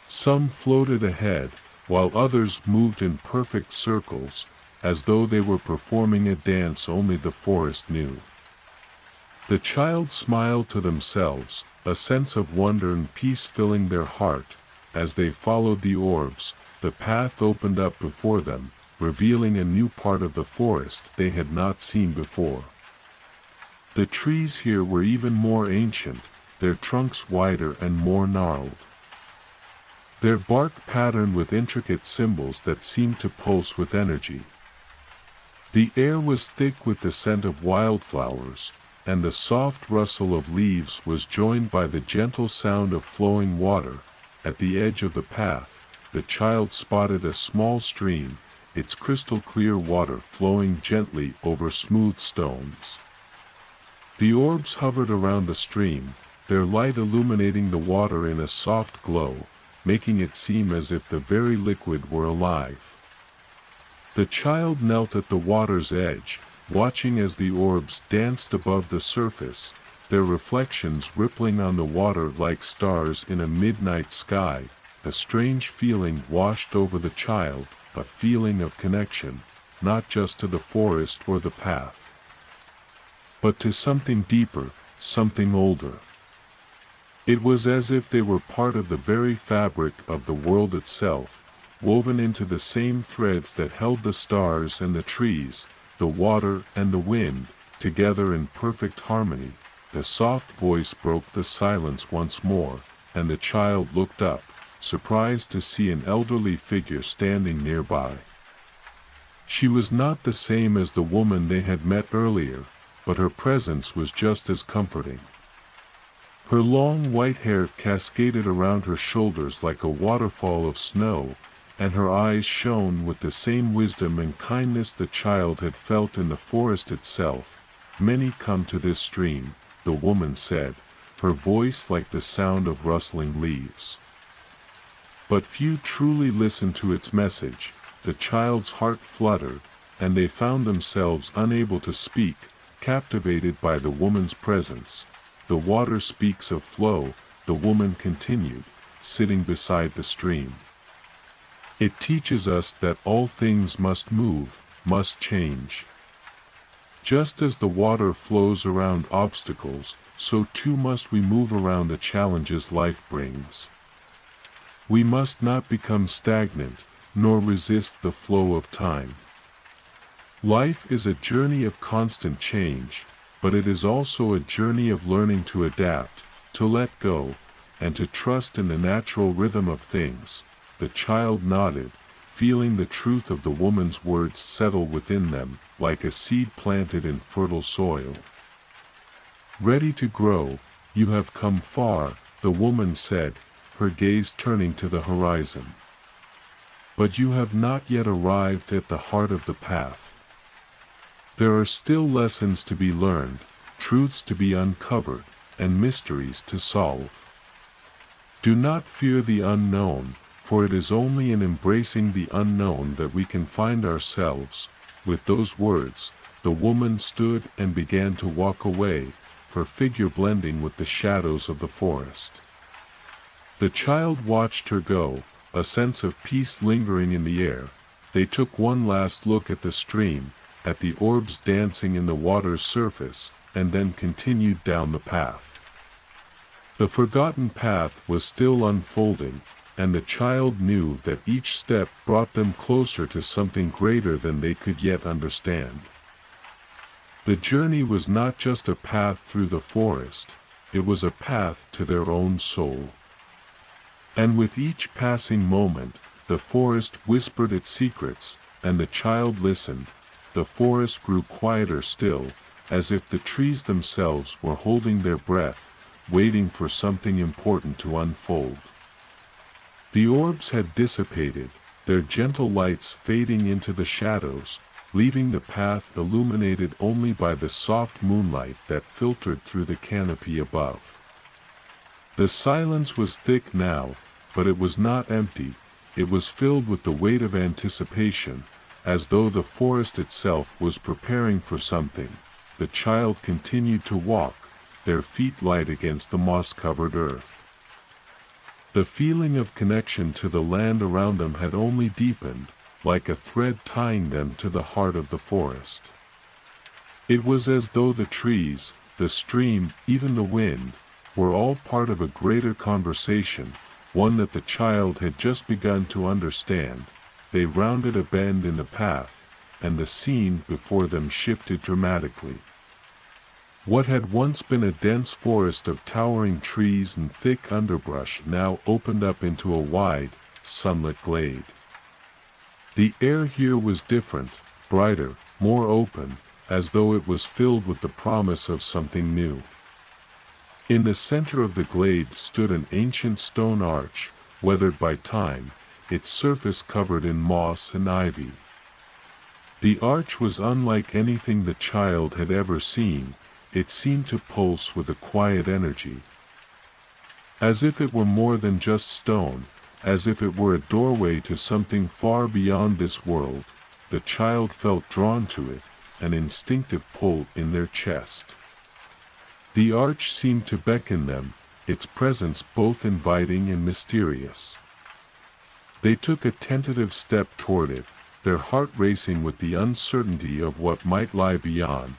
Some floated ahead, while others moved in perfect circles, as though they were performing a dance only the forest knew. The child smiled to themselves, a sense of wonder and peace filling their heart. As they followed the orbs, the path opened up before them, revealing a new part of the forest they had not seen before. The trees here were even more ancient, their trunks wider and more gnarled. Their bark patterned with intricate symbols that seemed to pulse with energy. The air was thick with the scent of wildflowers, and the soft rustle of leaves was joined by the gentle sound of flowing water. At the edge of the path, the child spotted a small stream, its crystal-clear water flowing gently over smooth stones. The orbs hovered around the stream, their light illuminating the water in a soft glow, making it seem as if the very liquid were alive. The child knelt at the water's edge, watching as the orbs danced above the surface, their reflections rippling on the water like stars in a midnight sky. A strange feeling washed over the child, a feeling of connection, not just to the forest or the path, but to something deeper, something older. It was as if they were part of the very fabric of the world itself, woven into the same threads that held the stars and the trees, the water and the wind, together in perfect harmony. A soft voice broke the silence once more, and the child looked up, surprised to see an elderly figure standing nearby. She was not the same as the woman they had met earlier, but her presence was just as comforting. Her long white hair cascaded around her shoulders like a waterfall of snow, and her eyes shone with the same wisdom and kindness the child had felt in the forest itself. "Many come to this stream," the woman said, her voice like the sound of rustling leaves. "But few truly listen to its message." The child's heart fluttered, and they found themselves unable to speak, captivated by the woman's presence. "The water speaks of flow," the woman continued, sitting beside the stream. "It teaches us that all things must move, must change. Just as the water flows around obstacles, so too must we move around the challenges life brings. We must not become stagnant, nor resist the flow of time. Life is a journey of constant change, but it is also a journey of learning to adapt, to let go, and to trust in the natural rhythm of things." The child nodded, feeling the truth of the woman's words settle within them, like a seed planted in fertile soil. "Ready to grow, you have come far," the woman said, her gaze turning to the horizon. "But you have not yet arrived at the heart of the path. There are still lessons to be learned, truths to be uncovered, and mysteries to solve. Do not fear the unknown, for it is only in embracing the unknown that we can find ourselves." With those words, the woman stood and began to walk away, her figure blending with the shadows of the forest. The child watched her go, a sense of peace lingering in the air. They took one last look at the stream, at the orbs dancing in the water's surface, and then continued down the path. The forgotten path was still unfolding, and the child knew that each step brought them closer to something greater than they could yet understand. The journey was not just a path through the forest, it was a path to their own soul. And with each passing moment, the forest whispered its secrets, and the child listened. The forest grew quieter still, as if the trees themselves were holding their breath, waiting for something important to unfold. The orbs had dissipated, their gentle lights fading into the shadows, leaving the path illuminated only by the soft moonlight that filtered through the canopy above. The silence was thick now, but it was not empty, it was filled with the weight of anticipation, as though the forest itself was preparing for something. The child continued to walk, their feet light against the moss-covered earth. The feeling of connection to the land around them had only deepened, like a thread tying them to the heart of the forest. It was as though the trees, the stream, even the wind, were all part of a greater conversation, one that the child had just begun to understand. They rounded a bend in the path, and the scene before them shifted dramatically. What had once been a dense forest of towering trees and thick underbrush now opened up into a wide, sunlit glade. The air here was different, brighter, more open, as though it was filled with the promise of something new. In the center of the glade stood an ancient stone arch, weathered by time, its surface covered in moss and ivy. The arch was unlike anything the child had ever seen. It seemed to pulse with a quiet energy. As if it were more than just stone, as if it were a doorway to something far beyond this world, the child felt drawn to it, an instinctive pull in their chest. The arch seemed to beckon them, its presence both inviting and mysterious. They took a tentative step toward it, their heart racing with the uncertainty of what might lie beyond.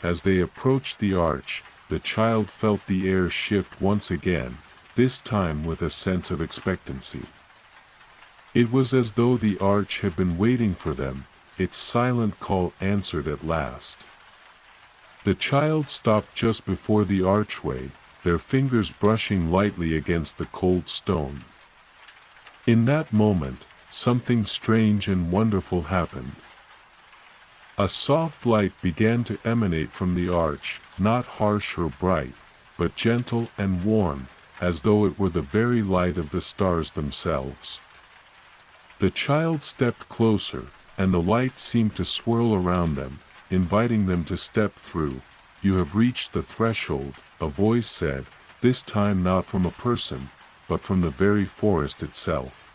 As they approached the arch, the child felt the air shift once again, this time with a sense of expectancy. It was as though the arch had been waiting for them, its silent call answered at last. The child stopped just before the archway, their fingers brushing lightly against the cold stone. In that moment, something strange and wonderful happened. A soft light began to emanate from the arch, not harsh or bright, but gentle and warm, as though it were the very light of the stars themselves. The child stepped closer, and the light seemed to swirl around them, inviting them to step through. "You have reached the threshold," a voice said, this time not from a person, but from the very forest itself.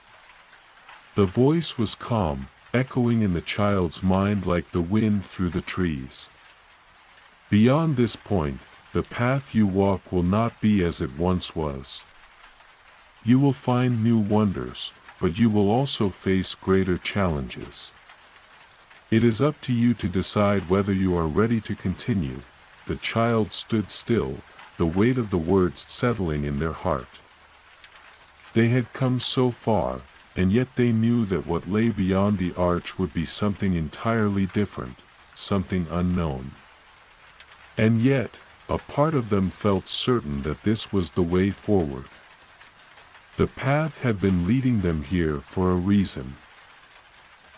The voice was calm, echoing in the child's mind like the wind through the trees. "Beyond this point, the path you walk will not be as it once was. You will find new wonders, but you will also face greater challenges. It is up to you to decide whether you are ready to continue." The child stood still, the weight of the words settling in their heart. They had come so far, and yet they knew that what lay beyond the arch would be something entirely different, something unknown. And yet, a part of them felt certain that this was the way forward. The path had been leading them here for a reason.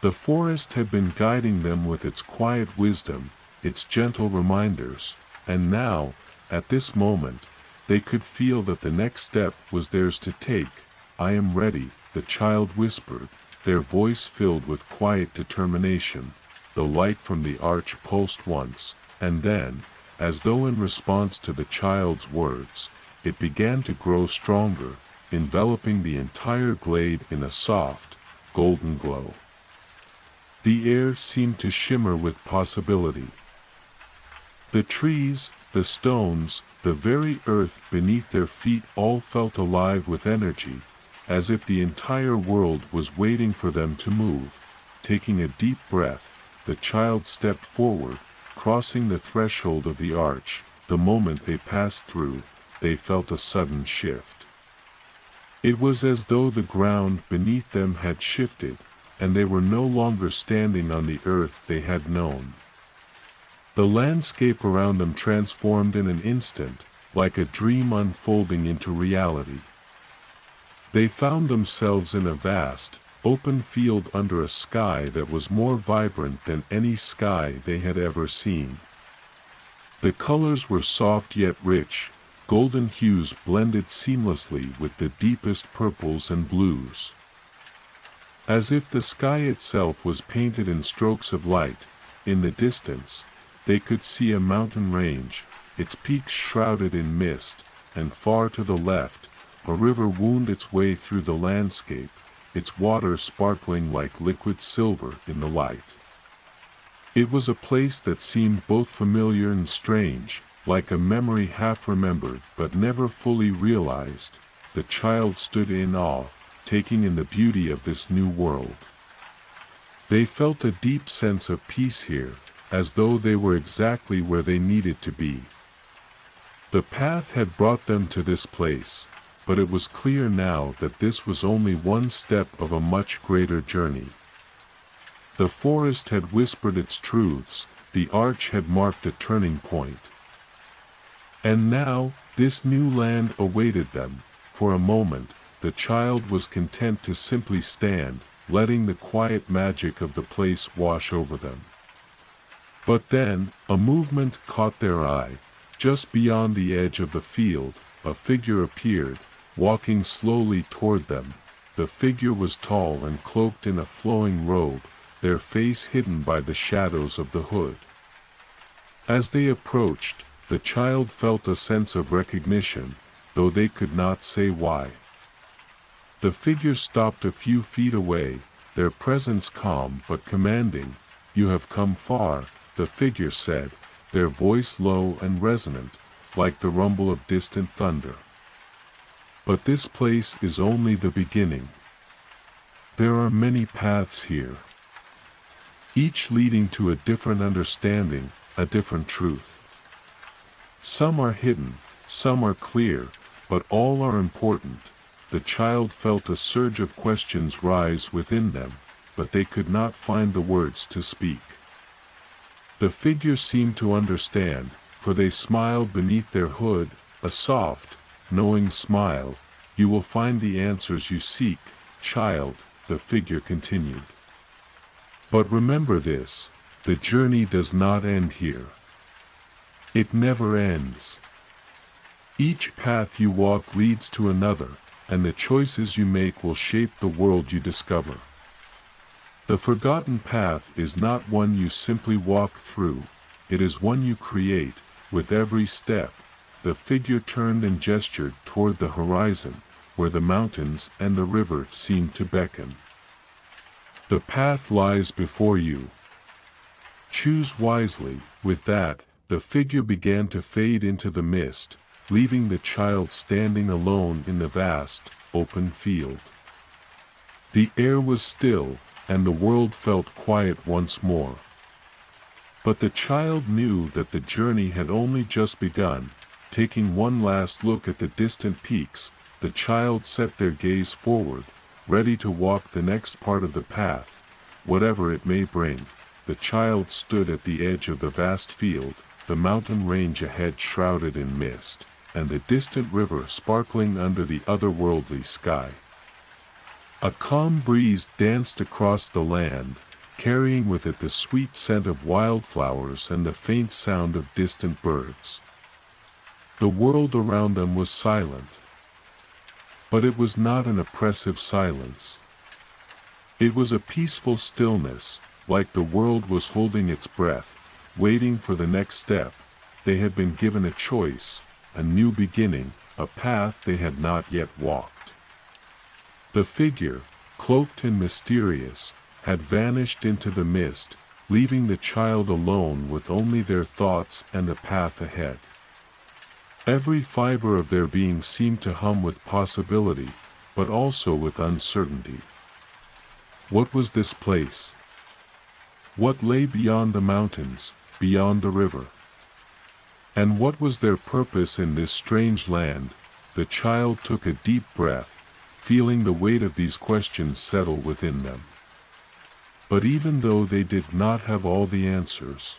The forest had been guiding them with its quiet wisdom, its gentle reminders, and now, at this moment, they could feel that the next step was theirs to take. "I am ready," the child whispered, their voice filled with quiet determination. The light from the arch pulsed once, and then, as though in response to the child's words, it began to grow stronger, enveloping the entire glade in a soft, golden glow. The air seemed to shimmer with possibility. The trees, the stones, the very earth beneath their feet all felt alive with energy, as if the entire world was waiting for them to move. Taking a deep breath, the child stepped forward, crossing the threshold of the arch. The moment they passed through, they felt a sudden shift. It was as though the ground beneath them had shifted, and they were no longer standing on the earth they had known. The landscape around them transformed in an instant, like a dream unfolding into reality. They found themselves in a vast, open field under a sky that was more vibrant than any sky they had ever seen. The colors were soft yet rich, golden hues blended seamlessly with the deepest purples and blues. As if the sky itself was painted in strokes of light, in the distance, they could see a mountain range, its peaks shrouded in mist, and far to the left, a river wound its way through the landscape, its water sparkling like liquid silver in the light. It was a place that seemed both familiar and strange, like a memory half remembered but never fully realized. The child stood in awe, taking in the beauty of this new world. They felt a deep sense of peace here, as though they were exactly where they needed to be. The path had brought them to this place, but it was clear now that this was only one step of a much greater journey. The forest had whispered its truths, the arch had marked a turning point. And now, this new land awaited them. For a moment, the child was content to simply stand, letting the quiet magic of the place wash over them. But then, a movement caught their eye. Just beyond the edge of the field, a figure appeared, walking slowly toward them. The figure was tall and cloaked in a flowing robe, their face hidden by the shadows of the hood. As they approached, the child felt a sense of recognition, though they could not say why. The figure stopped a few feet away, their presence calm but commanding. "You have come far," the figure said, their voice low and resonant, like the rumble of distant thunder. "But this place is only the beginning. There are many paths here, each leading to a different understanding, a different truth. Some are hidden, some are clear, but all are important." The child felt a surge of questions rise within them, but they could not find the words to speak. The figure seemed to understand, for they smiled beneath their hood, a soft, knowing smile. "You will find the answers you seek, child," the figure continued. "But remember this, the journey does not end here. It never ends. Each path you walk leads to another, and the choices you make will shape the world you discover. The forgotten path is not one you simply walk through, it is one you create, with every step." The figure turned and gestured toward the horizon, where the mountains and the river seemed to beckon. "The path lies before you. Choose wisely." With that, the figure began to fade into the mist, leaving the child standing alone in the vast, open field. The air was still, and the world felt quiet once more. But the child knew that the journey had only just begun. Taking one last look at the distant peaks, the child set their gaze forward, ready to walk the next part of the path, whatever it may bring. The child stood at the edge of the vast field, the mountain range ahead shrouded in mist, and the distant river sparkling under the otherworldly sky. A calm breeze danced across the land, carrying with it the sweet scent of wildflowers and the faint sound of distant birds. The world around them was silent. But it was not an oppressive silence. It was a peaceful stillness, like the world was holding its breath, waiting for the next step. They had been given a choice, a new beginning, a path they had not yet walked. The figure, cloaked and mysterious, had vanished into the mist, leaving the child alone with only their thoughts and the path ahead. Every fiber of their being seemed to hum with possibility, but also with uncertainty. What was this place? What lay beyond the mountains, beyond the river? And what was their purpose in this strange land? The child took a deep breath, feeling the weight of these questions settle within them. But even though they did not have all the answers,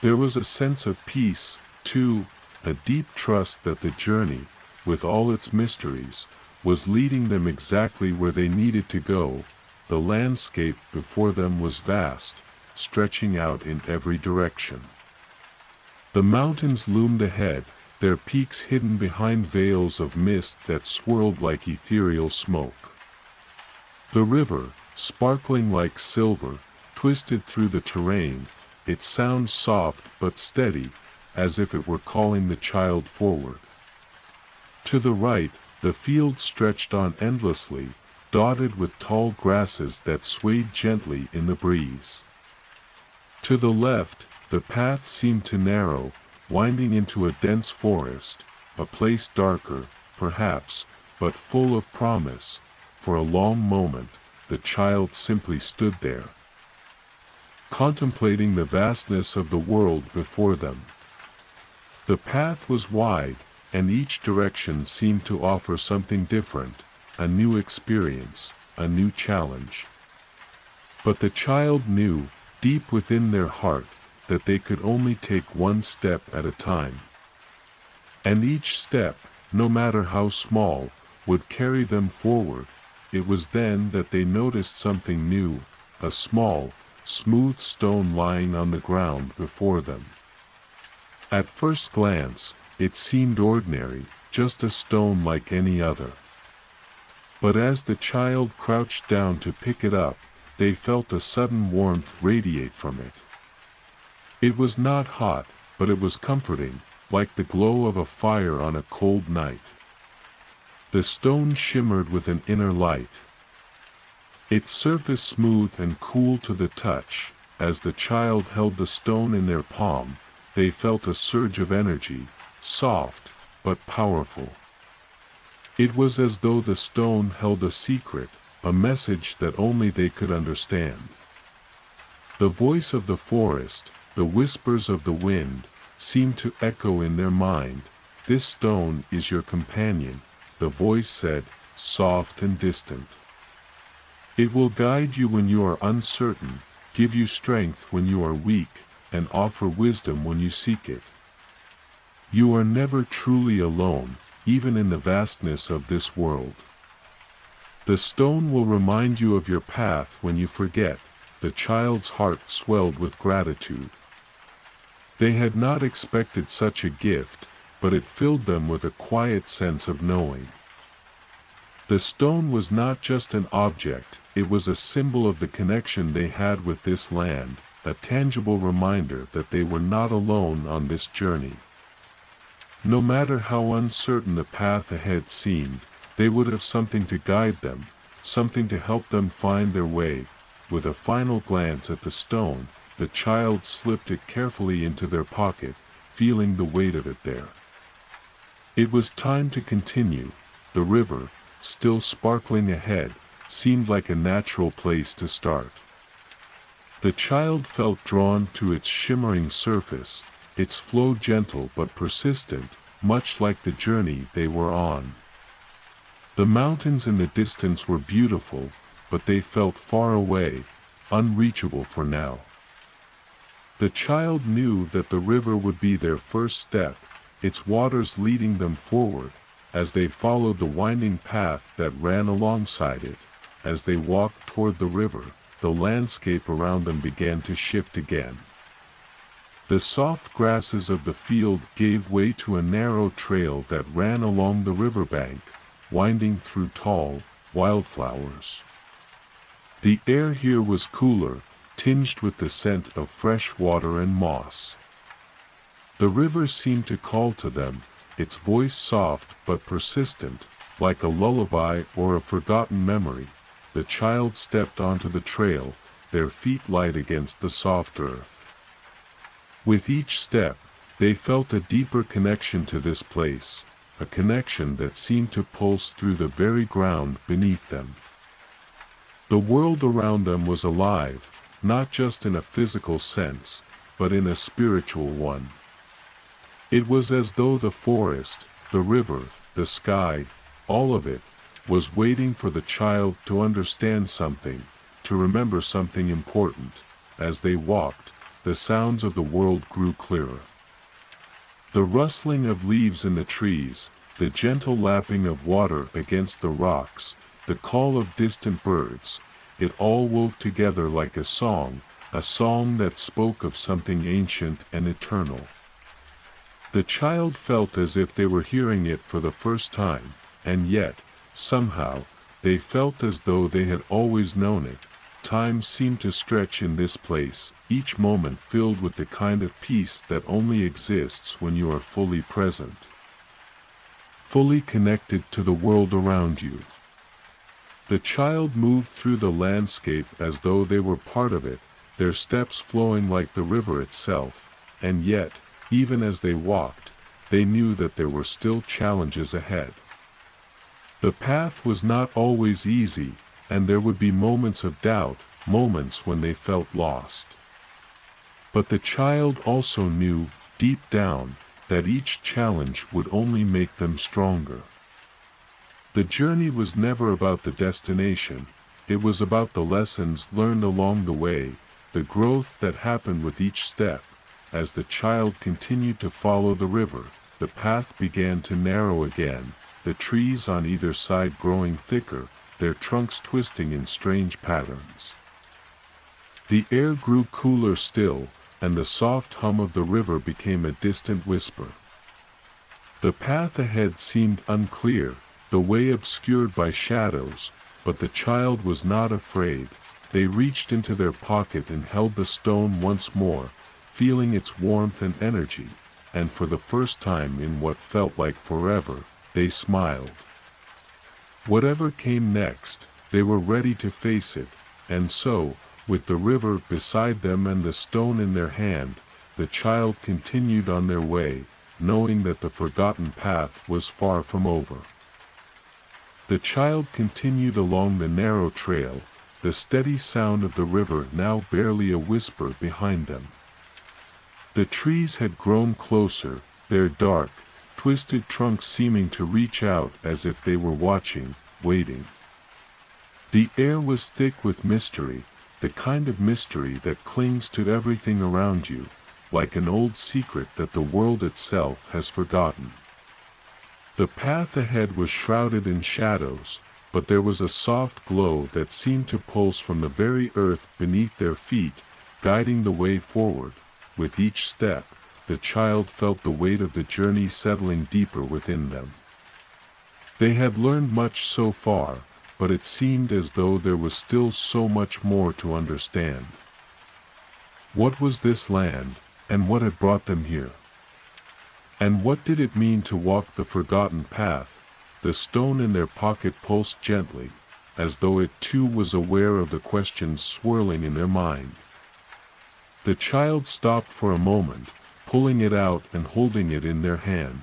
there was a sense of peace, too, a deep trust that the journey, with all its mysteries, was leading them exactly where they needed to go. The landscape before them was vast, stretching out in every direction. The mountains loomed ahead, their peaks hidden behind veils of mist that swirled like ethereal smoke. The river, sparkling like silver, twisted through the terrain, its sound soft but steady, as if it were calling the child forward. To the right, the field stretched on endlessly, dotted with tall grasses that swayed gently in the breeze. To the left, the path seemed to narrow, winding into a dense forest, a place darker, perhaps, but full of promise. For a long moment, the child simply stood there, contemplating the vastness of the world before them. The path was wide, and each direction seemed to offer something different, a new experience, a new challenge. But the child knew, deep within their heart, that they could only take one step at a time. And each step, no matter how small, would carry them forward. It was then that they noticed something new, a small, smooth stone lying on the ground before them. At first glance, it seemed ordinary, just a stone like any other. But as the child crouched down to pick it up, they felt a sudden warmth radiate from it. It was not hot, but it was comforting, like the glow of a fire on a cold night. The stone shimmered with an inner light, its surface smooth and cool to the touch. As the child held the stone in their palm, they felt a surge of energy, soft, but powerful. It was as though the stone held a secret, a message that only they could understand. The voice of the forest, the whispers of the wind, seemed to echo in their mind. "This stone is your companion," the voice said, soft and distant. "It will guide you when you are uncertain, give you strength when you are weak, and offer wisdom when you seek it. You are never truly alone, even in the vastness of this world. The stone will remind you of your path when you forget." The child's heart swelled with gratitude. They had not expected such a gift, but it filled them with a quiet sense of knowing. The stone was not just an object, it was a symbol of the connection they had with this land, a tangible reminder that they were not alone on this journey. No matter how uncertain the path ahead seemed, they would have something to guide them, something to help them find their way. With a final glance at the stone, the child slipped it carefully into their pocket, feeling the weight of it there. It was time to continue. The river, still sparkling ahead, seemed like a natural place to start. The child felt drawn to its shimmering surface, its flow gentle but persistent, much like the journey they were on. The mountains in the distance were beautiful, but they felt far away, unreachable for now. The child knew that the river would be their first step, its waters leading them forward. As they followed the winding path that ran alongside it, as they walked toward the river, the landscape around them began to shift again. The soft grasses of the field gave way to a narrow trail that ran along the riverbank, winding through tall wildflowers. The air here was cooler, tinged with the scent of fresh water and moss. The river seemed to call to them, its voice soft but persistent, like a lullaby or a forgotten memory. The child stepped onto the trail, their feet light against the soft earth. With each step, they felt a deeper connection to this place, a connection that seemed to pulse through the very ground beneath them. The world around them was alive, not just in a physical sense, but in a spiritual one. It was as though the forest, the river, the sky, all of it, was waiting for the child to understand something, to remember something important. As they walked, the sounds of the world grew clearer. The rustling of leaves in the trees, the gentle lapping of water against the rocks, the call of distant birds, it all wove together like a song that spoke of something ancient and eternal. The child felt as if they were hearing it for the first time, and yet, somehow, they felt as though they had always known it. Time seemed to stretch in this place, each moment filled with the kind of peace that only exists when you are fully present, fully connected to the world around you. The child moved through the landscape as though they were part of it, their steps flowing like the river itself, and yet, even as they walked, they knew that there were still challenges ahead. The path was not always easy, and there would be moments of doubt, moments when they felt lost. But the child also knew, deep down, that each challenge would only make them stronger. The journey was never about the destination, it was about the lessons learned along the way, the growth that happened with each step. As the child continued to follow the river, the path began to narrow again, the trees on either side growing thicker, their trunks twisting in strange patterns. The air grew cooler still, and the soft hum of the river became a distant whisper. The path ahead seemed unclear, the way obscured by shadows, but the child was not afraid. They reached into their pocket and held the stone once more, feeling its warmth and energy, and for the first time in what felt like forever, they smiled. Whatever came next, they were ready to face it, and so, with the river beside them and the stone in their hand, the child continued on their way, knowing that the forgotten path was far from over. The child continued along the narrow trail, the steady sound of the river now barely a whisper behind them. The trees had grown closer, their dark, twisted trunks seeming to reach out as if they were watching, waiting. The air was thick with mystery, the kind of mystery that clings to everything around you, like an old secret that the world itself has forgotten. The path ahead was shrouded in shadows, but there was a soft glow that seemed to pulse from the very earth beneath their feet, guiding the way forward. With each step, the child felt the weight of the journey settling deeper within them. They had learned much so far, but it seemed as though there was still so much more to understand. What was this land, and what had brought them here? And what did it mean to walk the forgotten path? The stone in their pocket pulsed gently, as though it too was aware of the questions swirling in their mind. The child stopped for a moment, pulling it out and holding it in their hand.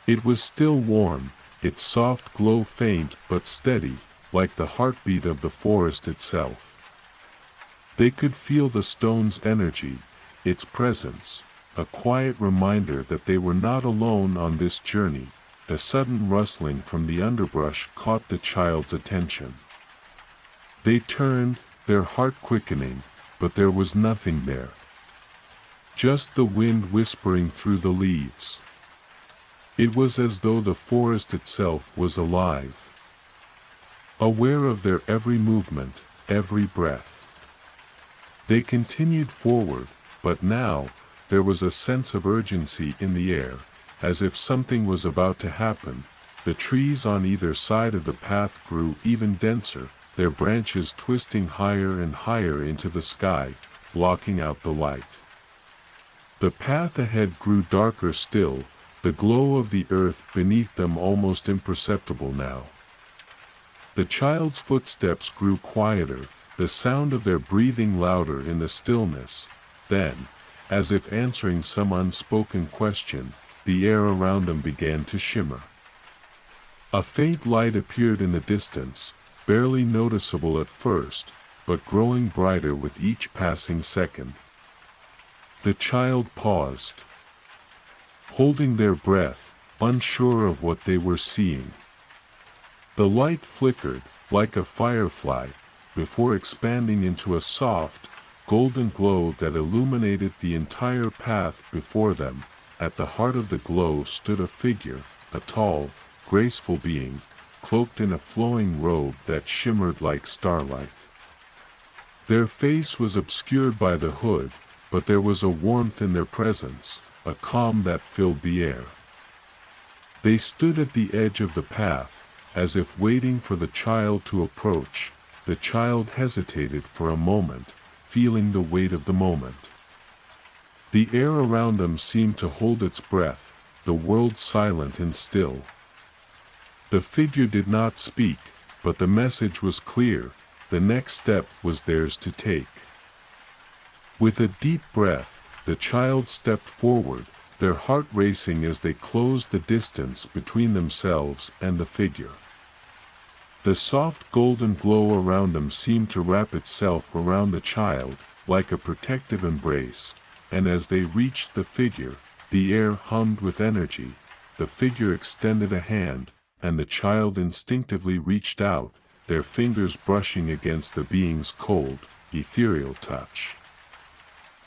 It was still warm, its soft glow faint but steady, like the heartbeat of the forest itself. They could feel the stone's energy, its presence, a quiet reminder that they were not alone on this journey. A sudden rustling from the underbrush caught the child's attention. They turned, their heart quickening, but there was nothing there. Just the wind whispering through the leaves. It was as though the forest itself was alive, aware of their every movement, every breath. They continued forward, but now, there was a sense of urgency in the air, as if something was about to happen. The trees on either side of the path grew even denser, their branches twisting higher and higher into the sky, blocking out the light. The path ahead grew darker still, the glow of the earth beneath them almost imperceptible now. The child's footsteps grew quieter, the sound of their breathing louder in the stillness. Then, as if answering some unspoken question, the air around them began to shimmer. A faint light appeared in the distance, barely noticeable at first, but growing brighter with each passing second. The child paused, holding their breath, unsure of what they were seeing. The light flickered, like a firefly, before expanding into a soft, golden glow that illuminated the entire path before them. At the heart of the glow stood a figure, a tall, graceful being, cloaked in a flowing robe that shimmered like starlight. Their face was obscured by the hood, but there was a warmth in their presence, a calm that filled the air. They stood at the edge of the path, as if waiting for the child to approach. The child hesitated for a moment, feeling the weight of the moment. The air around them seemed to hold its breath, the world silent and still. The figure did not speak, but the message was clear. The next step was theirs to take. With a deep breath, the child stepped forward, their heart racing as they closed the distance between themselves and the figure. The soft golden glow around them seemed to wrap itself around the child, like a protective embrace, and as they reached the figure, the air hummed with energy. The figure extended a hand, and the child instinctively reached out, their fingers brushing against the being's cold, ethereal touch.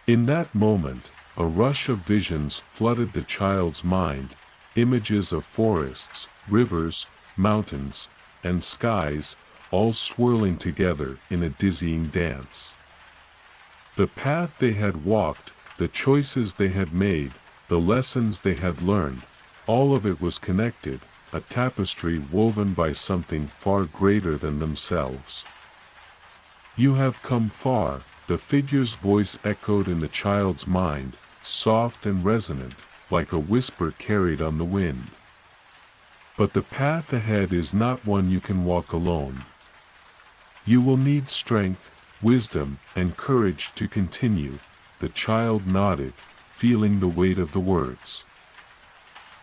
In that moment, a rush of visions flooded the child's mind, images of forests, rivers, mountains, and skies, all swirling together in a dizzying dance. The path they had walked, the choices they had made, the lessons they had learned, all of it was connected, a tapestry woven by something far greater than themselves. "You have come far," the figure's voice echoed in the child's mind, soft and resonant, like a whisper carried on the wind. "But the path ahead is not one you can walk alone. You will need strength, wisdom, and courage to continue." The child nodded, feeling the weight of the words.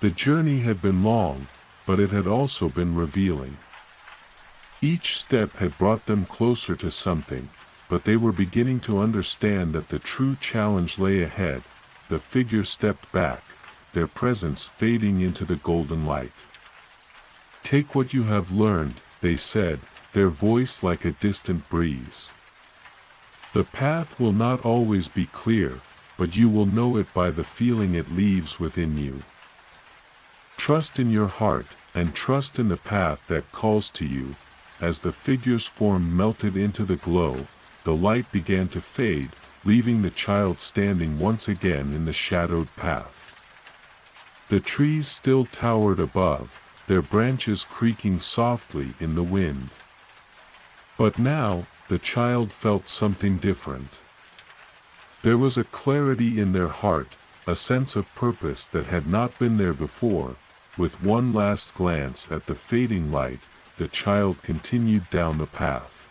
The journey had been long, but it had also been revealing. Each step had brought them closer to something, but they were beginning to understand that the true challenge lay ahead. The figure stepped back, their presence fading into the golden light. "Take what you have learned," they said, their voice like a distant breeze. "The path will not always be clear, but you will know it by the feeling it leaves within you. Trust in your heart, and trust in the path that calls to you." As the figure's form melted into the glow, the light began to fade, leaving the child standing once again in the shadowed path. The trees still towered above, their branches creaking softly in the wind. But now, the child felt something different. There was a clarity in their heart, a sense of purpose that had not been there before. With one last glance at the fading light, the child continued down the path.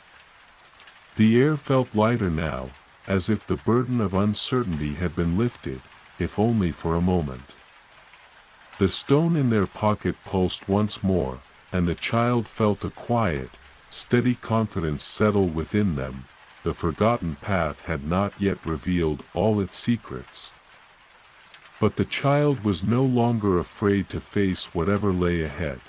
The air felt lighter now, as if the burden of uncertainty had been lifted, if only for a moment. The stone in their pocket pulsed once more, and the child felt a quiet, steady confidence settle within them. The forgotten path had not yet revealed all its secrets. But the child was no longer afraid to face whatever lay ahead.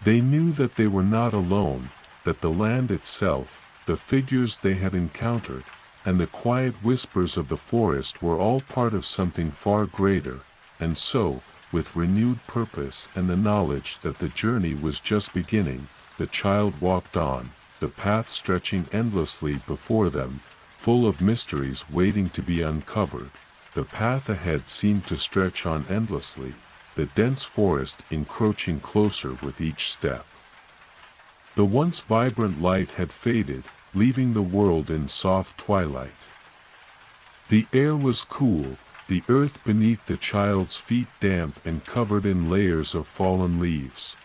They knew that they were not alone, that the land itself, the figures they had encountered, and the quiet whispers of the forest were all part of something far greater. And so, with renewed purpose and the knowledge that the journey was just beginning, the child walked on, the path stretching endlessly before them, full of mysteries waiting to be uncovered. The path ahead seemed to stretch on endlessly, the dense forest encroaching closer with each step. The once vibrant light had faded, leaving the world in soft twilight. The air was cool, the earth beneath the child's feet damp and covered in layers of fallen leaves.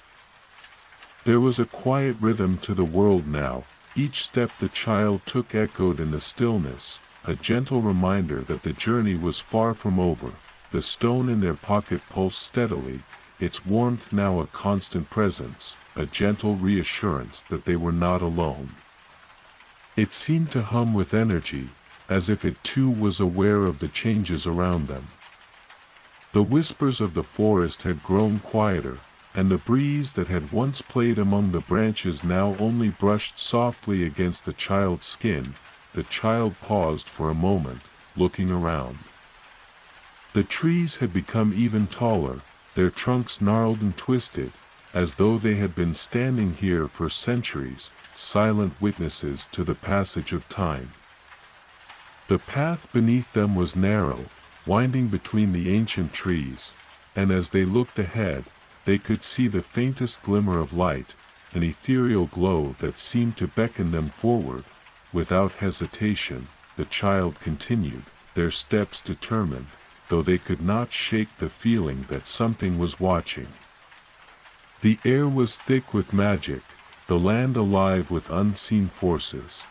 There was a quiet rhythm to the world now. Each step the child took echoed in the stillness, a gentle reminder that the journey was far from over. The stone in their pocket pulsed steadily, its warmth now a constant presence, a gentle reassurance that they were not alone. It seemed to hum with energy, as if it too was aware of the changes around them. The whispers of the forest had grown quieter, and the breeze that had once played among the branches now only brushed softly against the child's skin. The child paused for a moment, looking around. The trees had become even taller, their trunks gnarled and twisted, as though they had been standing here for centuries, silent witnesses to the passage of time. The path beneath them was narrow, winding between the ancient trees, and as they looked ahead, they could see the faintest glimmer of light, an ethereal glow that seemed to beckon them forward. Without hesitation, the child continued, their steps determined, though they could not shake the feeling that something was watching. The air was thick with magic, the land alive with unseen forces.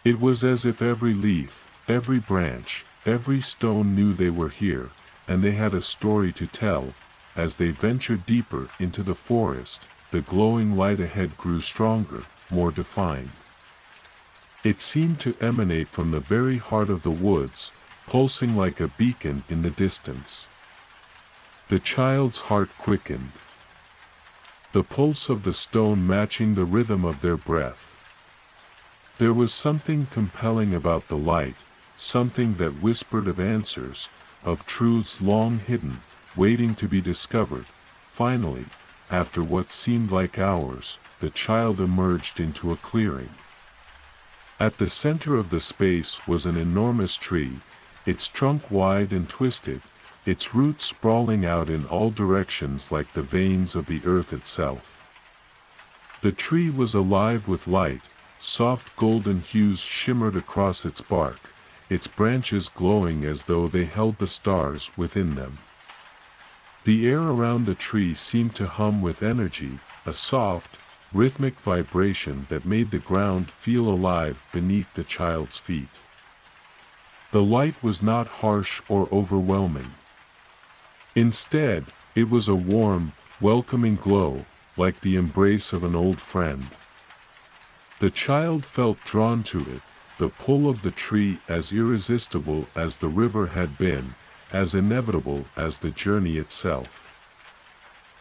It was as if every leaf, every branch, every stone knew they were here, and they had a story to tell. As they ventured deeper into the forest, the glowing light ahead grew stronger, more defined. It seemed to emanate from the very heart of the woods, pulsing like a beacon in the distance. The child's heart quickened, the pulse of the stone matching the rhythm of their breath. There was something compelling about the light, something that whispered of answers, of truths long hidden, waiting to be discovered. Finally, after what seemed like hours, the child emerged into a clearing. At the center of the space was an enormous tree, its trunk wide and twisted, its roots sprawling out in all directions like the veins of the earth itself. The tree was alive with light, soft golden hues shimmered across its bark, its branches glowing as though they held the stars within them. The air around the tree seemed to hum with energy, a soft, rhythmic vibration that made the ground feel alive beneath the child's feet. The light was not harsh or overwhelming. Instead, it was a warm, welcoming glow, like the embrace of an old friend. The child felt drawn to it, the pull of the tree as irresistible as the river had been, as inevitable as the journey itself.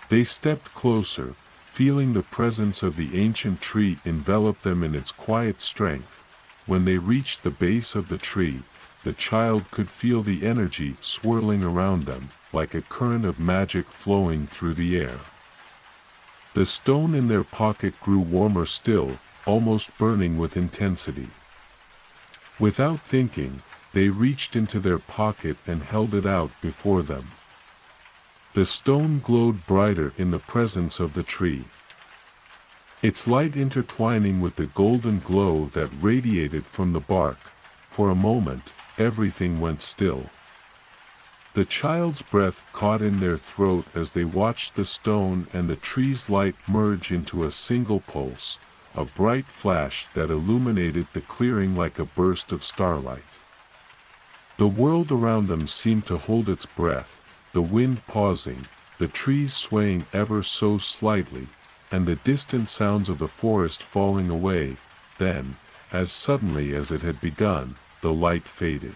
They stepped closer, feeling the presence of the ancient tree envelop them in its quiet strength. When they reached the base of the tree, the child could feel the energy swirling around them, like a current of magic flowing through the air. The stone in their pocket grew warmer still, almost burning with intensity. Without thinking, they reached into their pocket and held it out before them. The stone glowed brighter in the presence of the tree, its light intertwining with the golden glow that radiated from the bark. For a moment, everything went still. The child's breath caught in their throat as they watched the stone and the tree's light merge into a single pulse, a bright flash that illuminated the clearing like a burst of starlight. The world around them seemed to hold its breath, the wind pausing, the trees swaying ever so slightly, and the distant sounds of the forest falling away. Then, as suddenly as it had begun, the light faded.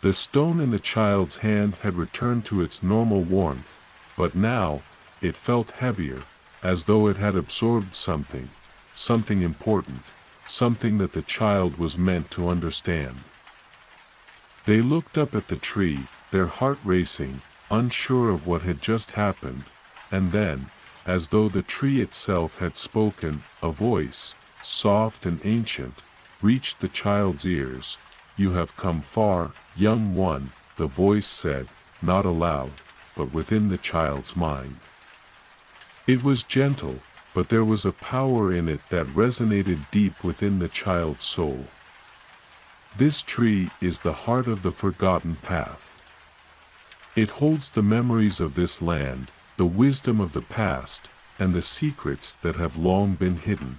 The stone in the child's hand had returned to its normal warmth, but now, it felt heavier, as though it had absorbed something important, something that the child was meant to understand. They looked up at the tree, their heart racing, unsure of what had just happened, and then, as though the tree itself had spoken, a voice, soft and ancient, reached the child's ears. "You have come far, young one," the voice said, not aloud, but within the child's mind. It was gentle, but there was a power in it that resonated deep within the child's soul. This tree is the heart of the forgotten path. It holds the memories of this land, the wisdom of the past, and the secrets that have long been hidden.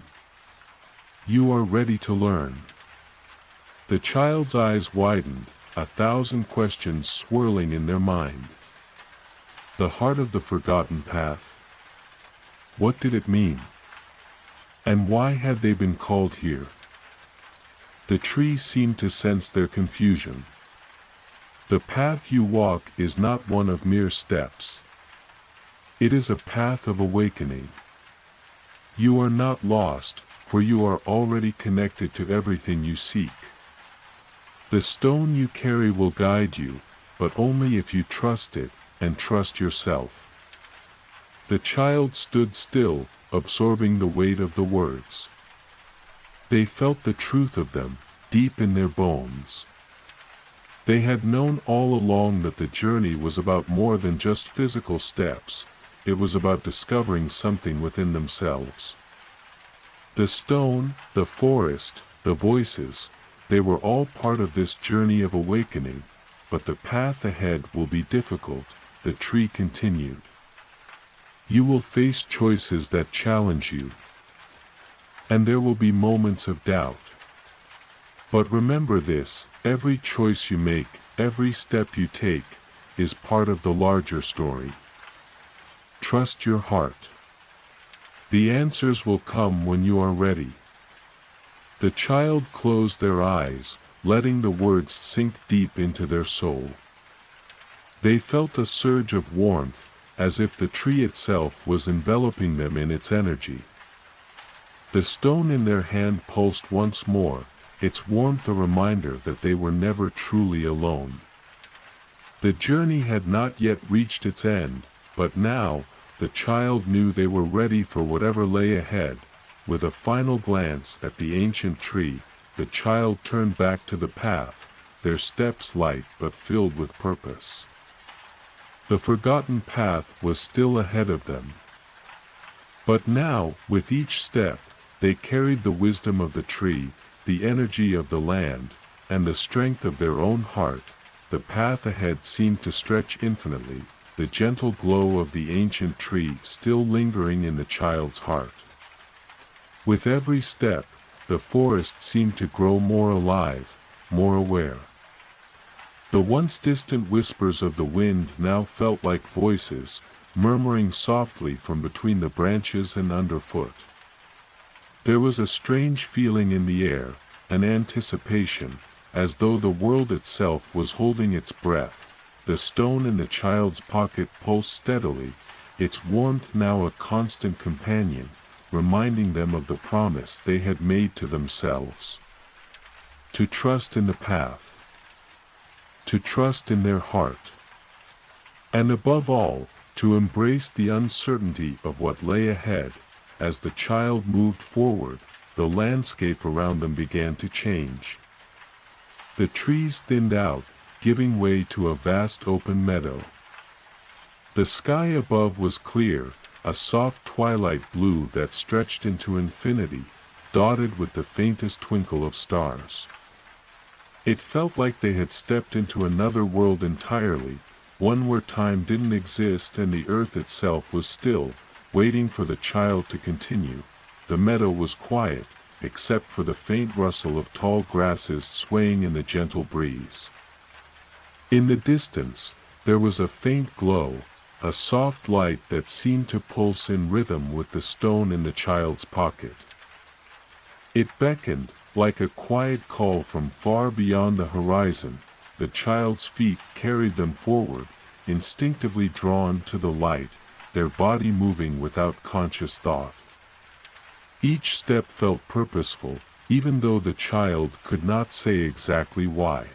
You are ready to learn. The child's eyes widened, 1,000 questions swirling in their mind. The heart of the forgotten path. What did it mean? And why had they been called here? The tree seemed to sense their confusion. The path you walk is not one of mere steps. It is a path of awakening. You are not lost, for you are already connected to everything you seek. The stone you carry will guide you, but only if you trust it, and trust yourself. The child stood still, absorbing the weight of the words. They felt the truth of them, deep in their bones. They had known all along that the journey was about more than just physical steps, it was about discovering something within themselves. The stone, the forest, the voices, they were all part of this journey of awakening, but the path ahead will be difficult, the tree continued. You will face choices that challenge you. And there will be moments of doubt. But remember this, every choice you make, every step you take, is part of the larger story. Trust your heart. The answers will come when you are ready. The child closed their eyes, letting the words sink deep into their soul. They felt a surge of warmth, as if the tree itself was enveloping them in its energy. The stone in their hand pulsed once more, its warmth a reminder that they were never truly alone. The journey had not yet reached its end, but now, the child knew they were ready for whatever lay ahead. With a final glance at the ancient tree, the child turned back to the path, their steps light but filled with purpose. The forgotten path was still ahead of them. But now, with each step, they carried the wisdom of the tree, the energy of the land, and the strength of their own heart. The path ahead seemed to stretch infinitely, the gentle glow of the ancient tree still lingering in the child's heart. With every step, the forest seemed to grow more alive, more aware. The once distant whispers of the wind now felt like voices, murmuring softly from between the branches and underfoot. There was a strange feeling in the air, an anticipation, as though the world itself was holding its breath. The stone in the child's pocket pulsed steadily, its warmth now a constant companion, reminding them of the promise they had made to themselves. To trust in the path. To trust in their heart. And above all, to embrace the uncertainty of what lay ahead. As the child moved forward, the landscape around them began to change. The trees thinned out, giving way to a vast open meadow. The sky above was clear, a soft twilight blue that stretched into infinity, dotted with the faintest twinkle of stars. It felt like they had stepped into another world entirely, one where time didn't exist and the earth itself was still, waiting for the child to continue. The meadow was quiet, except for the faint rustle of tall grasses swaying in the gentle breeze. In the distance, there was a faint glow, a soft light that seemed to pulse in rhythm with the stone in the child's pocket. It beckoned, like a quiet call from far beyond the horizon. The child's feet carried them forward, instinctively drawn to the light, their body moving without conscious thought. Each step felt purposeful, even though the child could not say exactly why.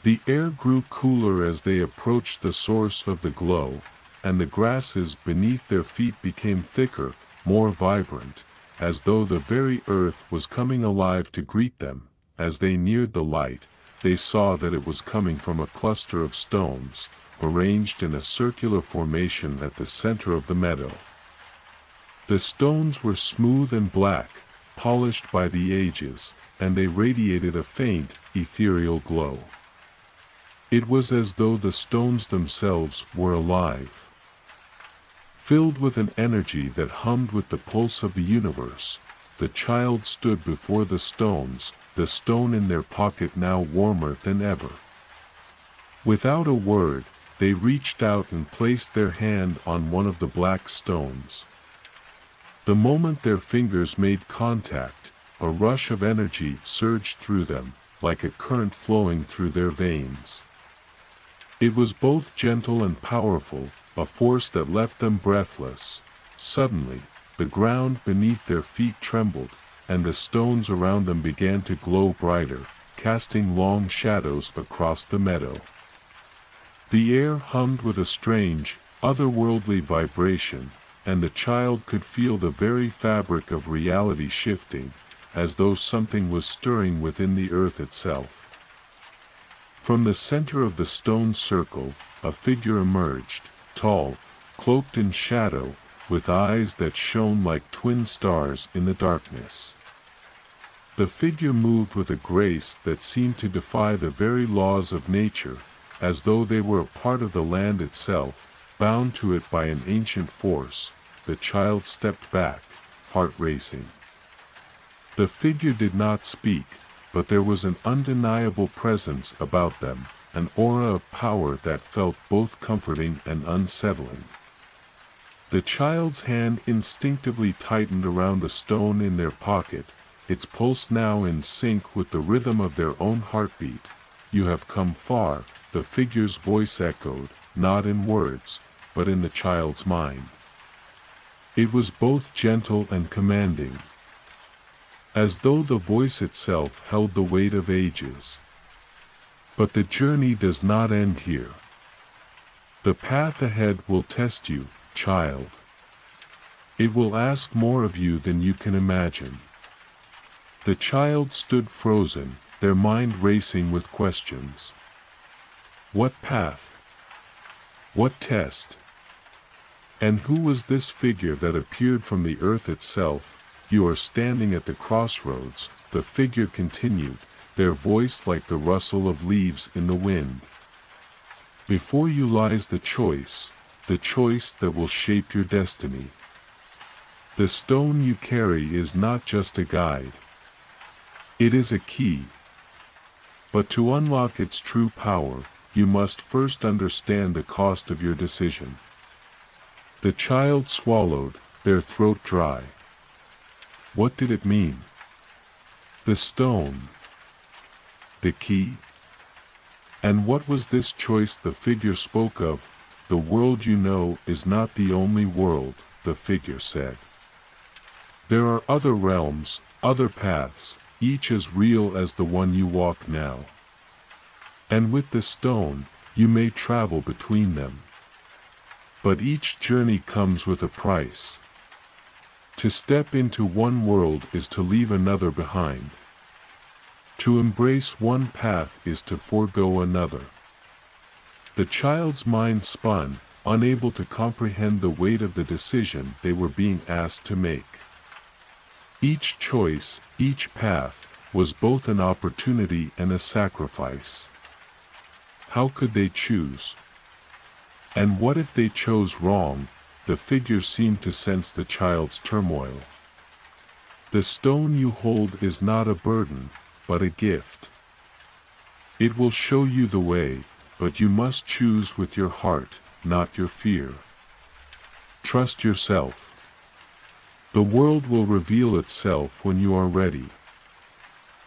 The air grew cooler as they approached the source of the glow, and the grasses beneath their feet became thicker, more vibrant, as though the very earth was coming alive to greet them. As they neared the light, they saw that it was coming from a cluster of stones, arranged in a circular formation at the center of the meadow. The stones were smooth and black, polished by the ages, and they radiated a faint, ethereal glow. It was as though the stones themselves were alive. Filled with an energy that hummed with the pulse of the universe, the child stood before the stones, the stone in their pocket now warmer than ever. Without a word, they reached out and placed their hand on one of the black stones. The moment their fingers made contact, a rush of energy surged through them, like a current flowing through their veins. It was both gentle and powerful, a force that left them breathless. Suddenly, the ground beneath their feet trembled, and the stones around them began to glow brighter, casting long shadows across the meadow. The air hummed with a strange, otherworldly vibration, and the child could feel the very fabric of reality shifting, as though something was stirring within the earth itself. From the center of the stone circle, a figure emerged, tall, cloaked in shadow, with eyes that shone like twin stars in the darkness. The figure moved with a grace that seemed to defy the very laws of nature, as though they were a part of the land itself, bound to it by an ancient force. The child stepped back, heart racing. The figure did not speak, but there was an undeniable presence about them, an aura of power that felt both comforting and unsettling. The child's hand instinctively tightened around the stone in their pocket, its pulse now in sync with the rhythm of their own heartbeat. "You have come far," the figure's voice echoed, not in words, but in the child's mind. It was both gentle and commanding, as though the voice itself held the weight of ages. "But the journey does not end here. The path ahead will test you, child. It will ask more of you than you can imagine." The child stood frozen, their mind racing with questions. What path? What test? And who was this figure that appeared from the earth itself? "You are standing at the crossroads," the figure continued, their voice like the rustle of leaves in the wind. "Before you lies the choice that will shape your destiny. The stone you carry is not just a guide. It is a key. But to unlock its true power, you must first understand the cost of your decision." The child swallowed, their throat dry. What did it mean? The stone. The key. And what was this choice the figure spoke of? "The world you know is not the only world," the figure said. "There are other realms, other paths, each as real as the one you walk now. And with the stone, you may travel between them. But each journey comes with a price. To step into one world is to leave another behind. To embrace one path is to forego another." The child's mind spun, unable to comprehend the weight of the decision they were being asked to make. Each choice, each path, was both an opportunity and a sacrifice. How could they choose? And what if they chose wrong? The figure seemed to sense the child's turmoil. "The stone you hold is not a burden, but a gift. It will show you the way, but you must choose with your heart, not your fear. Trust yourself. The world will reveal itself when you are ready."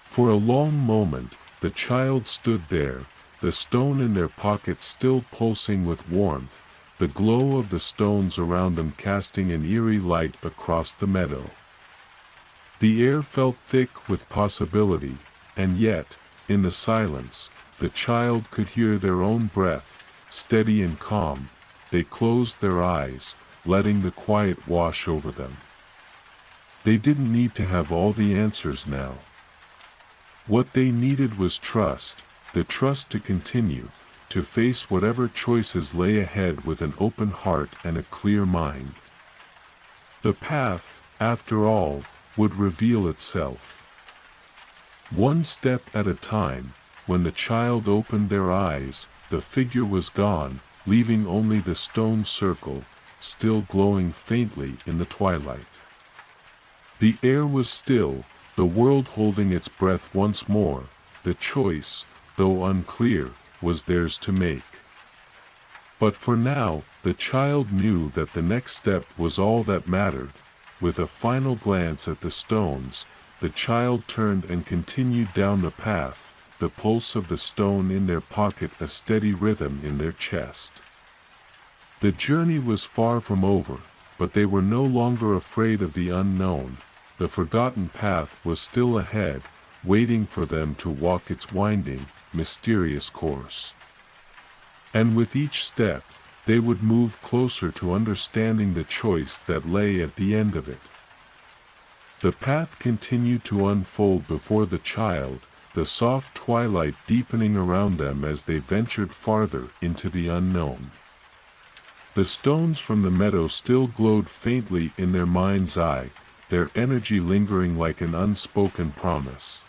For a long moment, the child stood there, the stone in their pocket still pulsing with warmth, the glow of the stones around them casting an eerie light across the meadow. The air felt thick with possibility, and yet, in the silence, the child could hear their own breath, steady and calm. They closed their eyes, letting the quiet wash over them. They didn't need to have all the answers now. What they needed was trust, the trust to continue, to face whatever choices lay ahead with an open heart and a clear mind. The path, after all, would reveal itself. One step at a time. When the child opened their eyes, the figure was gone, leaving only the stone circle, still glowing faintly in the twilight. The air was still, the world holding its breath once more. The choice, though unclear, was theirs to make. But for now, the child knew that the next step was all that mattered. With a final glance at the stones, the child turned and continued down the path, the pulse of the stone in their pocket a steady rhythm in their chest. The journey was far from over, but they were no longer afraid of the unknown. The forgotten path was still ahead, waiting for them to walk its winding, mysterious course. And with each step, they would move closer to understanding the choice that lay at the end of it. The path continued to unfold before the child, the soft twilight deepening around them as they ventured farther into the unknown. The stones from the meadow still glowed faintly in their mind's eye, their energy lingering like an unspoken promise.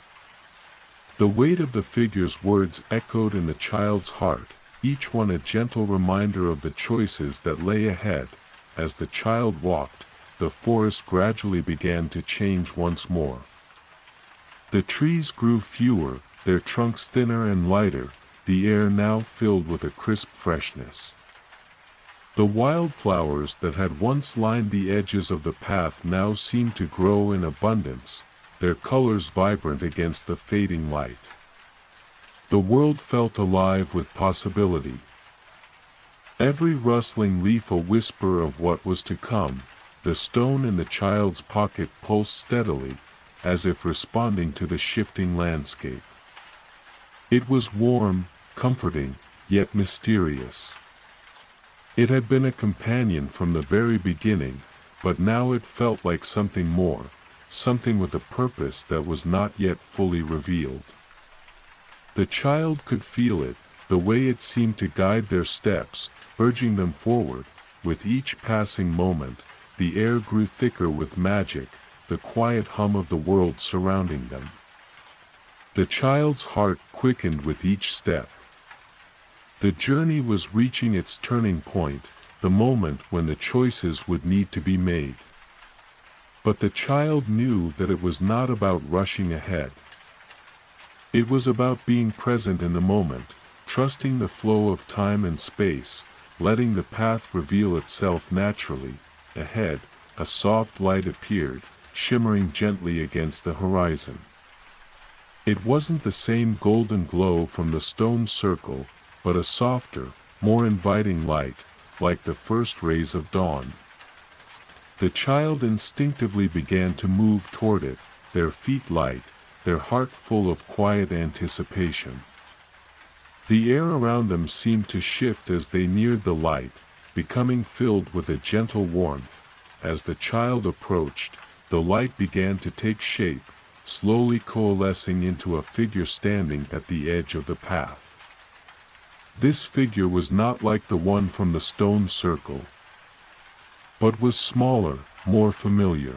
The weight of the figure's words echoed in the child's heart, each one a gentle reminder of the choices that lay ahead. As the child walked, the forest gradually began to change once more. The trees grew fewer, their trunks thinner and lighter, the air now filled with a crisp freshness. The wildflowers that had once lined the edges of the path now seemed to grow in abundance, their colors vibrant against the fading light. The world felt alive with possibility. Every rustling leaf a whisper of what was to come, the stone in the child's pocket pulsed steadily, as if responding to the shifting landscape. It was warm, comforting, yet mysterious. It had been a companion from the very beginning, but now it felt like something more, something with a purpose that was not yet fully revealed. The child could feel it, the way it seemed to guide their steps, urging them forward. With each passing moment, the air grew thicker with magic, the quiet hum of the world surrounding them. The child's heart quickened with each step. The journey was reaching its turning point, the moment when the choices would need to be made. But the child knew that it was not about rushing ahead. It was about being present in the moment, trusting the flow of time and space, letting the path reveal itself naturally. Ahead, a soft light appeared, shimmering gently against the horizon. It wasn't the same golden glow from the stone circle, but a softer, more inviting light, like the first rays of dawn. The child instinctively began to move toward it, their feet light, their heart full of quiet anticipation. The air around them seemed to shift as they neared the light, becoming filled with a gentle warmth. As the child approached, the light began to take shape, slowly coalescing into a figure standing at the edge of the path. This figure was not like the one from the stone circle, but was smaller, more familiar.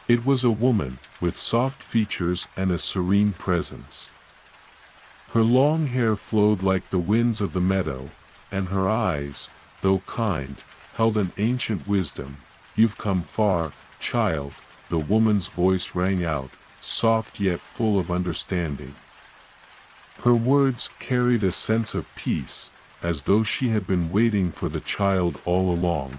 It was a woman, with soft features and a serene presence. Her long hair flowed like the winds of the meadow, and her eyes, though kind, held an ancient wisdom. "You've come far, child," the woman's voice rang out, soft yet full of understanding. Her words carried a sense of peace, as though she had been waiting for the child all along.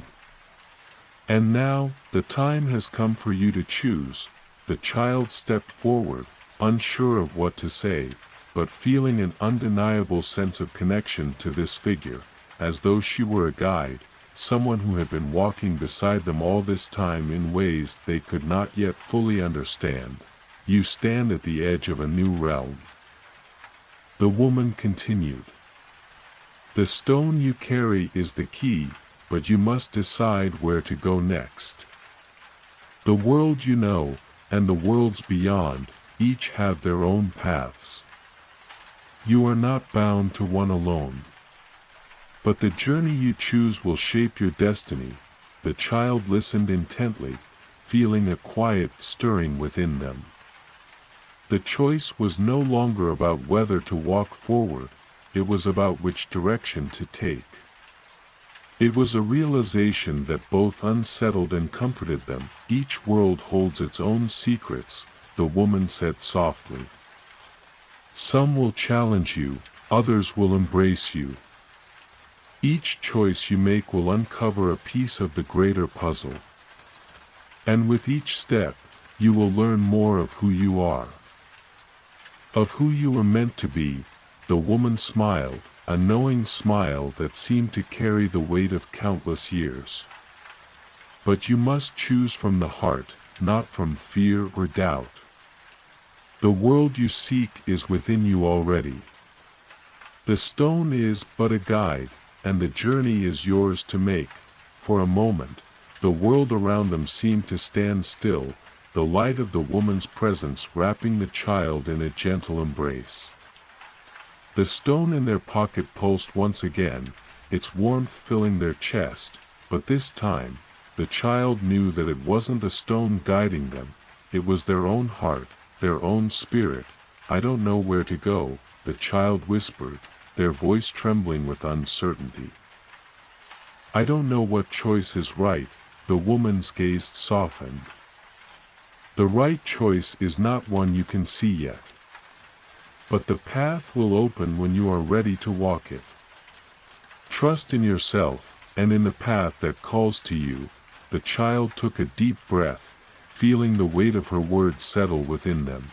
"And now, the time has come for you to choose." The child stepped forward, unsure of what to say, but feeling an undeniable sense of connection to this figure, as though she were a guide, someone who had been walking beside them all this time in ways they could not yet fully understand. "You stand at the edge of a new realm," the woman continued. "The stone you carry is the key, but you must decide where to go next. The world you know, and the worlds beyond, each have their own paths. You are not bound to one alone. But the journey you choose will shape your destiny." The child listened intently, feeling a quiet stirring within them. The choice was no longer about whether to walk forward, it was about which direction to take. It was a realization that both unsettled and comforted them. "Each world holds its own secrets," the woman said softly. "Some will challenge you, others will embrace you. Each choice you make will uncover a piece of the greater puzzle. And with each step, you will learn more of who you are. Of who you were meant to be." The woman smiled, a knowing smile that seemed to carry the weight of countless years. But you must choose from the heart, not from fear or doubt. The world you seek is within you already. The stone is but a guide, and the journey is yours to make. For a moment, the world around them seemed to stand still, the light of the woman's presence wrapping the child in a gentle embrace. The stone in their pocket pulsed once again, its warmth filling their chest, but this time, the child knew that it wasn't the stone guiding them, it was their own heart, their own spirit. "I don't know where to go," the child whispered, their voice trembling with uncertainty. "I don't know what choice is right," the woman's gaze softened. "The right choice is not one you can see yet. But the path will open when you are ready to walk it. Trust in yourself, and in the path that calls to you." The child took a deep breath, feeling the weight of her words settle within them.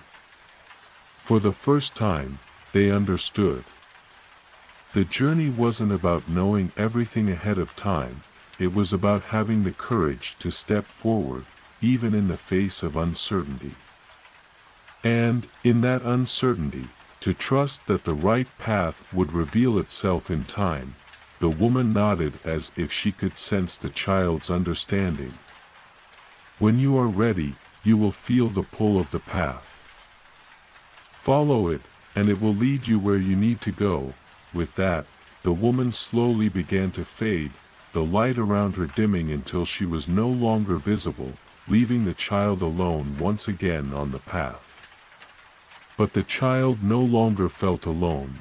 For the first time, they understood. The journey wasn't about knowing everything ahead of time, it was about having the courage to step forward, even in the face of uncertainty. And, in that uncertainty, to trust that the right path would reveal itself in time. The woman nodded as if she could sense the child's understanding. "When you are ready, you will feel the pull of the path. Follow it, and it will lead you where you need to go." With that, the woman slowly began to fade, the light around her dimming until she was no longer visible, leaving the child alone once again on the path. But the child no longer felt alone.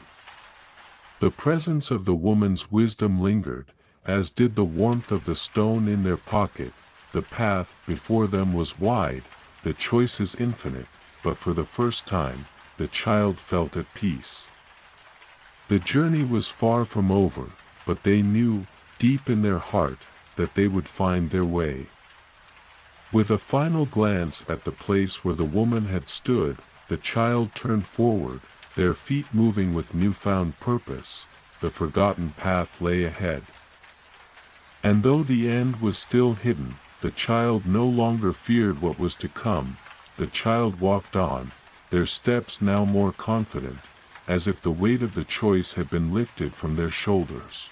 The presence of the woman's wisdom lingered, as did the warmth of the stone in their pocket. The path before them was wide, the choices infinite, but for the first time, the child felt at peace. The journey was far from over, but they knew, deep in their heart, that they would find their way. With a final glance at the place where the woman had stood, the child turned forward, their feet moving with newfound purpose. The forgotten path lay ahead. And though the end was still hidden, the child no longer feared what was to come. The child walked on, their steps now more confident, as if the weight of the choice had been lifted from their shoulders.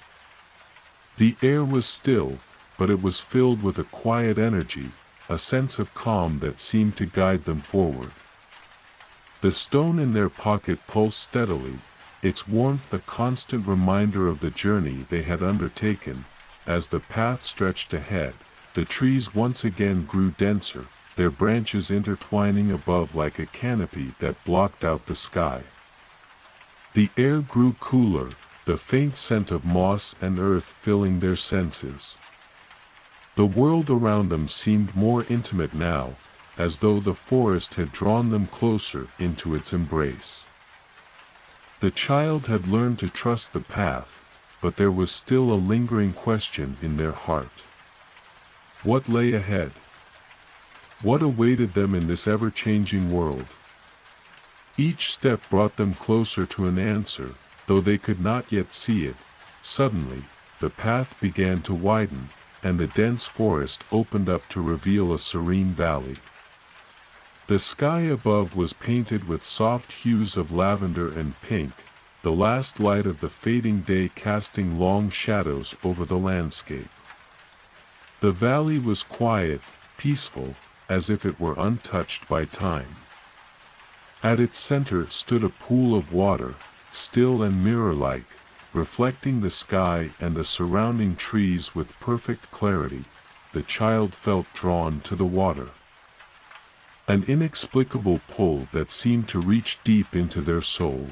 The air was still, but it was filled with a quiet energy, a sense of calm that seemed to guide them forward. The stone in their pocket pulsed steadily, its warmth a constant reminder of the journey they had undertaken. As the path stretched ahead, the trees once again grew denser, their branches intertwining above like a canopy that blocked out the sky. The air grew cooler, the faint scent of moss and earth filling their senses. The world around them seemed more intimate now, as though the forest had drawn them closer into its embrace. The child had learned to trust the path, but there was still a lingering question in their heart. What lay ahead? What awaited them in this ever-changing world? Each step brought them closer to an answer, though they could not yet see it. Suddenly, the path began to widen, and the dense forest opened up to reveal a serene valley. The sky above was painted with soft hues of lavender and pink, the last light of the fading day casting long shadows over the landscape. The valley was quiet, peaceful, as if it were untouched by time. At its center stood a pool of water, still and mirror-like, reflecting the sky and the surrounding trees with perfect clarity. The child felt drawn to the water. An inexplicable pull that seemed to reach deep into their soul.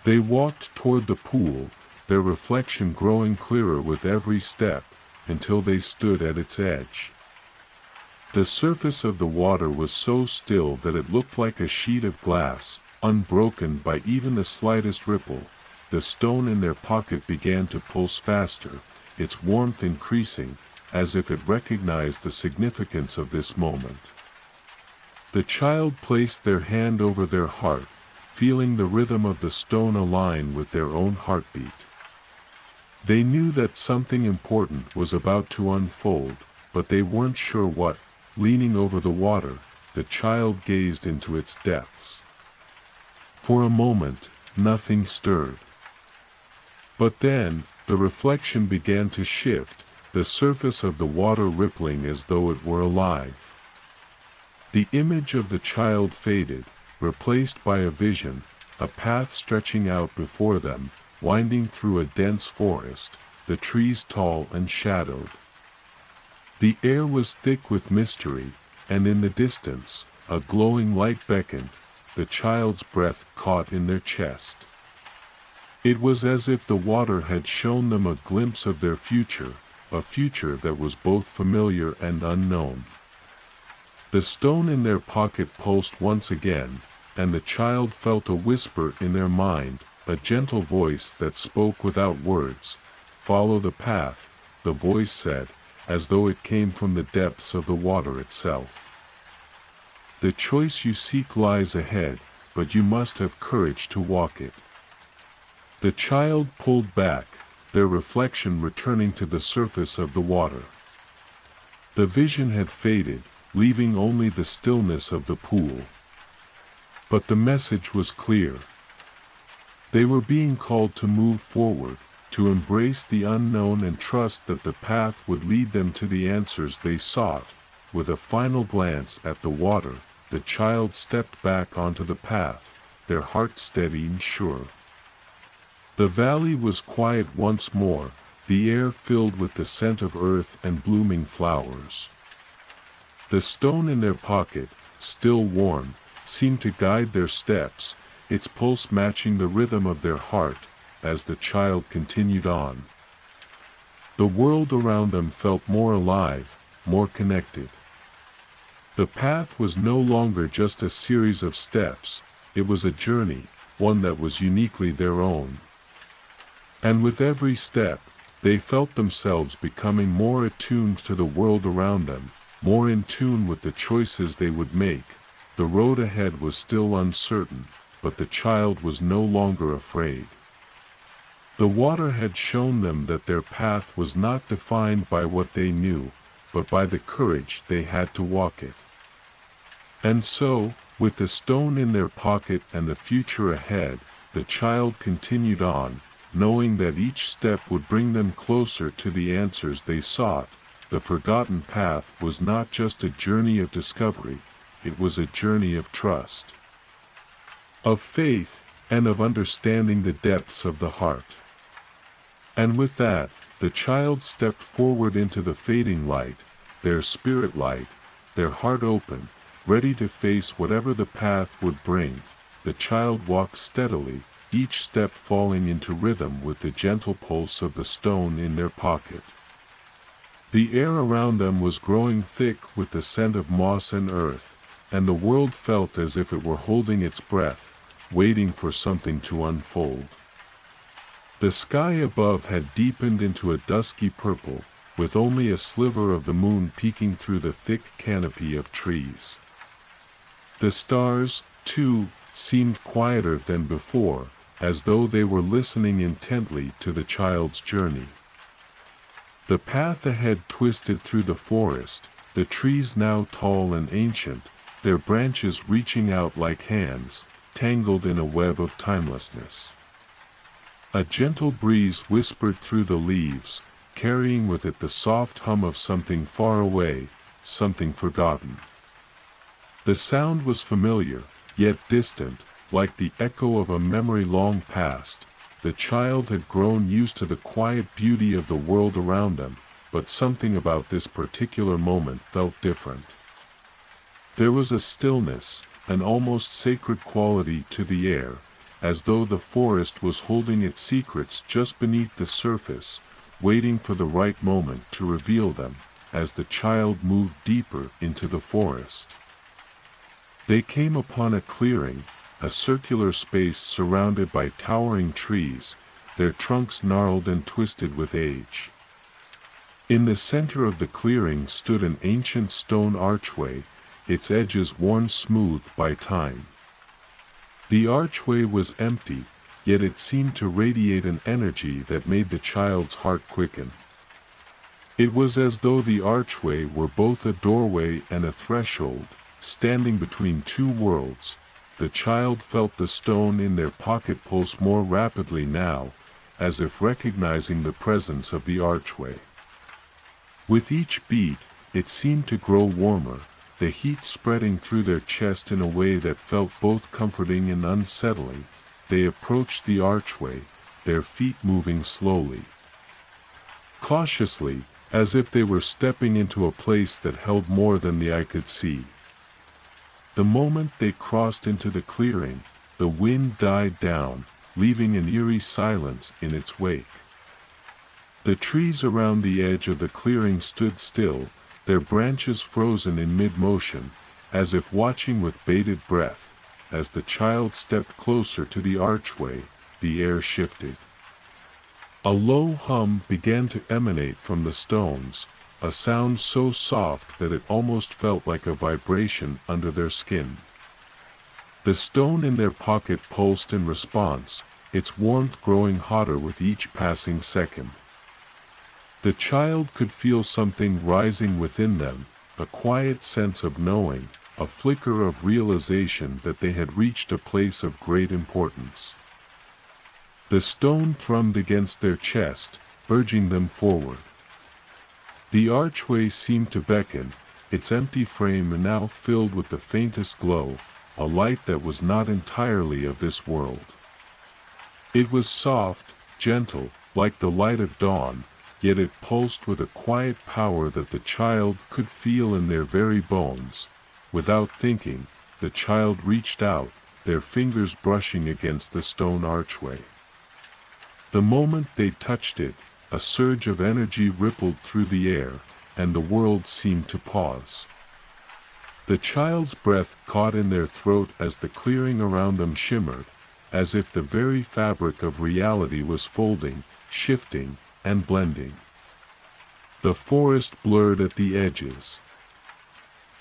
They walked toward the pool, their reflection growing clearer with every step, until they stood at its edge. The surface of the water was so still that it looked like a sheet of glass, unbroken by even the slightest ripple. The stone in their pocket began to pulse faster, its warmth increasing, as if it recognized the significance of this moment. The child placed their hand over their heart, feeling the rhythm of the stone align with their own heartbeat. They knew that something important was about to unfold, but they weren't sure what. Leaning over the water, the child gazed into its depths. For a moment, nothing stirred. But then, the reflection began to shift, the surface of the water rippling as though it were alive. The image of the child faded, replaced by a vision, a path stretching out before them, winding through a dense forest, the trees tall and shadowed. The air was thick with mystery, and in the distance, a glowing light beckoned, the child's breath caught in their chest. It was as if the water had shown them a glimpse of their future, a future that was both familiar and unknown. The stone in their pocket pulsed once again, and the child felt a whisper in their mind, a gentle voice that spoke without words. "Follow the path," the voice said, as though it came from the depths of the water itself. "The choice you seek lies ahead, but you must have courage to walk it." The child pulled back, their reflection returning to the surface of the water. The vision had faded, leaving only the stillness of the pool. But the message was clear. They were being called to move forward, to embrace the unknown and trust that the path would lead them to the answers they sought. With a final glance at the water, the child stepped back onto the path, their hearts steady and sure. The valley was quiet once more, the air filled with the scent of earth and blooming flowers. The stone in their pocket, still warm, seemed to guide their steps, its pulse matching the rhythm of their heart, as the child continued on. The world around them felt more alive, more connected. The path was no longer just a series of steps, it was a journey, one that was uniquely their own. And with every step, they felt themselves becoming more attuned to the world around them, more in tune with the choices they would make. The road ahead was still uncertain, but the child was no longer afraid. The water had shown them that their path was not defined by what they knew, but by the courage they had to walk it. And so, with the stone in their pocket and the future ahead, the child continued on, knowing that each step would bring them closer to the answers they sought. The forgotten path was not just a journey of discovery, it was a journey of trust, of faith, and of understanding the depths of the heart. And with that, the child stepped forward into the fading light, their spirit light, their heart open, ready to face whatever the path would bring. The child walked steadily, each step falling into rhythm with the gentle pulse of the stone in their pocket. The air around them was growing thick with the scent of moss and earth, and the world felt as if it were holding its breath, waiting for something to unfold. The sky above had deepened into a dusky purple, with only a sliver of the moon peeking through the thick canopy of trees. The stars, too, seemed quieter than before, as though they were listening intently to the child's journey. The path ahead twisted through the forest, the trees now tall and ancient, their branches reaching out like hands, tangled in a web of timelessness. A gentle breeze whispered through the leaves, carrying with it the soft hum of something far away, something forgotten. The sound was familiar, yet distant, like the echo of a memory long past. The child had grown used to the quiet beauty of the world around them, but something about this particular moment felt different. There was a stillness, an almost sacred quality to the air, as though the forest was holding its secrets just beneath the surface, waiting for the right moment to reveal them. As the child moved deeper into the forest, they came upon a clearing, a circular space surrounded by towering trees, their trunks gnarled and twisted with age. In the center of the clearing stood an ancient stone archway, its edges worn smooth by time. The archway was empty, yet it seemed to radiate an energy that made the child's heart quicken. It was as though the archway were both a doorway and a threshold, standing between two worlds. The child felt the stone in their pocket pulse more rapidly now, as if recognizing the presence of the archway. With each beat, it seemed to grow warmer, the heat spreading through their chest in a way that felt both comforting and unsettling. They approached the archway, their feet moving slowly, cautiously, as if they were stepping into a place that held more than the eye could see. The moment they crossed into the clearing, the wind died down, leaving an eerie silence in its wake. The trees around the edge of the clearing stood still, their branches frozen in mid-motion, as if watching with bated breath. As the child stepped closer to the archway, the air shifted. A low hum began to emanate from the stones, a sound so soft that it almost felt like a vibration under their skin. The stone in their pocket pulsed in response, its warmth growing hotter with each passing second. The child could feel something rising within them, a quiet sense of knowing, a flicker of realization that they had reached a place of great importance. The stone thrummed against their chest, urging them forward. The archway seemed to beckon, its empty frame now filled with the faintest glow, a light that was not entirely of this world. It was soft, gentle, like the light of dawn, yet it pulsed with a quiet power that the child could feel in their very bones. Without thinking, the child reached out, their fingers brushing against the stone archway. The moment they touched it, a surge of energy rippled through the air, and the world seemed to pause. The child's breath caught in their throat as the clearing around them shimmered, as if the very fabric of reality was folding, shifting, and blending. The forest blurred at the edges,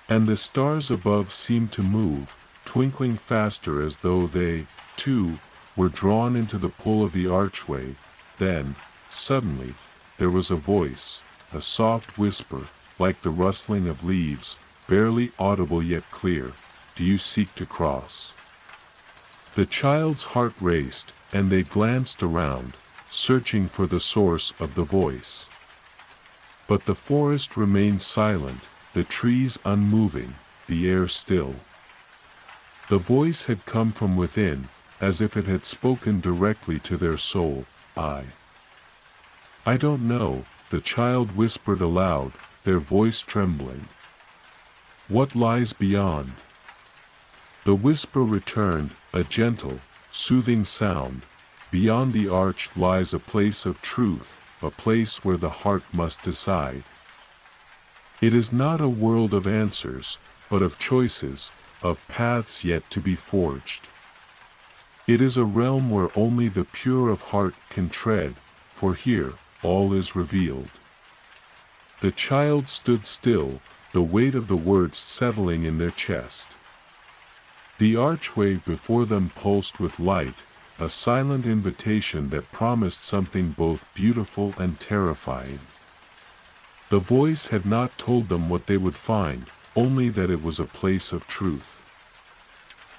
and the stars above seemed to move, twinkling faster as though they, too, were drawn into the pull of the archway. Then, suddenly, there was a voice, a soft whisper, like the rustling of leaves, barely audible yet clear. "Do you seek to cross?" The child's heart raced, and they glanced around, searching for the source of the voice. But the forest remained silent, the trees unmoving, the air still. The voice had come from within, as if it had spoken directly to their soul. I don't know," the child whispered aloud, their voice trembling. "What lies beyond?" The whisper returned, a gentle, soothing sound. "Beyond the arch lies a place of truth, a place where the heart must decide. It is not a world of answers, but of choices, of paths yet to be forged. It is a realm where only the pure of heart can tread, for here, all is revealed." The child stood still, the weight of the words settling in their chest. The archway before them pulsed with light, a silent invitation that promised something both beautiful and terrifying. The voice had not told them what they would find, only that it was a place of truth.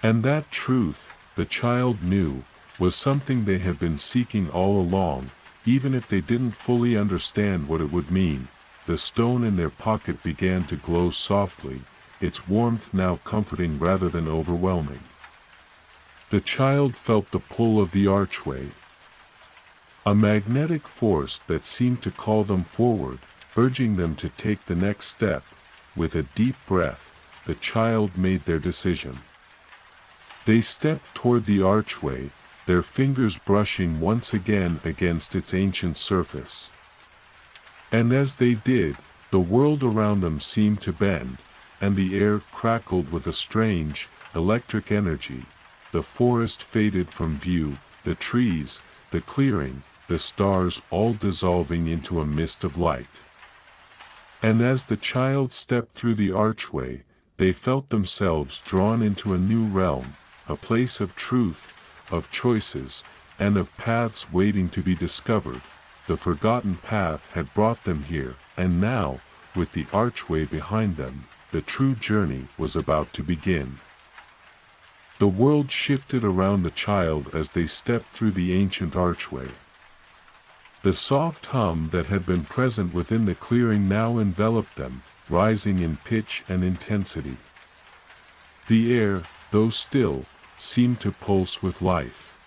And that truth, the child knew, was something they had been seeking all along, even if they didn't fully understand what it would mean. The stone in their pocket began to glow softly, its warmth now comforting rather than overwhelming. The child felt the pull of the archway, a magnetic force that seemed to call them forward, urging them to take the next step. With a deep breath, the child made their decision. They stepped toward the archway, their fingers brushing once again against its ancient surface. And as they did, the world around them seemed to bend, and the air crackled with a strange, electric energy. The forest faded from view, the trees, the clearing, the stars all dissolving into a mist of light. And as the child stepped through the archway, they felt themselves drawn into a new realm, a place of truth, of choices, and of paths waiting to be discovered. The forgotten path had brought them here, and now, with the archway behind them, the true journey was about to begin. The world shifted around the child as they stepped through the ancient archway. The soft hum that had been present within the clearing now enveloped them, rising in pitch and intensity. The air, though still, seemed to pulse with life.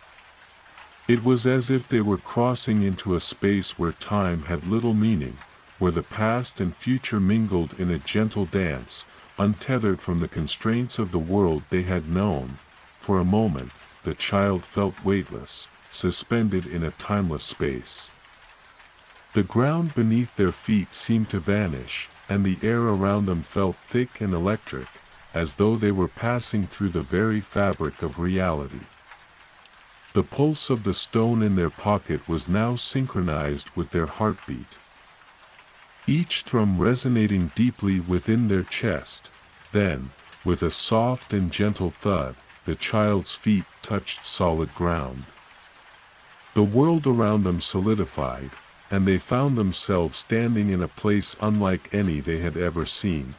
It was as if they were crossing into a space where time had little meaning, where the past and future mingled in a gentle dance, untethered from the constraints of the world they had known. For a moment, the child felt weightless, suspended in a timeless space. The ground beneath their feet seemed to vanish, and the air around them felt thick and electric, as though they were passing through the very fabric of reality. The pulse of the stone in their pocket was now synchronized with their heartbeat, each thrum resonating deeply within their chest. Then, with a soft and gentle thud, the child's feet touched solid ground. The world around them solidified, and they found themselves standing in a place unlike any they had ever seen.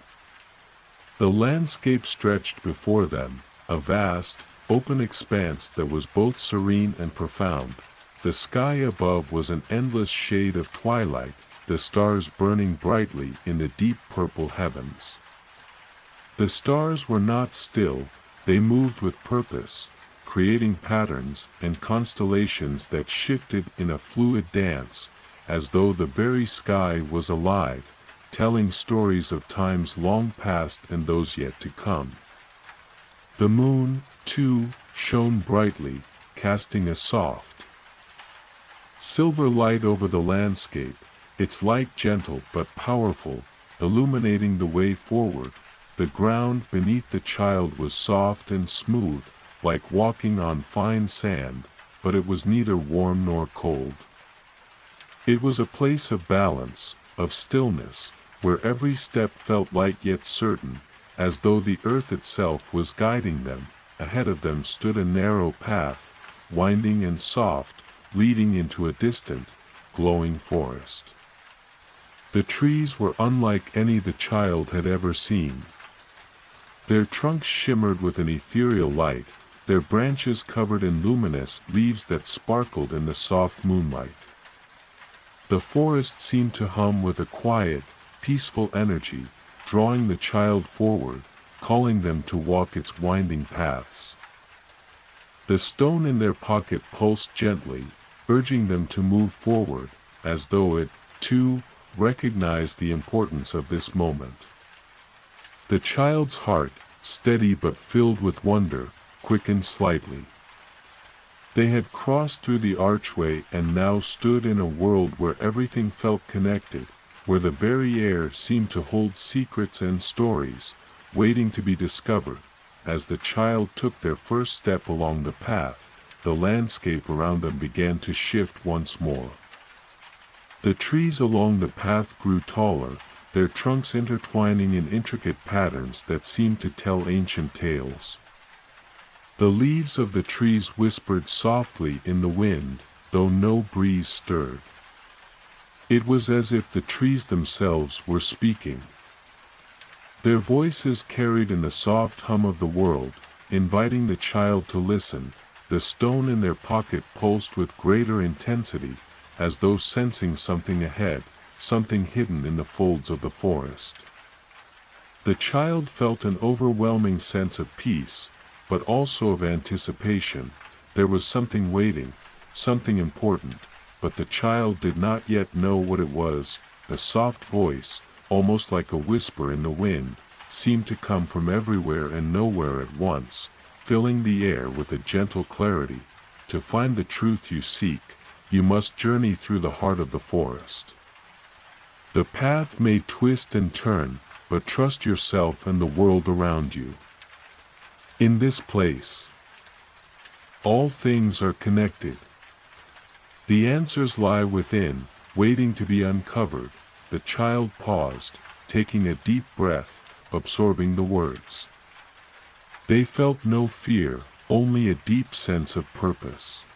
The landscape stretched before them, a vast, open expanse that was both serene and profound. The sky above was an endless shade of twilight, the stars burning brightly in the deep purple heavens. The stars were not still, they moved with purpose, creating patterns and constellations that shifted in a fluid dance, as though the very sky was alive, telling stories of times long past and those yet to come. The moon, too, shone brightly, casting a soft, silver light over the landscape, its light gentle but powerful, illuminating the way forward. The ground beneath the child was soft and smooth, like walking on fine sand, but it was neither warm nor cold. It was a place of balance, of stillness, where every step felt light yet certain, as though the earth itself was guiding them. Ahead of them stood a narrow path, winding and soft, leading into a distant, glowing forest. The trees were unlike any the child had ever seen. Their trunks shimmered with an ethereal light, their branches covered in luminous leaves that sparkled in the soft moonlight. The forest seemed to hum with a quiet, peaceful energy, drawing the child forward, calling them to walk its winding paths. The stone in their pocket pulsed gently, urging them to move forward, as though it, too, recognized the importance of this moment. The child's heart, steady but filled with wonder, quickened slightly. They had crossed through the archway and now stood in a world where everything felt connected, where the very air seemed to hold secrets and stories, waiting to be discovered. As the child took their first step along the path, the landscape around them began to shift once more. The trees along the path grew taller, their trunks intertwining in intricate patterns that seemed to tell ancient tales. The leaves of the trees whispered softly in the wind, though no breeze stirred. It was as if the trees themselves were speaking. Their voices carried in the soft hum of the world, inviting the child to listen. The stone in their pocket pulsed with greater intensity, as though sensing something ahead, something hidden in the folds of the forest. The child felt an overwhelming sense of peace, but also of anticipation. There was something waiting, something important, but the child did not yet know what it was. A soft voice, almost like a whisper in the wind, seemed to come from everywhere and nowhere at once, filling the air with a gentle clarity. To find the truth you seek, you must journey through the heart of the forest. The path may twist and turn, but trust yourself and the world around you. In this place, all things are connected. The answers lie within, waiting to be uncovered. The child paused, taking a deep breath, absorbing the words. They felt no fear, only a deep sense of purpose.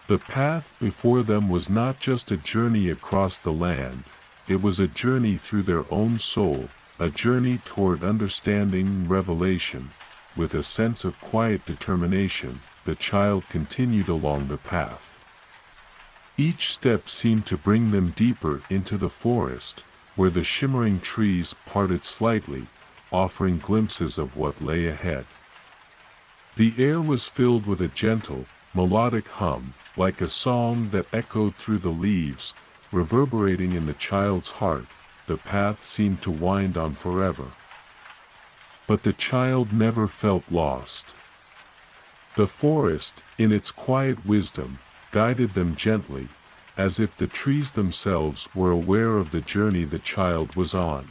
The path before them was not just a journey across the land, it was a journey through their own soul, a journey toward understanding and revelation. With a sense of quiet determination, the child continued along the path. Each step seemed to bring them deeper into the forest, where the shimmering trees parted slightly, offering glimpses of what lay ahead. The air was filled with a gentle, melodic hum, like a song that echoed through the leaves, reverberating in the child's heart. The path seemed to wind on forever. But the child never felt lost. The forest, in its quiet wisdom, guided them gently, as if the trees themselves were aware of the journey the child was on.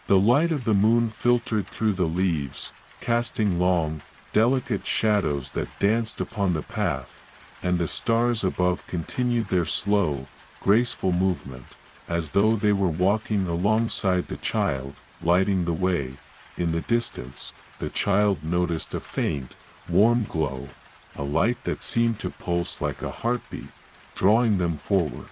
The light of the moon filtered through the leaves, casting long, delicate shadows that danced upon the path, and the stars above continued their slow, graceful movement, as though they were walking alongside the child, lighting the way. In the distance, the child noticed a faint, warm glow, a light that seemed to pulse like a heartbeat, drawing them forward.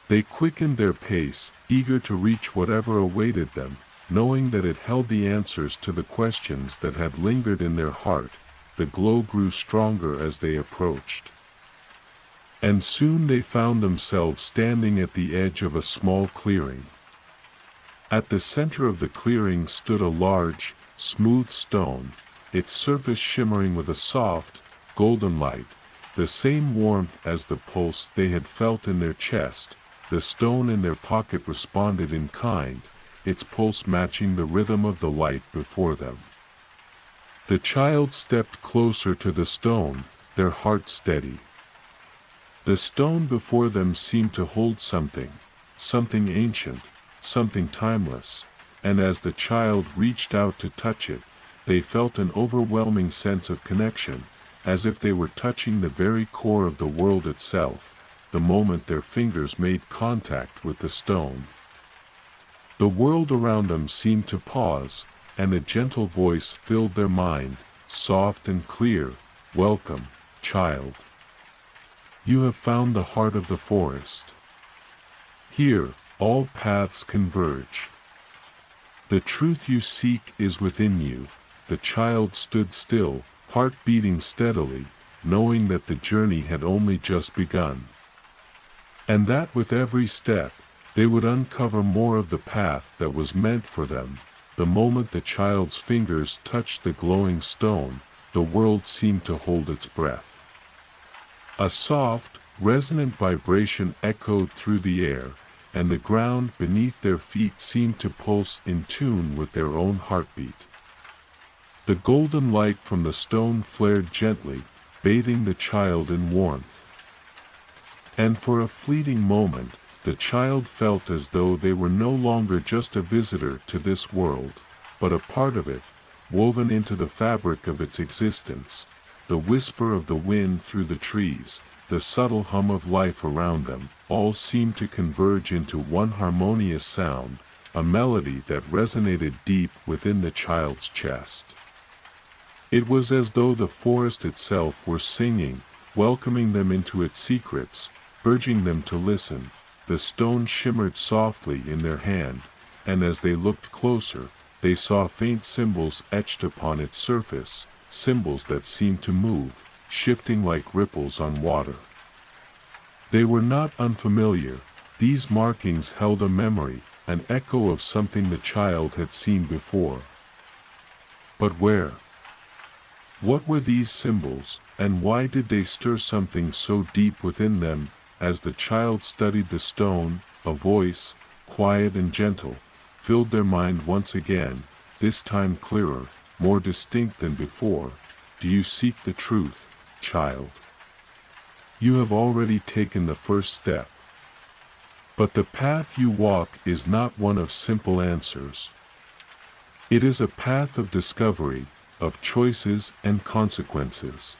They quickened their pace, eager to reach whatever awaited them, knowing that it held the answers to the questions that had lingered in their heart. The glow grew stronger as they approached. And soon they found themselves standing at the edge of a small clearing. At the center of the clearing stood a large, smooth stone, its surface shimmering with a soft, golden light, the same warmth as the pulse they had felt in their chest. The stone in their pocket responded in kind, its pulse matching the rhythm of the light before them. The child stepped closer to the stone, their heart steady. The stone before them seemed to hold something ancient, something timeless, and as the child reached out to touch it, they felt an overwhelming sense of connection, as if they were touching the very core of the world itself, the moment their fingers made contact with the stone. The world around them seemed to pause, and a gentle voice filled their mind, soft and clear. "Welcome, child. You have found the heart of the forest. Here, all paths converge. The truth you seek is within you." The child stood still, heart beating steadily, knowing that the journey had only just begun. And that with every step, they would uncover more of the path that was meant for them. The moment the child's fingers touched the glowing stone, the world seemed to hold its breath. A soft, resonant vibration echoed through the air, and the ground beneath their feet seemed to pulse in tune with their own heartbeat. The golden light from the stone flared gently, bathing the child in warmth. And for a fleeting moment, the child felt as though they were no longer just a visitor to this world, but a part of it, woven into the fabric of its existence. The whisper of the wind through the trees, the subtle hum of life around them, all seemed to converge into one harmonious sound, a melody that resonated deep within the child's chest. It was as though the forest itself were singing, welcoming them into its secrets, urging them to listen. The stone shimmered softly in their hand, and as they looked closer, they saw faint symbols etched upon its surface, symbols that seemed to move, shifting like ripples on water. They were not unfamiliar. These markings held a memory, an echo of something the child had seen before. But where? What were these symbols, and why did they stir something so deep within them? As the child studied the stone, a voice, quiet and gentle, filled their mind once again, this time clearer, more distinct than before. "Do you seek the truth, child? You have already taken the first step. But the path you walk is not one of simple answers. It is a path of discovery, of choices and consequences.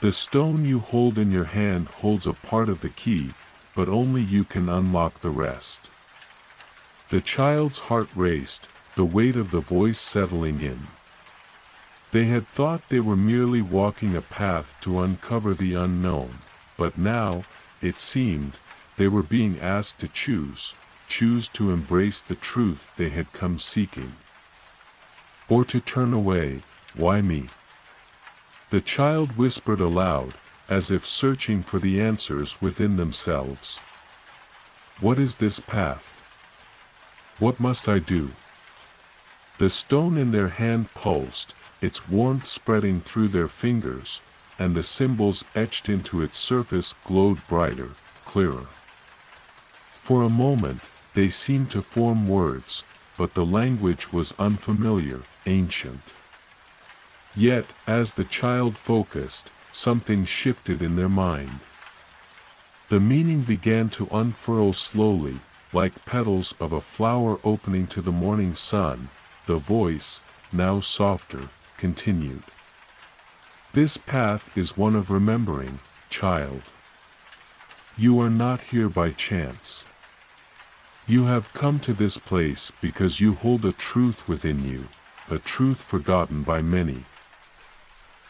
The stone you hold in your hand holds a part of the key, but only you can unlock the rest." The child's heart raced, the weight of the voice settling in. They had thought they were merely walking a path to uncover the unknown, but now, it seemed, they were being asked to choose to embrace the truth they had come seeking. Or to turn away. Why me? The child whispered aloud, as if searching for the answers within themselves. What is this path? What must I do? The stone in their hand pulsed, its warmth spreading through their fingers, and the symbols etched into its surface glowed brighter, clearer. For a moment, they seemed to form words, but the language was unfamiliar, ancient. Yet, as the child focused, something shifted in their mind. The meaning began to unfurl slowly, like petals of a flower opening to the morning sun. The voice, now softer, continued. This path is one of remembering, child. You are not here by chance. You have come to this place because you hold a truth within you, a truth forgotten by many.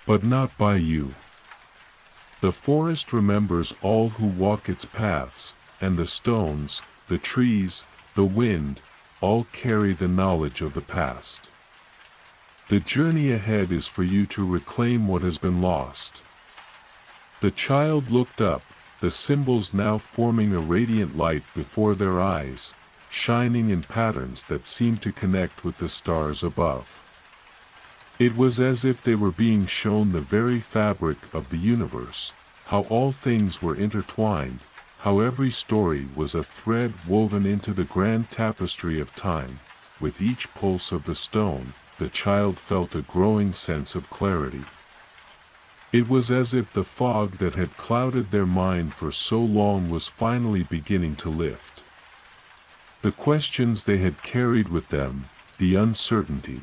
But not by you. The forest remembers all who walk its paths, and the stones, the trees, the wind, all carry the knowledge of the past. The journey ahead is for you to reclaim what has been lost. The child looked up, the symbols now forming a radiant light before their eyes, shining in patterns that seemed to connect with the stars above. It was as if they were being shown the very fabric of the universe, how all things were intertwined, how every story was a thread woven into the grand tapestry of time. With each pulse of the stone, the child felt a growing sense of clarity. It was as if the fog that had clouded their mind for so long was finally beginning to lift. The questions they had carried with them, the uncertainty,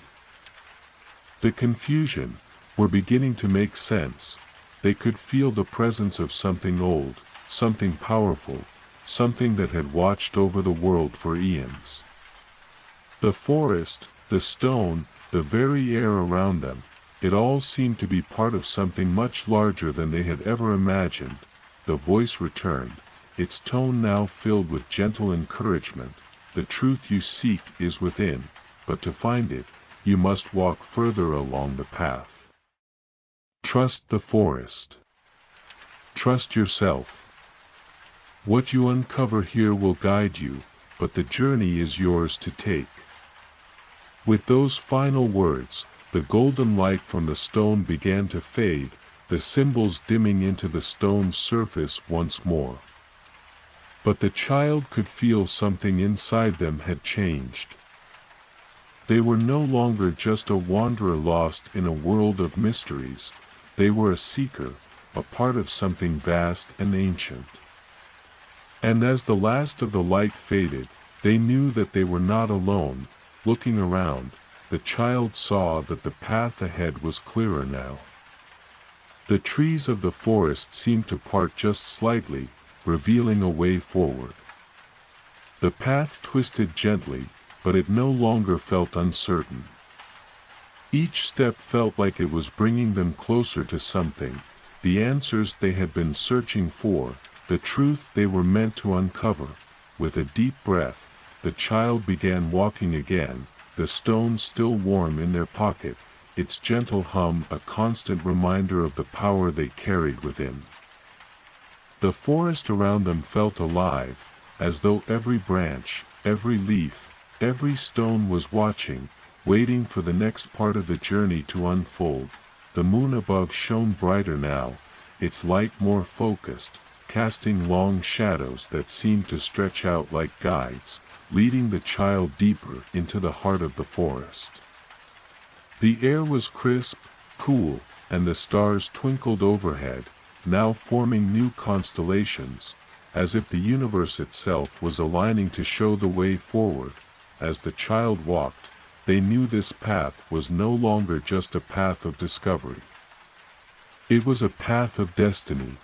the confusion, were beginning to make sense. They could feel the presence of something old, something powerful, something that had watched over the world for eons. The forest, the stone, the very air around them, it all seemed to be part of something much larger than they had ever imagined. The voice returned, its tone now filled with gentle encouragement. The truth you seek is within, but to find it, you must walk further along the path. Trust the forest. Trust yourself. What you uncover here will guide you, but the journey is yours to take. With those final words, the golden light from the stone began to fade, the symbols dimming into the stone's surface once more. But the child could feel something inside them had changed. They were no longer just a wanderer lost in a world of mysteries, they were a seeker, a part of something vast and ancient. And as the last of the light faded, they knew that they were not alone. Looking around, the child saw that the path ahead was clearer now. The trees of the forest seemed to part just slightly, revealing a way forward. The path twisted gently, but it no longer felt uncertain. Each step felt like it was bringing them closer to something, the answers they had been searching for, the truth they were meant to uncover. With a deep breath, the child began walking again, the stone still warm in their pocket, its gentle hum a constant reminder of the power they carried within. The forest around them felt alive, as though every branch, every leaf, every stone was watching, waiting for the next part of the journey to unfold. The moon above shone brighter now, its light more focused, casting long shadows that seemed to stretch out like guides, leading the child deeper into the heart of the forest. The air was crisp, cool, and the stars twinkled overhead, now forming new constellations, as if the universe itself was aligning to show the way forward. As the child walked, they knew this path was no longer just a path of discovery. It was a path of destiny.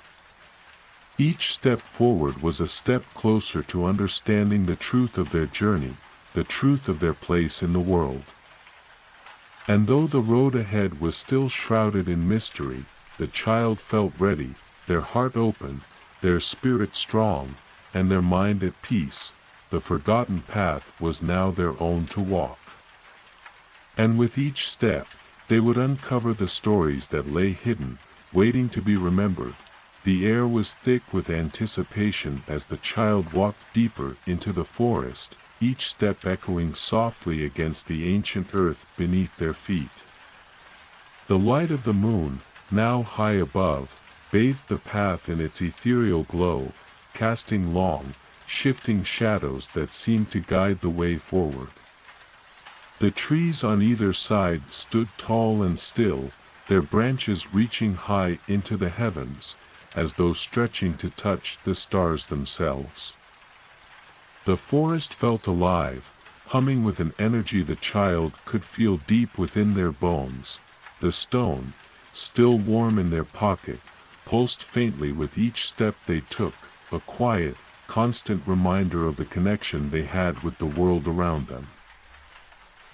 Each step forward was a step closer to understanding the truth of their journey, the truth of their place in the world. And though the road ahead was still shrouded in mystery, the child felt ready, their heart open, their spirit strong, and their mind at peace. The forgotten path was now their own to walk. And with each step, they would uncover the stories that lay hidden, waiting to be remembered. The air was thick with anticipation as the child walked deeper into the forest, each step echoing softly against the ancient earth beneath their feet. The light of the moon, now high above, bathed the path in its ethereal glow, casting long, shifting shadows that seemed to guide the way forward. The trees on either side stood tall and still, their branches reaching high into the heavens, as though stretching to touch the stars themselves. The forest felt alive, humming with an energy the child could feel deep within their bones. The stone, still warm in their pocket, pulsed faintly with each step they took, a quiet, constant reminder of the connection they had with the world around them.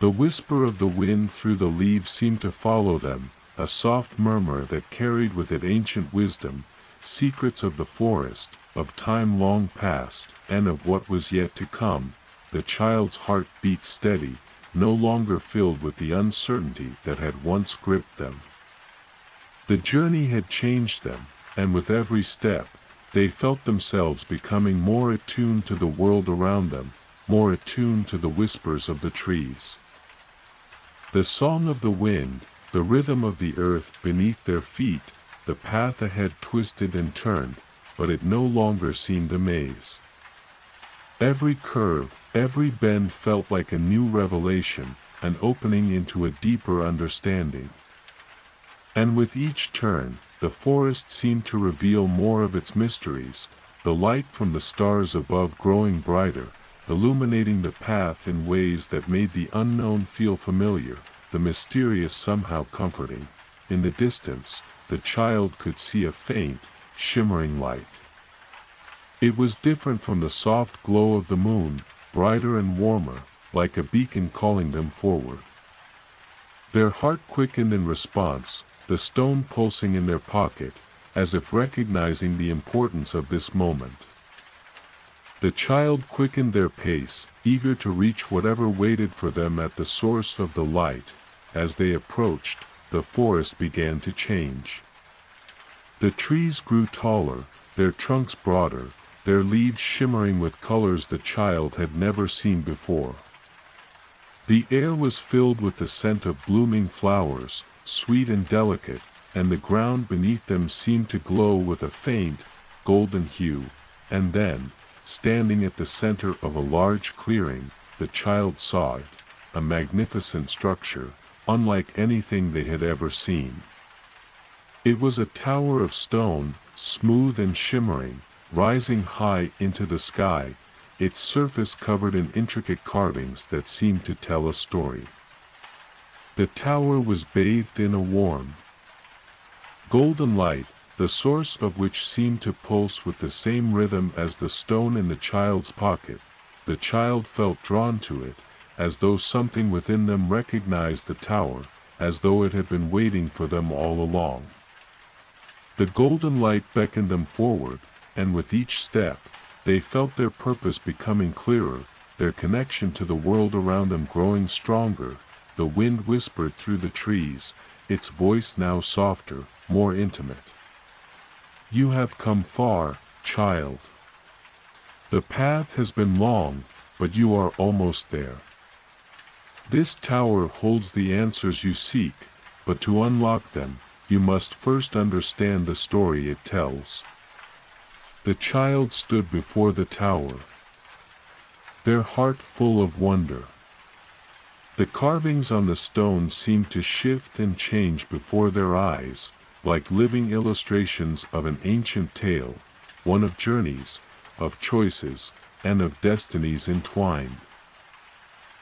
The whisper of the wind through the leaves seemed to follow them, a soft murmur that carried with it ancient wisdom, secrets of the forest, of time long past, and of what was yet to come. The child's heart beat steady, no longer filled with the uncertainty that had once gripped them. The journey had changed them, and with every step, they felt themselves becoming more attuned to the world around them, more attuned to the whispers of the trees. The song of the wind, the rhythm of the earth beneath their feet, the path ahead twisted and turned, but it no longer seemed a maze. Every curve, every bend felt like a new revelation, an opening into a deeper understanding. And with each turn, the forest seemed to reveal more of its mysteries, the light from the stars above growing brighter, illuminating the path in ways that made the unknown feel familiar, the mysterious somehow comforting. In the distance, the child could see a faint, shimmering light. It was different from the soft glow of the moon, brighter and warmer, like a beacon calling them forward. Their heart quickened in response, the stone pulsing in their pocket, as if recognizing the importance of this moment. The child quickened their pace, eager to reach whatever waited for them at the source of the light. As they approached, the forest began to change. The trees grew taller, their trunks broader, their leaves shimmering with colors the child had never seen before. The air was filled with the scent of blooming flowers, sweet and delicate, and the ground beneath them seemed to glow with a faint, golden hue. And then, standing at the center of a large clearing, the child saw it, a magnificent structure, unlike anything they had ever seen. It was a tower of stone, smooth and shimmering, rising high into the sky, its surface covered in intricate carvings that seemed to tell a story. The tower was bathed in a warm, golden light, the source of which seemed to pulse with the same rhythm as the stone in the child's pocket. The child felt drawn to it, as though something within them recognized the tower, as though it had been waiting for them all along. The golden light beckoned them forward, and with each step, they felt their purpose becoming clearer, their connection to the world around them growing stronger. The wind whispered through the trees, its voice now softer, more intimate. "You have come far, child. The path has been long, but you are almost there. This tower holds the answers you seek, but to unlock them, you must first understand the story it tells." The child stood before the tower, their heart full of wonder. The carvings on the stone seemed to shift and change before their eyes, like living illustrations of an ancient tale, one of journeys, of choices, and of destinies entwined.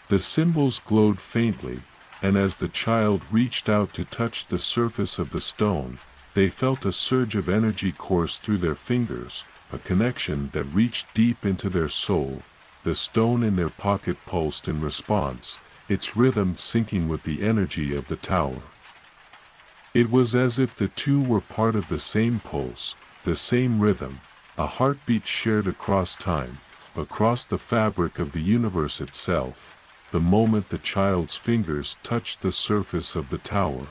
The symbols glowed faintly, and as the child reached out to touch the surface of the stone, they felt a surge of energy course through their fingers, a connection that reached deep into their soul. The stone in their pocket pulsed in response, its rhythm syncing with the energy of the tower. It was as if the two were part of the same pulse, the same rhythm, a heartbeat shared across time, across the fabric of the universe itself, the moment the child's fingers touched the surface of the tower.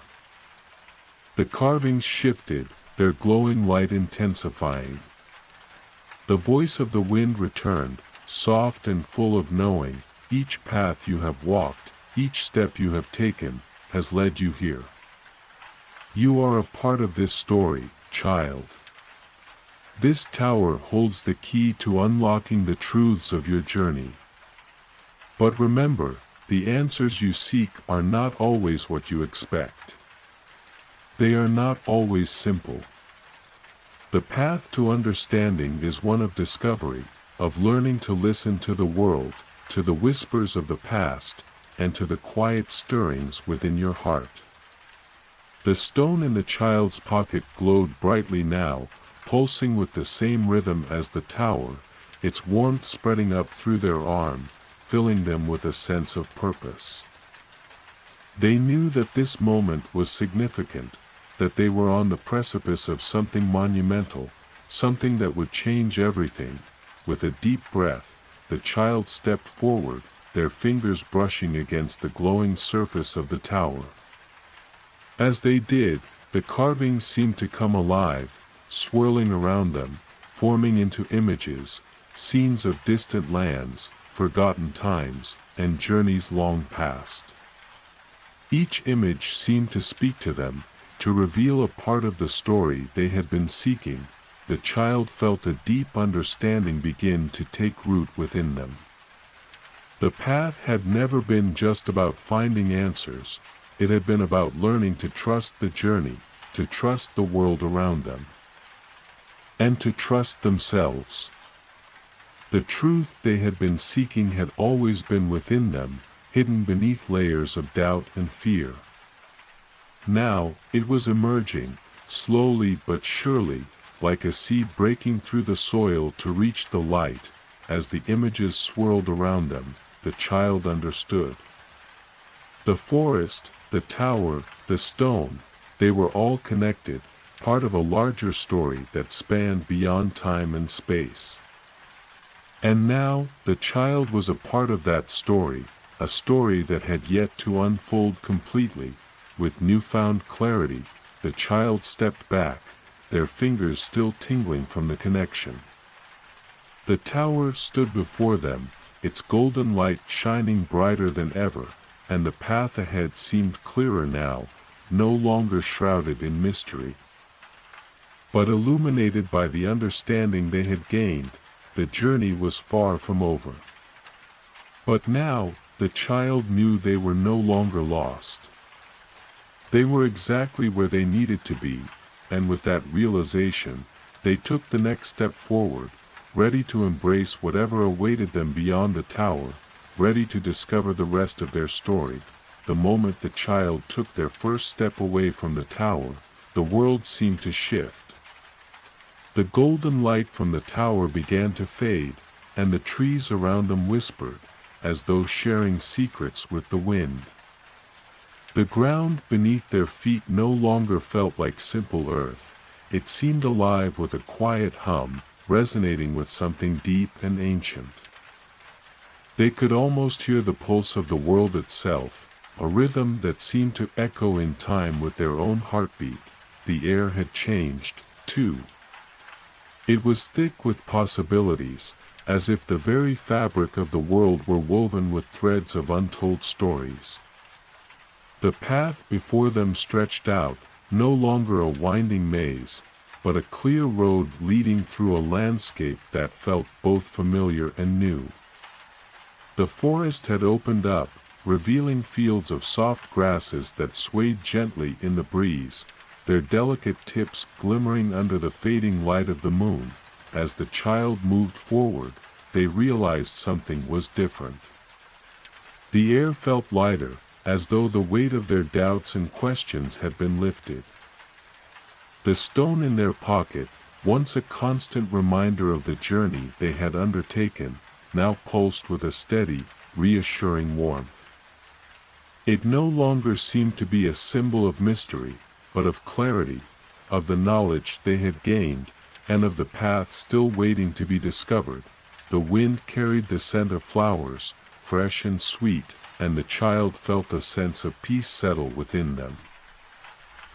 The carvings shifted, their glowing light intensifying. The voice of the wind returned, soft and full of knowing, each path you have walked, each step you have taken, has led you here. You are a part of this story, child. This tower holds the key to unlocking the truths of your journey. But remember, the answers you seek are not always what you expect. They are not always simple. The path to understanding is one of discovery, of learning to listen to the world, to the whispers of the past, and to the quiet stirrings within your heart. The stone in the child's pocket glowed brightly now, pulsing with the same rhythm as the tower, its warmth spreading up through their arm, filling them with a sense of purpose. They knew that this moment was significant, that they were on the precipice of something monumental, something that would change everything. With a deep breath, the child stepped forward, their fingers brushing against the glowing surface of the tower. As they did, the carvings seemed to come alive, swirling around them, forming into images, scenes of distant lands, forgotten times, and journeys long past. Each image seemed to speak to them, to reveal a part of the story they had been seeking. The child felt a deep understanding begin to take root within them. The path had never been just about finding answers, it had been about learning to trust the journey, to trust the world around them, and to trust themselves. The truth they had been seeking had always been within them, hidden beneath layers of doubt and fear. Now, it was emerging, slowly but surely, like a seed breaking through the soil to reach the light. As the images swirled around them, the child understood. The forest, the tower, the stone, they were all connected, part of a larger story that spanned beyond time and space. And now, the child was a part of that story, a story that had yet to unfold completely. With newfound clarity, the child stepped back, their fingers still tingling from the connection. The tower stood before them, its golden light shining brighter than ever, and the path ahead seemed clearer now, no longer shrouded in mystery, but illuminated by the understanding they had gained. The journey was far from over. But now, the child knew they were no longer lost. They were exactly where they needed to be, and with that realization, they took the next step forward, ready to embrace whatever awaited them beyond the tower, ready to discover the rest of their story. The moment the child took their first step away from the tower, the world seemed to shift. The golden light from the tower began to fade, and the trees around them whispered, as though sharing secrets with the wind. The ground beneath their feet no longer felt like simple earth, it seemed alive with a quiet hum, resonating with something deep and ancient. They could almost hear the pulse of the world itself, a rhythm that seemed to echo in time with their own heartbeat. The air had changed, too. It was thick with possibilities, as if the very fabric of the world were woven with threads of untold stories. The path before them stretched out, no longer a winding maze, but a clear road leading through a landscape that felt both familiar and new. The forest had opened up, revealing fields of soft grasses that swayed gently in the breeze, their delicate tips glimmering under the fading light of the moon. As the child moved forward, they realized something was different. The air felt lighter, as though the weight of their doubts and questions had been lifted. The stone in their pocket, once a constant reminder of the journey they had undertaken, now pulsed with a steady, reassuring warmth. It no longer seemed to be a symbol of mystery, but of clarity, of the knowledge they had gained, and of the path still waiting to be discovered. The wind carried the scent of flowers, fresh and sweet, and the child felt a sense of peace settle within them.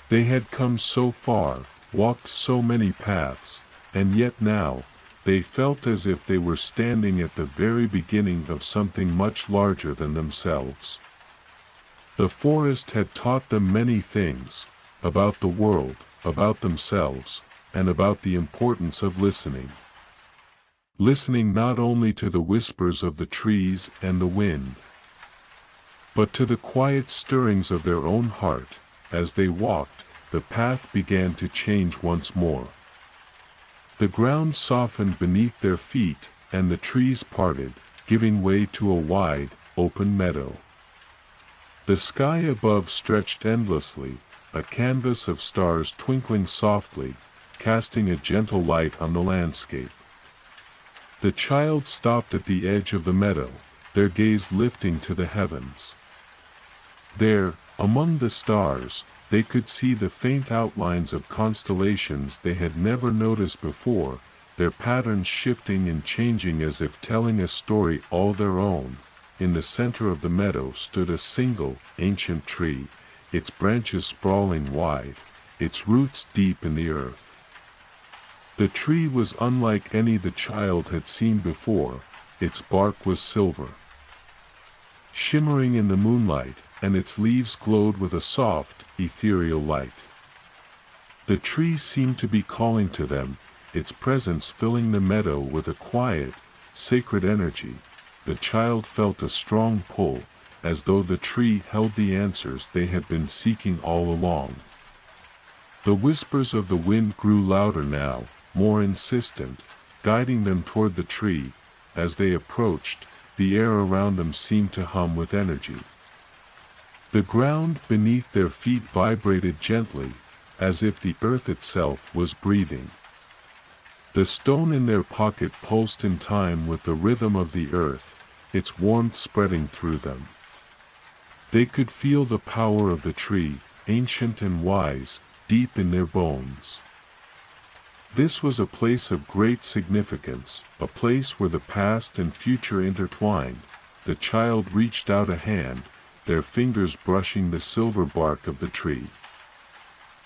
They had come so far, walked so many paths, and yet now, they felt as if they were standing at the very beginning of something much larger than themselves. The forest had taught them many things, about the world, about themselves, and about the importance of listening. Listening not only to the whispers of the trees and the wind, but to the quiet stirrings of their own heart. As they walked, the path began to change once more. The ground softened beneath their feet, and the trees parted, giving way to a wide, open meadow. The sky above stretched endlessly, a canvas of stars twinkling softly, casting a gentle light on the landscape. The child stopped at the edge of the meadow, their gaze lifting to the heavens. There, among the stars, they could see the faint outlines of constellations they had never noticed before, their patterns shifting and changing as if telling a story all their own. In the center of the meadow stood a single, ancient tree, its branches sprawling wide, its roots deep in the earth. The tree was unlike any the child had seen before. Its bark was silver, shimmering in the moonlight, and its leaves glowed with a soft, ethereal light. The tree seemed to be calling to them, its presence filling the meadow with a quiet, sacred energy. The child felt a strong pull, as though the tree held the answers they had been seeking all along. The whispers of the wind grew louder now, more insistent, guiding them toward the tree. As they approached, the air around them seemed to hum with energy. The ground beneath their feet vibrated gently, as if the earth itself was breathing. The stone in their pocket pulsed in time with the rhythm of the earth, its warmth spreading through them. They could feel the power of the tree, ancient and wise, deep in their bones. This was a place of great significance, a place where the past and future intertwined. The child reached out a hand, their fingers brushing the silver bark of the tree.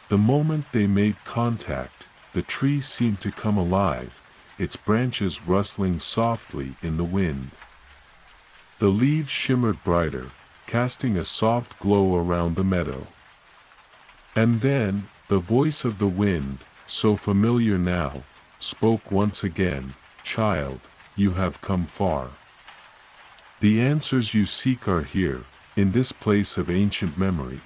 The moment they made contact, the tree seemed to come alive, its branches rustling softly in the wind. The leaves shimmered brighter, casting a soft glow around the meadow. And then, the voice of the wind, so familiar now, spoke once again, "Child, you have come far. The answers you seek are here, in this place of ancient memory.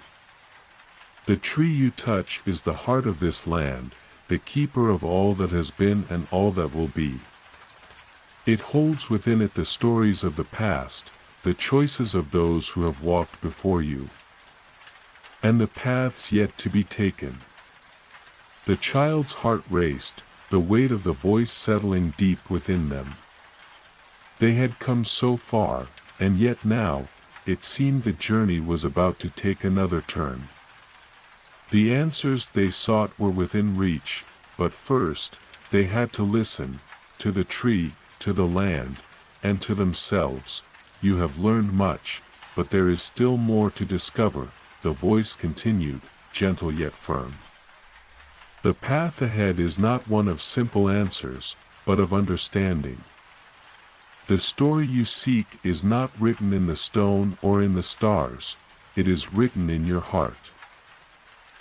The tree you touch is the heart of this land, the keeper of all that has been and all that will be. It holds within it the stories of the past, the choices of those who have walked before you, and the paths yet to be taken." The child's heart raced, the weight of the voice settling deep within them. They had come so far, and yet now, it seemed the journey was about to take another turn. The answers they sought were within reach, but first, they had to listen, to the tree, to the land, and to themselves. "You have learned much, but there is still more to discover," the voice continued, gentle yet firm. "The path ahead is not one of simple answers, but of understanding. The story you seek is not written in the stone or in the stars, it is written in your heart.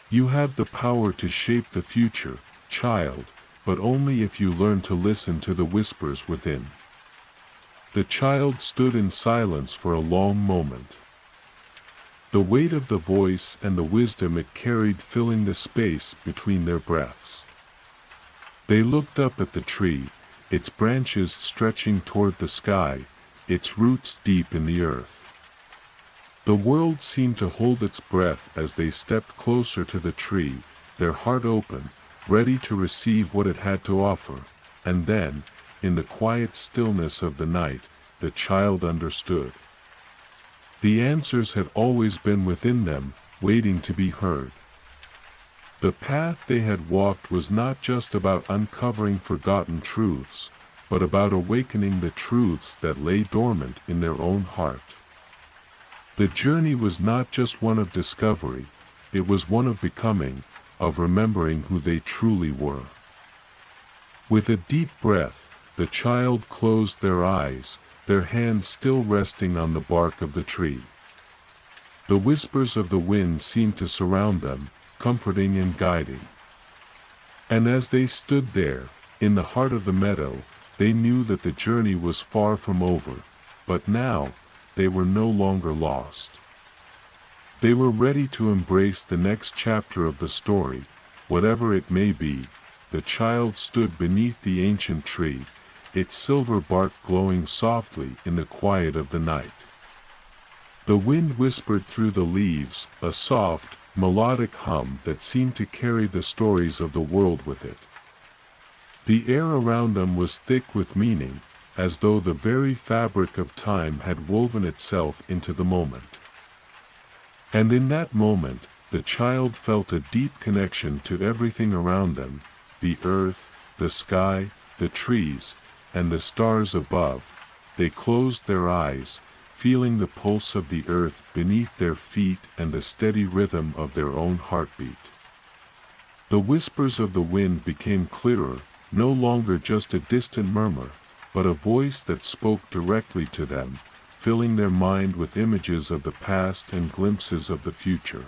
You have the power to shape the future, child, but only if you learn to listen to the whispers within." The child stood in silence for a long moment. The weight of the voice and the wisdom it carried filling the space between their breaths. They looked up at the tree, its branches stretching toward the sky, its roots deep in the earth. The world seemed to hold its breath as they stepped closer to the tree, their heart open, ready to receive what it had to offer. And then, in the quiet stillness of the night, the child understood. The answers had always been within them, waiting to be heard. The path they had walked was not just about uncovering forgotten truths, but about awakening the truths that lay dormant in their own heart. The journey was not just one of discovery, it was one of becoming, of remembering who they truly were. With a deep breath, the child closed their eyes, their hands still resting on the bark of the tree. The whispers of the wind seemed to surround them, comforting and guiding. And as they stood there, in the heart of the meadow, they knew that the journey was far from over, but now, they were no longer lost. They were ready to embrace the next chapter of the story, whatever it may be. The child stood beneath the ancient tree, its silver bark glowing softly in the quiet of the night. The wind whispered through the leaves, a soft, melodic hum that seemed to carry the stories of the world with it. The air around them was thick with meaning, as though the very fabric of time had woven itself into the moment. And in that moment, the child felt a deep connection to everything around them, the earth, the sky, the trees, and the stars above. They closed their eyes, feeling the pulse of the earth beneath their feet and the steady rhythm of their own heartbeat. The whispers of the wind became clearer, no longer just a distant murmur, but a voice that spoke directly to them, filling their mind with images of the past and glimpses of the future.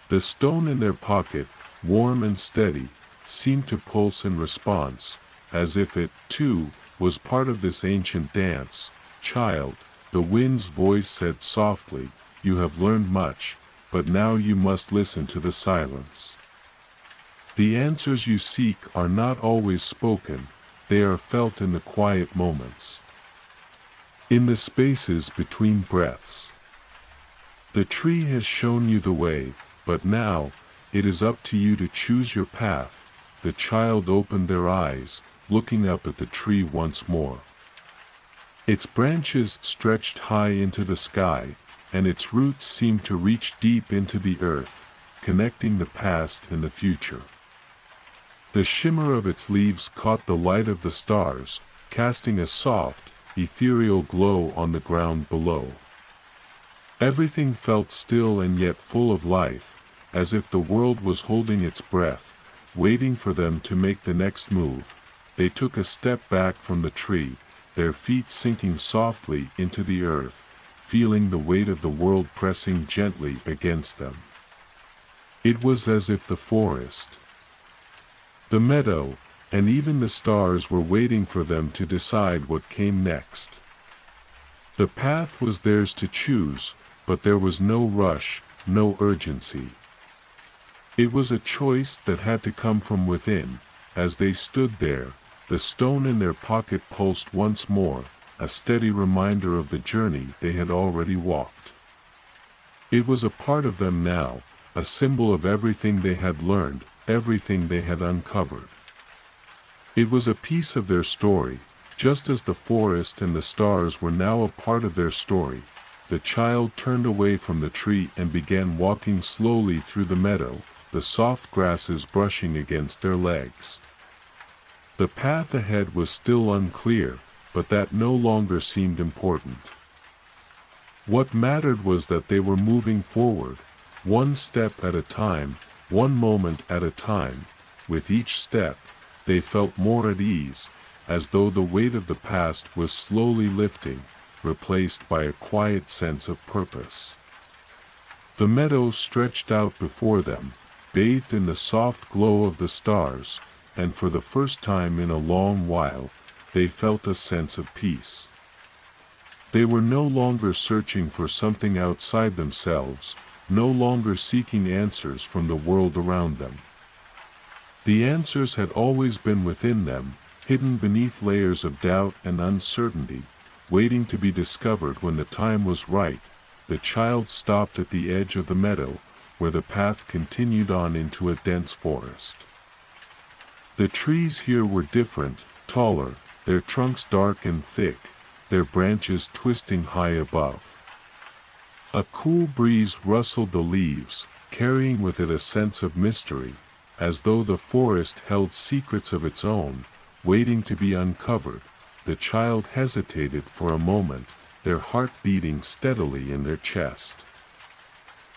The stone in their pocket, warm and steady, seemed to pulse in response, as if it, too, was part of this ancient dance. "Child," the wind's voice said softly, "you have learned much, but now you must listen to the silence. The answers you seek are not always spoken, they are felt in the quiet moments, in the spaces between breaths. The tree has shown you the way, but now, it is up to you to choose your path." The child opened their eyes, looking up at the tree once more. Its branches stretched high into the sky, and its roots seemed to reach deep into the earth, connecting the past and the future. The shimmer of its leaves caught the light of the stars, casting a soft, ethereal glow on the ground below. Everything felt still and yet full of life, as if the world was holding its breath, waiting for them to make the next move. They took a step back from the tree, their feet sinking softly into the earth, feeling the weight of the world pressing gently against them. It was as if the forest, the meadow, and even the stars were waiting for them to decide what came next. The path was theirs to choose, but there was no rush, no urgency. It was a choice that had to come from within. As they stood there, the stone in their pocket pulsed once more, a steady reminder of the journey they had already walked. It was a part of them now, a symbol of everything they had learned, everything they had uncovered. It was a piece of their story, just as the forest and the stars were now a part of their story. The child turned away from the tree and began walking slowly through the meadow, the soft grasses brushing against their legs. The path ahead was still unclear, but that no longer seemed important. What mattered was that they were moving forward, one step at a time, one moment at a time. With each step, they felt more at ease, as though the weight of the past was slowly lifting, replaced by a quiet sense of purpose. The meadow stretched out before them, bathed in the soft glow of the stars, and for the first time in a long while, they felt a sense of peace. They were no longer searching for something outside themselves, no longer seeking answers from the world around them. The answers had always been within them, hidden beneath layers of doubt and uncertainty, waiting to be discovered when the time was right. The child stopped at the edge of the meadow, where the path continued on into a dense forest. The trees here were different, taller, their trunks dark and thick, their branches twisting high above. A cool breeze rustled the leaves, carrying with it a sense of mystery, as though the forest held secrets of its own, waiting to be uncovered. The child hesitated for a moment, their heart beating steadily in their chest.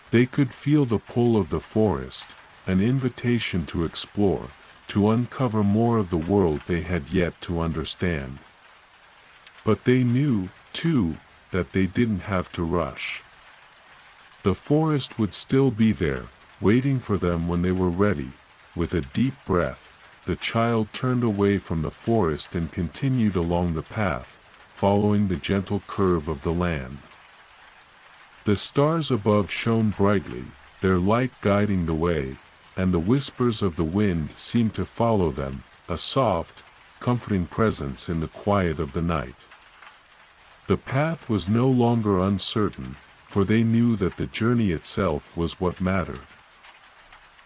They could feel the pull of the forest, an invitation to explore, to uncover more of the world they had yet to understand. But they knew, too, that they didn't have to rush. The forest would still be there, waiting for them when they were ready. With a deep breath, the child turned away from the forest and continued along the path, following the gentle curve of the land. The stars above shone brightly, their light guiding the way, and the whispers of the wind seemed to follow them, a soft, comforting presence in the quiet of the night. The path was no longer uncertain, for they knew that the journey itself was what mattered.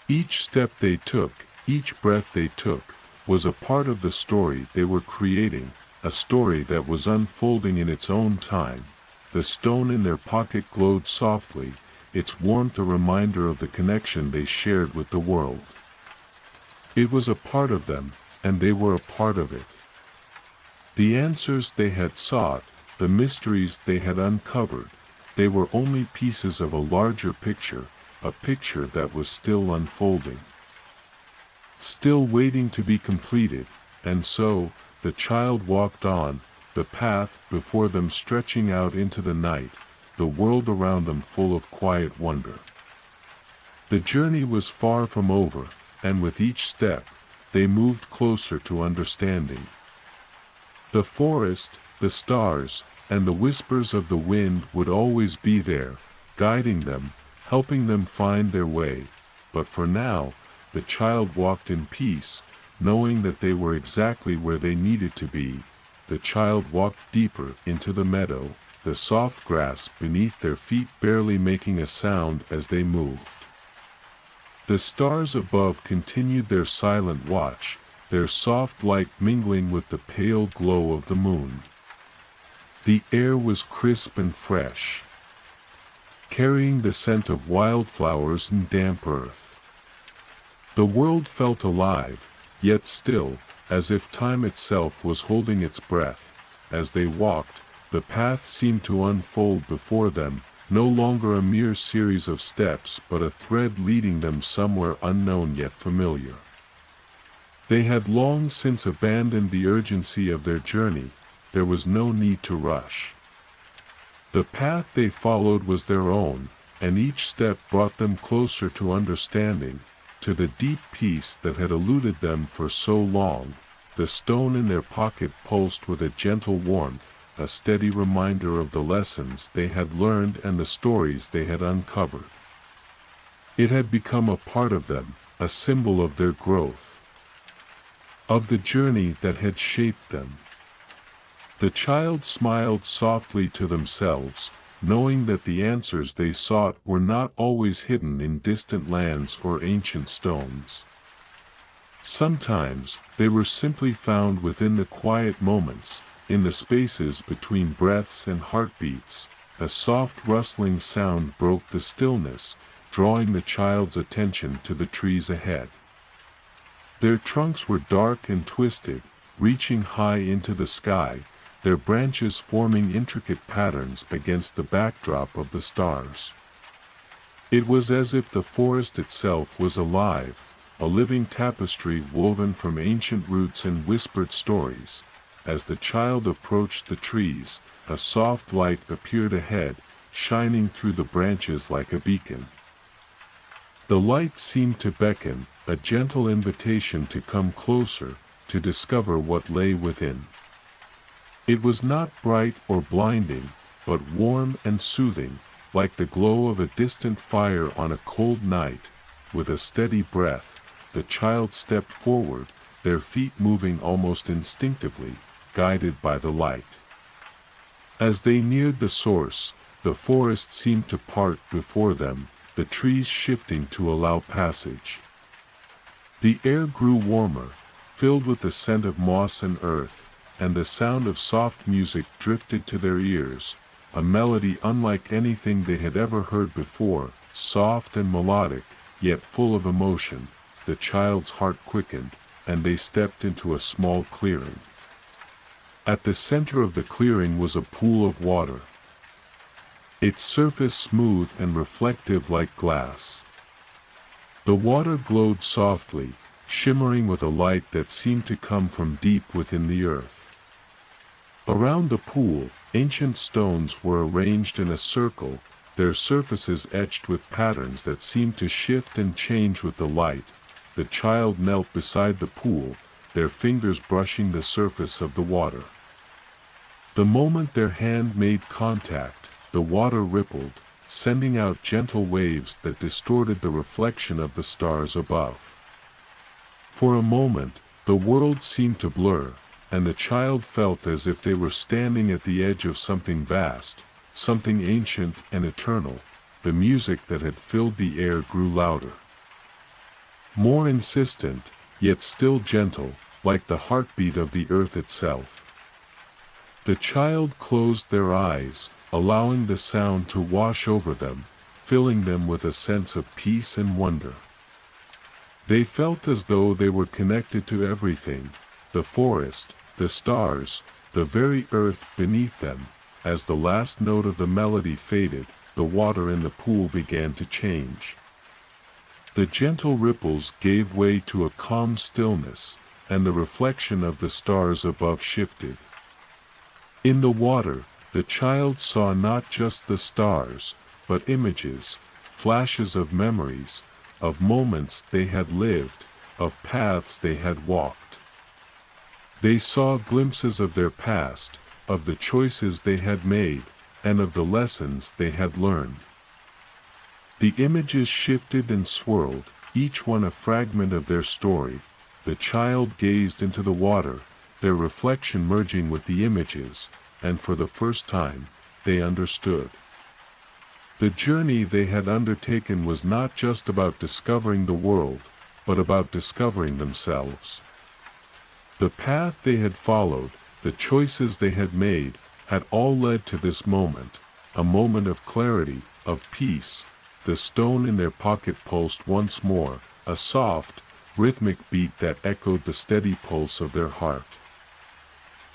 Each step they took, each breath they took, was a part of the story they were creating, a story that was unfolding in its own time. The stone in their pocket glowed softly, its warmth a reminder of the connection they shared with the world. It was a part of them, and they were a part of it. The answers they had sought, the mysteries they had uncovered, they were only pieces of a larger picture, a picture that was still unfolding, still waiting to be completed. And so, the child walked on, the path before them stretching out into the night, the world around them full of quiet wonder. The journey was far from over, and with each step, they moved closer to understanding. The forest, the stars, and the whispers of the wind would always be there, guiding them, helping them find their way. But for now, the child walked in peace, knowing that they were exactly where they needed to be. The child walked deeper into the meadow, the soft grass beneath their feet barely making a sound as they moved. The stars above continued their silent watch, their soft light mingling with the pale glow of the moon. The air was crisp and fresh, carrying the scent of wildflowers and damp earth. The world felt alive, yet still, as if time itself was holding its breath. As they walked, the path seemed to unfold before them, no longer a mere series of steps but a thread leading them somewhere unknown yet familiar. They had long since abandoned the urgency of their journey. There was no need to rush. The path they followed was their own, and each step brought them closer to understanding, to the deep peace that had eluded them for so long. The stone in their pocket pulsed with a gentle warmth, a steady reminder of the lessons they had learned and the stories they had uncovered. It had become a part of them, a symbol of their growth, of the journey that had shaped them. The child smiled softly to themselves, knowing that the answers they sought were not always hidden in distant lands or ancient stones. Sometimes, they were simply found within the quiet moments, in the spaces between breaths and heartbeats. A soft rustling sound broke the stillness, drawing the child's attention to the trees ahead. Their trunks were dark and twisted, reaching high into the sky, their branches forming intricate patterns against the backdrop of the stars. It was as if the forest itself was alive, a living tapestry woven from ancient roots and whispered stories. As the child approached the trees, a soft light appeared ahead, shining through the branches like a beacon. The light seemed to beckon, a gentle invitation to come closer, to discover what lay within. It was not bright or blinding, but warm and soothing, like the glow of a distant fire on a cold night. With a steady breath, the child stepped forward, their feet moving almost instinctively, guided by the light. As they neared the source, the forest seemed to part before them, the trees shifting to allow passage. The air grew warmer, filled with the scent of moss and earth, and the sound of soft music drifted to their ears, a melody unlike anything they had ever heard before, soft and melodic, yet full of emotion. The child's heart quickened, and they stepped into a small clearing. At the center of the clearing was a pool of water, its surface smooth and reflective like glass. The water glowed softly, shimmering with a light that seemed to come from deep within the earth. Around the pool, ancient stones were arranged in a circle, their surfaces etched with patterns that seemed to shift and change with the light. The child knelt beside the pool, their fingers brushing the surface of the water. The moment their hand made contact, the water rippled, sending out gentle waves that distorted the reflection of the stars above. For a moment, the world seemed to blur, and the child felt as if they were standing at the edge of something vast, something ancient and eternal. The music that had filled the air grew louder, more insistent, yet still gentle, like the heartbeat of the earth itself. The child closed their eyes, allowing the sound to wash over them, filling them with a sense of peace and wonder. They felt as though they were connected to everything, the forest, the stars, the very earth beneath them. As the last note of the melody faded, the water in the pool began to change. The gentle ripples gave way to a calm stillness, and the reflection of the stars above shifted. In the water, the child saw not just the stars, but images, flashes of memories, of moments they had lived, of paths they had walked. They saw glimpses of their past, of the choices they had made, and of the lessons they had learned. The images shifted and swirled, each one a fragment of their story. The child gazed into the water, their reflection merging with the images, and for the first time, they understood. The journey they had undertaken was not just about discovering the world, but about discovering themselves. The path they had followed, the choices they had made, had all led to this moment, a moment of clarity, of peace. The stone in their pocket pulsed once more, a soft, rhythmic beat that echoed the steady pulse of their heart.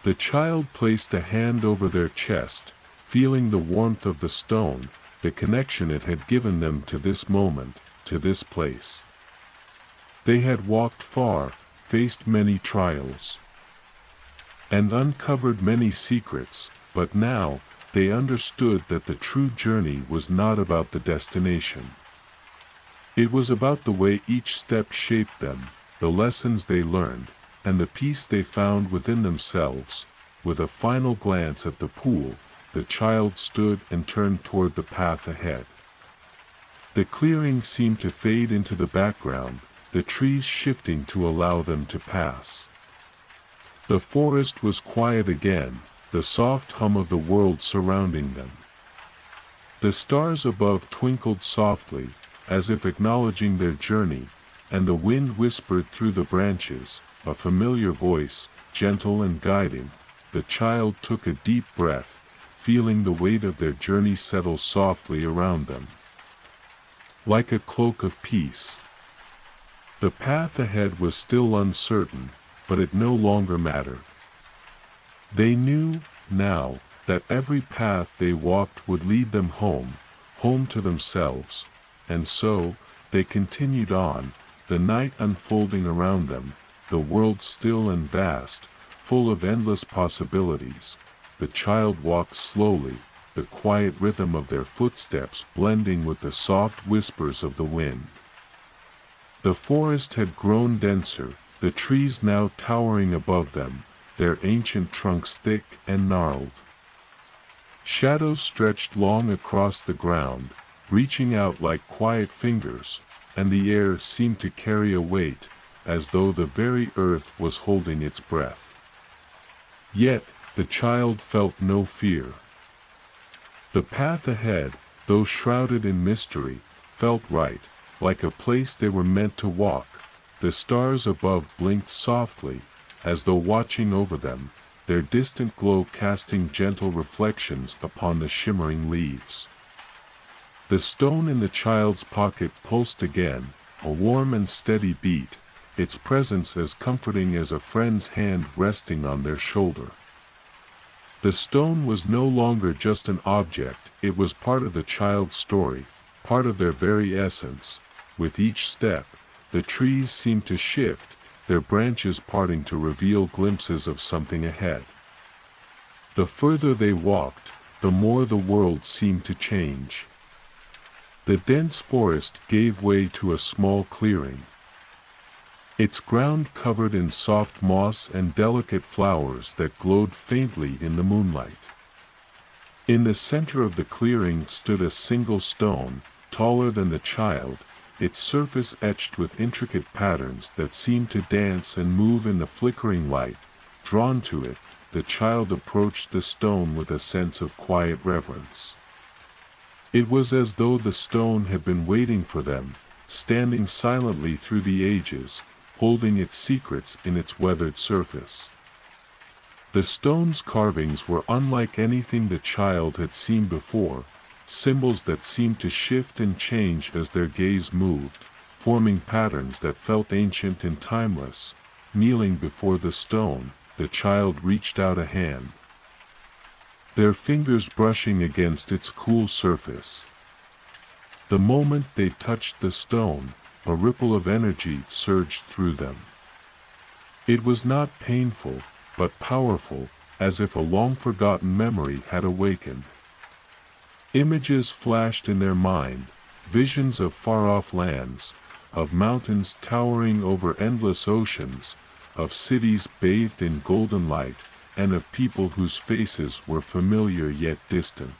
The child placed a hand over their chest, feeling the warmth of the stone, the connection it had given them to this moment, to this place. They had walked far, faced many trials, and uncovered many secrets, but now, they understood that the true journey was not about the destination. It was about the way each step shaped them, the lessons they learned, and the peace they found within themselves. With a final glance at the pool, the child stood and turned toward the path ahead. The clearing seemed to fade into the background, the trees shifting to allow them to pass. The forest was quiet again, the soft hum of the world surrounding them. The stars above twinkled softly, as if acknowledging their journey, and the wind whispered through the branches, a familiar voice, gentle and guiding. The child took a deep breath, feeling the weight of their journey settle softly around them, like a cloak of peace. The path ahead was still uncertain, but it no longer mattered. They knew, now, that every path they walked would lead them home, home to themselves, and so, they continued on, the night unfolding around them, the world still and vast, full of endless possibilities. The child walked slowly, the quiet rhythm of their footsteps blending with the soft whispers of the wind. The forest had grown denser, the trees now towering above them, their ancient trunks thick and gnarled. Shadows stretched long across the ground, reaching out like quiet fingers, and the air seemed to carry a weight, as though the very earth was holding its breath. Yet, the child felt no fear. The path ahead, though shrouded in mystery, felt right, like a place they were meant to walk. The stars above blinked softly, as though watching over them, their distant glow casting gentle reflections upon the shimmering leaves. The stone in the child's pocket pulsed again, a warm and steady beat, its presence as comforting as a friend's hand resting on their shoulder. The stone was no longer just an object, it was part of the child's story, part of their very essence. With each step, the trees seemed to shift, their branches parting to reveal glimpses of something ahead. The further they walked, the more the world seemed to change. The dense forest gave way to a small clearing, its ground covered in soft moss and delicate flowers that glowed faintly in the moonlight. In the center of the clearing stood a single stone, taller than the child, its surface etched with intricate patterns that seemed to dance and move in the flickering light. Drawn to it, the child approached the stone with a sense of quiet reverence. It was as though the stone had been waiting for them, standing silently through the ages, holding its secrets in its weathered surface. The stone's carvings were unlike anything the child had seen before, symbols that seemed to shift and change as their gaze moved, forming patterns that felt ancient and timeless. Kneeling before the stone, the child reached out a hand, their fingers brushing against its cool surface. The moment they touched the stone, a ripple of energy surged through them. It was not painful, but powerful, as if a long-forgotten memory had awakened. Images flashed in their mind, visions of far-off lands, of mountains towering over endless oceans, of cities bathed in golden light, and of people whose faces were familiar yet distant.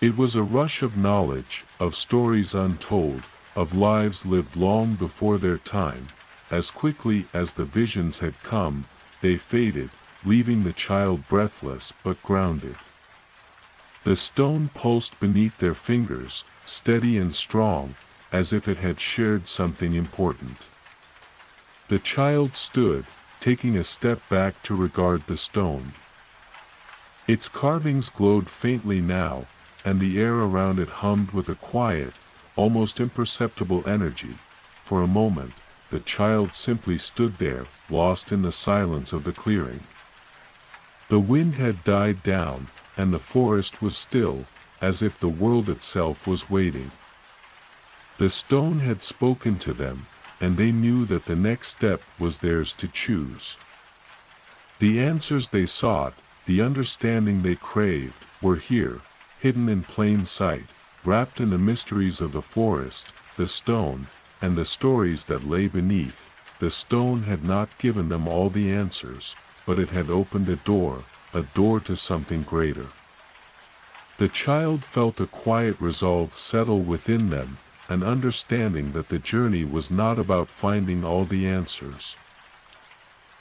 It was a rush of knowledge, of stories untold, of lives lived long before their time. As quickly as the visions had come, they faded, leaving the child breathless but grounded. The stone pulsed beneath their fingers, steady and strong, as if it had shared something important. The child stood, taking a step back to regard the stone. Its carvings glowed faintly now, and the air around it hummed with a quiet, almost imperceptible energy. For a moment, the child simply stood there, lost in the silence of the clearing. The wind had died down, and the forest was still, as if the world itself was waiting. The stone had spoken to them, and they knew that the next step was theirs to choose. The answers they sought, the understanding they craved, were here, hidden in plain sight, wrapped in the mysteries of the forest, the stone, and the stories that lay beneath. The stone had not given them all the answers, but it had opened a door to something greater. The child felt a quiet resolve settle within them, an understanding that the journey was not about finding all the answers,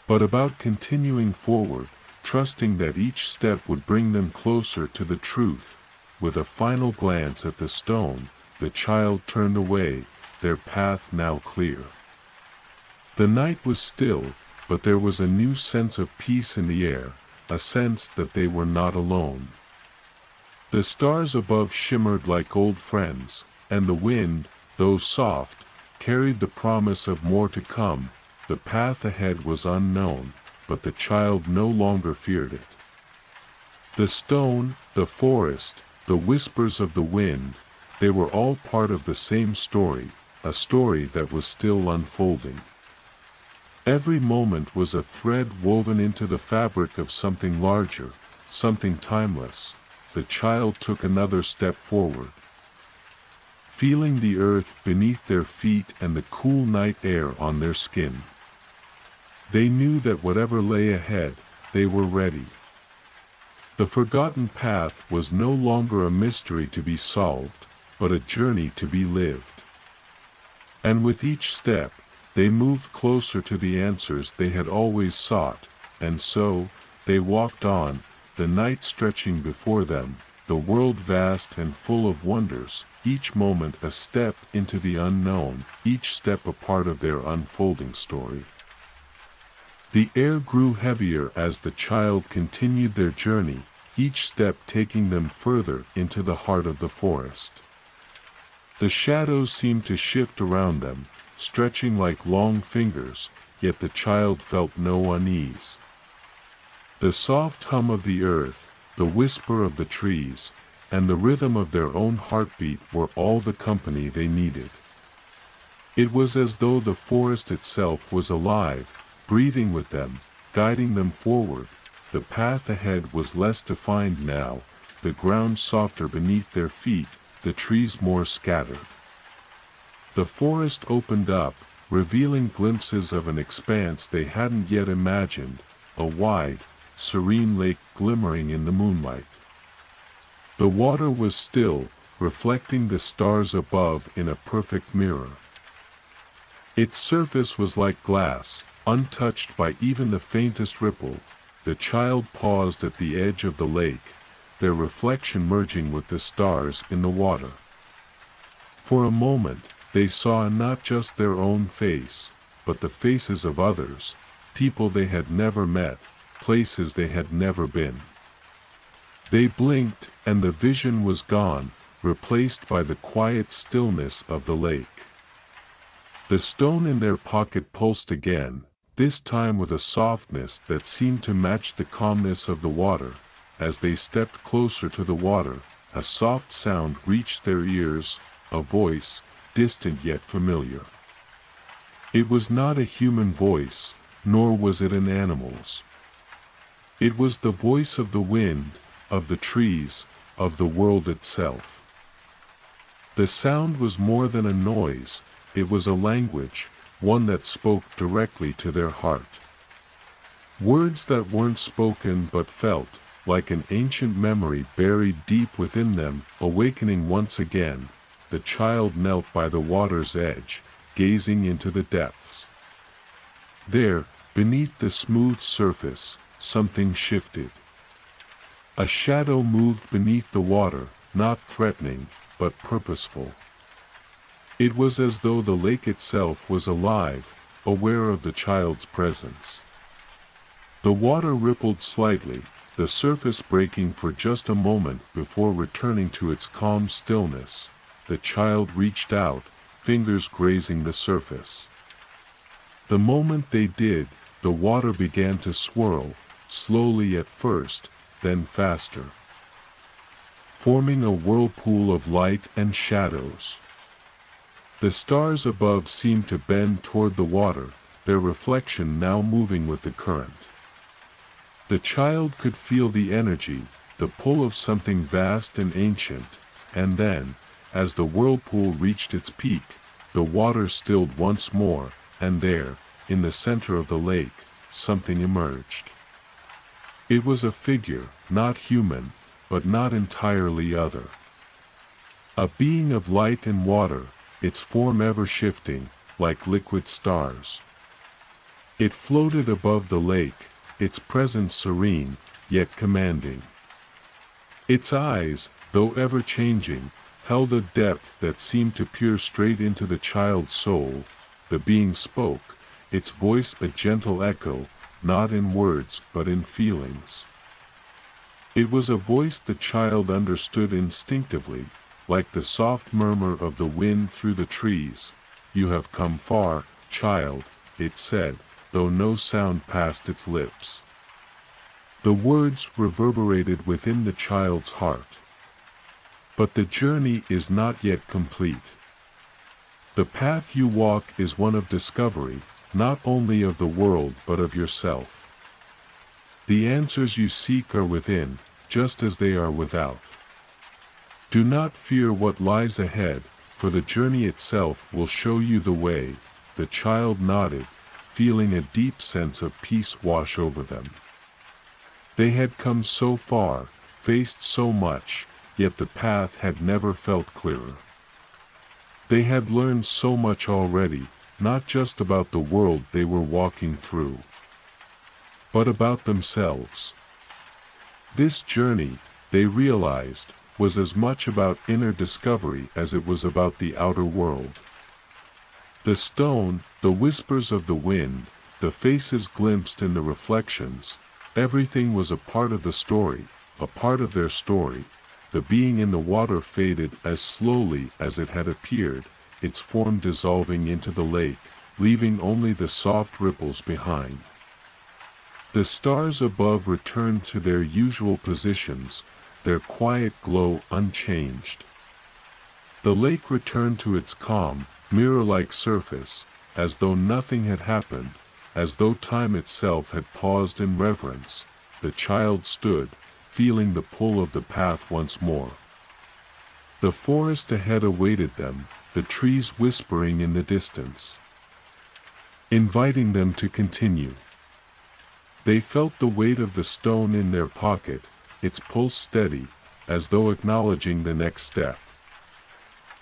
but about continuing forward, trusting that each step would bring them closer to the truth. With a final glance at the stone, the child turned away, their path now clear. The night was still, but there was a new sense of peace in the air, a sense that they were not alone. The stars above shimmered like old friends, and the wind, though soft, carried the promise of more to come. The path ahead was unknown, but the child no longer feared it. The stone, the forest, the whispers of the wind, they were all part of the same story, a story that was still unfolding. Every moment was a thread woven into the fabric of something larger, something timeless. The child took another step forward, feeling the earth beneath their feet and the cool night air on their skin. They knew that whatever lay ahead, they were ready. The forgotten path was no longer a mystery to be solved, but a journey to be lived. And with each step, they moved closer to the answers they had always sought, and so, they walked on, the night stretching before them, the world vast and full of wonders, each moment a step into the unknown, each step a part of their unfolding story. The air grew heavier as the child continued their journey, each step taking them further into the heart of the forest. The shadows seemed to shift around them, stretching like long fingers, yet the child felt no unease. The soft hum of the earth, the whisper of the trees, and the rhythm of their own heartbeat were all the company they needed. It was as though the forest itself was alive, breathing with them, guiding them forward. The path ahead was less defined now, the ground softer beneath their feet, the trees more scattered. The forest opened up, revealing glimpses of an expanse they hadn't yet imagined, a wide, serene lake glimmering in the moonlight. The water was still, reflecting the stars above in a perfect mirror. Its surface was like glass, untouched by even the faintest ripple. The child paused at the edge of the lake, their reflection merging with the stars in the water. For a moment, they saw not just their own face, but the faces of others, people they had never met, places they had never been. They blinked, and the vision was gone, replaced by the quiet stillness of the lake. The stone in their pocket pulsed again, this time with a softness that seemed to match the calmness of the water. As they stepped closer to the water, a soft sound reached their ears, a voice, distant yet familiar. It was not a human voice, nor was it an animal's. It was the voice of the wind, of the trees, of the world itself. The sound was more than a noise, it was a language, one that spoke directly to their heart. Words that weren't spoken but felt, like an ancient memory buried deep within them. Awakening once again, the child knelt by the water's edge, gazing into the depths. There, beneath the smooth surface, something shifted. A shadow moved beneath the water, not threatening, but purposeful. It was as though the lake itself was alive, aware of the child's presence. The water rippled slightly, the surface breaking for just a moment before returning to its calm stillness. The child reached out, fingers grazing the surface. The moment they did, the water began to swirl, slowly at first, then faster, forming a whirlpool of light and shadows. The stars above seemed to bend toward the water, their reflection now moving with the current. The child could feel the energy, the pull of something vast and ancient, and then, as the whirlpool reached its peak, the water stilled once more, and there, in the center of the lake, something emerged. It was a figure, not human, but not entirely other. A being of light and water, its form ever shifting, like liquid stars. It floated above the lake, its presence serene, yet commanding. Its eyes, though ever changing, held a depth that seemed to peer straight into the child's soul. The being spoke, its voice a gentle echo, not in words but in feelings. It was a voice the child understood instinctively, like the soft murmur of the wind through the trees. "You have come far, child," it said, though no sound passed its lips. The words reverberated within the child's heart. But the journey is not yet complete. The path you walk is one of discovery, not only of the world but of yourself. The answers you seek are within, just as they are without. Do not fear what lies ahead, for the journey itself will show you the way. The child nodded, feeling a deep sense of peace wash over them. They had come so far, faced so much, yet the path had never felt clearer. They had learned so much already, not just about the world they were walking through, but about themselves. This journey, they realized, was as much about inner discovery as it was about the outer world. The stone, the whispers of the wind, the faces glimpsed in the reflections. Everything was a part of the story, a part of their story. The being in the water faded as slowly as it had appeared, its form dissolving into the lake, leaving only the soft ripples behind. The stars above returned to their usual positions, their quiet glow unchanged. The lake returned to its calm, mirror-like surface, as though nothing had happened, as though time itself had paused in reverence. The child stood, feeling the pull of the path once more. The forest ahead awaited them, the trees whispering in the distance, inviting them to continue. They felt the weight of the stone in their pocket, its pulse steady, as though acknowledging the next step.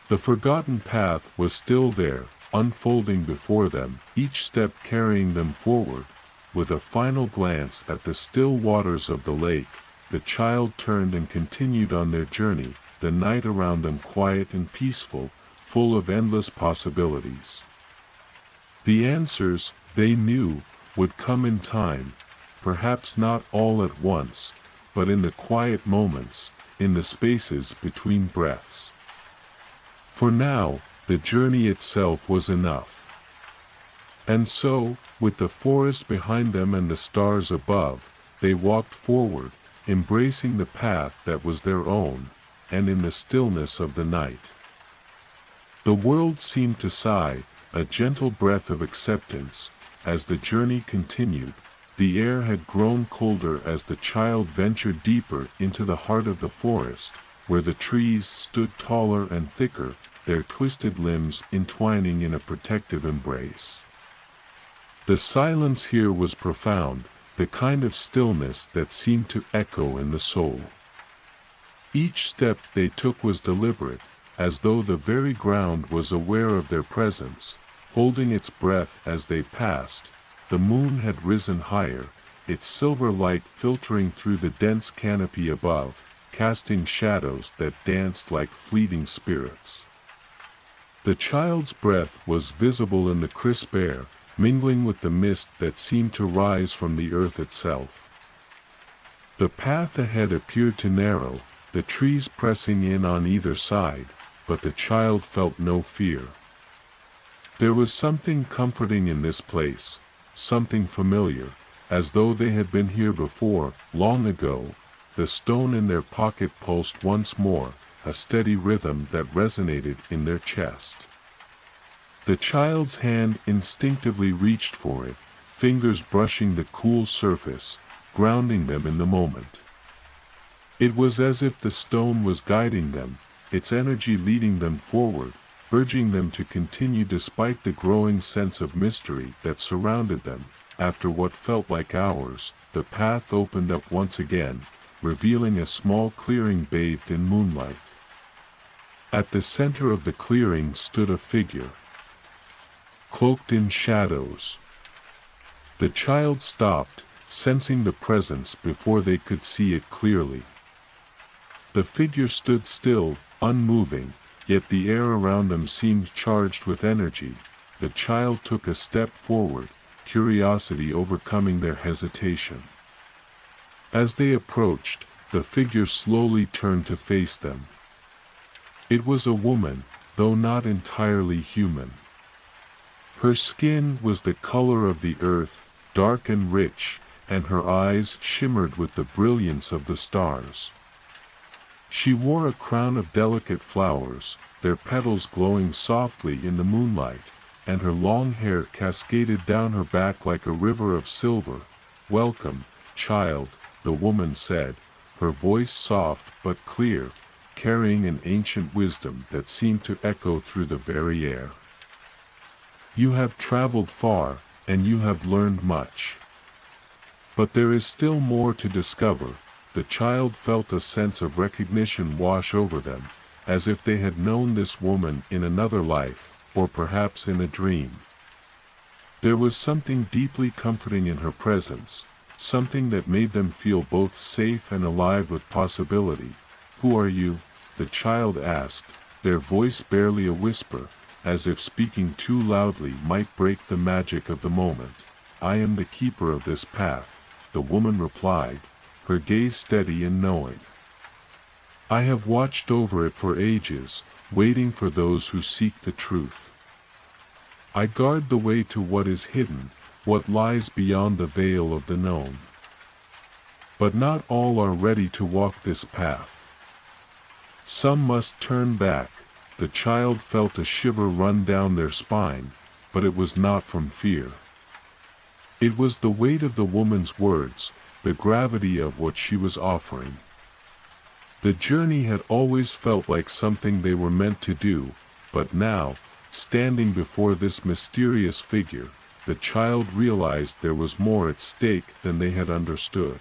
The forgotten path was still there, unfolding before them, each step carrying them forward. With a final glance at the still waters of the lake, the child turned and continued on their journey, the night around them quiet and peaceful, full of endless possibilities. The answers, they knew, would come in time, perhaps not all at once, but in the quiet moments, in the spaces between breaths. For now, the journey itself was enough. And so, with the forest behind them and the stars above, they walked forward, embracing the path that was their own, and in the stillness of the night. The world seemed to sigh, a gentle breath of acceptance, as the journey continued. The air had grown colder as the child ventured deeper into the heart of the forest, where the trees stood taller and thicker, their twisted limbs entwining in a protective embrace. The silence here was profound, the kind of stillness that seemed to echo in the soul. Each step they took was deliberate, as though the very ground was aware of their presence, holding its breath as they passed. The moon had risen higher, its silver light filtering through the dense canopy above, casting shadows that danced like fleeting spirits. The child's breath was visible in the crisp air, mingling with the mist that seemed to rise from the earth itself. The path ahead appeared to narrow, the trees pressing in on either side, but the child felt no fear. There was something comforting in this place, something familiar, as though they had been here before, long ago. The stone in their pocket pulsed once more, a steady rhythm that resonated in their chest. The child's hand instinctively reached for it, fingers brushing the cool surface, grounding them in the moment. It was as if the stone was guiding them, its energy leading them forward, urging them to continue despite the growing sense of mystery that surrounded them. After what felt like hours, the path opened up once again, revealing a small clearing bathed in moonlight. At the center of the clearing stood a figure, cloaked in shadows. The child stopped, sensing the presence before they could see it clearly. The figure stood still, unmoving, yet the air around them seemed charged with energy. The child took a step forward, curiosity overcoming their hesitation. As they approached, the figure slowly turned to face them. It was a woman, though not entirely human. Her skin was the color of the earth, dark and rich, and her eyes shimmered with the brilliance of the stars. She wore a crown of delicate flowers, their petals glowing softly in the moonlight, and her long hair cascaded down her back like a river of silver. "Welcome, child," the woman said, her voice soft but clear, carrying an ancient wisdom that seemed to echo through the very air. "You have traveled far, and you have learned much. But there is still more to discover." The child felt a sense of recognition wash over them, as if they had known this woman in another life, or perhaps in a dream. There was something deeply comforting in her presence, something that made them feel both safe and alive with possibility. "Who are you?" the child asked, their voice barely a whisper, as if speaking too loudly might break the magic of the moment. I am the keeper of this path," the woman replied, her gaze steady and knowing. "I have watched over it for ages, waiting for those who seek the truth. I guard the way to what is hidden, what lies beyond the veil of the known. But not all are ready to walk this path. Some must turn back." The child felt a shiver run down their spine, but it was not from fear. It was the weight of the woman's words, the gravity of what she was offering. The journey had always felt like something they were meant to do, but now, standing before this mysterious figure, the child realized there was more at stake than they had understood.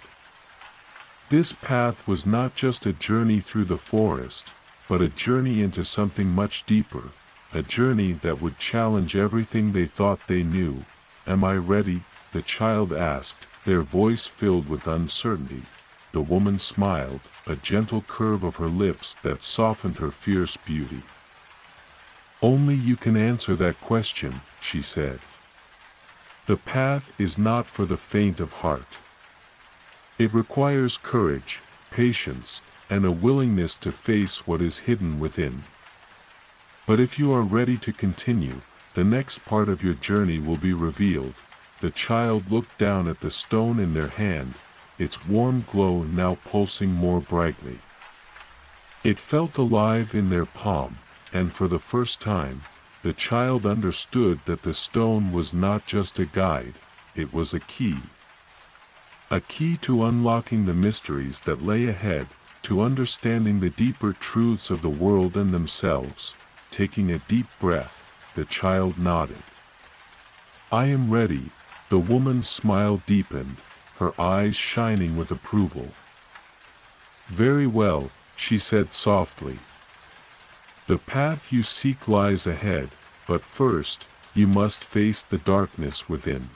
This path was not just a journey through the forest, but a journey into something much deeper, a journey that would challenge everything they thought they knew. "Am I ready?" the child asked, their voice filled with uncertainty. The woman smiled, a gentle curve of her lips that softened her fierce beauty. "Only you can answer that question," she said. "The path is not for the faint of heart. It requires courage, patience, and a willingness to face what is hidden within. But if you are ready to continue, the next part of your journey will be revealed." The child looked down at the stone in their hand, its warm glow now pulsing more brightly. It felt alive in their palm, and for the first time, the child understood that the stone was not just a guide, it was a key. A key to unlocking the mysteries that lay ahead, to understanding the deeper truths of the world and themselves. Taking a deep breath, the child nodded. "I am ready." The woman's smile deepened, her eyes shining with approval. "Very well," she said softly. "The path you seek lies ahead, but first, you must face the darkness within.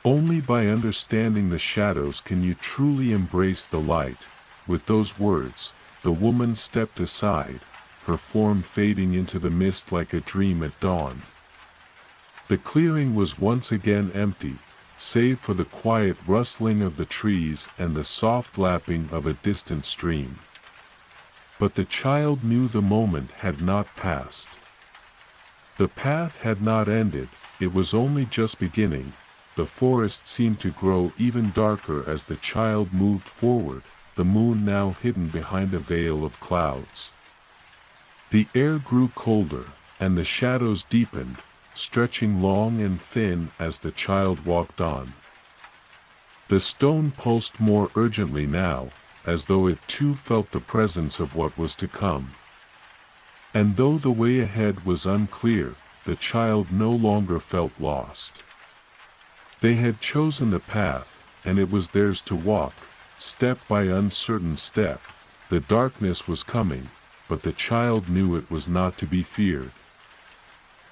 Only by understanding the shadows can you truly embrace the light." With those words, the woman stepped aside, her form fading into the mist like a dream at dawn. The clearing was once again empty, save for the quiet rustling of the trees and the soft lapping of a distant stream. But the child knew the moment had not passed. The path had not ended, it was only just beginning. The forest seemed to grow even darker as the child moved forward, the moon now hidden behind a veil of clouds. The air grew colder, and the shadows deepened, stretching long and thin as the child walked on. The stone pulsed more urgently now, as though it too felt the presence of what was to come. And though the way ahead was unclear, the child no longer felt lost. They had chosen the path, and it was theirs to walk, step by uncertain step. The darkness was coming, but the child knew it was not to be feared.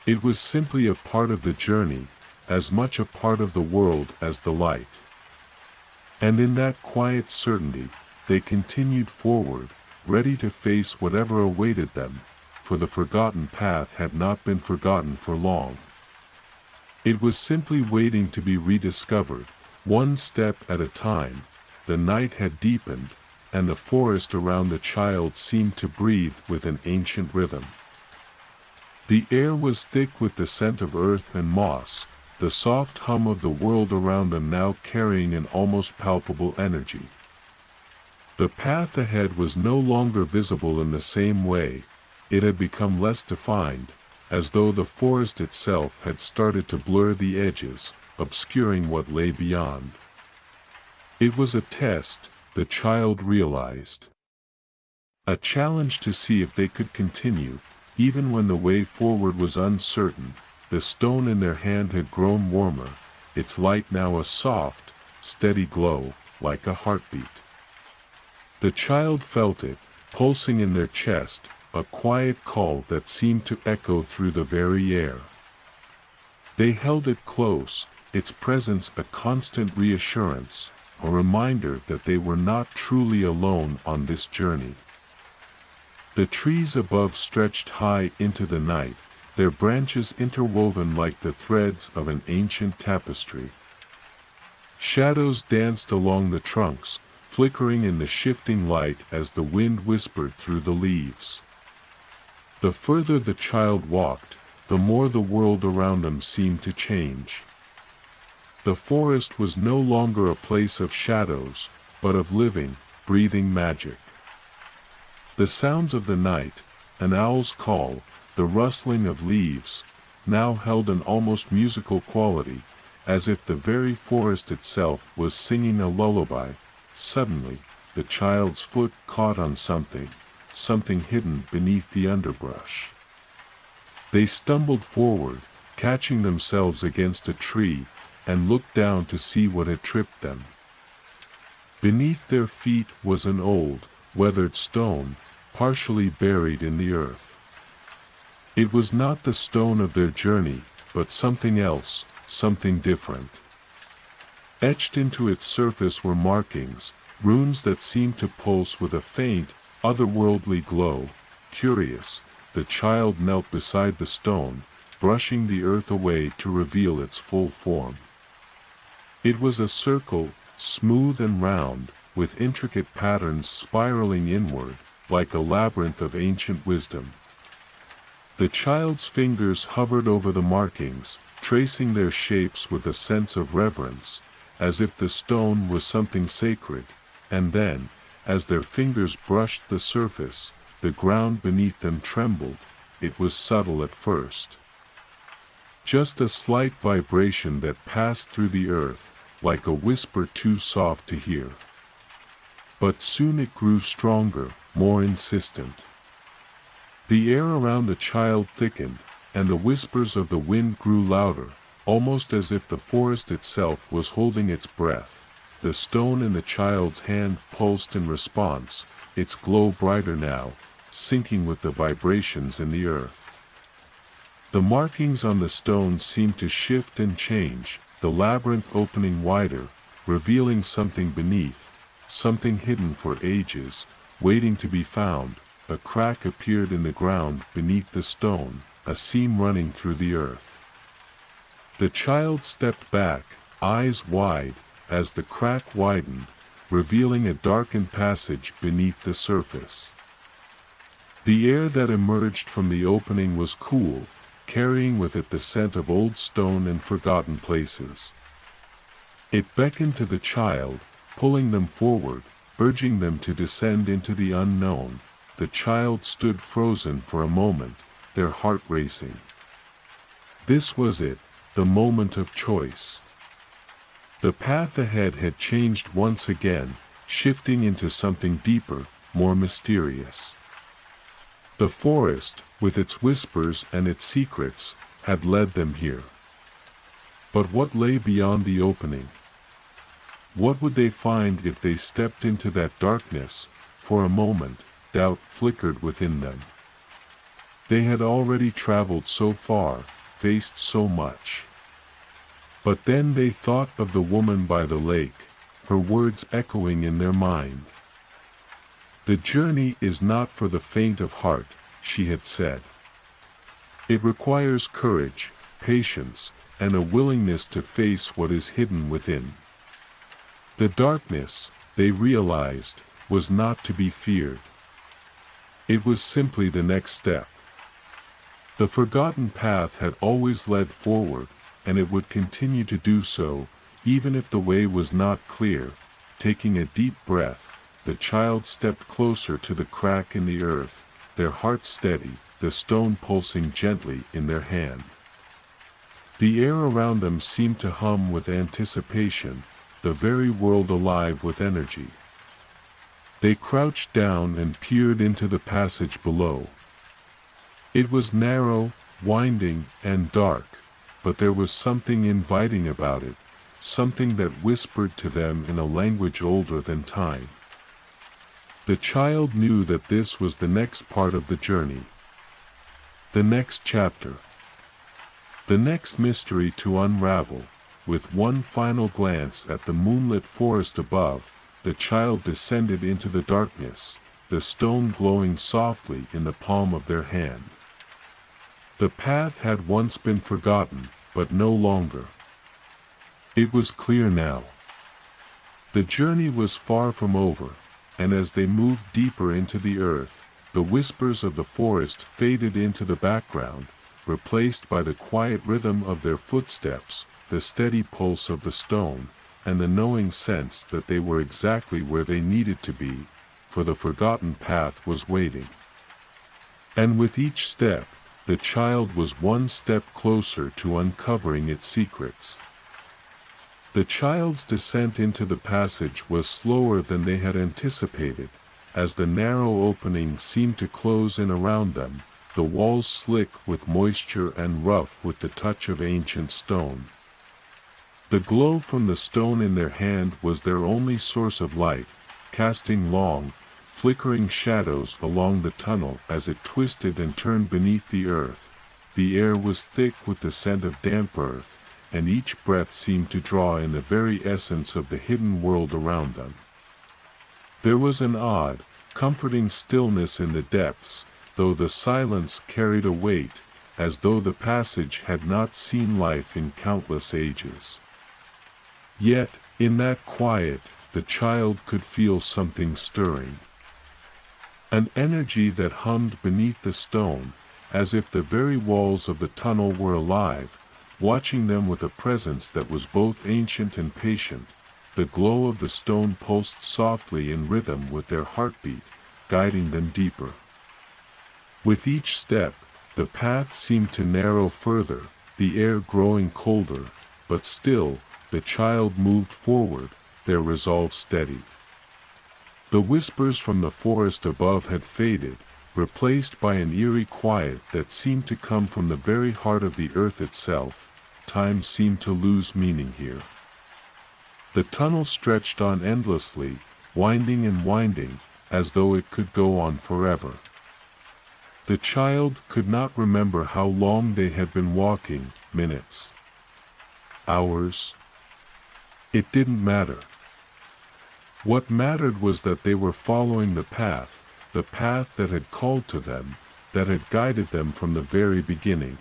It was simply a part of the journey, as much a part of the world as the light. And in that quiet certainty, they continued forward, ready to face whatever awaited them, for the forgotten path had not been forgotten for long. It was simply waiting to be rediscovered, one step at a time. The night had deepened, and the forest around the child seemed to breathe with an ancient rhythm. The air was thick with the scent of earth and moss, the soft hum of the world around them now carrying an almost palpable energy. The path ahead was no longer visible in the same way, it had become less defined, as though the forest itself had started to blur the edges, obscuring what lay beyond. It was a test, the child realized. A challenge to see if they could continue, even when the way forward was uncertain. The stone in their hand had grown warmer, its light now a soft, steady glow, like a heartbeat. The child felt it, pulsing in their chest, a quiet call that seemed to echo through the very air. They held it close, its presence a constant reassurance, a reminder that they were not truly alone on this journey. The trees above stretched high into the night, their branches interwoven like the threads of an ancient tapestry. Shadows danced along the trunks, flickering in the shifting light as the wind whispered through the leaves. The further the child walked, the more the world around them seemed to change. The forest was no longer a place of shadows, but of living, breathing magic. The sounds of the night, an owl's call, the rustling of leaves, now held an almost musical quality, as if the very forest itself was singing a lullaby. Suddenly, the child's foot caught on something hidden beneath the underbrush. They stumbled forward, catching themselves against a tree, and looked down to see what had tripped them. Beneath their feet was an old, weathered stone, partially buried in the earth. It was not the stone of their journey, but something else, something different. Etched into its surface were markings, runes that seemed to pulse with a faint, otherworldly glow. Curious, the child knelt beside the stone, brushing the earth away to reveal its full form. It was a circle, smooth and round, with intricate patterns spiraling inward, like a labyrinth of ancient wisdom. The child's fingers hovered over the markings, tracing their shapes with a sense of reverence, as if the stone was something sacred, and then, as their fingers brushed the surface, the ground beneath them trembled. It was subtle at first. Just a slight vibration that passed through the earth, like a whisper too soft to hear. But soon it grew stronger, more insistent. The air around the child thickened, and the whispers of the wind grew louder, almost as if the forest itself was holding its breath. The stone in the child's hand pulsed in response, its glow brighter now, syncing with the vibrations in the earth. The markings on the stone seemed to shift and change, the labyrinth opening wider, revealing something beneath, something hidden for ages, waiting to be found. A crack appeared in the ground beneath the stone, a seam running through the earth. The child stepped back, eyes wide, as the crack widened, revealing a darkened passage beneath the surface. The air that emerged from the opening was cool, carrying with it the scent of old stone and forgotten places. It beckoned to the child, pulling them forward, urging them to descend into the unknown. The child stood frozen for a moment, their heart racing. This was it, the moment of choice. The path ahead had changed once again, shifting into something deeper, more mysterious. The forest, with its whispers and its secrets, had led them here. But what lay beyond the opening? What would they find if they stepped into that darkness? For a moment, doubt flickered within them. They had already traveled so far, faced so much. But then they thought of the woman by the lake, her words echoing in their mind. "The journey is not for the faint of heart," she had said. "It requires courage, patience, and a willingness to face what is hidden within." The darkness, they realized, was not to be feared. It was simply the next step. The forgotten path had always led forward, and it would continue to do so, even if the way was not clear. Taking a deep breath, the child stepped closer to the crack in the earth, their hearts steady, the stone pulsing gently in their hand. The air around them seemed to hum with anticipation, the very world alive with energy. They crouched down and peered into the passage below. It was narrow, winding, and dark, but there was something inviting about it, something that whispered to them in a language older than time. The child knew that this was the next part of the journey. The next chapter. The next mystery to unravel. With one final glance at the moonlit forest above, the child descended into the darkness, the stone glowing softly in the palm of their hand. The path had once been forgotten, but no longer. It was clear now. The journey was far from over, and as they moved deeper into the earth, the whispers of the forest faded into the background, replaced by the quiet rhythm of their footsteps, the steady pulse of the stone, and the knowing sense that they were exactly where they needed to be, for the forgotten path was waiting. And with each step, the child was one step closer to uncovering its secrets. The child's descent into the passage was slower than they had anticipated, as the narrow opening seemed to close in around them, the walls slick with moisture and rough with the touch of ancient stone. The glow from the stone in their hand was their only source of light, casting long, flickering shadows along the tunnel as it twisted and turned beneath the earth. The air was thick with the scent of damp earth, and each breath seemed to draw in the very essence of the hidden world around them. There was an odd, comforting stillness in the depths, though the silence carried a weight, as though the passage had not seen life in countless ages. Yet, in that quiet, the child could feel something stirring. An energy that hummed beneath the stone, as if the very walls of the tunnel were alive, watching them with a presence that was both ancient and patient. The glow of the stone pulsed softly in rhythm with their heartbeat, guiding them deeper. With each step, the path seemed to narrow further, the air growing colder, but still, the child moved forward, their resolve steady. The whispers from the forest above had faded, replaced by an eerie quiet that seemed to come from the very heart of the earth itself. Time seemed to lose meaning here. The tunnel stretched on endlessly, winding and winding, as though it could go on forever. The child could not remember how long they had been walking, minutes, hours. It didn't matter. What mattered was that they were following the path that had called to them, that had guided them from the very beginning.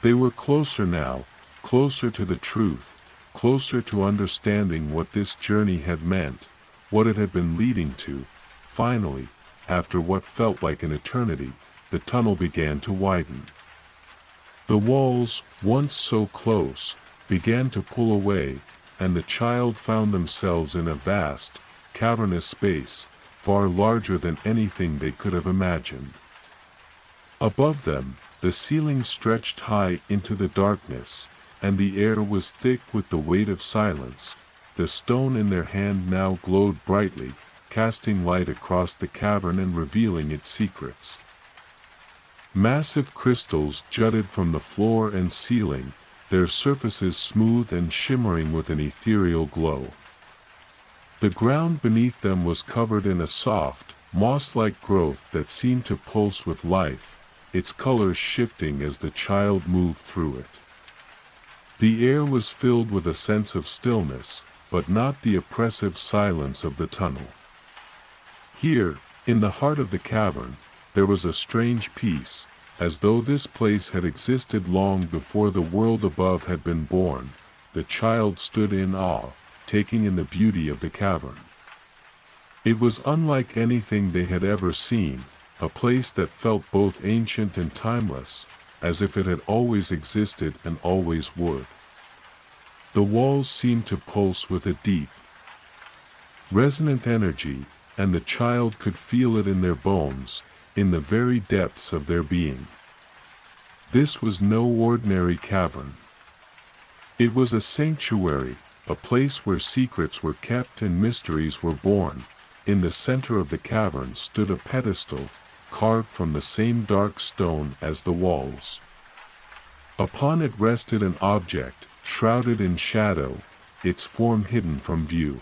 They were closer now, closer to the truth, closer to understanding what this journey had meant, what it had been leading to. Finally, after what felt like an eternity, the tunnel began to widen. The walls, once so close, began to pull away, and the child found themselves in a vast, cavernous space, far larger than anything they could have imagined. Above them, the ceiling stretched high into the darkness, and the air was thick with the weight of silence. The stone in their hand now glowed brightly, casting light across the cavern and revealing its secrets. Massive crystals jutted from the floor and ceiling, their surfaces smooth and shimmering with an ethereal glow. The ground beneath them was covered in a soft, moss-like growth that seemed to pulse with life, its colors shifting as the child moved through it. The air was filled with a sense of stillness, but not the oppressive silence of the tunnel. Here, in the heart of the cavern, there was a strange peace, as though this place had existed long before the world above had been born. The child stood in awe, taking in the beauty of the cavern. It was unlike anything they had ever seen, a place that felt both ancient and timeless, as if it had always existed and always would. The walls seemed to pulse with a deep, resonant energy, and the child could feel it in their bones, in the very depths of their being. This was no ordinary cavern. It was a sanctuary, a place where secrets were kept and mysteries were born. In the center of the cavern stood a pedestal, carved from the same dark stone as the walls. Upon it rested an object, shrouded in shadow, its form hidden from view.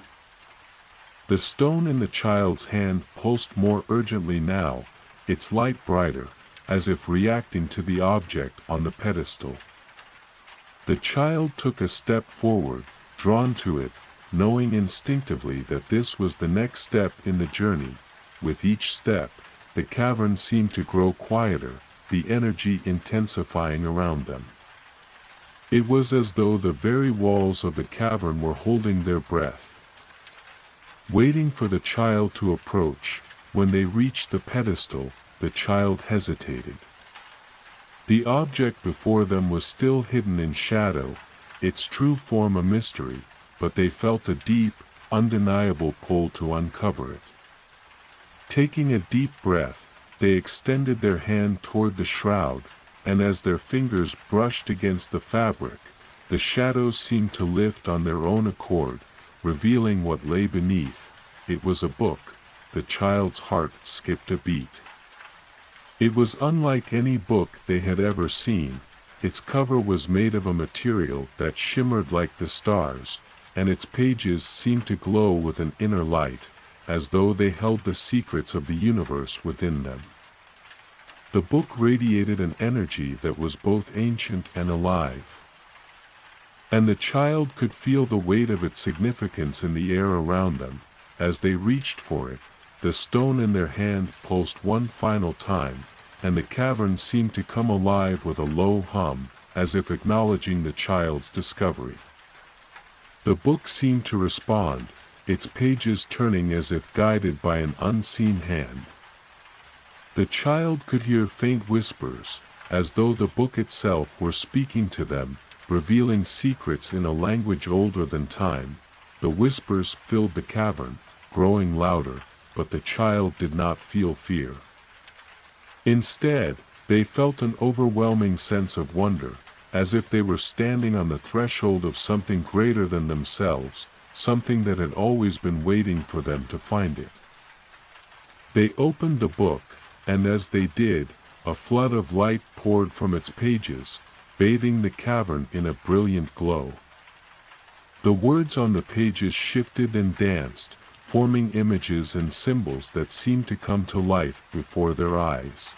The stone in the child's hand pulsed more urgently now, its light brighter, as if reacting to the object on the pedestal. The child took a step forward, drawn to it, knowing instinctively that this was the next step in the journey. With each step, the cavern seemed to grow quieter, the energy intensifying around them. It was as though the very walls of the cavern were holding their breath, waiting for the child to approach. When they reached the pedestal, the child hesitated. The object before them was still hidden in shadow, its true form a mystery, but they felt a deep, undeniable pull to uncover it. Taking a deep breath, they extended their hand toward the shroud, and as their fingers brushed against the fabric, the shadows seemed to lift on their own accord, revealing what lay beneath. It was a book. The child's heart skipped a beat. It was unlike any book they had ever seen. Its cover was made of a material that shimmered like the stars, and its pages seemed to glow with an inner light, as though they held the secrets of the universe within them. The book radiated an energy that was both ancient and alive, and the child could feel the weight of its significance in the air around them. As they reached for it, the stone in their hand pulsed one final time, and the cavern seemed to come alive with a low hum, as if acknowledging the child's discovery. The book seemed to respond, its pages turning as if guided by an unseen hand. The child could hear faint whispers, as though the book itself were speaking to them, revealing secrets in a language older than time. The whispers filled the cavern, growing louder, but the child did not feel fear. Instead, they felt an overwhelming sense of wonder, as if they were standing on the threshold of something greater than themselves, something that had always been waiting for them to find it. They opened the book, and as they did, a flood of light poured from its pages, bathing the cavern in a brilliant glow. The words on the pages shifted and danced, forming images and symbols that seemed to come to life before their eyes.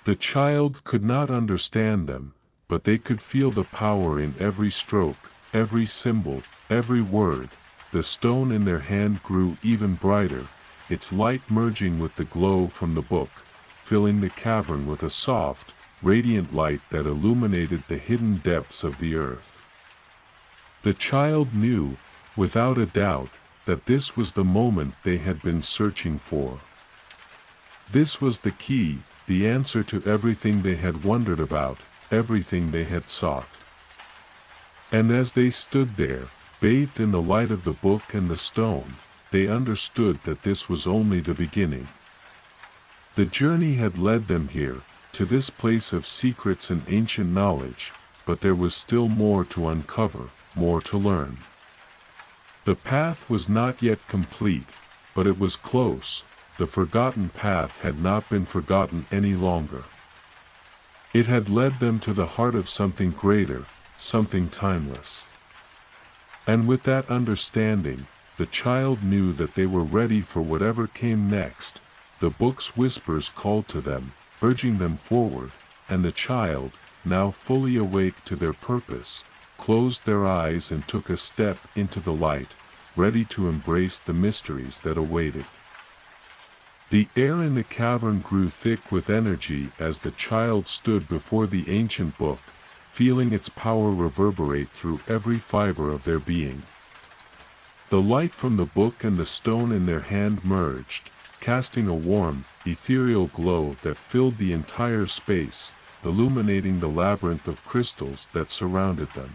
The child could not understand them, but they could feel the power in every stroke, every symbol, every word. The stone in their hand grew even brighter, its light merging with the glow from the book, filling the cavern with a soft, radiant light that illuminated the hidden depths of the earth. The child knew, without a doubt, that this was the moment they had been searching for. This was the key, the answer to everything they had wondered about, everything they had sought. And as they stood there, bathed in the light of the book and the stone, they understood that this was only the beginning. The journey had led them here, to this place of secrets and ancient knowledge, but there was still more to uncover, more to learn. The path was not yet complete, but it was close. The forgotten path had not been forgotten any longer. It had led them to the heart of something greater, something timeless. And with that understanding, the child knew that they were ready for whatever came next. The book's whispers called to them, urging them forward, and the child, now fully awake to their purpose, closed their eyes and took a step into the light, ready to embrace the mysteries that awaited. The air in the cavern grew thick with energy as the child stood before the ancient book, feeling its power reverberate through every fiber of their being. The light from the book and the stone in their hand merged, casting a warm, ethereal glow that filled the entire space, illuminating the labyrinth of crystals that surrounded them.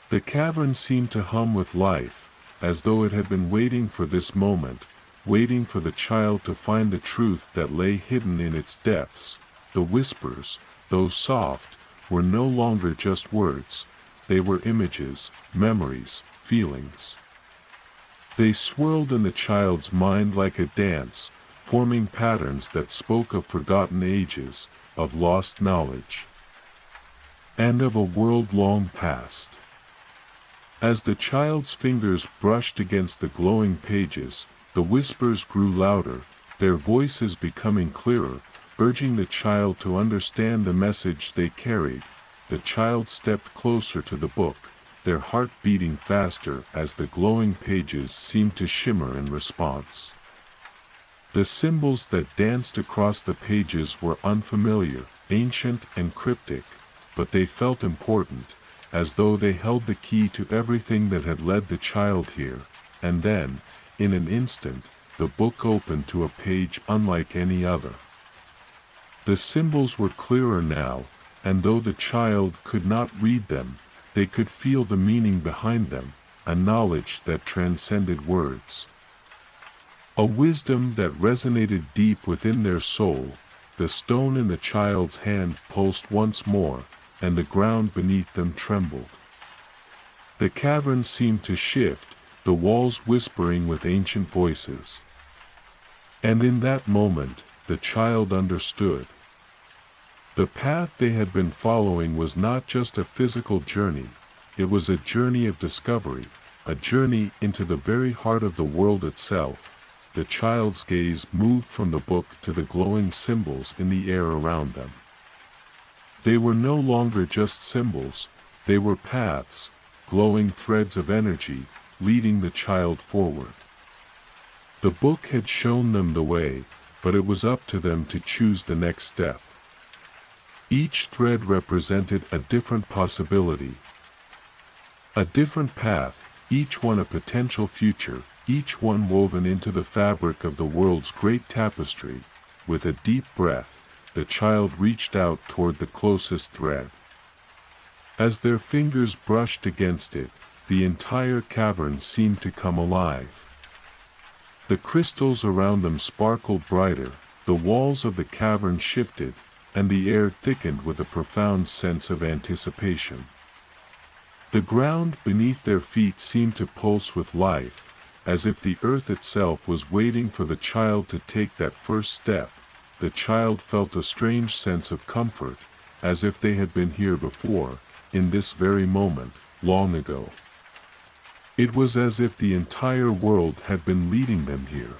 The cavern seemed to hum with life, as though it had been waiting for this moment, waiting for the child to find the truth that lay hidden in its depths. The whispers, though soft, were no longer just words, they were images, memories, feelings. They swirled in the child's mind like a dance, forming patterns that spoke of forgotten ages, of lost knowledge, and of a world long past. As the child's fingers brushed against the glowing pages, the whispers grew louder, their voices becoming clearer, urging the child to understand the message they carried. The child stepped closer to the book, their heart beating faster as the glowing pages seemed to shimmer in response. The symbols that danced across the pages were unfamiliar, ancient and cryptic, but they felt important, as though they held the key to everything that had led the child here, and then, in an instant, the book opened to a page unlike any other. The symbols were clearer now, and though the child could not read them, they could feel the meaning behind them, a knowledge that transcended words. A wisdom that resonated deep within their soul. The stone in the child's hand pulsed once more, and the ground beneath them trembled. The cavern seemed to shift, the walls whispering with ancient voices. And in that moment, the child understood. The path they had been following was not just a physical journey, it was a journey of discovery, a journey into the very heart of the world itself. The child's gaze moved from the book to the glowing symbols in the air around them. They were no longer just symbols, they were paths, glowing threads of energy, leading the child forward. The book had shown them the way, but it was up to them to choose the next step. Each thread represented a different possibility, a different path, each one a potential future, each one woven into the fabric of the world's great tapestry. With a deep breath, the child reached out toward the closest thread. As their fingers brushed against it, the entire cavern seemed to come alive. The crystals around them sparkled brighter, the walls of the cavern shifted, and the air thickened with a profound sense of anticipation. The ground beneath their feet seemed to pulse with life, as if the earth itself was waiting for the child to take that first step. The child felt a strange sense of comfort, as if they had been here before, in this very moment, long ago. It was as if the entire world had been leading them here.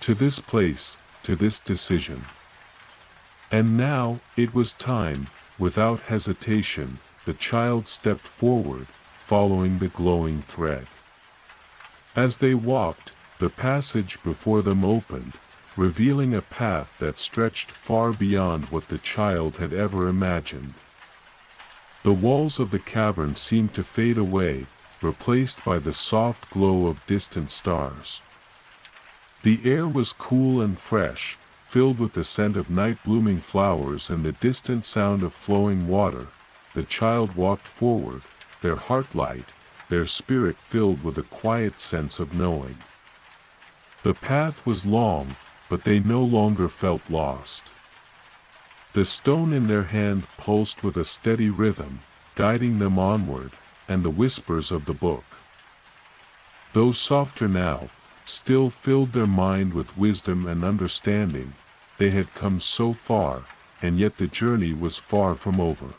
To this place, to this decision. And now, it was time. Without hesitation, the child stepped forward, following the glowing thread. As they walked, the passage before them opened, revealing a path that stretched far beyond what the child had ever imagined. The walls of the cavern seemed to fade away, replaced by the soft glow of distant stars. The air was cool and fresh, filled with the scent of night-blooming flowers and the distant sound of flowing water. The child walked forward, their heart light, their spirit filled with a quiet sense of knowing. The path was long, but they no longer felt lost. The stone in their hand pulsed with a steady rhythm, guiding them onward, and the whispers of the book, though softer now, still filled their mind with wisdom and understanding. They had come so far, and yet the journey was far from over.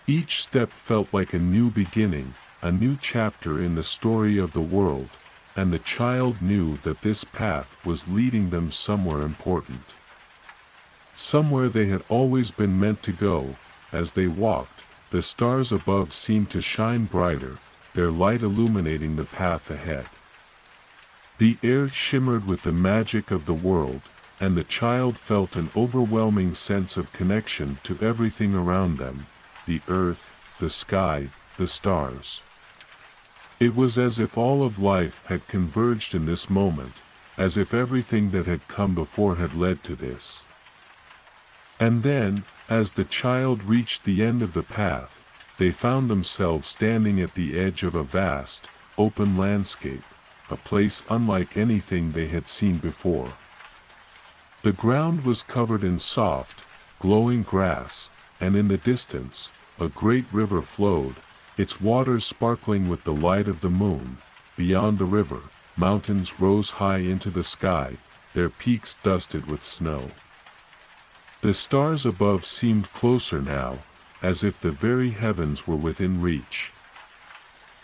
Each step felt like a new beginning, a new chapter in the story of the world, and the child knew that this path was leading them somewhere important. Somewhere they had always been meant to go. As they walked, the stars above seemed to shine brighter, their light illuminating the path ahead. The air shimmered with the magic of the world, and the child felt an overwhelming sense of connection to everything around them, the earth, the sky, the stars. It was as if all of life had converged in this moment, as if everything that had come before had led to this. And then, as the child reached the end of the path, they found themselves standing at the edge of a vast, open landscape, a place unlike anything they had seen before. The ground was covered in soft, glowing grass, and in the distance, a great river flowed, its waters sparkling with the light of the moon. Beyond the river, mountains rose high into the sky, their peaks dusted with snow. The stars above seemed closer now, as if the very heavens were within reach.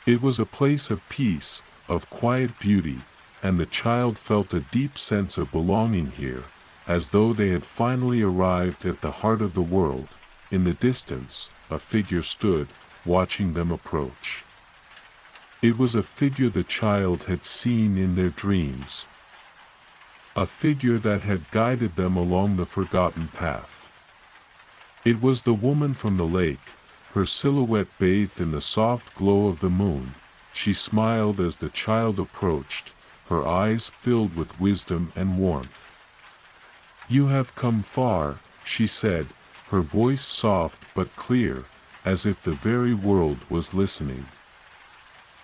It was a place of peace, of quiet beauty, and the child felt a deep sense of belonging here, as though they had finally arrived at the heart of the world. In the distance, a figure stood, watching them approach. It was a figure the child had seen in their dreams. a figure that had guided them along the forgotten path. It was the woman from the lake, her silhouette bathed in the soft glow of the moon. She smiled as the child approached, her eyes filled with wisdom and warmth. "You have come far," she said, her voice soft but clear, as if the very world was listening.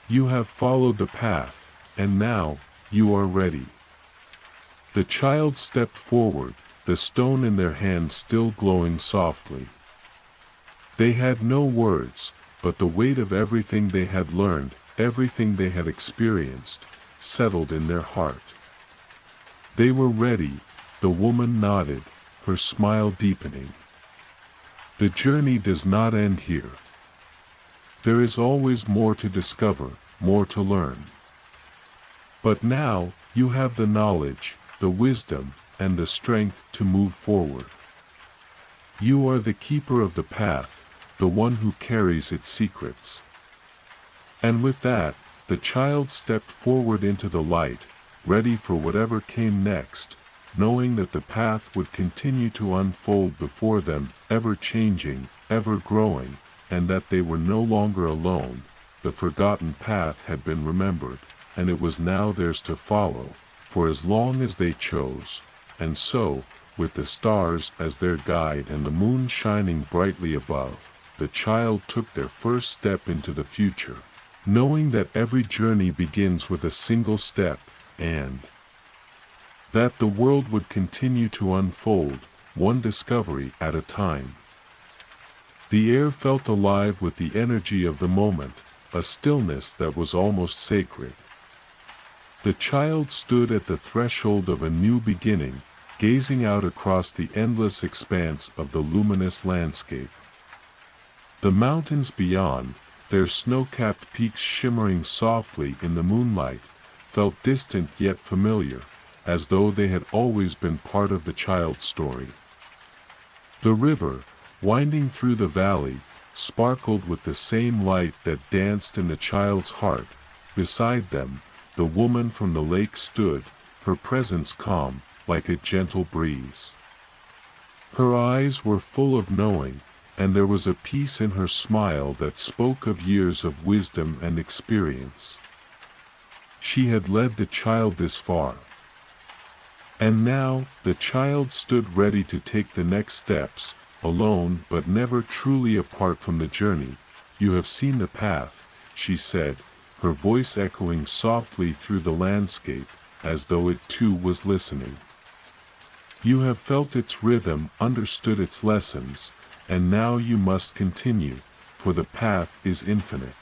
"You have followed the path, and now, you are ready." The child stepped forward, the stone in their hand still glowing softly. They had no words, but the weight of everything they had learned, everything they had experienced, settled in their heart. They were ready. The woman nodded, her smile deepening. "The journey does not end here. There is always more to discover, more to learn. But now, you have the knowledge, the wisdom, and the strength to move forward. You are the keeper of the path, the one who carries its secrets." And with that, the child stepped forward into the light, ready for whatever came next, knowing that the path would continue to unfold before them, ever changing, ever growing, and that they were no longer alone. The forgotten path had been remembered, and it was now theirs to follow, for as long as they chose. And so, with the stars as their guide and the moon shining brightly above, the child took their first step into the future, knowing that every journey begins with a single step, and that the world would continue to unfold, one discovery at a time. The air felt alive with the energy of the moment, a stillness that was almost sacred. The child stood at the threshold of a new beginning, gazing out across the endless expanse of the luminous landscape. The mountains beyond, their snow-capped peaks shimmering softly in the moonlight, felt distant yet familiar, as though they had always been part of the child's story. The river, winding through the valley, sparkled with the same light that danced in the child's heart. Beside them, the woman from the lake stood, her presence calm, like a gentle breeze. Her eyes were full of knowing, and there was a peace in her smile that spoke of years of wisdom and experience. She had led the child this far. And now, the child stood ready to take the next steps, alone but never truly apart from the journey. "You have seen the path," she said, her voice echoing softly through the landscape, as though it too was listening. "You have felt its rhythm, understood its lessons, and now you must continue, for the path is infinite.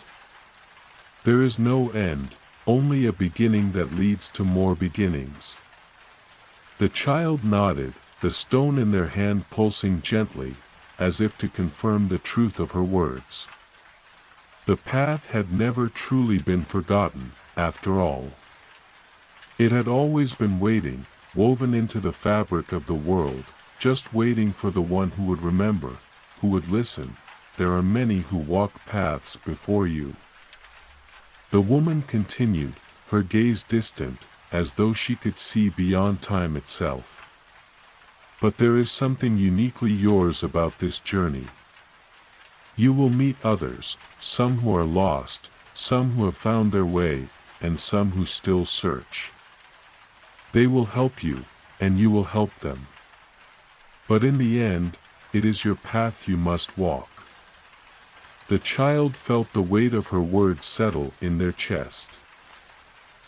There is no end, only a beginning that leads to more beginnings." The child nodded, the stone in their hand pulsing gently, as if to confirm the truth of her words. The path had never truly been forgotten, after all. It had always been waiting, woven into the fabric of the world, just waiting for the one who would remember, who would listen. "There are many who walk paths before you," the woman continued, her gaze distant, as though she could see beyond time itself. "But there is something uniquely yours about this journey. You will meet others, some who are lost, some who have found their way, and some who still search. They will help you, and you will help them. But in the end, it is your path you must walk." The child felt the weight of her words settle in their chest.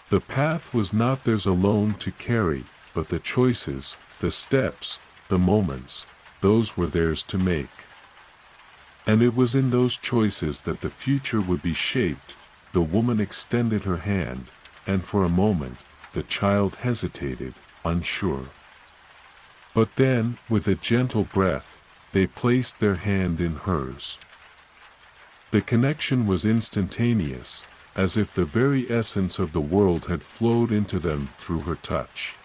The path was not theirs alone to carry, but the choices, the steps, the moments, those were theirs to make. And it was in those choices that the future would be shaped. The woman extended her hand, and for a moment, the child hesitated, unsure. But then, with a gentle breath, they placed their hand in hers. The connection was instantaneous, as if the very essence of the world had flowed into them through her touch.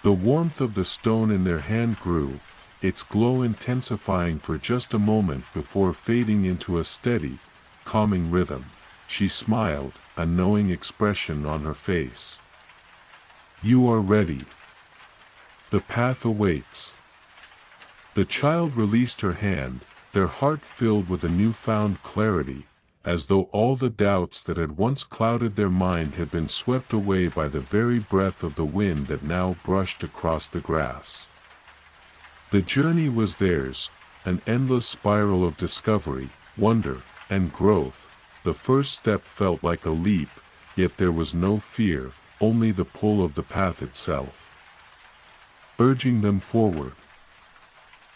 The warmth of the stone in their hand grew, its glow intensifying for just a moment before fading into a steady, calming rhythm. She smiled, a knowing expression on her face. "You are ready," The path awaits. The child released her hand, their heart filled with a newfound clarity, as though all the doubts that had once clouded their mind had been swept away by the very breath of the wind that now brushed across the grass. The journey was theirs, an endless spiral of discovery, wonder, and growth. The first step felt like a leap, yet there was no fear, only the pull of the path itself, urging them forward.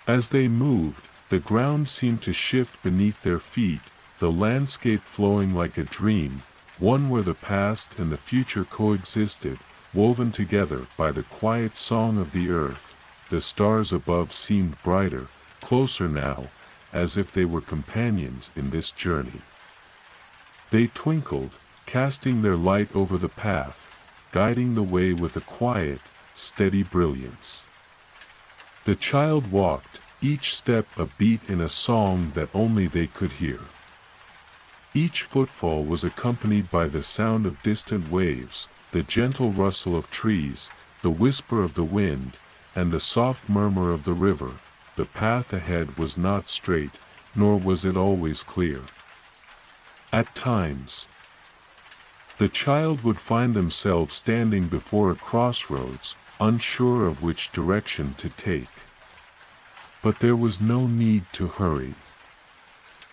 As they moved, the ground seemed to shift beneath their feet, the landscape flowing like a dream, one where the past and the future coexisted, woven together by the quiet song of the earth. The stars above seemed brighter, closer now, as if they were companions in this journey. They twinkled, casting their light over the path, guiding the way with a quiet, steady brilliance. The child walked, each step a beat in a song that only they could hear. Each footfall was accompanied by the sound of distant waves, the gentle rustle of trees, the whisper of the wind, and the soft murmur of the river. The path ahead was not straight, nor was it always clear. At times, the child would find themselves standing before a crossroads, unsure of which direction to take. But there was no need to hurry.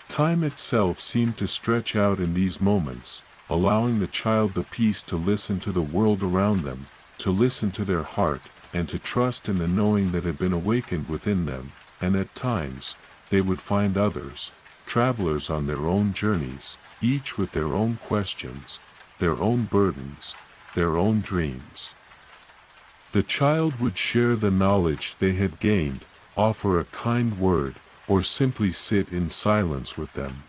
Time itself seemed to stretch out in these moments, allowing the child the peace to listen to the world around them, to listen to their heart, and to trust in the knowing that had been awakened within them. And at times, they would find others, travelers on their own journeys, each with their own questions, their own burdens, their own dreams. The child would share the knowledge they had gained, offer a kind word, or simply sit in silence with them.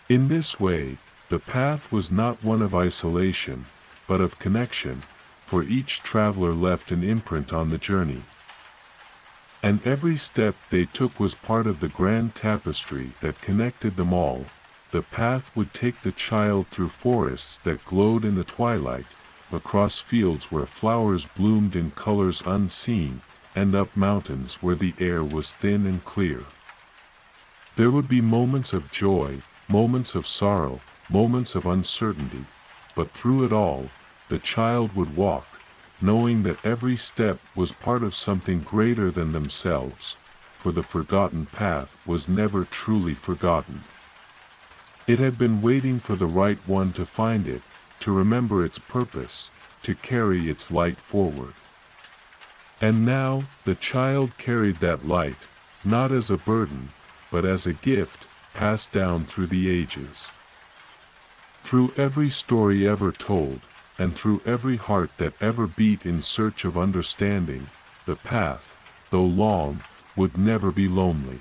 In this way, the path was not one of isolation, but of connection, for each traveler left an imprint on the journey. And every step they took was part of the grand tapestry that connected them all. The path would take the child through forests that glowed in the twilight, across fields where flowers bloomed in colors unseen, and up mountains where the air was thin and clear. There would be moments of joy, moments of sorrow, moments of uncertainty, but through it all, the child would walk, knowing that every step was part of something greater than themselves, for the forgotten path was never truly forgotten. It had been waiting for the right one to find it, to remember its purpose, to carry its light forward. And now, the child carried that light, not as a burden, but as a gift, passed down through the ages. Through every story ever told, and through every heart that ever beat in search of understanding, the path, though long, would never be lonely.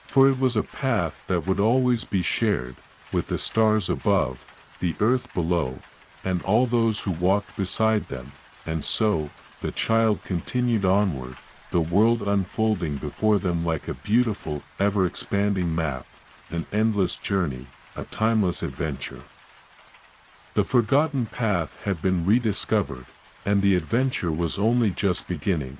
For it was a path that would always be shared, with the stars above, the earth below, and all those who walked beside them, and so, the child continued onward, the world unfolding before them like a beautiful, ever-expanding map, an endless journey, a timeless adventure. The forgotten path had been rediscovered, and the adventure was only just beginning.